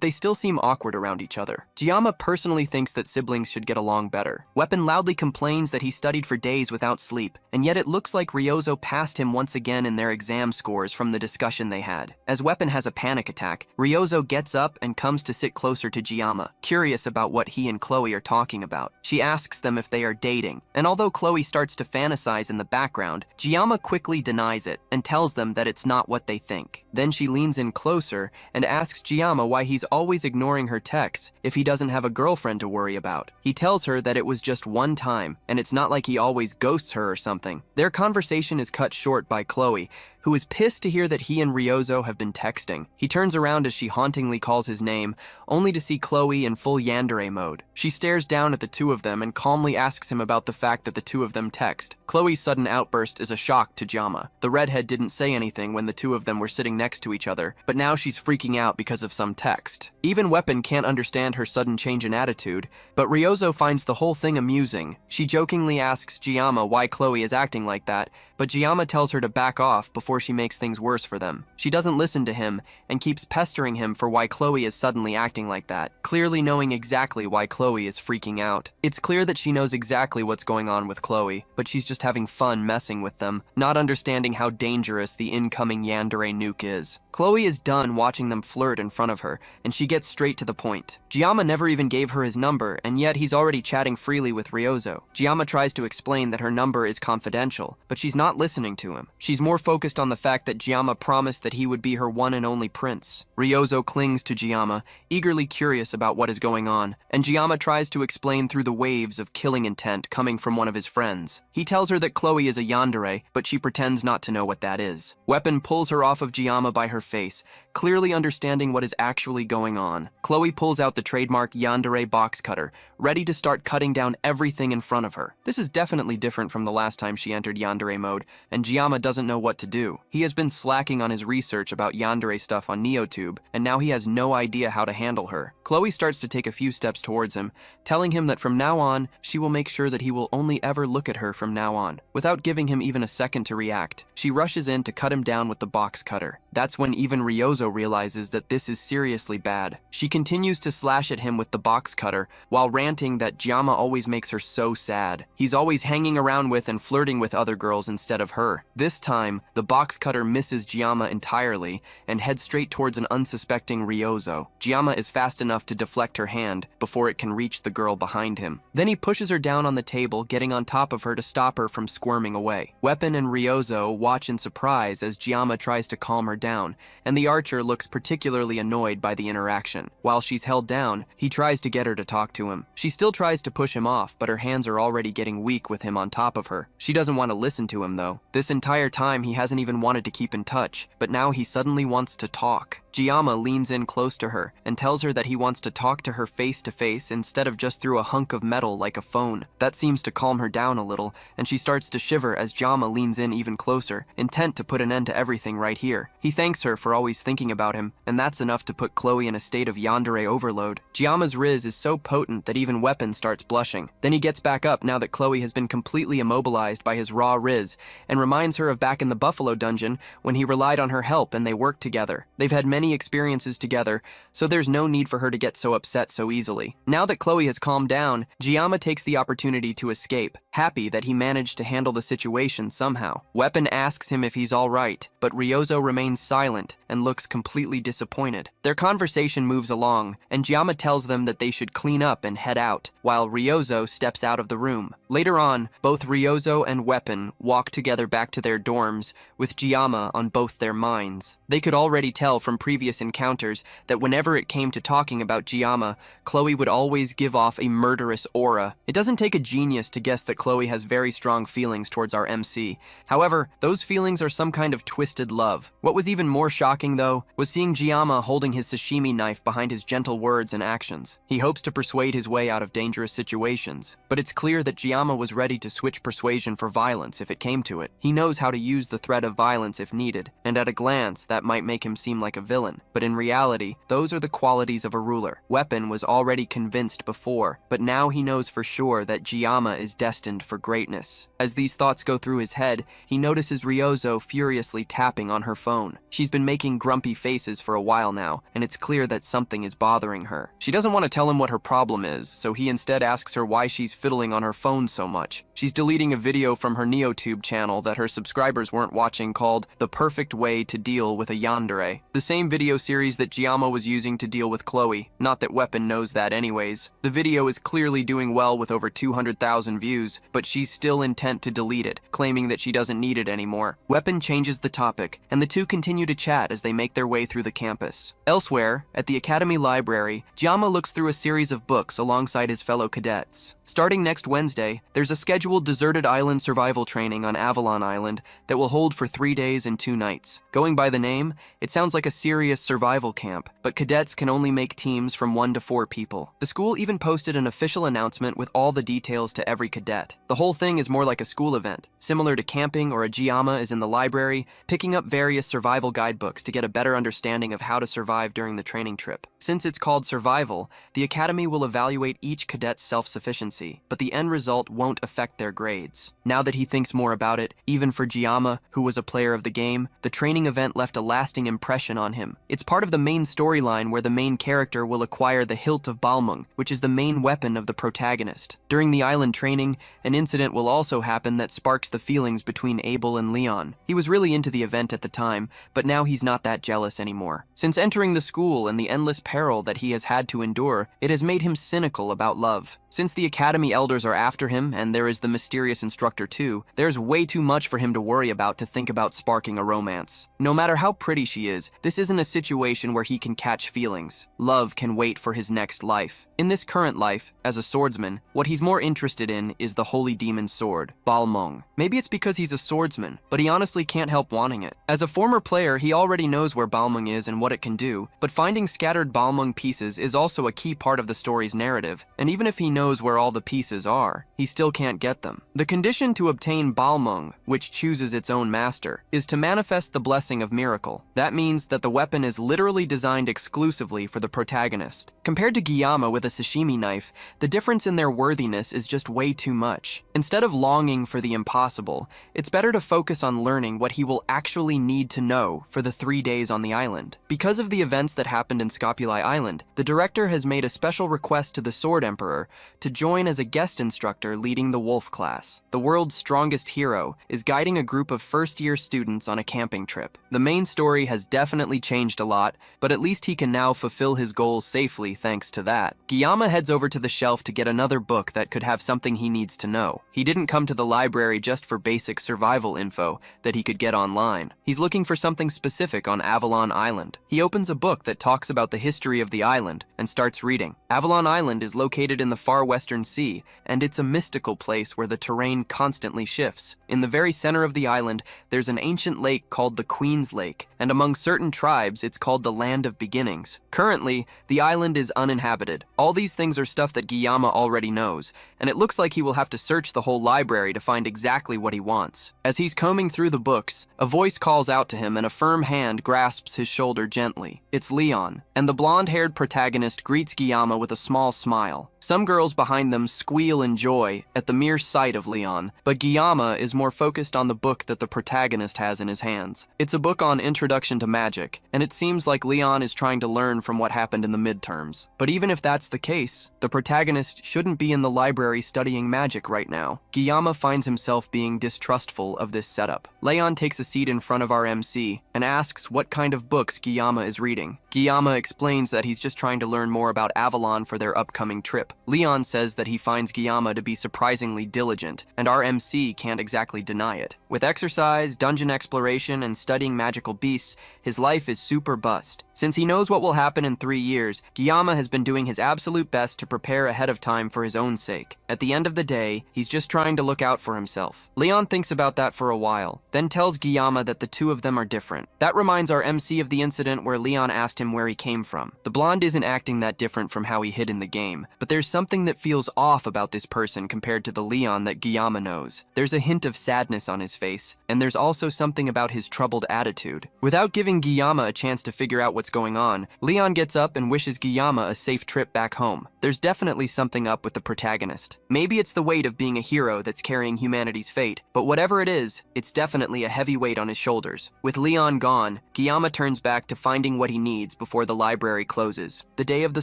they still seem awkward around each other. Jiyama personally thinks that siblings should get along better. Weapon loudly complains that he studied for days without sleep, and yet it looks like Ryozo passed him once again in their exam scores from the discussion they had. As Weapon has a panic attack, Ryozo gets up and comes to sit closer to Jiyama, curious about what he and Chloe are talking about. She asks them if they are dating, and although Chloe starts to fantasize in the background, Jiyama quickly denies it and tells them that it's not what they think. Then she leans in closer and asks Jiyama why he's always ignoring her texts if he doesn't have a girlfriend to worry about. He tells her that it was just one time, and it's not like he always ghosts her or something. Their conversation is cut short by Chloe, who is pissed to hear that he and Ryozo have been texting. He turns around as she hauntingly calls his name, only to see Chloe in full yandere mode. She stares down at the two of them and calmly asks him about the fact that the two of them text. Chloe's sudden outburst is a shock to Jama. The redhead didn't say anything when the two of them were sitting next to each other, but now she's freaking out because of some text. Even Weapon can't understand her sudden change in attitude, but Ryozo finds the whole thing amusing. She jokingly asks Jiyama why Chloe is acting like that, but Jiyama tells her to back off before she makes things worse for them. She doesn't listen to him and keeps pestering him for why Chloe is suddenly acting like that, clearly knowing exactly why Chloe is freaking out. It's clear that she knows exactly what's going on with Chloe, but she's just having fun messing with them, not understanding how dangerous the incoming yandere nuke is. Chloe is done watching them flirt in front of her, and she gets straight to the point. Jiyama never even gave her his number, and yet he's already chatting freely with Ryozo. Jiyama tries to explain that her number is confidential, but she's not listening to him. She's more focused on the fact that Jiyama promised that he would be her one and only prince. Ryozo clings to Jiyama, eagerly curious about what is going on, and Jiyama tries to explain through the waves of killing intent coming from one of his friends. He tells her that Chloe is a yandere, but she pretends not to know what that is. Weapon pulls her off of Jiyama by her face, clearly understanding what is actually going on. Chloe pulls out the trademark yandere box cutter, ready to start cutting down everything in front of her. This is definitely different from the last time she entered yandere mode, and Jiyama doesn't know what to do. He has been slacking on his research about yandere stuff on NeoTube, and now he has no idea how to handle her. Chloe starts to take a few steps towards him, telling him that from now on, she will make sure that he will only ever look at her from now on. Without giving him even a second to react, she rushes in to cut him down with the box cutter. That's when even Ryozo realizes that this is seriously bad. She continues to slash at him with the box cutter, while ranting that Jiyama always makes her so sad. He's always hanging around with and flirting with other girls instead of her. This time, the box cutter misses Jiyama entirely and heads straight towards an unsuspecting Ryozo. Jiyama is fast enough to deflect her hand before it can reach the girl behind him. Then he pushes her down on the table, getting on top of her to stop her from squirming away. Weapon and Ryozo watch in surprise as Jiyama tries to calm her down, and the archer looks particularly annoyed by the interaction. While she's held down, he tries to get her to talk to him. She still tries to push him off, but her hands are already getting weak with him on top of her. She doesn't want to listen to him though. This entire time he hasn't even wanted to keep in touch, but now he suddenly wants to talk. Jiyama leans in close to her and tells her that he wants to talk to her face to face instead of just through a hunk of metal like a phone. That seems to calm her down a little, and she starts to shiver as Jiyama leans in even closer, intent to put an end to everything right here. He thanks her for always thinking about him, and that's enough to put Chloe in a state of yandere overload. Jiyama's riz is so potent that even Weapon starts blushing. Then he gets back up now that Chloe has been completely immobilized by his raw riz, and reminds her of back in the Buffalo dungeon when he relied on her help and they worked together. They've had many many experiences together, so there's no need for her to get so upset so easily. Now that Chloe has calmed down, Giamma takes the opportunity to escape, happy that he managed to handle the situation somehow. Weapon asks him if he's all right, but Ryozo remains silent and looks completely disappointed. Their conversation moves along, and Giamma tells them that they should clean up and head out, while Ryozo steps out of the room. Later on, both Ryozo and Weapon walk together back to their dorms, with Giamma on both their minds. They could already tell from previous encounters that whenever it came to talking about Giamma, Chloe would always give off a murderous aura. It doesn't take a genius to guess that Chloe has very strong feelings towards our MC. However, those feelings are some kind of twisted love. What was even more shocking, though, was seeing Giamma holding his sashimi knife behind his gentle words and actions. He hopes to persuade his way out of dangerous situations, but it's clear that Giamma was ready to switch persuasion for violence if it came to it. He knows how to use the threat of violence if needed, and at a glance, that might make him seem like a villain. But in reality, those are the qualities of a ruler. Weapon was already convinced before, but now he knows for sure that Giamma is destined for greatness. As these thoughts go through his head, he notices Ryozo furiously tapping on her phone. She's been making grumpy faces for a while now, and it's clear that something is bothering her. She doesn't want to tell him what her problem is, so he instead asks her why she's fiddling on her phone so much. She's deleting a video from her NeoTube channel that her subscribers weren't watching called The Perfect Way to Deal with a Yandere, the same video series that Giamma was using to deal with Chloe. Not that Weapon knows that anyways. The video is clearly doing well with over 200,000 views, but she's still intent to delete it, claiming that she doesn't need it anymore. Weapon changes the topic, and the two continue to chat as they make their way through the campus. Elsewhere, at the Academy Library, Giamma looks through a series of books alongside his fellow cadets. Starting next Wednesday, there's a scheduled deserted island survival training on Avalon Island that will hold for 3 days and 2 nights. Going by the name, it sounds like a serious survival camp, but cadets can only make teams from 1 to 4 people. The school even posted an official announcement with all the details to every cadet. The whole thing is more like a school event, similar to camping or a Giamma is in the library, picking up various survival guidebooks to get a better understanding of how to survive during the training trip. Since it's called survival, the Academy will evaluate each cadet's self-sufficiency, but the end result won't affect their grades. Now that he thinks more about it, even for Giamma, who was a player of the game, the training event left a lasting impression on him. It's part of the main storyline where the main character will acquire the hilt of Balmung, which is the main weapon of the protagonist. During the island training, an incident will also happen that sparks the feelings between Abel and Leon. He was really into the event at the time, but now he's not that jealous anymore. Since entering the school and the endless peril that he has had to endure, it has made him cynical about love. Since the Academy elders are after him, and there is the mysterious instructor too, there's way too much for him to worry about to think about sparking a romance. No matter how pretty she is, this isn't a situation where he can catch feelings. Love can wait for his next life. In this current life, as a swordsman, what he's more interested in is the holy demon's sword, Balmung. Maybe it's because he's a swordsman, but he honestly can't help wanting it. As a former player, he already knows where Balmung is and what it can do, but finding scattered Balmung pieces is also a key part of the story's narrative, and even if he knows where all the pieces are, he still can't get them. The condition to obtain Balmung, which chooses its own master, is to manifest the blessing of miracle. That means that the weapon is literally designed exclusively for the protagonist. Compared to Giamma with a sashimi knife, the difference in their worthiness is just way too much. Instead of longing for the impossible, it's better to focus on learning what he will actually need to know for the 3 days on the island. Because of the events that happened in Scopuli Island, the director has made a special request to the Sword Emperor to join as a guest instructor leading the Wolf class. The world's strongest hero is guiding a group of first-year students on a camping trip. The main story has definitely changed a lot, but at least he can now fulfill his goals safely thanks to that. Giamma heads over to the shelf to get another book that could have something he needs to know. He didn't come to the library just for basic survival info that he could get online. He's looking for something specific on Avalon Island. He opens a book that talks about the history of the island and starts reading. Avalon Island is located in the far western sea, and it's a mystical place where the terrain constantly shifts. In the very center of the island, there's an ancient lake called the Queen's Lake, and among certain tribes, it's called the Land of Beginnings. Currently, the island is uninhabited. All these things are stuff that Giamma already knows, and it looks like he will have to search the whole library to find exactly what he wants. As he's combing through the books, a voice calls out to him and a firm hand grasps his shoulder gently. It's Leon, and the blonde blonde-haired protagonist greets Guillaume with a small smile. Some girls behind them squeal in joy at the mere sight of Leon, but Guillaume is more focused on the book that the protagonist has in his hands. It's a book on Introduction to Magic, and it seems like Leon is trying to learn from what happened in the midterms. But even if that's the case, the protagonist shouldn't be in the library studying magic right now. Guillaume finds himself being distrustful of this setup. Leon takes a seat in front of our MC and asks what kind of books Guillaume is reading. Guillaume explains that he's just trying to learn more about Avalon for their upcoming trip. Leon says that he finds Guillaume to be surprisingly diligent, and our MC can't exactly deny it. With exercise, dungeon exploration, and studying magical beasts, his life is super bust. Since he knows what will happen in 3 years, Guillaume has been doing his absolute best to prepare ahead of time for his own sake. At the end of the day, he's just trying to look out for himself. Leon thinks about that for a while, then tells Guillaume that the two of them are different. That reminds our MC of the incident where Leon asked him where he came from. The blonde isn't acting that different from how he hid in the game, but there's something that feels off about this person compared to the Leon that Guillaume knows. There's a hint of sadness on his face, and there's also something about his troubled attitude. Without giving Guillaume a chance to figure out what's going on, Leon gets up and wishes Guillaume a safe trip back home. There's definitely something up with the protagonist. Maybe it's the weight of being a hero that's carrying humanity's fate, but whatever it is, it's definitely a heavy weight on his shoulders. With Leon gone, Guillaume turns back to finding what he needs before the library closes. The day of the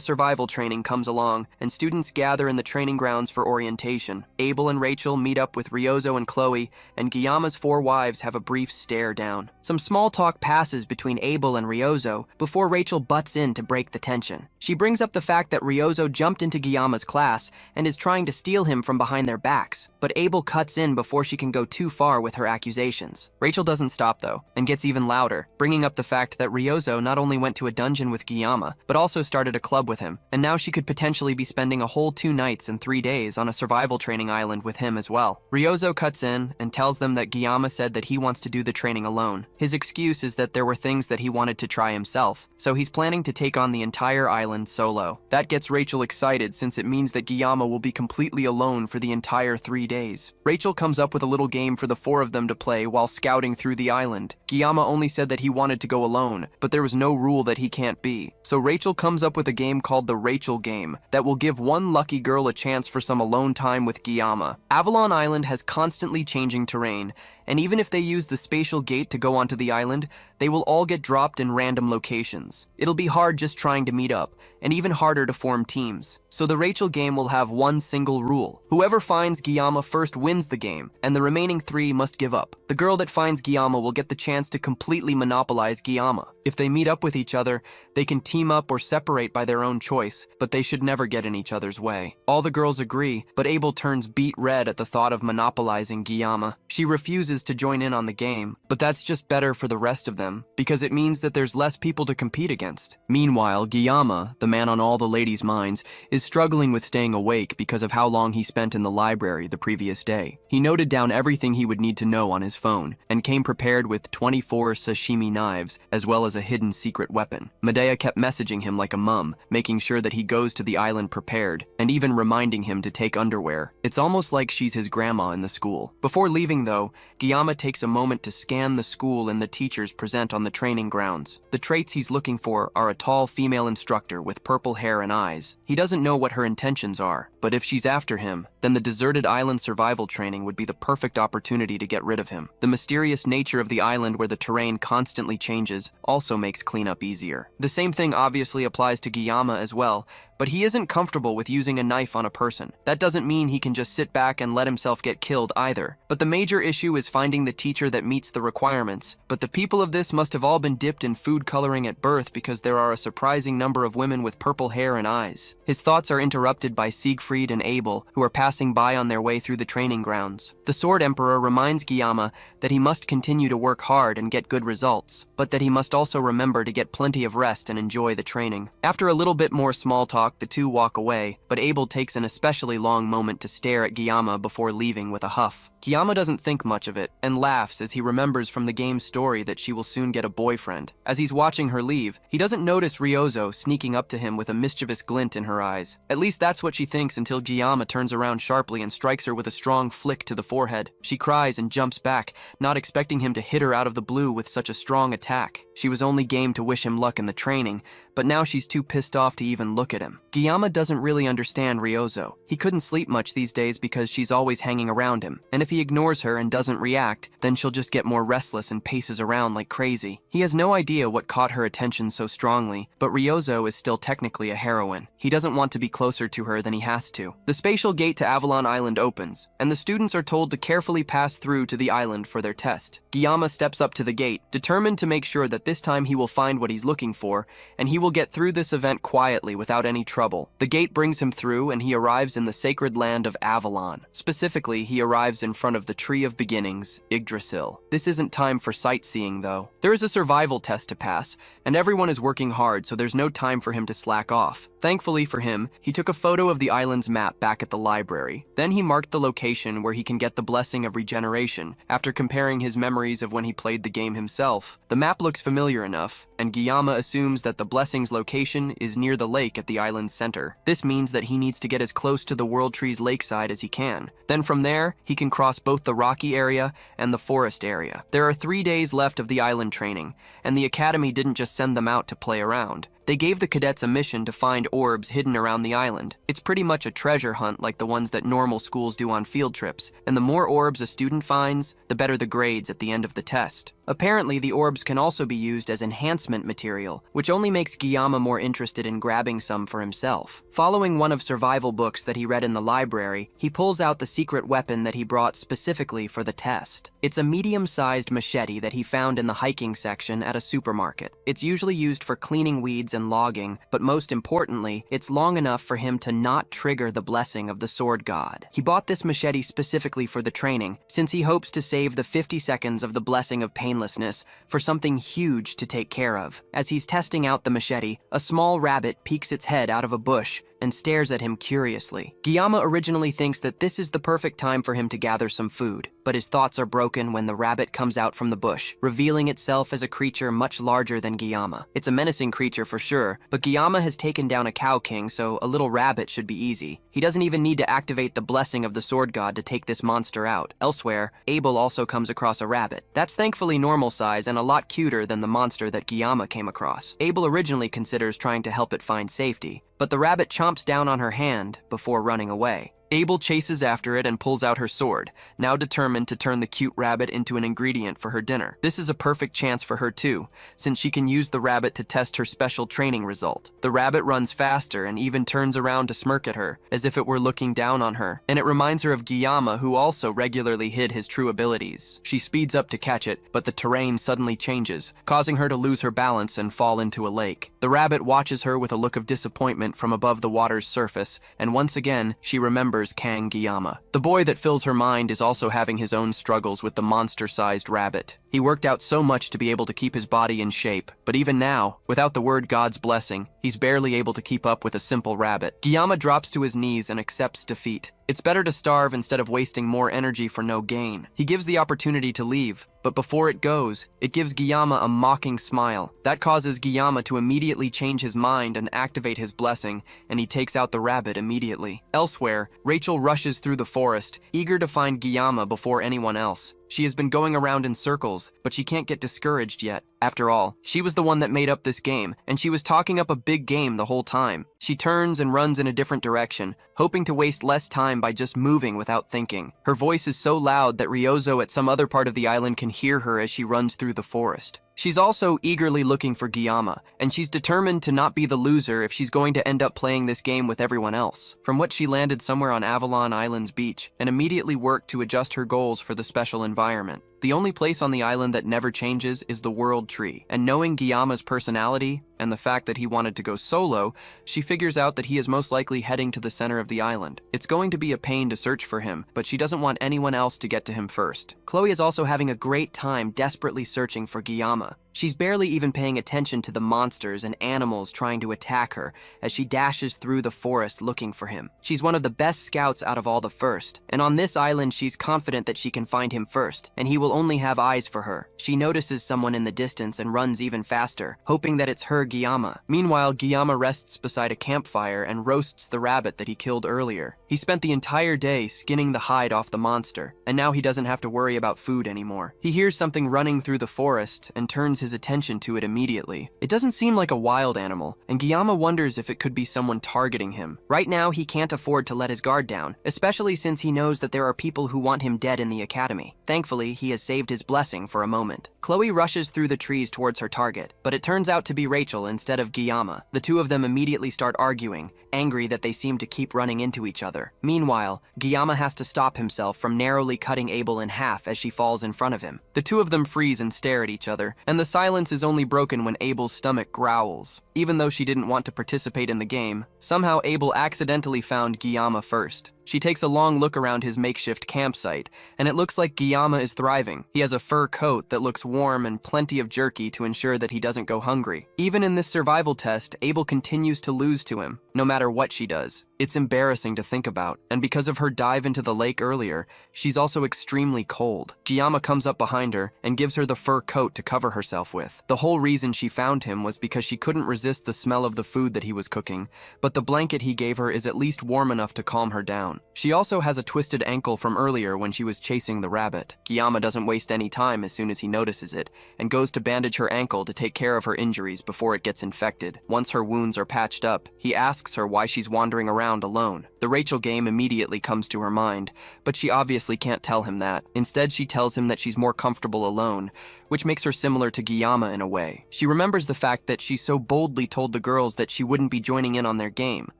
survival training comes along, and students gather in the training grounds for orientation. Abel and Rachel meet up with Ryozo and Chloe, and Guillaume's 4 wives have a brief stare down. Some small talk passes between Abel and Ryozo before Rachel butts in to break the tension. She brings up the fact that Ryozo jumped into Guillaume's class and is trying to steal him from behind their backs, but Abel cuts in before she can go too far with her accusations. Rachel doesn't stop though, and gets even louder, bringing up the fact that Ryozo not only went to a dungeon with Guillaume, but also started a club with him, and now she could potentially be spending a whole 2 nights and 3 days on a survival training island with him as well. Ryozo cuts in and tells them that Guillaume said that he wants to do the training alone. His excuse is that there were things that he wanted to try himself, so he's planning to take on the entire island solo. That gets Rachel excited since it means that Guillaume will be completely alone for the entire 3 days. Rachel comes up with a little game for the 4 of them to play while scouting through the island. Guillaume only said that he wanted to go alone, but there was no rule that he can't be. So Rachel comes up with a game called the Rachel Game that will give one lucky girl a chance for some alone time with Guillaume. Avalon Island has constantly changing terrain, and even if they use the spatial gate to go onto the island, they will all get dropped in random locations. It'll be hard just trying to meet up, and even harder to form teams. So the Rachel Game will have one single rule. Whoever finds Guillaume first wins the game, and the remaining 3 must give up. The girl that finds Guillaume will get the chance to completely monopolize Guillaume. If they meet up with each other, they can team up or separate by their own choice, but they should never get in each other's way. All the girls agree, but Abel turns beet red at the thought of monopolizing Guillaume. She refuses to join in on the game, but that's just better for the rest of them, because it means that there's less people to compete against. Meanwhile, Guillaume, the man on all the ladies' minds, is struggling with staying awake because of how long he spent in the library the previous day. He noted down everything he would need to know on his phone, and came prepared with 24 sashimi knives, as well as a hidden secret weapon. Medea kept messaging him like a mum, making sure that he goes to the island prepared, and even reminding him to take underwear. It's almost like she's his grandma in the school. Before leaving though, Guillaume takes a moment to scan the school and the teachers present on the training grounds. The traits he's looking for are a tall female instructor with purple hair and eyes. He doesn't know what her intentions are, but if she's after him, then the deserted island survival training would be the perfect opportunity to get rid of him. The mysterious nature of the island where the terrain constantly changes also makes cleanup easier. The same thing obviously applies to Guillaume as well, but he isn't comfortable with using a knife on a person. That doesn't mean he can just sit back and let himself get killed either. But the major issue is finding the teacher that meets the requirements. But the people of this must have all been dipped in food coloring at birth because there are a surprising number of women with purple hair and eyes. His thoughts are interrupted by Siegfried and Abel, who are passing by on their way through the training grounds. The Sword Emperor reminds Guillaume that he must continue to work hard and get good results, but that he must also remember to get plenty of rest and enjoy the training. After a little bit more small talk, the two walk away, but Abel takes an especially long moment to stare at Guillaume before leaving with a huff. Kiyama doesn't think much of it and laughs as he remembers from the game's story that she will soon get a boyfriend. As he's watching her leave, he doesn't notice Ryozo sneaking up to him with a mischievous glint in her eyes. At least that's what she thinks until Kiyama turns around sharply and strikes her with a strong flick to the forehead. She cries and jumps back, not expecting him to hit her out of the blue with such a strong attack. She was only game to wish him luck in the training, but now she's too pissed off to even look at him. Kiyama doesn't really understand Ryozo. He couldn't sleep much these days because she's always hanging around him, and if he ignores her and doesn't react, then she'll just get more restless and paces around like crazy. He has no idea what caught her attention so strongly, but Ryozo is still technically a heroine. He doesn't want to be closer to her than he has to. The spatial gate to Avalon Island opens, and the students are told to carefully pass through to the island for their test. Kiyama steps up to the gate, determined to make sure that this time he will find what he's looking for, and he will get through this event quietly without any trouble. The gate brings him through, and he arrives in the sacred land of Avalon. Specifically, he arrives in front of the Tree of Beginnings, Yggdrasil. This isn't time for sightseeing, though. There is a survival test to pass, and everyone is working hard, so there's no time for him to slack off. Thankfully for him, he took a photo of the island's map back at the library. Then he marked the location where he can get the blessing of regeneration, after comparing his memories of when he played the game himself. The map looks familiar enough, and Kiyama assumes that the blessing's location is near the lake at the island's center. This means that he needs to get as close to the World Tree's lakeside as he can. Then from there, he can cross both the rocky area and the forest area. There are 3 days left of the island training, and the academy didn't just send them out to play around. They gave the cadets a mission to find orbs hidden around the island. It's pretty much a treasure hunt like the ones that normal schools do on field trips, and the more orbs a student finds, the better the grades at the end of the test. Apparently, the orbs can also be used as enhancement material, which only makes Kiyama more interested in grabbing some for himself. Following one of survival books that he read in the library, he pulls out the secret weapon that he brought specifically for the test. It's a medium-sized machete that he found in the hiking section at a supermarket. It's usually used for cleaning weeds and logging, but most importantly, it's long enough for him to not trigger the blessing of the sword god. He bought this machete specifically for the training, since he hopes to save the 50 seconds of the blessing of painlessness for something huge to take care of. As he's testing out the machete, a small rabbit peeks its head out of a bush and stares at him curiously. Kiyama originally thinks that this is the perfect time for him to gather some food, but his thoughts are broken when the rabbit comes out from the bush, revealing itself as a creature much larger than Kiyama. It's a menacing creature for sure, but Kiyama has taken down a cow king, so a little rabbit should be easy. He doesn't even need to activate the blessing of the sword god to take this monster out. Elsewhere, Abel also comes across a rabbit. That's thankfully normal size and a lot cuter than the monster that Kiyama came across. Abel originally considers trying to help it find safety, but the rabbit chomps down on her hand before running away. Abel chases after it and pulls out her sword, now determined to turn the cute rabbit into an ingredient for her dinner. This is a perfect chance for her too, since she can use the rabbit to test her special training result. The rabbit runs faster and even turns around to smirk at her, as if it were looking down on her, and it reminds her of Kiyama, who also regularly hid his true abilities. She speeds up to catch it, but the terrain suddenly changes, causing her to lose her balance and fall into a lake. The rabbit watches her with a look of disappointment from above the water's surface, and once again, she remembers Kang Kiyama. The boy that fills her mind is also having his own struggles with the monster-sized rabbit. He worked out so much to be able to keep his body in shape, but even now, without the word God's blessing, he's barely able to keep up with a simple rabbit. Kiyama drops to his knees and accepts defeat. It's better to starve instead of wasting more energy for no gain. He gives the opportunity to leave, but before it goes, it gives Kiyama a mocking smile. That causes Kiyama to immediately change his mind and activate his blessing, and he takes out the rabbit immediately. Elsewhere, Rachel rushes through the forest, eager to find Kiyama before anyone else. She has been going around in circles, but she can't get discouraged yet. After all, she was the one that made up this game, and she was talking up a big game the whole time. She turns and runs in a different direction, hoping to waste less time by just moving without thinking. Her voice is so loud that Ryozo at some other part of the island can hear her as she runs through the forest. She's also eagerly looking for Kiyama, and she's determined to not be the loser if she's going to end up playing this game with everyone else. From what she landed somewhere on Avalon Island's beach, and immediately worked to adjust her goals for the special environment. The only place on the island that never changes is the World Tree, and knowing Kiyama's personality, and the fact that he wanted to go solo, she figures out that he is most likely heading to the center of the island. It's going to be a pain to search for him, but she doesn't want anyone else to get to him first. Chloe is also having a great time desperately searching for Kiyama. She's barely even paying attention to the monsters and animals trying to attack her as she dashes through the forest looking for him. She's one of the best scouts out of all the first, and on this island she's confident that she can find him first, and he will only have eyes for her. She notices someone in the distance and runs even faster, hoping that it's her Gyama. Meanwhile, Gyama rests beside a campfire and roasts the rabbit that he killed earlier. He spent the entire day skinning the hide off the monster, and now he doesn't have to worry about food anymore. He hears something running through the forest and turns his attention to it immediately. It doesn't seem like a wild animal, and Gyama wonders if it could be someone targeting him. Right now, he can't afford to let his guard down, especially since he knows that there are people who want him dead in the academy. Thankfully, he has saved his blessing for a moment. Chloe rushes through the trees towards her target, but it turns out to be Rachel instead of Gyama. The two of them immediately start arguing, angry that they seem to keep running into each other. Meanwhile, Gyama has to stop himself from narrowly cutting Abel in half as she falls in front of him. The two of them freeze and stare at each other, and the silence is only broken when Abel's stomach growls. Even though she didn't want to participate in the game, somehow Abel accidentally found Gyama first. She takes a long look around his makeshift campsite, and it looks like Gyama is thriving. He has a fur coat that looks warm and plenty of jerky to ensure that he doesn't go hungry. Even in this survival test, Abel continues to lose to him, no matter what she does. It's embarrassing to think about, and because of her dive into the lake earlier, she's also extremely cold. Gyama comes up behind her and gives her the fur coat to cover herself with. The whole reason she found him was because she couldn't resist the smell of the food that he was cooking, but the blanket he gave her is at least warm enough to calm her down. She also has a twisted ankle from earlier when she was chasing the rabbit. Gyama doesn't waste any time as soon as he notices it, and goes to bandage her ankle to take care of her injuries before it gets infected. Once her wounds are patched up, he asks her why she's wandering around alone. The Rachel game immediately comes to her mind, but she obviously can't tell him that. Instead, she tells him that she's more comfortable alone, which makes her similar to Gyama in a way. She remembers the fact that she so boldly told the girls that she wouldn't be joining in on their game,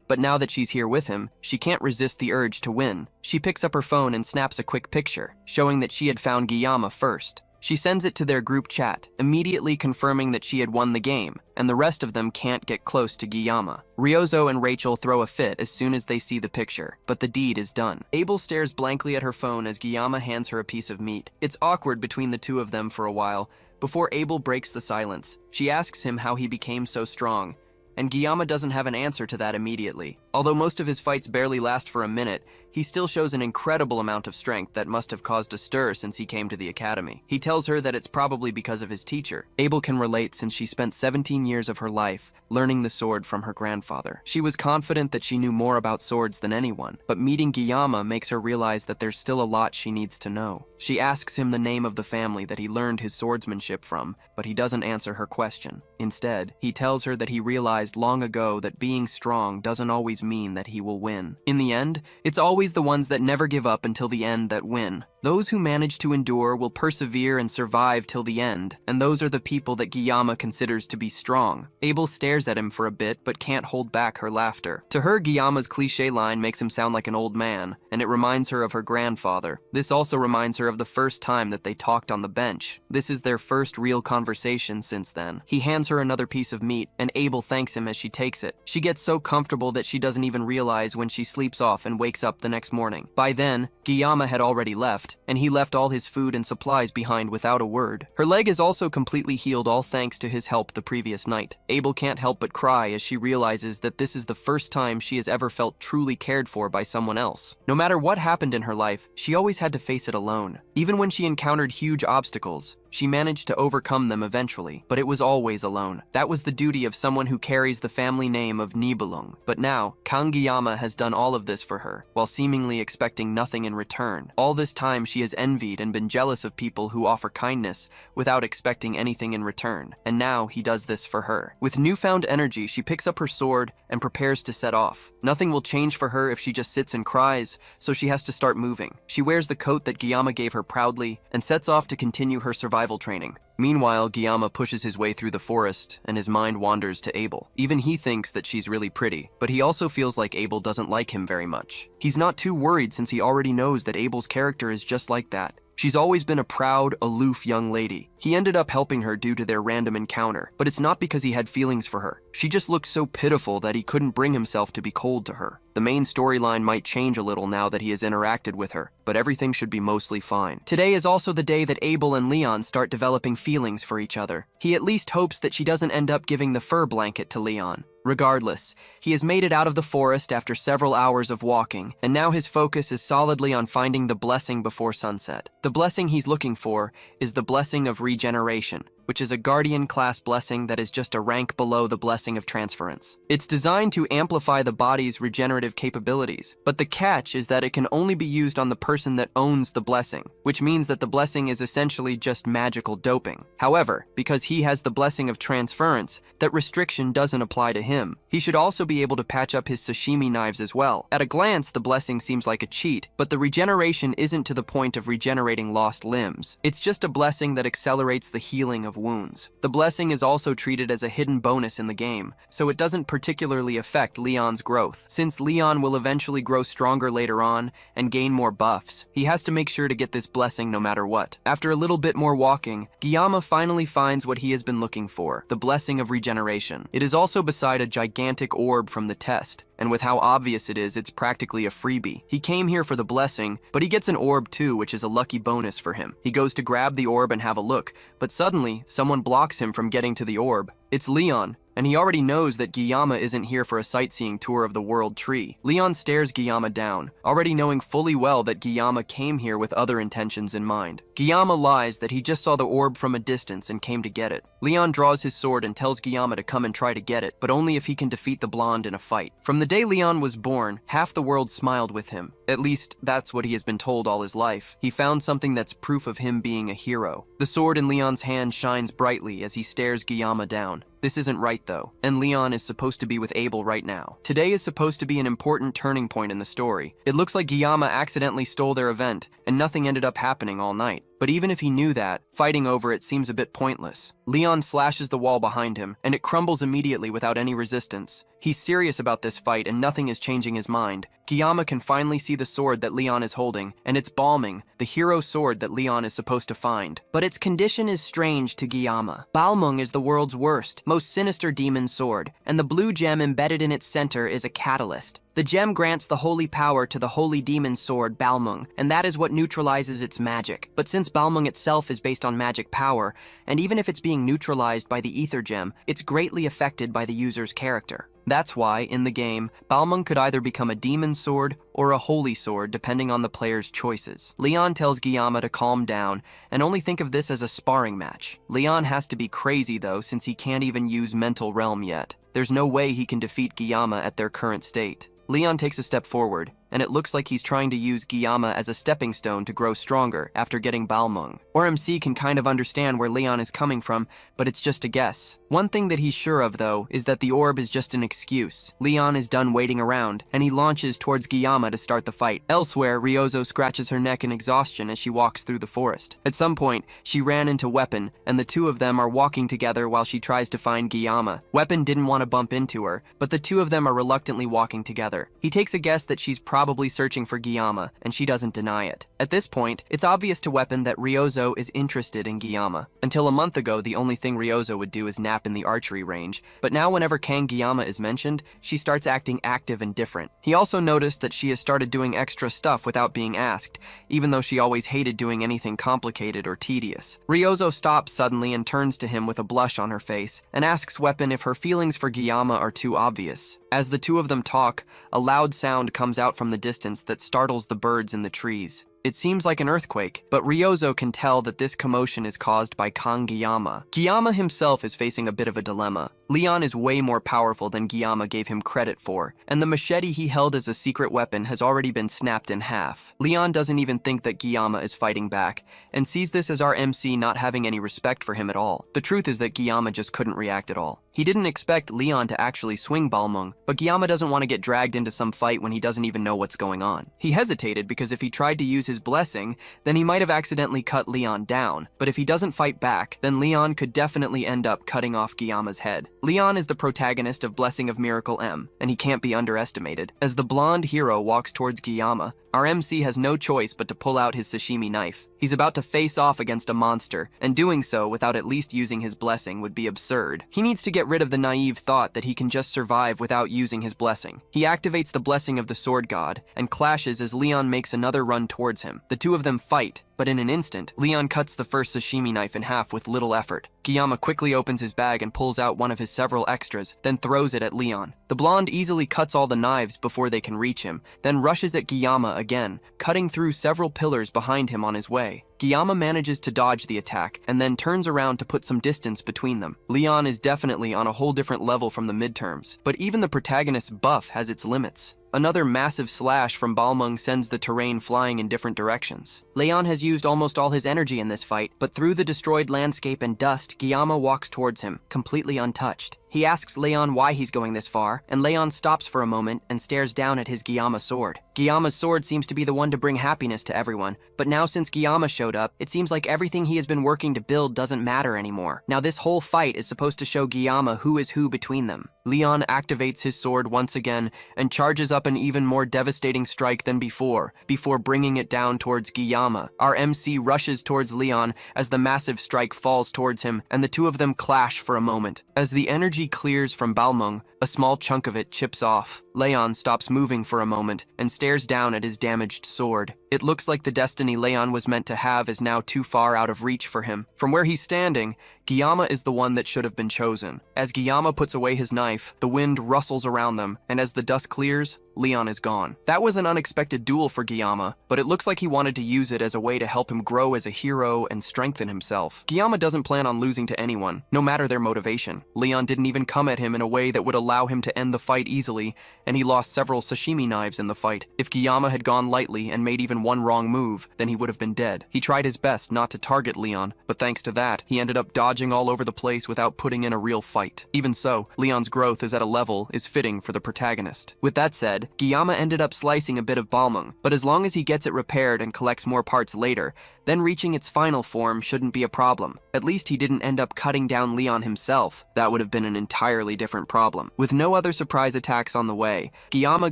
but now that she's here with him, she can't resist the urge to win. She picks up her phone and snaps a quick picture, showing that she had found Gyama first. She sends it to their group chat, immediately confirming that she had won the game, and the rest of them can't get close to Gyama. Ryozo and Rachel throw a fit as soon as they see the picture, but the deed is done. Abel stares blankly at her phone as Gyama hands her a piece of meat. It's awkward between the two of them for a while, before Abel breaks the silence. She asks him how he became so strong, and Gyama doesn't have an answer to that immediately. Although most of his fights barely last for a minute, he still shows an incredible amount of strength that must have caused a stir since he came to the academy. He tells her that it's probably because of his teacher. Abel can relate since she spent 17 years of her life learning the sword from her grandfather. She was confident that she knew more about swords than anyone, but meeting Gyama makes her realize that there's still a lot she needs to know. She asks him the name of the family that he learned his swordsmanship from, but he doesn't answer her question. Instead, he tells her that he realized long ago that being strong doesn't always mean that he will win. In the end, it's always the ones that never give up until the end that win. Those who manage to endure will persevere and survive till the end, and those are the people that Gyama considers to be strong. Abel stares at him for a bit, but can't hold back her laughter. To her, Gyama's cliché line makes him sound like an old man, and it reminds her of her grandfather. This also reminds her of the first time that they talked on the bench. This is their first real conversation since then. He hands her another piece of meat, and Abel thanks him as she takes it. She gets so comfortable that she doesn't even realize when she sleeps off and wakes up the next morning. By then, Gyama had already left, and he left all his food and supplies behind without a word. Her leg is also completely healed, all thanks to his help the previous night. Abel can't help but cry as she realizes that this is the first time she has ever felt truly cared for by someone else. No matter what happened in her life, she always had to face it alone. Even when she encountered huge obstacles, she managed to overcome them eventually, but it was always alone. That was the duty of someone who carries the family name of Nibelung. But now, Kangiyama has done all of this for her, while seemingly expecting nothing in return. All this time, she has envied and been jealous of people who offer kindness without expecting anything in return. And now, he does this for her. With newfound energy, she picks up her sword and prepares to set off. Nothing will change for her if she just sits and cries, so she has to start moving. She wears the coat that Gyama gave her proudly and sets off to continue her survival training. Meanwhile, Gyama pushes his way through the forest, and his mind wanders to Abel. Even he thinks that she's really pretty, but he also feels like Abel doesn't like him very much. He's not too worried since he already knows that Abel's character is just like that. She's always been a proud, aloof young lady. He ended up helping her due to their random encounter, but it's not because he had feelings for her. She just looked so pitiful that he couldn't bring himself to be cold to her. The main storyline might change a little now that he has interacted with her. but everything should be mostly fine. Today is also the day that Abel and Leon start developing feelings for each other. He at least hopes that she doesn't end up giving the fur blanket to Leon. Regardless, he has made it out of the forest after several hours of walking, and now his focus is solidly on finding the blessing before sunset. The blessing he's looking for is the blessing of regeneration, which is a Guardian-class blessing that is just a rank below the blessing of transference. It's designed to amplify the body's regenerative capabilities, but the catch is that it can only be used on the person that owns the blessing, which means that the blessing is essentially just magical doping. However, because he has the blessing of transference, that restriction doesn't apply to him. He should also be able to patch up his sashimi knives as well. At a glance, the blessing seems like a cheat, but the regeneration isn't to the point of regenerating lost limbs. It's just a blessing that accelerates the healing of wounds. The blessing is also treated as a hidden bonus in the game, so it doesn't particularly affect Leon's growth. Since Leon will eventually grow stronger later on and gain more buffs, he has to make sure to get this blessing no matter what. After a little bit more walking, Guillaume finally finds what he has been looking for, the blessing of regeneration. It is also beside a gigantic orb from the test, and with how obvious it is, it's practically a freebie. He came here for the blessing, but he gets an orb too, which is a lucky bonus for him. He goes to grab the orb and have a look, but suddenly, someone blocks him from getting to the orb. It's Leon, and he already knows that Guillaume isn't here for a sightseeing tour of the world tree. Leon stares Guillaume down, already knowing fully well that Guillaume came here with other intentions in mind. Guillaume lies that he just saw the orb from a distance and came to get it. Leon draws his sword and tells Guillaume to come and try to get it, but only if he can defeat the blonde in a fight. From the day Leon was born, half the world smiled with him. At least, that's what he has been told all his life. He found something that's proof of him being a hero. The sword in Leon's hand shines brightly as he stares Guillaume down. This isn't right though, and Leon is supposed to be with Abel right now. Today is supposed to be an important turning point in the story. It looks like Guillaume accidentally stole their event, and nothing ended up happening all night. But even if he knew that, fighting over it seems a bit pointless. Leon slashes the wall behind him, and it crumbles immediately without any resistance. He's serious about this fight, and nothing is changing his mind. Guillaume can finally see the sword that Leon is holding, and it's Balmung, the hero sword that Leon is supposed to find. But its condition is strange to Guillaume. Balmung is the world's worst, most sinister demon sword, and the blue gem embedded in its center is a catalyst. The gem grants the holy power to the holy demon sword, Balmung, and that is what neutralizes its magic. But since Balmung itself is based on magic power, and even if it's being neutralized by the ether gem, it's greatly affected by the user's character. That's why, in the game, Balmung could either become a demon sword or a holy sword depending on the player's choices. Leon tells Guillaume to calm down and only think of this as a sparring match. Leon has to be crazy though, since he can't even use Mental Realm yet. There's no way he can defeat Guillaume at their current state. Leon takes a step forward, and it looks like he's trying to use Guillaume as a stepping stone to grow stronger after getting Balmung. MC can kind of understand where Leon is coming from, but it's just a guess. One thing that he's sure of, though, is that the orb is just an excuse. Leon is done waiting around, and he launches towards Guillaume to start the fight. Elsewhere, Ryozo scratches her neck in exhaustion as she walks through the forest. At some point, she ran into Weapon, and the two of them are walking together while she tries to find Guillaume. Weapon didn't want to bump into her, but the two of them are reluctantly walking together. He takes a guess that she's probably searching for Guillaume, and she doesn't deny it. At this point, it's obvious to Weapon that Ryozo is interested in Guillaume. Until a month ago, the only thing Ryozo would do is nap in the archery range, but now whenever Kang Guillaume is mentioned, she starts acting active and different. He also noticed that she has started doing extra stuff without being asked, even though she always hated doing anything complicated or tedious. Ryozo stops suddenly and turns to him with a blush on her face, and asks Weapon if her feelings for Guillaume are too obvious. As the two of them talk, a loud sound comes out from the distance that startles the birds in the trees. It seems like an earthquake, but Ryozo can tell that this commotion is caused by Kang Guillaume. Guillaume himself is facing a bit of a dilemma. Leon is way more powerful than Guillaume gave him credit for, and the machete he held as a secret weapon has already been snapped in half. Leon doesn't even think that Guillaume is fighting back, and sees this as our MC not having any respect for him at all. The truth is that Guillaume just couldn't react at all. He didn't expect Leon to actually swing Balmung, but Guillaume doesn't want to get dragged into some fight when he doesn't even know what's going on. He hesitated because if he tried to use his blessing, then he might have accidentally cut Leon down, but if he doesn't fight back, then Leon could definitely end up cutting off Guillaume's head. Leon is the protagonist of Blessing of Miracle M, and he can't be underestimated. As the blonde hero walks towards Guillaume, our MC has no choice but to pull out his sashimi knife. He's about to face off against a monster, and doing so without at least using his blessing would be absurd. He needs to get get rid of the naive thought that he can just survive without using his blessing. He activates the blessing of the sword god and clashes as Leon makes another run towards him. The two of them fight, but in an instant, Leon cuts the first sashimi knife in half with little effort. Guillaume quickly opens his bag and pulls out one of his several extras, then throws it at Leon. The blonde easily cuts all the knives before they can reach him, then rushes at Guillaume again, cutting through several pillars behind him on his way. Guillaume manages to dodge the attack, and then turns around to put some distance between them. Leon is definitely on a whole different level from the midterms, but even the protagonist's buff has its limits. Another massive slash from Balmung sends the terrain flying in different directions. Leon has used almost all his energy in this fight, but through the destroyed landscape and dust, Guillaume walks towards him, completely untouched. He asks Leon why he's going this far, and Leon stops for a moment and stares down at his Guillaume sword. Guillaume's sword seems to be the one to bring happiness to everyone, but now since Guillaume showed up, it seems like everything he has been working to build doesn't matter anymore. Now this whole fight is supposed to show Guillaume who is who between them. Leon activates his sword once again and charges up an even more devastating strike than before bringing it down towards Guillaume. Our MC rushes towards Leon as the massive strike falls towards him, and the two of them clash for a moment. As the energy clears from Balmung, a small chunk of it chips off. Leon stops moving for a moment and stares down at his damaged sword. It looks like the destiny Leon was meant to have is now too far out of reach for him. From where he's standing, Guillaume is the one that should have been chosen. As Guillaume puts away his knife, the wind rustles around them, and as the dust clears, Leon is gone. That was an unexpected duel for Guillaume, but it looks like he wanted to use it as a way to help him grow as a hero and strengthen himself. Guillaume doesn't plan on losing to anyone, no matter their motivation. Leon didn't even come at him in a way that would allow him to end the fight easily, and he lost several sashimi knives in the fight. If Guillaume had gone lightly and made even one wrong move, then he would have been dead. He tried his best not to target Leon, but thanks to that, he ended up dodging all over the place without putting in a real fight. Even so, Leon's growth is at a level is fitting for the protagonist. With that said, Guillaume ended up slicing a bit of Balmung, but as long as he gets it repaired and collects more parts later, then reaching its final form shouldn't be a problem. At least he didn't end up cutting down Leon himself. That would have been an entirely different problem. With no other surprise attacks on the way, Guillaume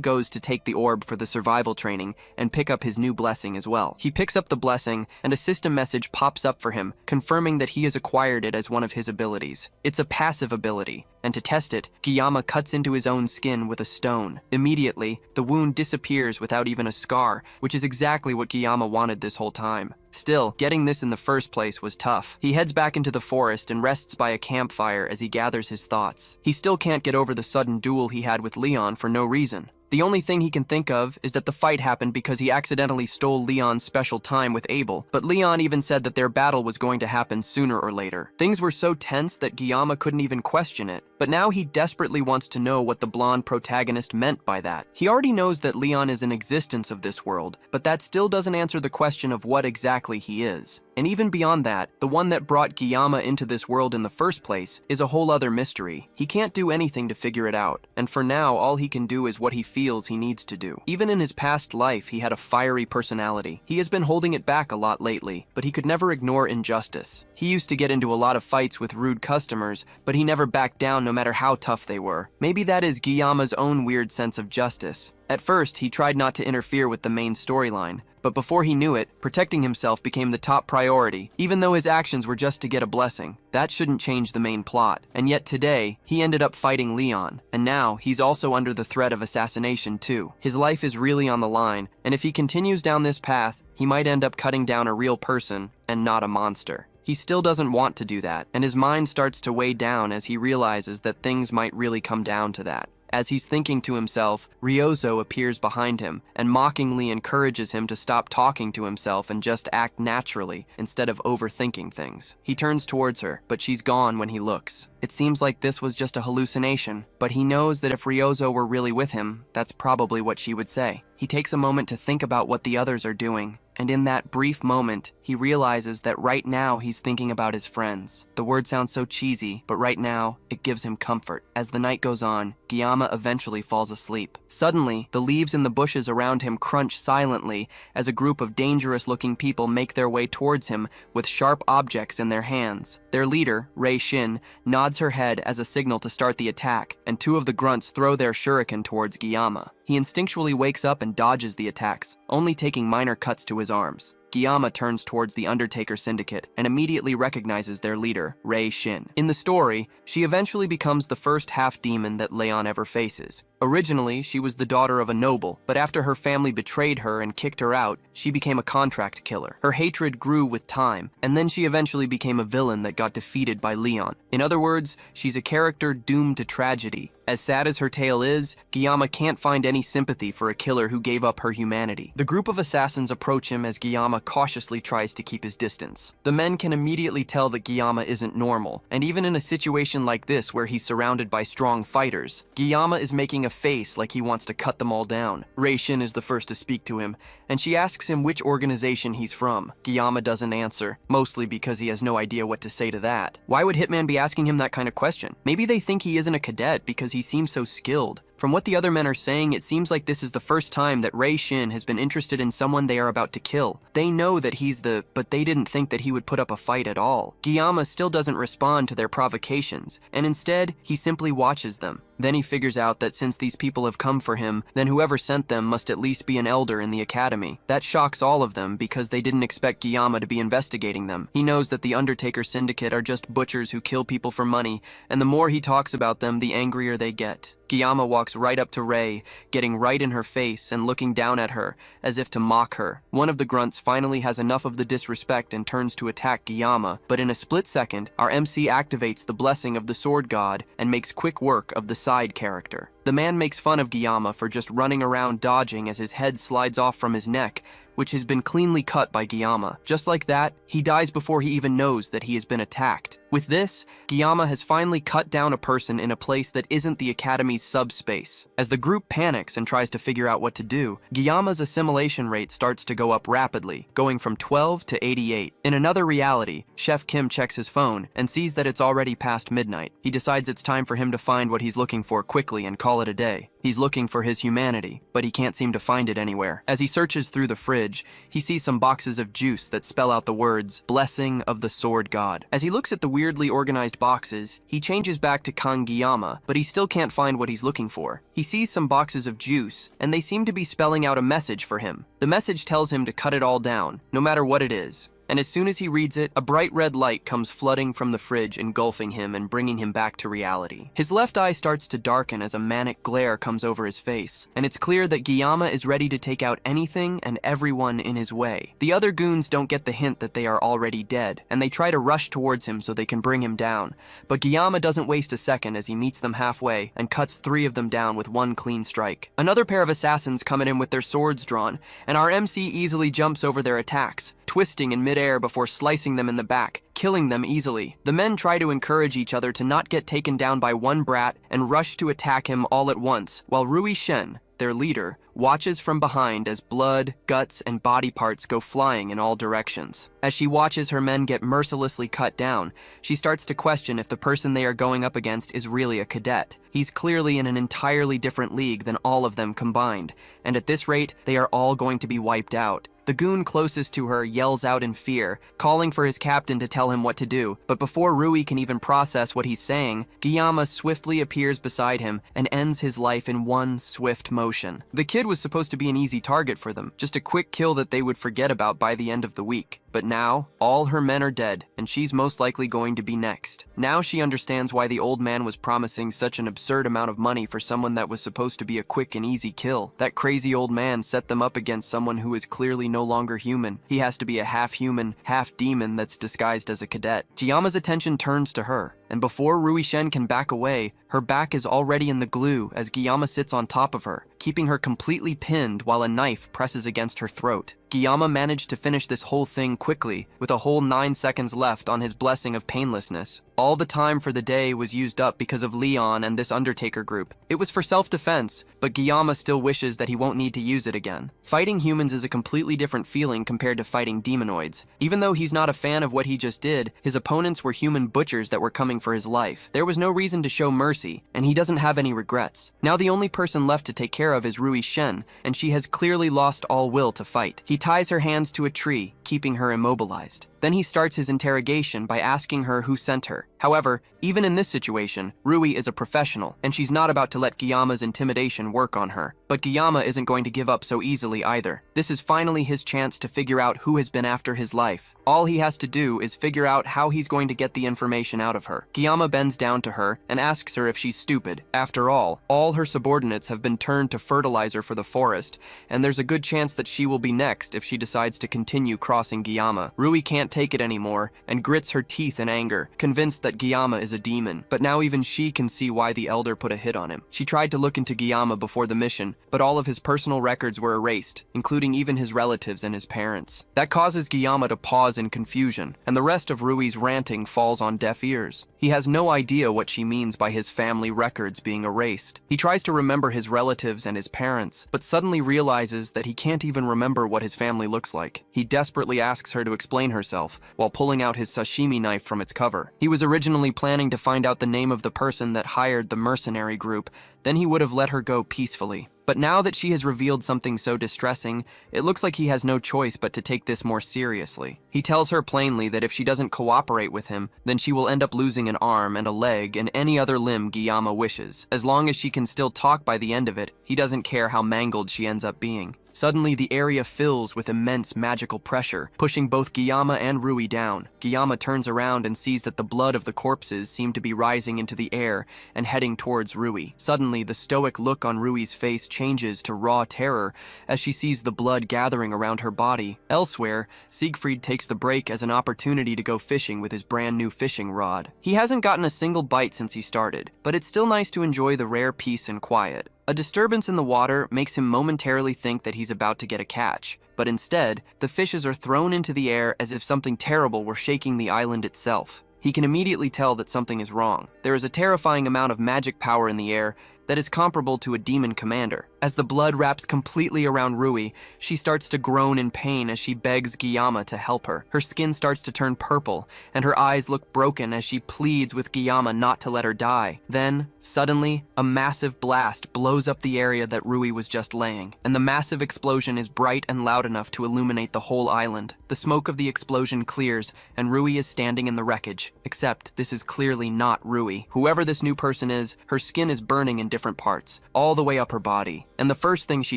goes to take the orb for the survival training and pick up his new blessing as well. He picks up the blessing, and a system message pops up for him, confirming that he has acquired it as one of his abilities. It's a passive ability, and to test it, Guillaume cuts into his own skin with a stone. Immediately, the wound disappears without even a scar, which is exactly what Guillaume wanted this whole time. Still, getting this in the first place was tough. He heads back into the forest and rests by a campfire as he gathers his thoughts. He still can't get over the sudden duel he had with Leon for no reason. The only thing he can think of is that the fight happened because he accidentally stole Leon's special time with Abel, but Leon even said that their battle was going to happen sooner or later. Things were so tense that Guillaume couldn't even question it, but now he desperately wants to know what the blonde protagonist meant by that. He already knows that Leon is an existence of this world, but that still doesn't answer the question of what exactly he is. And even beyond that, the one that brought Guillaume into this world in the first place is a whole other mystery. He can't do anything to figure it out, and for now, all he can do is what he feels he needs to do. Even in his past life, he had a fiery personality. He has been holding it back a lot lately, but he could never ignore injustice. He used to get into a lot of fights with rude customers, but he never backed down no matter how tough they were. Maybe that is Guillaume's own weird sense of justice. At first, he tried not to interfere with the main storyline, but before he knew it, protecting himself became the top priority, even though his actions were just to get a blessing. That shouldn't change the main plot. And yet today, he ended up fighting Leon, and now he's also under the threat of assassination too. His life is really on the line, and if he continues down this path, he might end up cutting down a real person and not a monster. He still doesn't want to do that, and his mind starts to weigh down as he realizes that things might really come down to that. As he's thinking to himself, Ryozo appears behind him and mockingly encourages him to stop talking to himself and just act naturally instead of overthinking things. He turns towards her, but she's gone when he looks. It seems like this was just a hallucination, but he knows that if Ryozo were really with him, that's probably what she would say. He takes a moment to think about what the others are doing, and in that brief moment, he realizes that right now he's thinking about his friends. The word sounds so cheesy, but right now, it gives him comfort. As the night goes on, Guillaume eventually falls asleep. Suddenly, the leaves in the bushes around him crunch silently as a group of dangerous-looking people make their way towards him with sharp objects in their hands. Their leader, Rei Shin, nods her head as a signal to start the attack, and two of the grunts throw their shuriken towards Guillaume. He instinctually wakes up and dodges the attacks, only taking minor cuts to his arms. Guillaume turns towards the Undertaker Syndicate and immediately recognizes their leader, Rei Shin. In the story, she eventually becomes the first half-demon that Leon ever faces. Originally, she was the daughter of a noble, but after her family betrayed her and kicked her out, she became a contract killer. Her hatred grew with time, and then she eventually became a villain that got defeated by Leon. In other words, she's a character doomed to tragedy. As sad as her tale is, Guillaume can't find any sympathy for a killer who gave up her humanity. The group of assassins approach him as Guillaume cautiously tries to keep his distance. The men can immediately tell that Guillaume isn't normal, and even in a situation like this where he's surrounded by strong fighters, Guillaume is making a face like he wants to cut them all down. Rei Shin is the first to speak to him, and she asks him which organization he's from. Guillaume doesn't answer, mostly because he has no idea what to say to that. Why would Hitman be asking him that kind of question? Maybe they think he isn't a cadet because he seems so skilled. From what the other men are saying, it seems like this is the first time that Rei Shin has been interested in someone they are about to kill. They know that he's but they didn't think that he would put up a fight at all. Guillaume still doesn't respond to their provocations, and instead, he simply watches them. Then he figures out that since these people have come for him, then whoever sent them must at least be an elder in the academy. That shocks all of them because they didn't expect Guillaume to be investigating them. He knows that the Undertaker Syndicate are just butchers who kill people for money, and the more he talks about them, the angrier they get. Guillaume walks right up to Rei, getting right in her face and looking down at her, as if to mock her. One of the grunts finally has enough of the disrespect and turns to attack Guillaume, but in a split second, our MC activates the blessing of the sword god and makes quick work of the side character. The man makes fun of Guillaume for just running around dodging as his head slides off from his neck, which has been cleanly cut by Guillaume. Just like that, he dies before he even knows that he has been attacked. With this, Guillaume has finally cut down a person in a place that isn't the Academy's subspace. As the group panics and tries to figure out what to do, Guillaume's assimilation rate starts to go up rapidly, going from 12 to 88. In another reality, Chef Kim checks his phone and sees that it's already past midnight. He decides it's time for him to find what he's looking for quickly and call it a day. He's looking for his humanity, but he can't seem to find it anywhere. As he searches through the fridge, he sees some boxes of juice that spell out the words, "Blessing of the Sword God." As he looks at the weirdly organized boxes, he changes back to Kang Guillaume, but he still can't find what he's looking for. He sees some boxes of juice, and they seem to be spelling out a message for him. The message tells him to cut it all down, no matter what it is. And as soon as he reads it, a bright red light comes flooding from the fridge, engulfing him and bringing him back to reality. His left eye starts to darken as a manic glare comes over his face, and it's clear that Guillaume is ready to take out anything and everyone in his way. The other goons don't get the hint that they are already dead, and they try to rush towards him so they can bring him down. But Guillaume doesn't waste a second as he meets them halfway and cuts 3 of them down with one clean strike. Another pair of assassins come at him with their swords drawn, and our MC easily jumps over their attacks, twisting in midair before slicing them in the back, killing them easily. The men try to encourage each other to not get taken down by one brat and rush to attack him all at once, while Rui Shen, their leader, watches from behind as blood, guts, and body parts go flying in all directions. As she watches her men get mercilessly cut down, she starts to question if the person they are going up against is really a cadet. He's clearly in an entirely different league than all of them combined, and at this rate, they are all going to be wiped out. The goon closest to her yells out in fear, calling for his captain to tell him what to do, but before Rui can even process what he's saying, Guillaume swiftly appears beside him and ends his life in one swift motion. The kid was supposed to be an easy target for them, just a quick kill that they would forget about by the end of the week. But now, all her men are dead, and she's most likely going to be next. Now she understands why the old man was promising such an absurd amount of money for someone that was supposed to be a quick and easy kill. That crazy old man set them up against someone who is clearly no longer human. He has to be a half-human, half-demon that's disguised as a cadet. Guillaume's attention turns to her, and before Rui Shen can back away, her back is already in the glue as Guillaume sits on top of her, keeping her completely pinned while a knife presses against her throat. Guillaume managed to finish this whole thing quickly, with a whole 9 seconds left on his blessing of painlessness. All the time for the day was used up because of Leon and this Undertaker group. It was for self-defense, but Guillaume still wishes that he won't need to use it again. Fighting humans is a completely different feeling compared to fighting demonoids. Even though he's not a fan of what he just did, his opponents were human butchers that were coming for his life. There was no reason to show mercy, and he doesn't have any regrets. Now the only person left to take care of is Rui Shen, and she has clearly lost all will to fight. He ties her hands to a tree, keeping her immobilized. Then he starts his interrogation by asking her who sent her. However, even in this situation, Rui is a professional, and she's not about to let Giyama's intimidation work on her. But Giyama isn't going to give up so easily either. This is finally his chance to figure out who has been after his life. All he has to do is figure out how he's going to get the information out of her. Giyama bends down to her and asks her if she's stupid. After all her subordinates have been turned to fertilizer for the forest, and there's a good chance that she will be next if she decides to continue crossing Giyama. Rui can't take it anymore and grits her teeth in anger, convinced that Giyama is a demon. But now even she can see why the elder put a hit on him. She tried to look into Giyama before the mission, but all of his personal records were erased, including even his relatives and his parents. That causes Giyama to pause in confusion, and the rest of Rui's ranting falls on deaf ears. He has no idea what she means by his family records being erased. He tries to remember his relatives and his parents, but suddenly realizes that he can't even remember what his family looks like. He desperately asks her to explain herself, while pulling out his sashimi knife from its cover. He was originally planning to find out the name of the person that hired the mercenary group, then he would have let her go peacefully. But now that she has revealed something so distressing, it looks like he has no choice but to take this more seriously. He tells her plainly that if she doesn't cooperate with him, then she will end up losing an arm and a leg and any other limb Giyama wishes. As long as she can still talk by the end of it, he doesn't care how mangled she ends up being. Suddenly, the area fills with immense magical pressure, pushing both Giyama and Rui down. Giyama turns around and sees that the blood of the corpses seem to be rising into the air and heading towards Rui. Suddenly, the stoic look on Rui's face changes to raw terror as she sees the blood gathering around her body. Elsewhere, Siegfried takes the break as an opportunity to go fishing with his brand new fishing rod. He hasn't gotten a single bite since he started, but it's still nice to enjoy the rare peace and quiet. A disturbance in the water makes him momentarily think that he's about to get a catch, but instead, the fishes are thrown into the air as if something terrible were shaking the island itself. He can immediately tell that something is wrong. There is a terrifying amount of magic power in the air that is comparable to a demon commander. As the blood wraps completely around Rui, she starts to groan in pain as she begs Giyama to help her. Her skin starts to turn purple, and her eyes look broken as she pleads with Giyama not to let her die. Then, suddenly, a massive blast blows up the area that Rui was just laying, and the massive explosion is bright and loud enough to illuminate the whole island. The smoke of the explosion clears, and Rui is standing in the wreckage. Except, this is clearly not Rui. Whoever this new person is, her skin is burning in different parts, all the way up her body. And the first thing she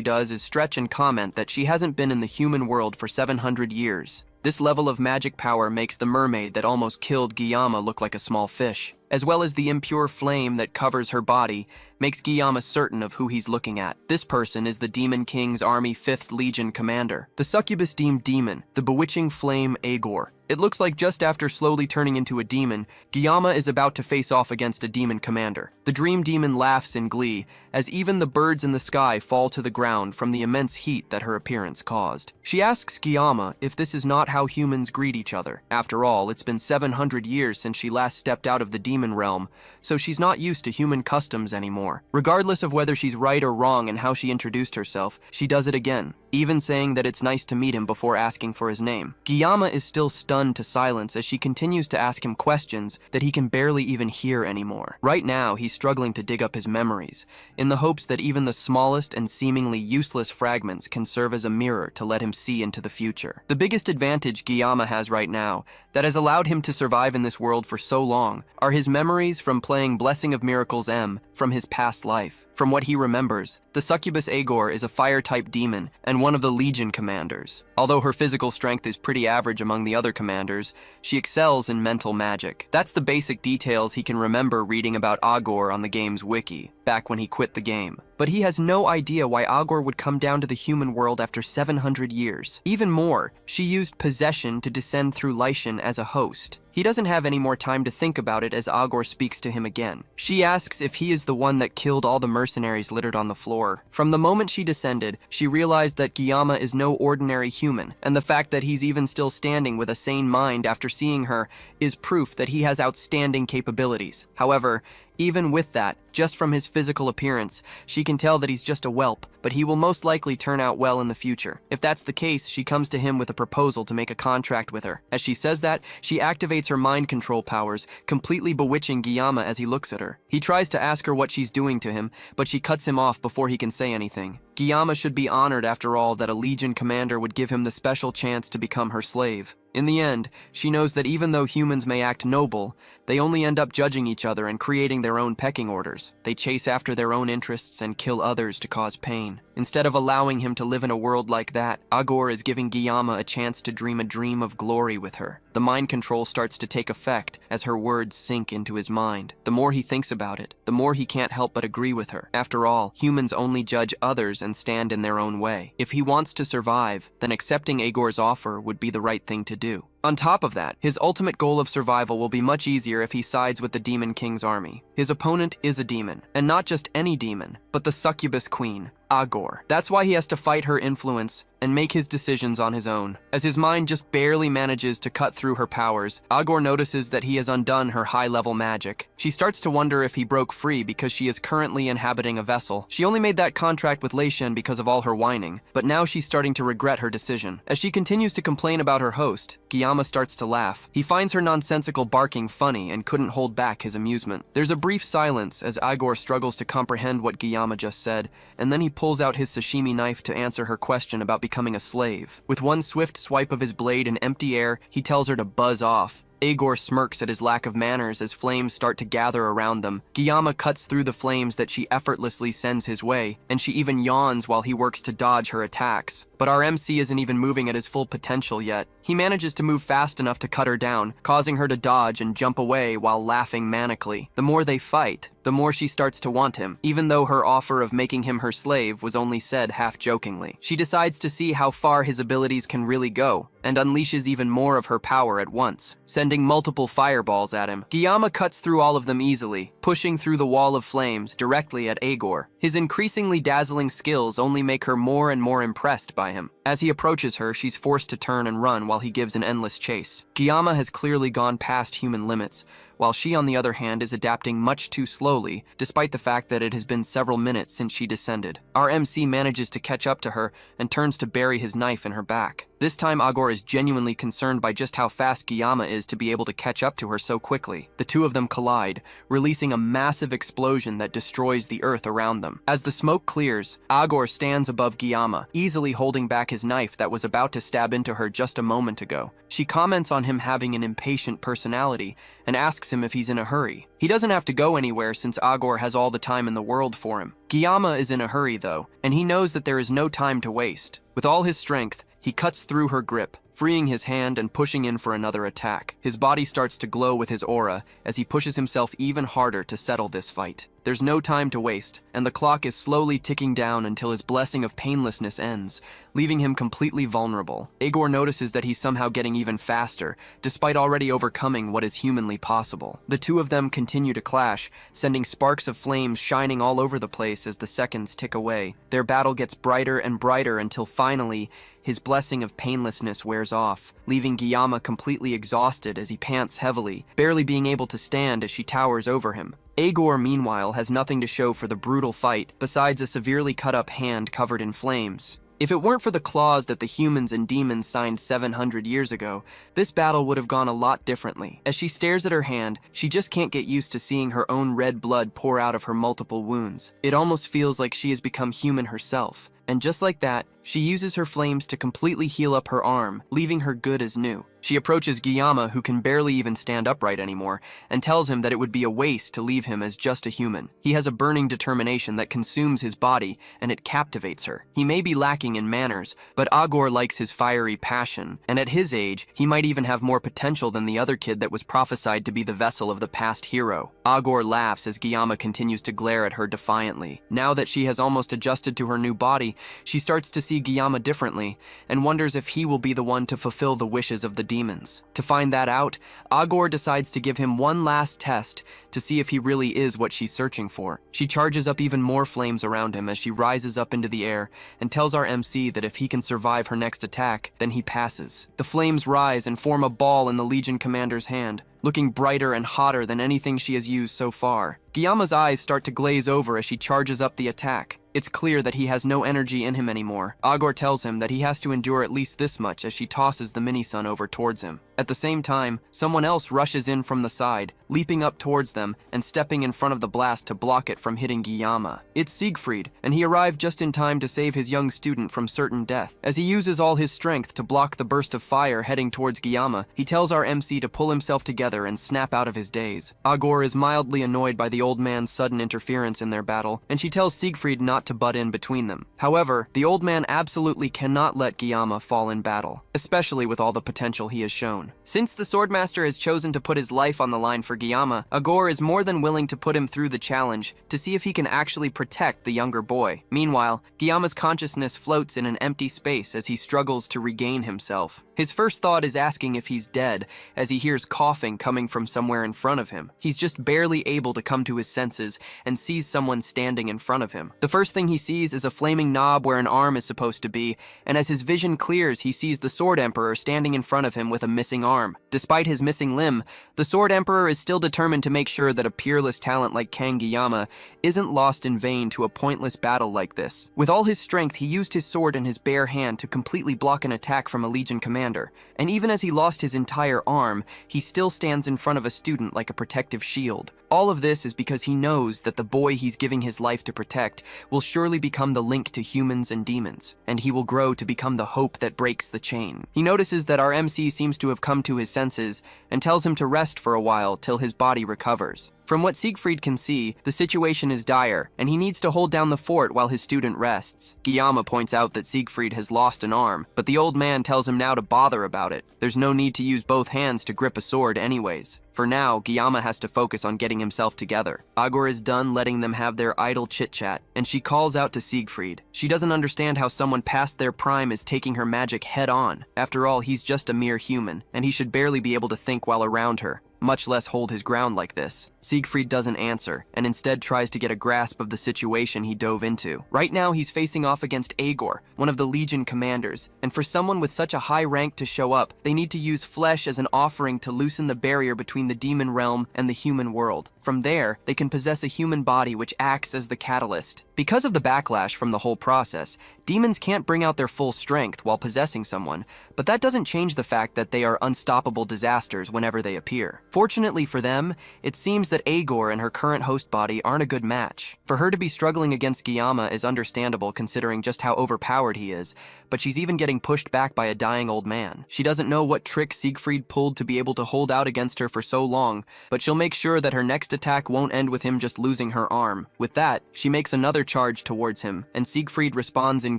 does is stretch and comment that she hasn't been in the human world for 700 years. This level of magic power makes the mermaid that almost killed Giyama look like a small fish, as well as the impure flame that covers her body makes Giyama certain of who he's looking at. This person is the Demon King's Army 5th Legion commander, the succubus-deemed demon, the bewitching flame Agor. It looks like just after slowly turning into a demon, Giyama is about to face off against a demon commander. The dream demon laughs in glee, as even the birds in the sky fall to the ground from the immense heat that her appearance caused. She asks Giyama if this is not how humans greet each other. After all, it's been 700 years since she last stepped out of the demon realm, so she's not used to human customs anymore. Regardless of whether she's right or wrong in how she introduced herself, she does it again, even saying that it's nice to meet him before asking for his name. Giyama is still stunned to silence as she continues to ask him questions that he can barely even hear anymore. Right now, he's struggling to dig up his memories, in the hopes that even the smallest and seemingly useless fragments can serve as a mirror to let him see into the future. The biggest advantage Giyama has right now, that has allowed him to survive in this world for so long, are his memories from playing Blessing of Miracles M from his past life. From what he remembers, the succubus Agor is a fire-type demon and one of the Legion commanders. Although her physical strength is pretty average among the other commanders, she excels in mental magic. That's the basic details he can remember reading about Agor on the game's wiki, back when he quit the game. But he has no idea why Agor would come down to the human world after 700 years. Even more, she used possession to descend through Lycian as a host. He doesn't have any more time to think about it as Agor speaks to him again. She asks if he is the one that killed all the mercenaries littered on the floor. From the moment she descended, she realized that Giyama is no ordinary human, and the fact that he's even still standing with a sane mind after seeing her is proof that he has outstanding capabilities. However, even with that, just from his physical appearance, she can tell that he's just a whelp, but he will most likely turn out well in the future. If that's the case, she comes to him with a proposal to make a contract with her. As she says that, she activates her mind control powers, completely bewitching Giyama as he looks at her. He tries to ask her what she's doing to him, but she cuts him off before he can say anything. Giyama should be honored after all that a Legion commander would give him the special chance to become her slave. In the end, she knows that even though humans may act noble, they only end up judging each other and creating their own pecking orders. They chase after their own interests and kill others to cause pain. Instead of allowing him to live in a world like that, Agor is giving Guillaume a chance to dream a dream of glory with her. The mind control starts to take effect as her words sink into his mind. The more he thinks about it, the more he can't help but agree with her. After all, humans only judge others and stand in their own way. If he wants to survive, then accepting Agor's offer would be the right thing to do. On top of that, his ultimate goal of survival will be much easier if he sides with the Demon King's army. His opponent is a demon, and not just any demon, but the succubus queen, Agor. That's why he has to fight her influence and make his decisions on his own. As his mind just barely manages to cut through her powers, Agor notices that he has undone her high-level magic. She starts to wonder if he broke free because she is currently inhabiting a vessel. She only made that contract with Lei Shen because of all her whining, but now she's starting to regret her decision. As she continues to complain about her host, Guillaume starts to laugh. He finds her nonsensical barking funny and couldn't hold back his amusement. There's a brief silence as Agor struggles to comprehend what Guillaume just said, and then he pulls out his sashimi knife to answer her question about becoming a slave. With one swift swipe of his blade in empty air, he tells her to buzz off. Agor smirks at his lack of manners as flames start to gather around them. Guillaume cuts through the flames that she effortlessly sends his way, and she even yawns while he works to dodge her attacks. But our MC isn't even moving at his full potential yet. He manages to move fast enough to cut her down, causing her to dodge and jump away while laughing manically. The more they fight, the more she starts to want him, even though her offer of making him her slave was only said half-jokingly. She decides to see how far his abilities can really go, and unleashes even more of her power at once, sending multiple fireballs at him. Guillaume cuts through all of them easily, pushing through the wall of flames directly at Agor. His increasingly dazzling skills only make her more and more impressed by him. As he approaches her, she's forced to turn and run while he gives an endless chase. Guillaume has clearly gone past human limits, while she, on the other hand, is adapting much too slowly, despite the fact that it has been several minutes since she descended. Our MC manages to catch up to her and turns to bury his knife in her back. This time, Agor is genuinely concerned by just how fast Guillaume is to be able to catch up to her so quickly. The two of them collide, releasing a massive explosion that destroys the earth around them. As the smoke clears, Agor stands above Guillaume, easily holding back his knife that was about to stab into her just a moment ago. She comments on him having an impatient personality and asks him if he's in a hurry. He doesn't have to go anywhere since Agor has all the time in the world for him. Guillaume is in a hurry though, and he knows that there is no time to waste. With all his strength, he cuts through her grip, freeing his hand and pushing in for another attack. His body starts to glow with his aura as he pushes himself even harder to settle this fight. There's no time to waste, and the clock is slowly ticking down until his blessing of painlessness ends, leaving him completely vulnerable. Agor notices that he's somehow getting even faster, despite already overcoming what is humanly possible. The two of them continue to clash, sending sparks of flames shining all over the place as the seconds tick away. Their battle gets brighter and brighter until finally, his blessing of painlessness wears off, leaving Guillaume completely exhausted as he pants heavily, barely being able to stand as she towers over him. Agor, meanwhile, has nothing to show for the brutal fight besides a severely cut-up hand covered in flames. If it weren't for the clause that the humans and demons signed 700 years ago, this battle would have gone a lot differently. As she stares at her hand, she just can't get used to seeing her own red blood pour out of her multiple wounds. It almost feels like she has become human herself. And just like that, she uses her flames to completely heal up her arm, leaving her good as new. She approaches Guillaume, who can barely even stand upright anymore, and tells him that it would be a waste to leave him as just a human. He has a burning determination that consumes his body, and it captivates her. He may be lacking in manners, but Agor likes his fiery passion, and at his age, he might even have more potential than the other kid that was prophesied to be the vessel of the past hero. Agor laughs as Guillaume continues to glare at her defiantly. Now that she has almost adjusted to her new body, she starts to see Guillaume differently, and wonders if he will be the one to fulfill the wishes of the demons. To find that out, Agor decides to give him one last test to see if he really is what she's searching for. She charges up even more flames around him as she rises up into the air and tells our MC that if he can survive her next attack, then he passes. The flames rise and form a ball in the Legion commander's hand, looking brighter and hotter than anything she has used so far. Guillaume's eyes start to glaze over as she charges up the attack. It's clear that he has no energy in him anymore. Agor tells him that he has to endure at least this much as she tosses the mini-sun over towards him. At the same time, someone else rushes in from the side, leaping up towards them and stepping in front of the blast to block it from hitting Guillaume. It's Siegfried, and he arrived just in time to save his young student from certain death. As he uses all his strength to block the burst of fire heading towards Guillaume, he tells our MC to pull himself together and snap out of his daze. Agor is mildly annoyed by the old man's sudden interference in their battle, and she tells Siegfried not to butt in between them. However, the old man absolutely cannot let Guillaume fall in battle, especially with all the potential he has shown. Since the Swordmaster has chosen to put his life on the line for Guillaume, Agor is more than willing to put him through the challenge to see if he can actually protect the younger boy. Meanwhile, Guillaume's consciousness floats in an empty space as he struggles to regain himself. His first thought is asking if he's dead, as he hears coughing coming from somewhere in front of him. He's just barely able to come to his senses and sees someone standing in front of him. The first thing he sees is a flaming knob where an arm is supposed to be, and as his vision clears, he sees the Sword Emperor standing in front of him with a missing arm. Despite his missing limb, the Sword Emperor is still determined to make sure that a peerless talent like Kang Guillaume isn't lost in vain to a pointless battle like this. With all his strength, he used his sword in his bare hand to completely block an attack from a Legion commander, and even as he lost his entire arm, he still stands in front of a student like a protective shield. All of this is because he knows that the boy he's giving his life to protect will surely become the link to humans and demons, and he will grow to become the hope that breaks the chain. He notices that our MC seems to have come to his senses and tells him to rest for a while till his body recovers. From what Siegfried can see, the situation is dire, and he needs to hold down the fort while his student rests. Guillaume points out that Siegfried has lost an arm, but the old man tells him now to bother about it. There's no need to use both hands to grip a sword anyways. For now, Guillaume has to focus on getting himself together. Agor is done letting them have their idle chit-chat, and she calls out to Siegfried. She doesn't understand how someone past their prime is taking her magic head-on. After all, he's just a mere human, and he should barely be able to think while around her, much less hold his ground like this. Siegfried doesn't answer, and instead tries to get a grasp of the situation he dove into. Right now, he's facing off against Agor, one of the Legion commanders, and for someone with such a high rank to show up, they need to use flesh as an offering to loosen the barrier between the demon realm and the human world. From there, they can possess a human body which acts as the catalyst. Because of the backlash from the whole process, demons can't bring out their full strength while possessing someone, but that doesn't change the fact that they are unstoppable disasters whenever they appear. Fortunately for them, it seems that Agor and her current host body aren't a good match. For her to be struggling against Guillaume is understandable considering just how overpowered he is, but she's even getting pushed back by a dying old man. She doesn't know what trick Siegfried pulled to be able to hold out against her for so long, but she'll make sure that her next attack won't end with him just losing her arm. With that, she makes another charge towards him, and Siegfried responds in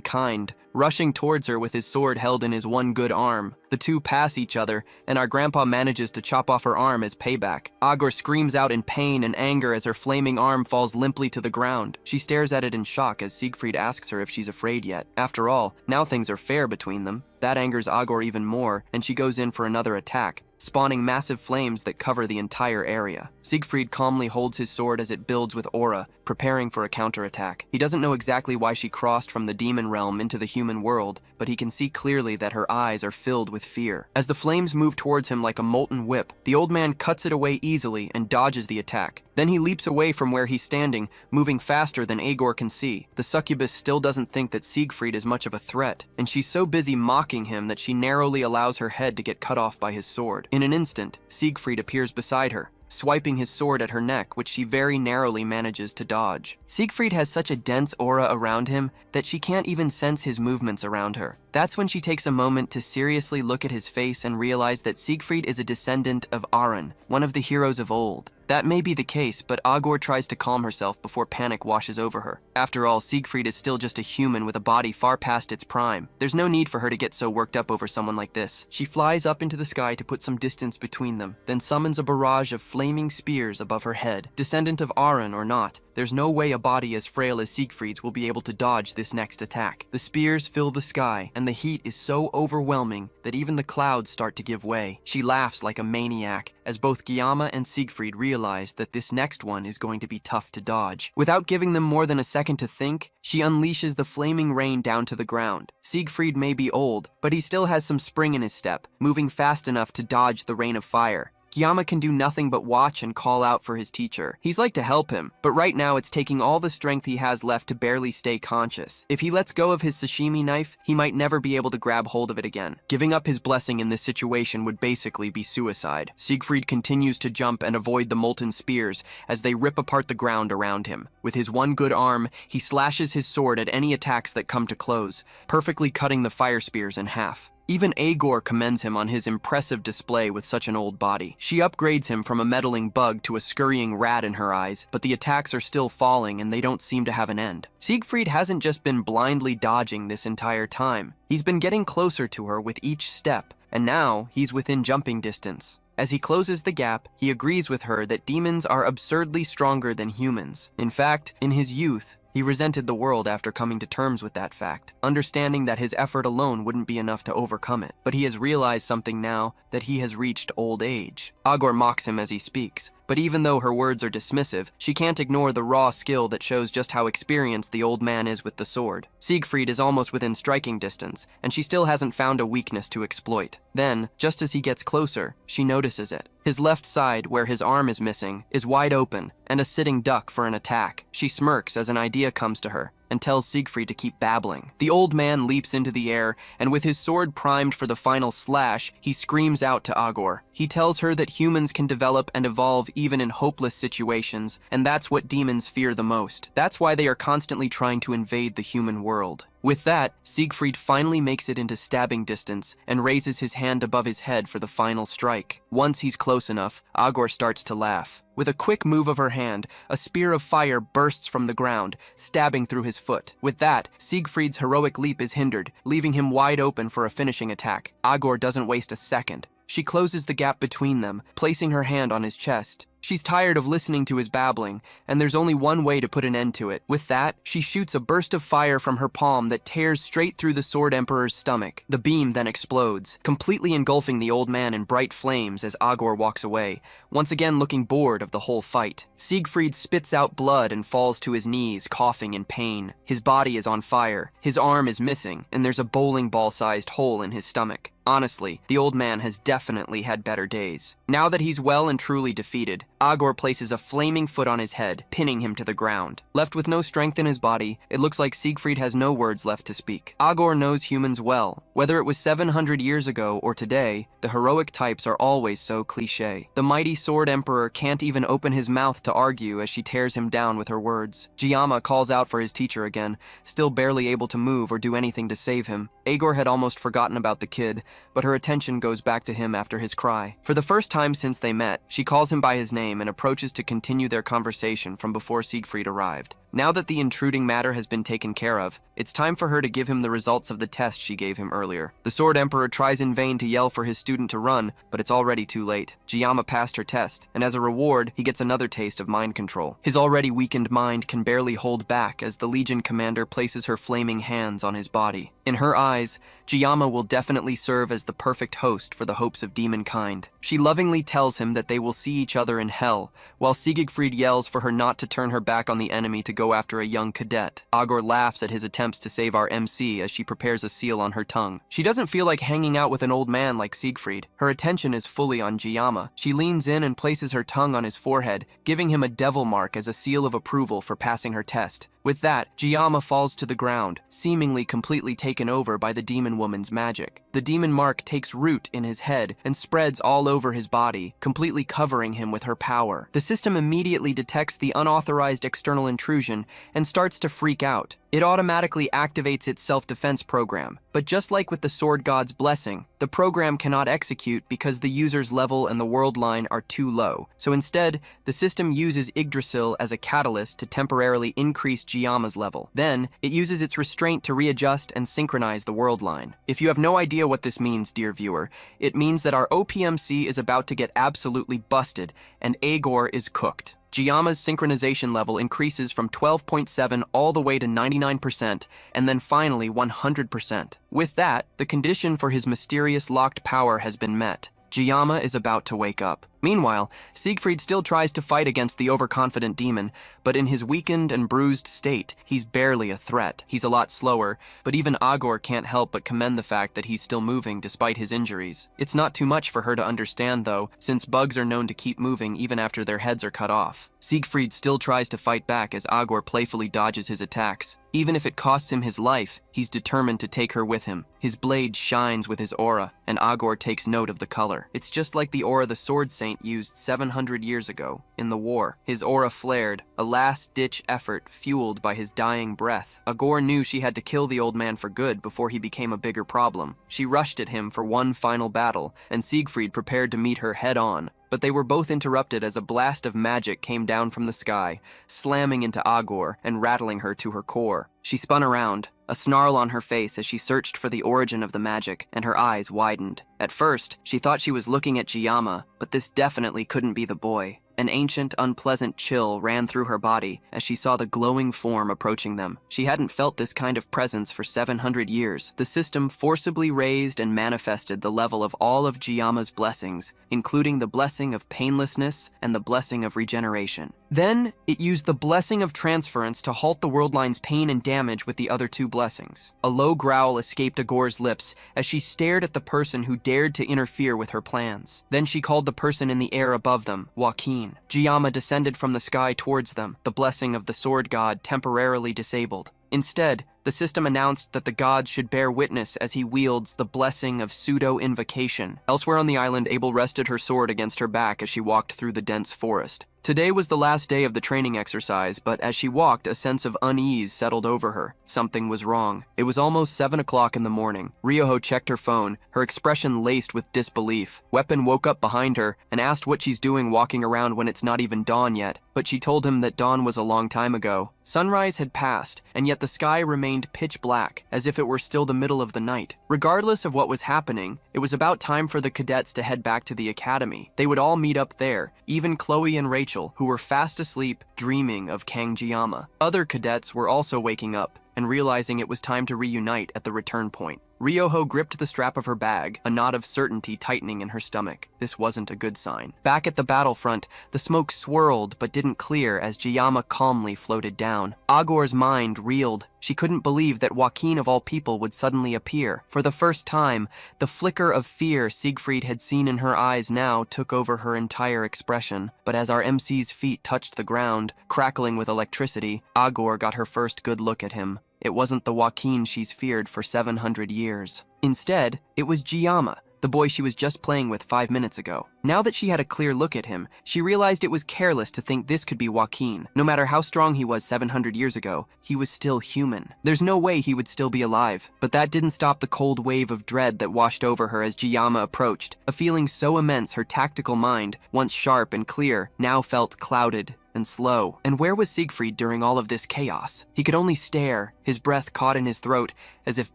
kind, rushing towards her with his sword held in his one good arm. The two pass each other, and our grandpa manages to chop off her arm as payback. Agor screams out in pain and anger as her flaming arm falls limply to the ground. She stares at it in shock as Siegfried asks her if she's afraid yet. After all, now things are fair between them. That angers Agor even more, and she goes in for another attack, spawning massive flames that cover the entire area. Siegfried calmly holds his sword as it builds with aura, preparing for a counterattack. He doesn't know exactly why she crossed from the demon realm into the human world, but he can see clearly that her eyes are filled with fear. As the flames move towards him like a molten whip, the old man cuts it away easily and dodges the attack. Then he leaps away from where he's standing, moving faster than Agor can see. The succubus still doesn't think that Siegfried is much of a threat, and she's so busy mocking him that she narrowly allows her head to get cut off by his sword. In an instant, Siegfried appears beside her, swiping his sword at her neck, which she very narrowly manages to dodge. Siegfried has such a dense aura around him that she can't even sense his movements around her. That's when she takes a moment to seriously look at his face and realize that Siegfried is a descendant of Aaron, one of the heroes of old. That may be the case, but Agor tries to calm herself before panic washes over her. After all, Siegfried is still just a human with a body far past its prime. There's no need for her to get so worked up over someone like this. She flies up into the sky to put some distance between them, then summons a barrage of flaming spears above her head. Descendant of Aaron or not, there's no way a body as frail as Siegfried's will be able to dodge this next attack. The spears fill the sky, and the heat is so overwhelming that even the clouds start to give way. She laughs like a maniac, as both Guillaume and Siegfried realize that this next one is going to be tough to dodge. Without giving them more than a second to think, she unleashes the flaming rain down to the ground. Siegfried may be old, but he still has some spring in his step, moving fast enough to dodge the rain of fire. Gyama can do nothing but watch and call out for his teacher. He's like to help him, but right now it's taking all the strength he has left to barely stay conscious. If he lets go of his sashimi knife, he might never be able to grab hold of it again. Giving up his blessing in this situation would basically be suicide. Siegfried continues to jump and avoid the molten spears as they rip apart the ground around him. With his one good arm, he slashes his sword at any attacks that come to close, perfectly cutting the fire spears in half. Even Agor commends him on his impressive display with such an old body. She upgrades him from a meddling bug to a scurrying rat in her eyes, but the attacks are still falling and they don't seem to have an end. Siegfried hasn't just been blindly dodging this entire time. He's been getting closer to her with each step, and now he's within jumping distance. As he closes the gap, he agrees with her that demons are absurdly stronger than humans. In fact, in his youth, he resented the world after coming to terms with that fact, understanding that his effort alone wouldn't be enough to overcome it. But he has realized something now, that he has reached old age. Agor mocks him as he speaks, but even though her words are dismissive, she can't ignore the raw skill that shows just how experienced the old man is with the sword. Siegfried is almost within striking distance, and she still hasn't found a weakness to exploit. Then, just as he gets closer, she notices it. His left side, where his arm is missing, is wide open, and a sitting duck for an attack. She smirks as an idea comes to her, and tells Siegfried to keep babbling. The old man leaps into the air, and with his sword primed for the final slash, he screams out to Agor. He tells her that humans can develop and evolve even in hopeless situations, and that's what demons fear the most. That's why they are constantly trying to invade the human world. With that, Siegfried finally makes it into stabbing distance and raises his hand above his head for the final strike. Once he's close enough, Agor starts to laugh. With a quick move of her hand, a spear of fire bursts from the ground, stabbing through his foot. With that, Siegfried's heroic leap is hindered, leaving him wide open for a finishing attack. Agor doesn't waste a second. She closes the gap between them, placing her hand on his chest. She's tired of listening to his babbling, and there's only one way to put an end to it. With that, she shoots a burst of fire from her palm that tears straight through the Sword Emperor's stomach. The beam then explodes, completely engulfing the old man in bright flames as Agor walks away, once again looking bored of the whole fight. Siegfried spits out blood and falls to his knees, coughing in pain. His body is on fire, his arm is missing, and there's a bowling ball-sized hole in his stomach. Honestly, the old man has definitely had better days. Now that he's well and truly defeated, Agor places a flaming foot on his head, pinning him to the ground. Left with no strength in his body, it looks like Siegfried has no words left to speak. Agor knows humans well. Whether it was 700 years ago or today, the heroic types are always so cliché. The mighty Sword Emperor can't even open his mouth to argue as she tears him down with her words. Gyama calls out for his teacher again, still barely able to move or do anything to save him. Agor had almost forgotten about the kid, but her attention goes back to him after his cry. For the first time since they met, she calls him by his name and approaches to continue their conversation from before Siegfried arrived. Now that the intruding matter has been taken care of, it's time for her to give him the results of the test she gave him earlier. The Sword Emperor tries in vain to yell for his student to run, but it's already too late. Gyama passed her test, and as a reward, he gets another taste of mind control. His already weakened mind can barely hold back as the Legion commander places her flaming hands on his body. In her eyes, Gyama will definitely serve as the perfect host for the hopes of demonkind. She lovingly tells him that they will see each other in hell, while Siegfried yells for her not to turn her back on the enemy to go after a young cadet. Agor laughs at his attempts to save our MC as she prepares a seal on her tongue. She doesn't feel like hanging out with an old man like Siegfried. Her attention is fully on Gyama. She leans in and places her tongue on his forehead, giving him a devil mark as a seal of approval for passing her test. With that, Gyama falls to the ground, seemingly completely taken over by the demon woman's magic. The demon mark takes root in his head and spreads all over his body, completely covering him with her power. The system immediately detects the unauthorized external intrusion and starts to freak out. It automatically activates its self-defense program, but just like with the Sword God's blessing, the program cannot execute because the user's level and the world line are too low. So instead, the system uses Yggdrasil as a catalyst to temporarily increase Gyama's level. Then, it uses its restraint to readjust and synchronize the world line. If you have no idea what this means, dear viewer, it means that our OPMC is about to get absolutely busted, and Agor is cooked. Gyama's synchronization level increases from 12.7 all the way to 99%, and then finally 100%. With that, the condition for his mysterious locked power has been met. Jiyama is about to wake up. Meanwhile, Siegfried still tries to fight against the overconfident demon, but in his weakened and bruised state, he's barely a threat. He's a lot slower, but even Agor can't help but commend the fact that he's still moving despite his injuries. It's not too much for her to understand, though, since bugs are known to keep moving even after their heads are cut off. Siegfried still tries to fight back as Agor playfully dodges his attacks. Even if it costs him his life, he's determined to take her with him. His blade shines with his aura, and Agor takes note of the color. It's just like the aura the Sword Saint used 700 years ago in the war. His aura flared, a last-ditch effort fueled by his dying breath. Agor knew she had to kill the old man for good before he became a bigger problem. She rushed at him for one final battle, and Siegfried prepared to meet her head-on. But they were both interrupted as a blast of magic came down from the sky, slamming into Agor and rattling her to her core. She spun around, a snarl on her face as she searched for the origin of the magic, and her eyes widened. At first, she thought she was looking at Jiyama, but this definitely couldn't be the boy. An ancient, unpleasant chill ran through her body as she saw the glowing form approaching them. She hadn't felt this kind of presence for 700 years. The system forcibly raised and manifested the level of all of Jiyama's blessings, including the blessing of painlessness and the blessing of regeneration. Then, it used the blessing of transference to halt the world line's pain and damage with the other two blessings. A low growl escaped Agor's lips as she stared at the person who dared to interfere with her plans. Then she called the person in the air above them, Joaquin. Jiyama descended from the sky towards them, the blessing of the sword god temporarily disabled. Instead, the system announced that the gods should bear witness as he wields the blessing of pseudo-invocation. Elsewhere on the island, Abel rested her sword against her back as she walked through the dense forest. Today was the last day of the training exercise, but as she walked, a sense of unease settled over her. Something was wrong. It was almost 7 o'clock in the morning. Ryoho checked her phone, her expression laced with disbelief. Weapon woke up behind her and asked what she's doing walking around when it's not even dawn yet, but she told him that dawn was a long time ago. Sunrise had passed, and yet the sky remained pitch black, as if it were still the middle of the night. Regardless of what was happening, it was about time for the cadets to head back to the academy. They would all meet up there, even Chloe and Rachel, who were fast asleep, dreaming of Kang Jiyama. Other cadets were also waking up and realizing it was time to reunite at the return point. Ryoho gripped the strap of her bag, a knot of certainty tightening in her stomach. This wasn't a good sign. Back at the battlefront, the smoke swirled but didn't clear as Jiyama calmly floated down. Agor's mind reeled. She couldn't believe that Joaquin of all people would suddenly appear. For the first time, the flicker of fear Siegfried had seen in her eyes now took over her entire expression. But as our MC's feet touched the ground, crackling with electricity, Agor got her first good look at him. It wasn't the Joaquin she's feared for 700 years. Instead, it was Jiyama, the boy she was just playing with 5 minutes ago. Now that she had a clear look at him, she realized it was careless to think this could be Joaquin. No matter how strong he was 700 years ago, he was still human. There's no way he would still be alive. But that didn't stop the cold wave of dread that washed over her as Jiyama approached. A feeling so immense her tactical mind, once sharp and clear, now felt clouded and slow. And where was Siegfried during all of this chaos? He could only stare, his breath caught in his throat, as if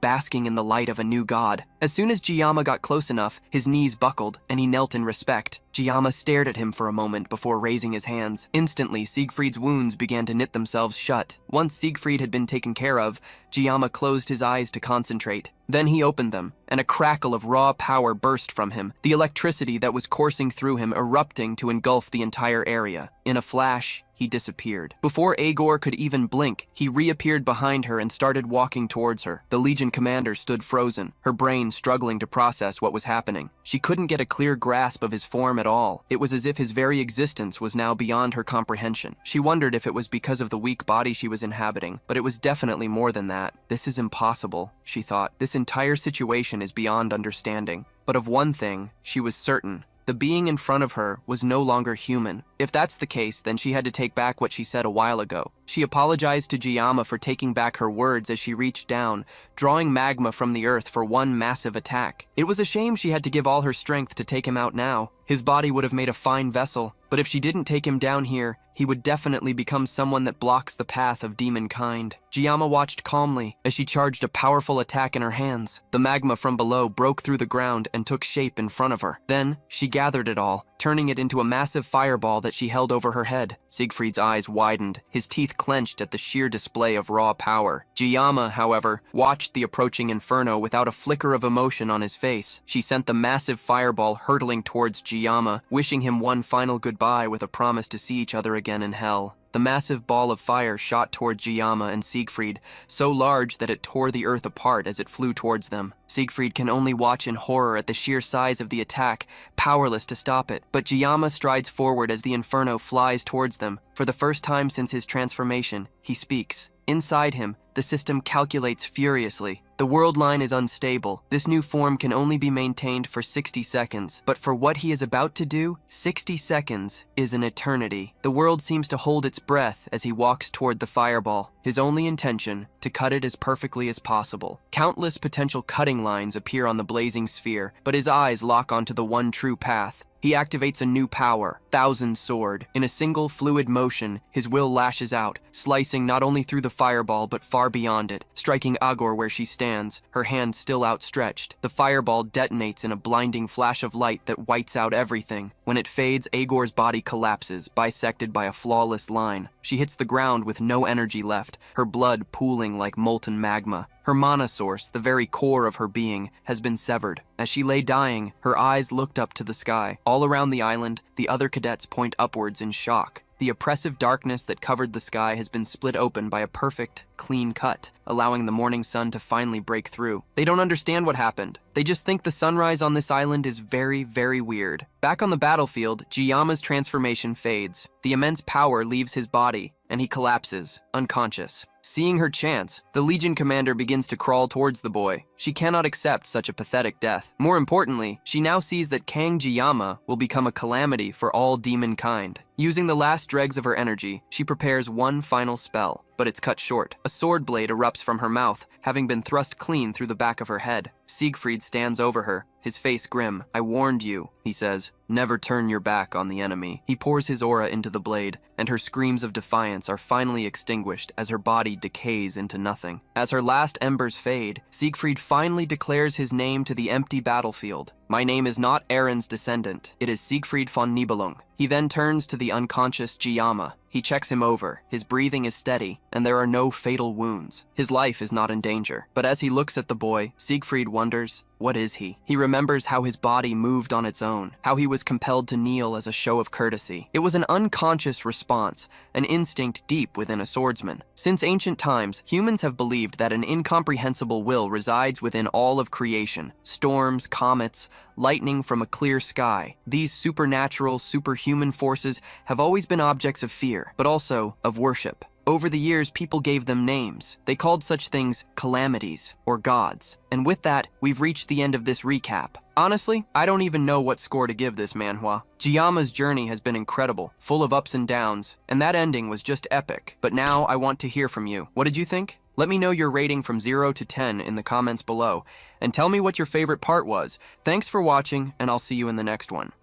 basking in the light of a new god. As soon as Jiyama got close enough, his knees buckled, and he knelt in respect. Jiyama stared at him for a moment before raising his hands. Instantly, Siegfried's wounds began to knit themselves shut. Once Siegfried had been taken care of, Jiyama closed his eyes to concentrate. Then he opened them, and a crackle of raw power burst from him, the electricity that was coursing through him erupting to engulf the entire area. In a flash, he disappeared. Before Agor could even blink, he reappeared behind her and started walking towards her. The Legion commander stood frozen, her brain struggling to process what was happening. She couldn't get a clear grasp of his form at all. It was as if his very existence was now beyond her comprehension. She wondered if it was because of the weak body she was inhabiting, but it was definitely more than that. This is impossible, she thought. This entire situation is beyond understanding. But of one thing, she was certain. The being in front of her was no longer human. If that's the case, then she had to take back what she said a while ago. She apologized to Jiyama for taking back her words as she reached down, drawing magma from the earth for one massive attack. It was a shame she had to give all her strength to take him out now. His body would have made a fine vessel, but if she didn't take him down here, he would definitely become someone that blocks the path of demon kind. Jiyama watched calmly as she charged a powerful attack in her hands. The magma from below broke through the ground and took shape in front of her. Then, she gathered it all, turning it into a massive fireball that she held over her head. Siegfried's eyes widened, his teeth clenched at the sheer display of raw power. Jiyama, however, watched the approaching inferno without a flicker of emotion on his face. She sent the massive fireball hurtling towards Jiyama, wishing him one final goodbye with a promise to see each other again in hell. The massive ball of fire shot toward Jiyama and Siegfried, so large that it tore the earth apart as it flew towards them. Siegfried can only watch in horror at the sheer size of the attack, powerless to stop it. But Jiyama strides forward as the inferno flies towards them. For the first time since his transformation, he speaks. Inside him, the system calculates furiously. The world line is unstable. This new form can only be maintained for 60 seconds. But for what he is about to do, 60 seconds is an eternity. The world seems to hold its breath as he walks toward the fireball, his only intention, to cut it as perfectly as possible. Countless potential cutting lines appear on the blazing sphere, but his eyes lock onto the one true path. He activates a new power, Thousand Sword. In a single fluid motion, his will lashes out, slicing not only through the fireball but far beyond it, striking Agor where she stands, her hand still outstretched. The fireball detonates in a blinding flash of light that whites out everything. When it fades, Agor's body collapses, bisected by a flawless line. She hits the ground with no energy left, her blood pooling like molten magma. Her mana source, the very core of her being, has been severed. As she lay dying, her eyes looked up to the sky. All around the island, the other cadets point upwards in shock. The oppressive darkness that covered the sky has been split open by a perfect, clean cut, allowing the morning sun to finally break through. They don't understand what happened. They just think the sunrise on this island is very, very weird. Back on the battlefield, Jiyama's transformation fades. The immense power leaves his body, and he collapses, unconscious. Seeing her chance, the Legion commander begins to crawl towards the boy. She cannot accept such a pathetic death. More importantly, she now sees that Kang Jiyama will become a calamity for all demon kind. Using the last dregs of her energy, she prepares one final spell, but it's cut short. A sword blade erupts from her mouth, having been thrust clean through the back of her head. Siegfried stands over her, his face grim. "I warned you," he says. "Never turn your back on the enemy." He pours his aura into the blade, and her screams of defiance are finally extinguished as her body decays into nothing. As her last embers fade, Siegfried finally declares his name to the empty battlefield. "My name is not Aaron's descendant. It is Siegfried von Nibelung." He then turns to the unconscious Jiyama. He checks him over. His breathing is steady, and there are no fatal wounds. His life is not in danger. But as he looks at the boy, Siegfried wonders, what is he? He remembers how his body moved on its own, how he was compelled to kneel as a show of courtesy. It was an unconscious response, an instinct deep within a swordsman. Since ancient times, humans have believed that an incomprehensible will resides within all of creation. Storms, comets, lightning from a clear sky. These supernatural, superhuman forces have always been objects of fear, but also of worship. Over the years, people gave them names. They called such things calamities or gods. And with that, we've reached the end of this recap. Honestly, I don't even know what score to give this manhwa. Jiyama's journey has been incredible, full of ups and downs, and that ending was just epic. But now I want to hear from you. What did you think? Let me know your rating from 0 to 10 in the comments below, and tell me what your favorite part was. Thanks for watching, and I'll see you in the next one.